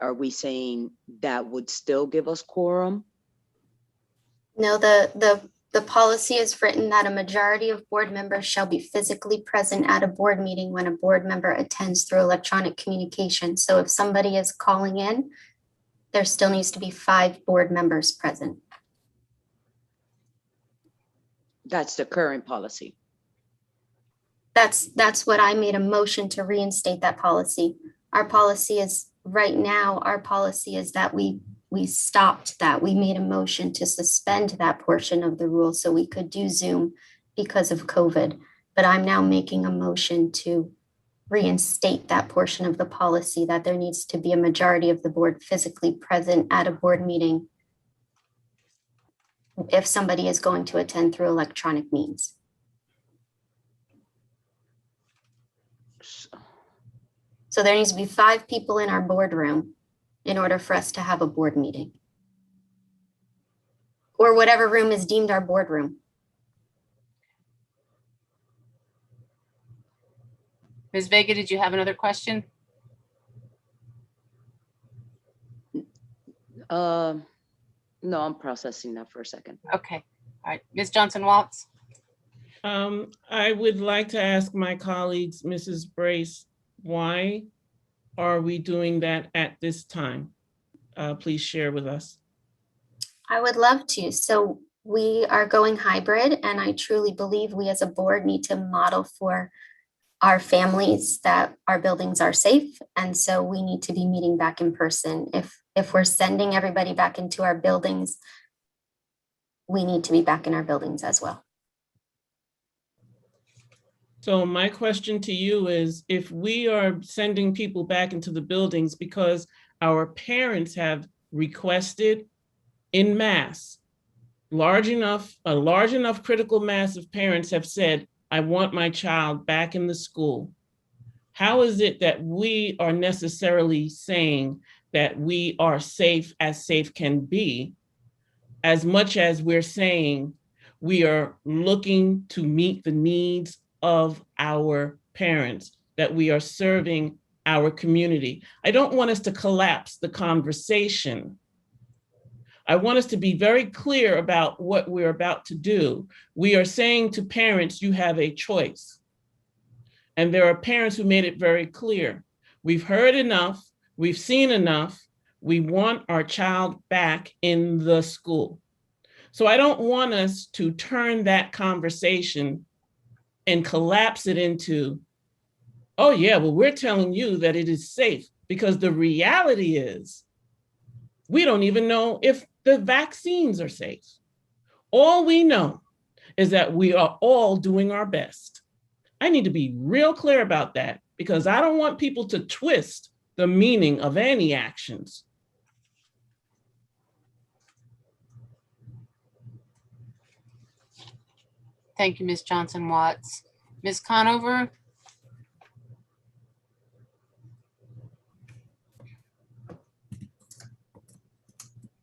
Are we saying that would still give us quorum? No, the policy is written that a majority of board members shall be physically present at a board meeting when a board member attends through electronic communication. So if somebody is calling in, there still needs to be 5 board members present. That's the current policy. That's what I made a motion to reinstate that policy. Our policy is right now, our policy is that we stopped that. We made a motion to suspend that portion of the rule so we could do Zoom because of COVID. But I'm now making a motion to reinstate that portion of the policy, that there needs to be a majority of the board physically present at a board meeting if somebody is going to attend through electronic means. So there needs to be 5 people in our boardroom in order for us to have a board meeting. Or whatever room is deemed our boardroom. Ms. Vega, did you have another question? No, I'm processing that for a second. Okay, all right. Ms. Johnson-Waltz? I would like to ask my colleagues, Mrs. Brace, why are we doing that at this time? Please share with us. I would love to. So we are going hybrid, and I truly believe we as a board need to model for our families that our buildings are safe. And so we need to be meeting back in person. If we're sending everybody back into our buildings, we need to be back in our buildings as well. So my question to you is, if we are sending people back into the buildings because our parents have requested en masse, a large enough critical mass of parents have said, I want my child back in the school. How is it that we are necessarily saying that we are safe as safe can be, as much as we're saying we are looking to meet the needs of our parents, that we are serving our community? I don't want us to collapse the conversation. I want us to be very clear about what we're about to do. We are saying to parents, you have a choice. And there are parents who made it very clear. We've heard enough, we've seen enough, we want our child back in the school. So I don't want us to turn that conversation and collapse it into, oh yeah, well, we're telling you that it is safe, because the reality is we don't even know if the vaccines are safe. All we know is that we are all doing our best. I need to be real clear about that, because I don't want people to twist the meaning of any actions. Thank you, Ms. Johnson-Watts. Ms. Conover?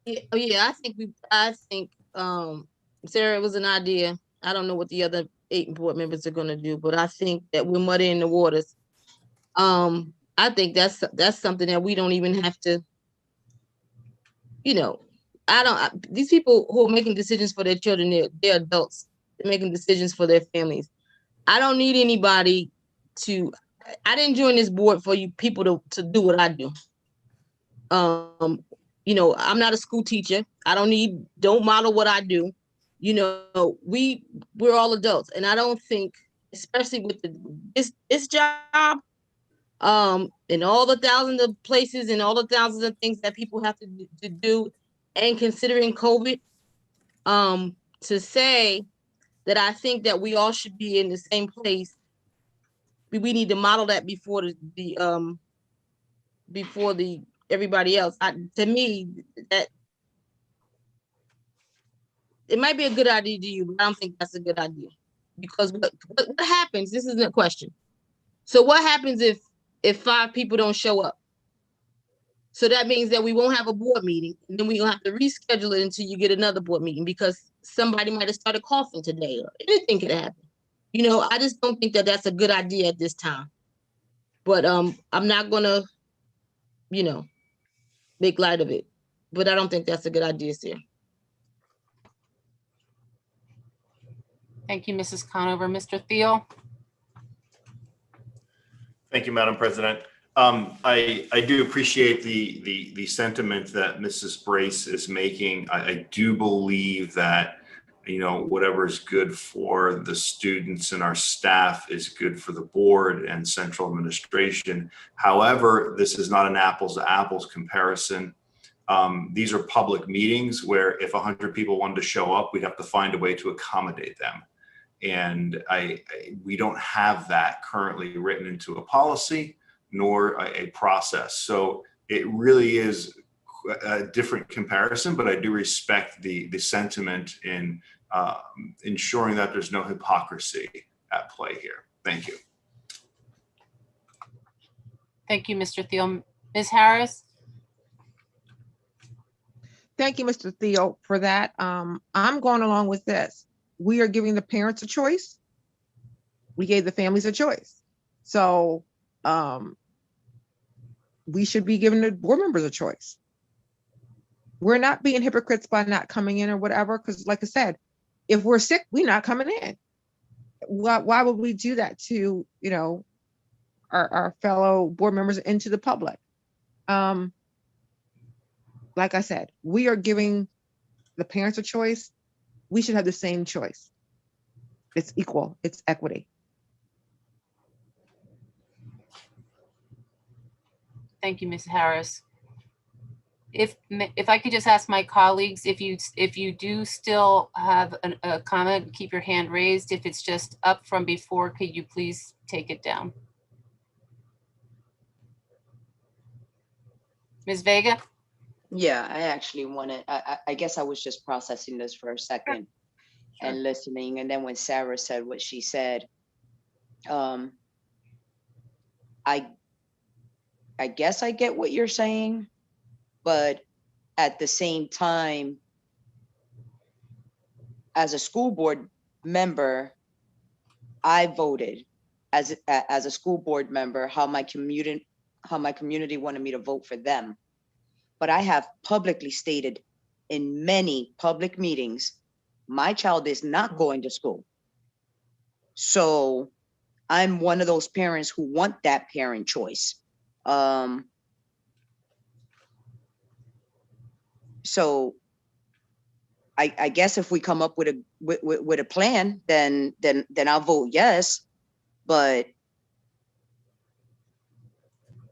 Yeah, I think Sarah, it was an idea. I don't know what the other 8 board members are gonna do, but I think that we're muddying the waters. I think that's something that we don't even have to, these people who are making decisions for their children, they're adults. They're making decisions for their families. I don't need anybody I didn't join this board for you people to do what I do. I'm not a school teacher. Don't model what I do. We're all adults. And I don't think, especially with this job, and all the thousands of places and all the thousands of things that people have to do, and considering COVID, to say that I think that we all should be in the same place. We need to model that before the everybody else. To me, that it might be a good idea to you, but I don't think that's a good idea. Because what happens? This isn't a question. So what happens if 5 people don't show up? So that means that we won't have a board meeting, and then we'll have to reschedule it until you get another board meeting because somebody might have started coughing today or anything could happen. You know, I just don't think that that's a good idea at this time. But I'm not gonna, you know, make light of it. But I don't think that's a good idea, Sarah. Thank you, Mrs. Conover. Mr. Thiel? Thank you, Madam President. I do appreciate the sentiment that Mrs. Brace is making. I do believe that, you know, whatever is good for the students and our staff is good for the board and central administration. However, this is not an apples to apples comparison. These are public meetings where if 100 people wanted to show up, we'd have to find a way to accommodate them. And we don't have that currently written into a policy nor a process. So it really is a different comparison, but I do respect the sentiment in ensuring that there's no hypocrisy at play here. Thank you. Thank you, Mr. Thiel. Ms. Harris? Thank you, Mr. Thiel, for that. I'm going along with this. We are giving the parents a choice. We gave the families a choice. So we should be giving the board members a choice. We're not being hypocrites by not coming in or whatever, because like I said, if we're sick, we're not coming in. Why would we do that to, you know, our fellow board members and to the public? Like I said, we are giving the parents a choice. We should have the same choice. It's equal, it's equity. Thank you, Ms. Harris. If I could just ask my colleagues, if you do still have a comment, keep your hand raised. If it's just up from before, could you please take it down? Ms. Vega? Yeah, I actually wanted, I guess I was just processing this for a second and listening. And then when Sarah said what she said, I guess I get what you're saying, but at the same time, as a school board member, I voted as a school board member how my community wanted me to vote for them. But I have publicly stated in many public meetings, my child is not going to school. So I'm one of those parents who want that parent choice. So I guess if we come up with a plan, then I'll vote yes. But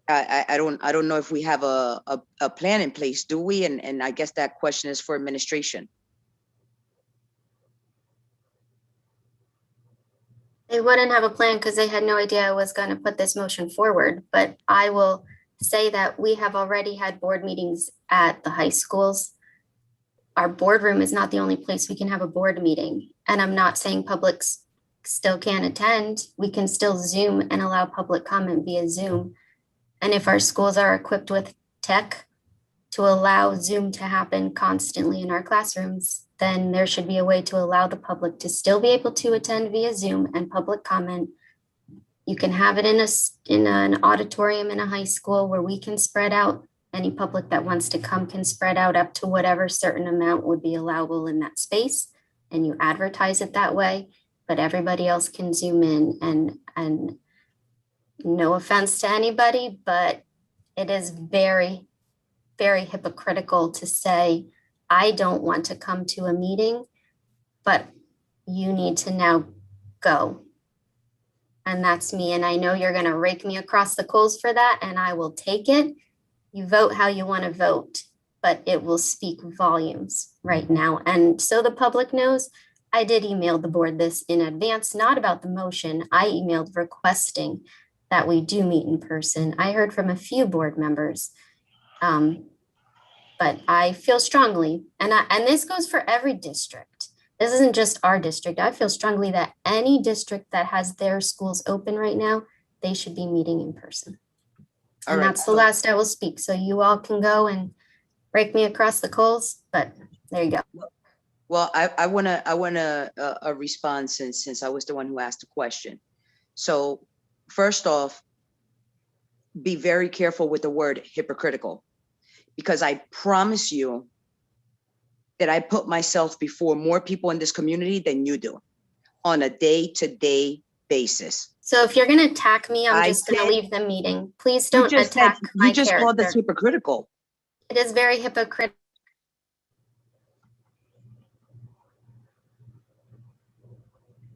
I don't know if we have a plan in place, do we? And I guess that question is for administration. They wouldn't have a plan because they had no idea I was going to put this motion forward, but I will say that we have already had board meetings at the high schools. Our boardroom is not the only place we can have a board meeting. And I'm not saying publics still can't attend. We can still Zoom and allow public comment via Zoom. And if our schools are equipped with tech to allow Zoom to happen constantly in our classrooms, then there should be a way to allow the public to still be able to attend via Zoom and public comment. You can have it in an auditorium in a high school where we can spread out. Any public that wants to come can spread out up to whatever certain amount would be allowable in that space. And you advertise it that way, but everybody else can Zoom in. And no offense to anybody, but it is very, very hypocritical to say, I don't want to come to a meeting, but you need to now go. And that's me. And I know you're going to rake me across the coals for that, and I will take it. You vote how you want to vote. but it will speak volumes right now. And so the public knows, I did email the board this in advance, not about the motion. I emailed requesting that we do meet in person. I heard from a few board members, but I feel strongly, and this goes for every district. This isn't just our district. I feel strongly that any district that has their schools open right now, they should be meeting in person. All And right, that's the so- last I will speak. So you all can go and break me across the coals, but there you go. Well, I wanna respond since I was the one who asked the question. So first off, be very careful with the word hypocritical, because I promise you that I put myself before more people in this community than you do on a day-to-day basis. So if you're gonna attack me, I'm I just gonna said- leave the meeting. Please You don't just said- attack my You just called us character. hypocritical. It is very hypocritical.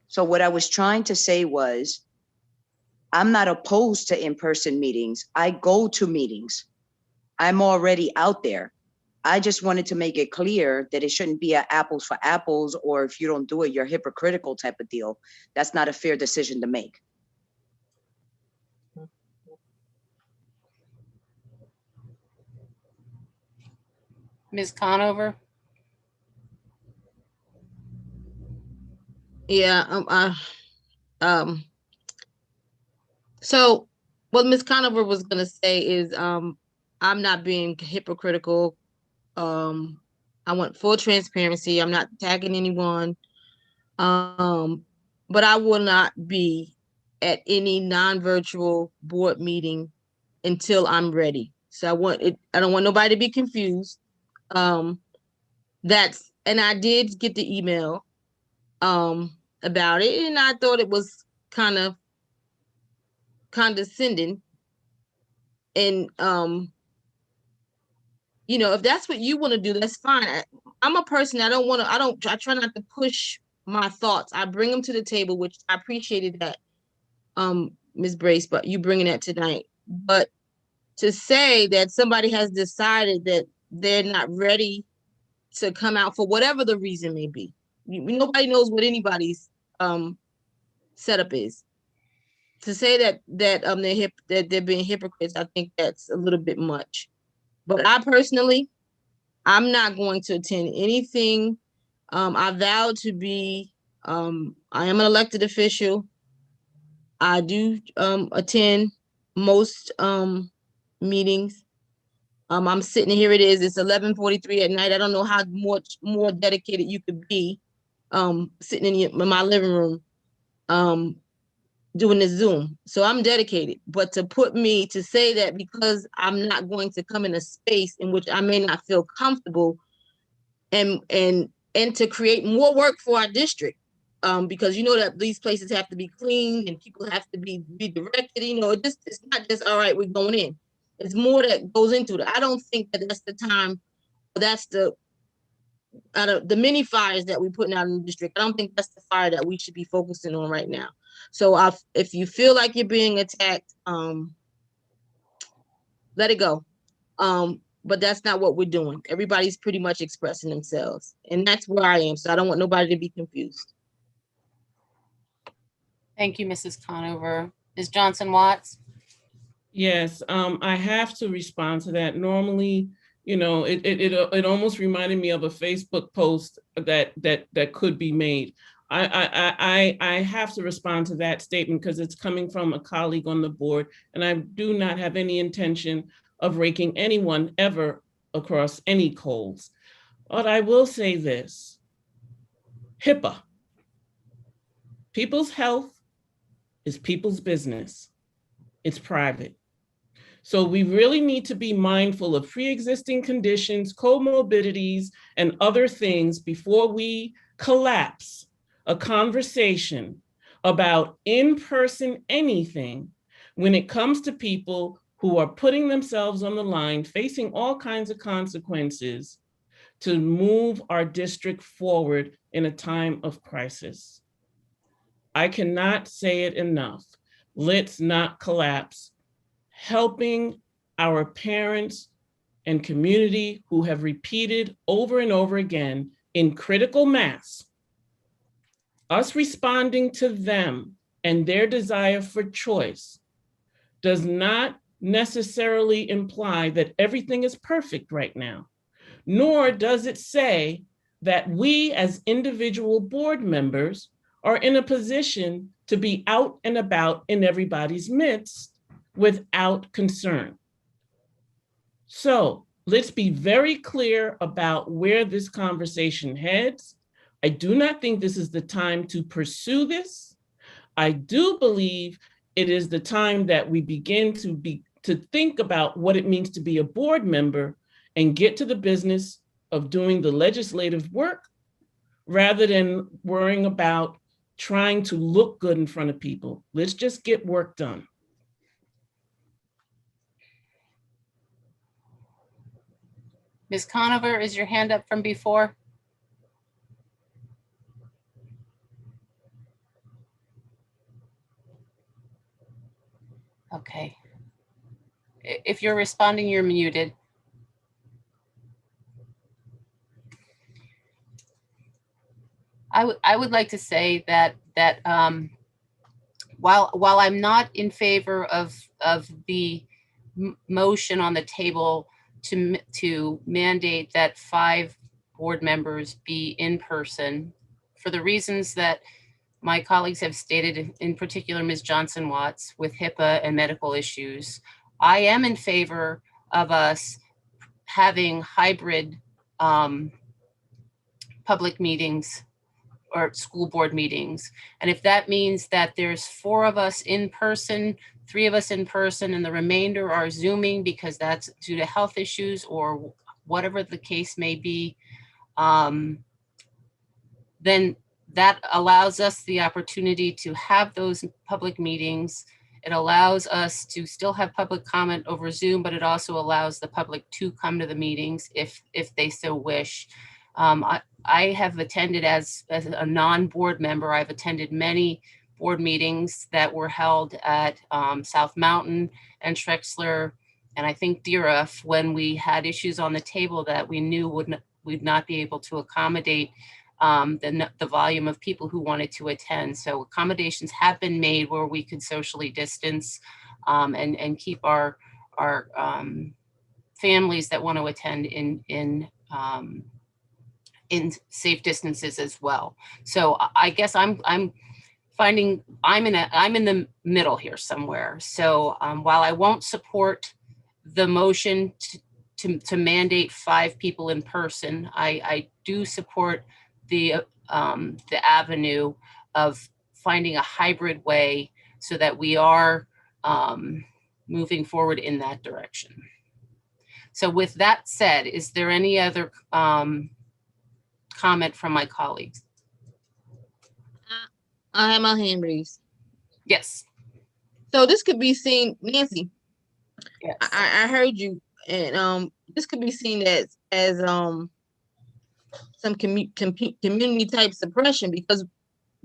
So what I was trying to say was, I'm not opposed to in-person meetings. I go to meetings. I'm already out there. I just wanted to make it clear that it shouldn't be a apples for apples, or if you don't do it, you're hypocritical type of deal. That's not a fair decision to make. Ms. Conover? Yeah, so what Ms. Conover was gonna say is, I'm not being hypocritical. I want full transparency. I'm not tagging anyone. But I will not be at any non-virtual board meeting until I'm ready. So I don't want nobody to be confused. And I did get the email about it, and I thought it was kind of condescending. And if that's what you want to do, that's fine. I'm a person, I try not to push my thoughts. I bring them to the table, which I appreciated that, Ms. Brace, but you bringing that tonight. But to say that somebody has decided that they're not ready to come out for whatever the reason may be. Nobody knows what anybody's setup is. To say that they're being hypocrites, I think that's a little bit much. But I personally, I'm not going to attend anything. I vowed to be, I am an elected official. I do attend most meetings. I'm sitting here, it's 11:43 at night. I don't know how much more dedicated you could be sitting in my living room doing this Zoom. So I'm dedicated. But to say that because I'm not going to come in a space in which I may not feel comfortable and to create more work for our district, because that these places have to be cleaned and people have to be redirected. It's not just, all right, we're going in. It's more that goes into it. I don't think that that's the time. That's out of the many fires that we're putting out in the district. I don't think that's the fire that we should be focusing on right now. So if you feel like you're being attacked, let it go. But that's not what we're doing. Everybody's pretty much expressing themselves, and that's where I am. So I don't want nobody to be confused. Thank you, Mrs. Conover. Ms. Johnson-Watts? Yes, I have to respond to that. Normally, it almost reminded me of a Facebook post that could be made. I have to respond to that statement because it's coming from a colleague on the board, and I do not have any intention of raking anyone ever across any coals. But I will say this: HIPAA. People's health is people's business. It's private. So we really need to be mindful of pre-existing conditions, comorbidities, and other things before we collapse a conversation about in-person anything when it comes to people who are putting themselves on the line, facing all kinds of consequences to move our district forward in a time of crisis. I cannot say it enough. Let's not collapse. Helping our parents and community who have repeated over and over again in critical mass. Us responding to them and their desire for choice does not necessarily imply that everything is perfect right now, nor does it say that we as individual board members are in a position to be out and about in everybody's midst without concern. So let's be very clear about where this conversation heads. I do not think this is the time to pursue this. I do believe it is the time that we begin to think about what it means to be a board member and get to the business of doing the legislative work rather than worrying about trying to look good in front of people. Let's just get work done. Ms. Conover, is your hand up from before? Okay. If you're responding, you're muted. I would like to say that while I'm not in favor of the motion on the table to mandate that 5 board members be in person, for the reasons that my colleagues have stated, in particular Ms. Johnson-Watts, with HIPAA and medical issues, I am in favor of us having hybrid public meetings or school board meetings. And if that means that there's 4 of us in person, 3 of us in person, and the remainder are Zooming because that's due to health issues or whatever the case may be, then that allows us the opportunity to have those public meetings. It allows us to still have public comment over Zoom, but it also allows the public to come to the meetings if they so wish. I have attended as a non-board member, I've attended many board meetings that were held at South Mountain and Trexler, and I think DRF, when we had issues on the table that we knew we'd not be able to accommodate the volume of people who wanted to attend. So accommodations have been made where we could socially distance and keep our families that want to attend in safe distances as well. So I guess I'm finding I'm in the middle here somewhere. So while I won't support the motion to mandate 5 people in person, I do support the avenue of finding a hybrid way so that we are moving forward in that direction. So with that said, is there any other comment from my colleagues? I have my hand raised. Yes. So this could be seen, Nancy. Yes. I heard you, and this could be seen as some community type suppression, because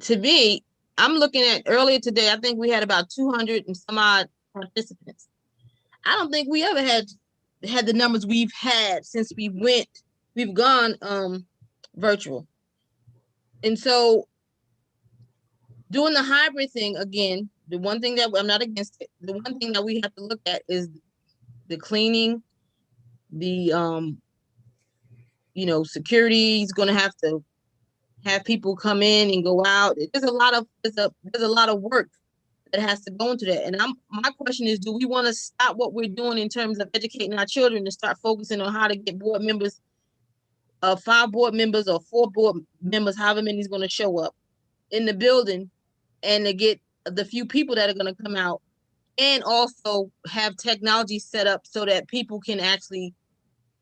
to me, I'm looking at earlier today, I think we had about 200 and some odd participants. I don't think we ever had the numbers we've had since we've gone virtual. And so doing the hybrid thing again, the one thing that I'm not against it, the one thing that we have to look at is the cleaning, the security is going to have people come in and go out. There's a lot of work that has to go into that. And my question is, do we want to stop what we're doing in terms of educating our children and start focusing on how to get board members, 5 board members or 4 board members, however many is going to show up in the building, and to get the few people that are going to come out, and also have technology set up so that people can actually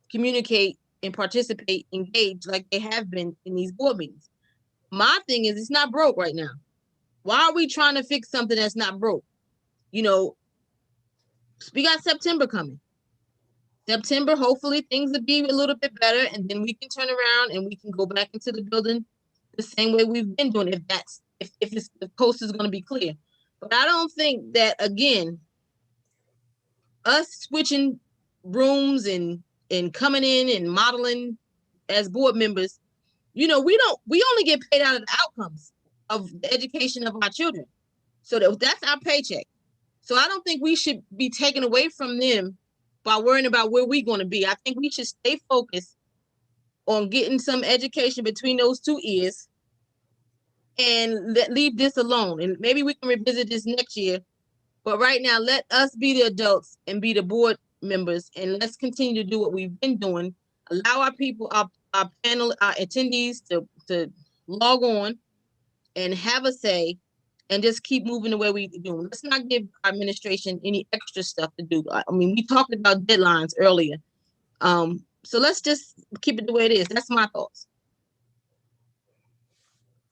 communicate and participate, engage like they have been in these board meetings. My thing is, it's not broke right now. Why are we trying to fix something that's not broke? We got September coming. September, hopefully things will be a little bit better, and then we can turn around and we can go back into the building the same way we've been doing, if the coast is going to be clear. But I don't think that, again, us switching rooms and and coming in and modeling as board members, you know, we only get paid out of the outcomes of the education of our children. So that's our paycheck. So I don't think we should be taken away from them by worrying about where we're going to be. I think we should stay focused on getting some education between those two ears and leave this alone. And maybe we can revisit this next year. But right now, let us be the adults and be the board members, and let's continue to do what we've been doing. Allow our people, our panel, our attendees to log on and have a say, and just keep moving the way we do. Let's not give our administration any extra stuff to do. I mean, we talked about deadlines earlier. So let's just keep it the way it is. That's my thoughts.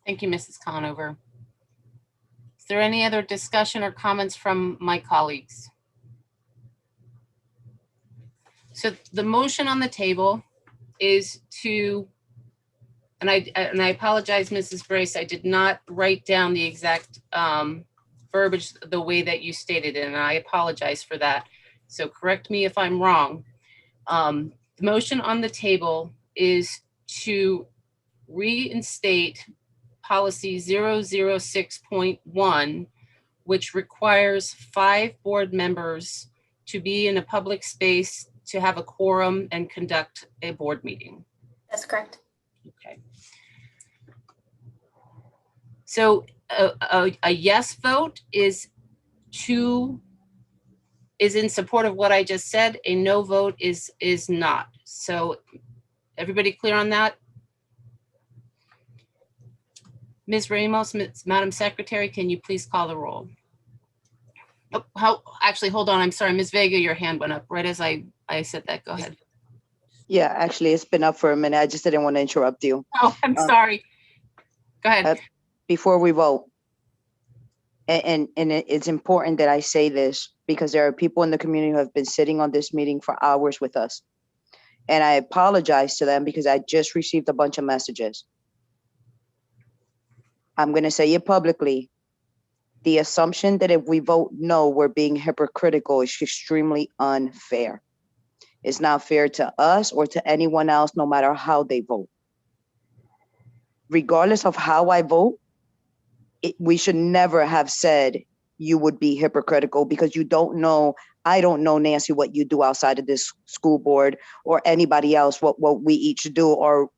Thank you, Mrs. Conover. Is there any other discussion or comments from my colleagues? So the motion on the table is to, and I apologize, Mrs. Brace, I did not write down the exact verbiage the way that you stated it, and I apologize for that. So correct me if I'm wrong. The motion on the table is to reinstate policy 006.1, which requires 5 board members to be in a public space to have a quorum and conduct a board meeting. That's correct. Okay. So a yes vote is in support of what I just said. A no vote is not. So everybody clear on that? Ms. Ramos, Madam Secretary, can you please call the roll? Oh, actually, hold on. I'm sorry, Ms. Vega, your hand went up right as I said that. Go ahead. Yeah, actually, it's been up for a minute. I just didn't want to interrupt you. Oh, I'm sorry. Go ahead. Before we vote, and it's important that I say this because there are people in the community who have been sitting on this meeting for hours with us. And I apologize to them because I just received a bunch of messages. I'm going to say it publicly. The assumption that if we vote no, we're being hypocritical is extremely unfair. It's not fair to us or to anyone else, no matter how they vote. Regardless of how I vote, we should never have said you would be hypocritical because you don't know, I don't know, Nancy, what you do outside of this school board or anybody else, what we each do or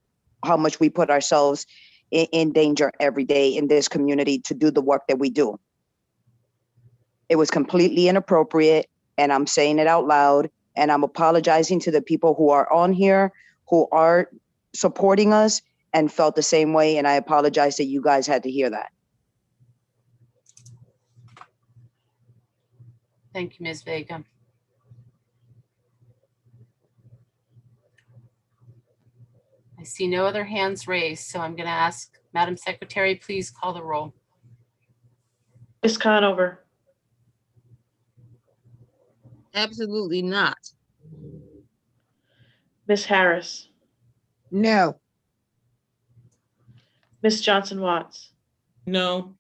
how much we put ourselves in danger every day in this community to do the work that we do. It was completely inappropriate, and I'm saying it out loud, and I'm apologizing to the people who are on here, who are supporting us and felt the same way, and I apologize that you guys had to hear that. Thank you, Ms. Vega. I see no other hands raised, so I'm going to ask Madam Secretary, please call the roll. Ms. Conover. Absolutely not. Ms. Harris. No. Ms. Johnson Watts. No.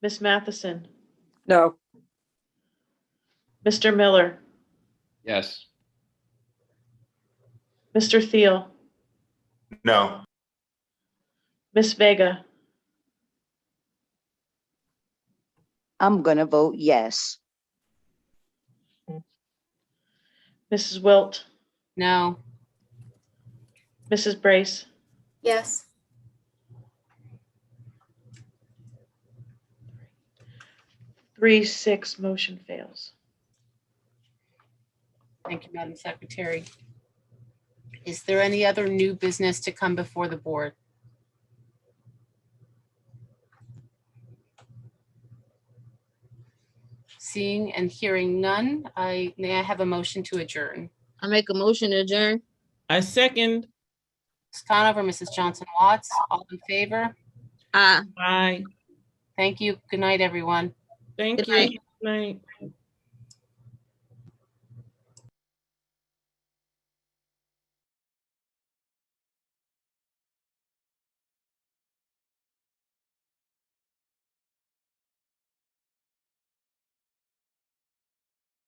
Ms. Matheson. No. Mr. Miller. Yes. Mr. Thiel. No. Ms. Vega. I'm gonna vote yes. Mrs. Wilt. No. Mrs. Brace. Yes. Three, 6, motion fails. Thank you, Madam Secretary. Is there any other new business to come before the board? Seeing and hearing none, may I have a motion to adjourn? I make a motion to adjourn. I second. Ms. Conover, Mrs. Johnson Watts, all in favor? Aye. Aye. Thank you. Good night, everyone. Thank Good you. night. Good night.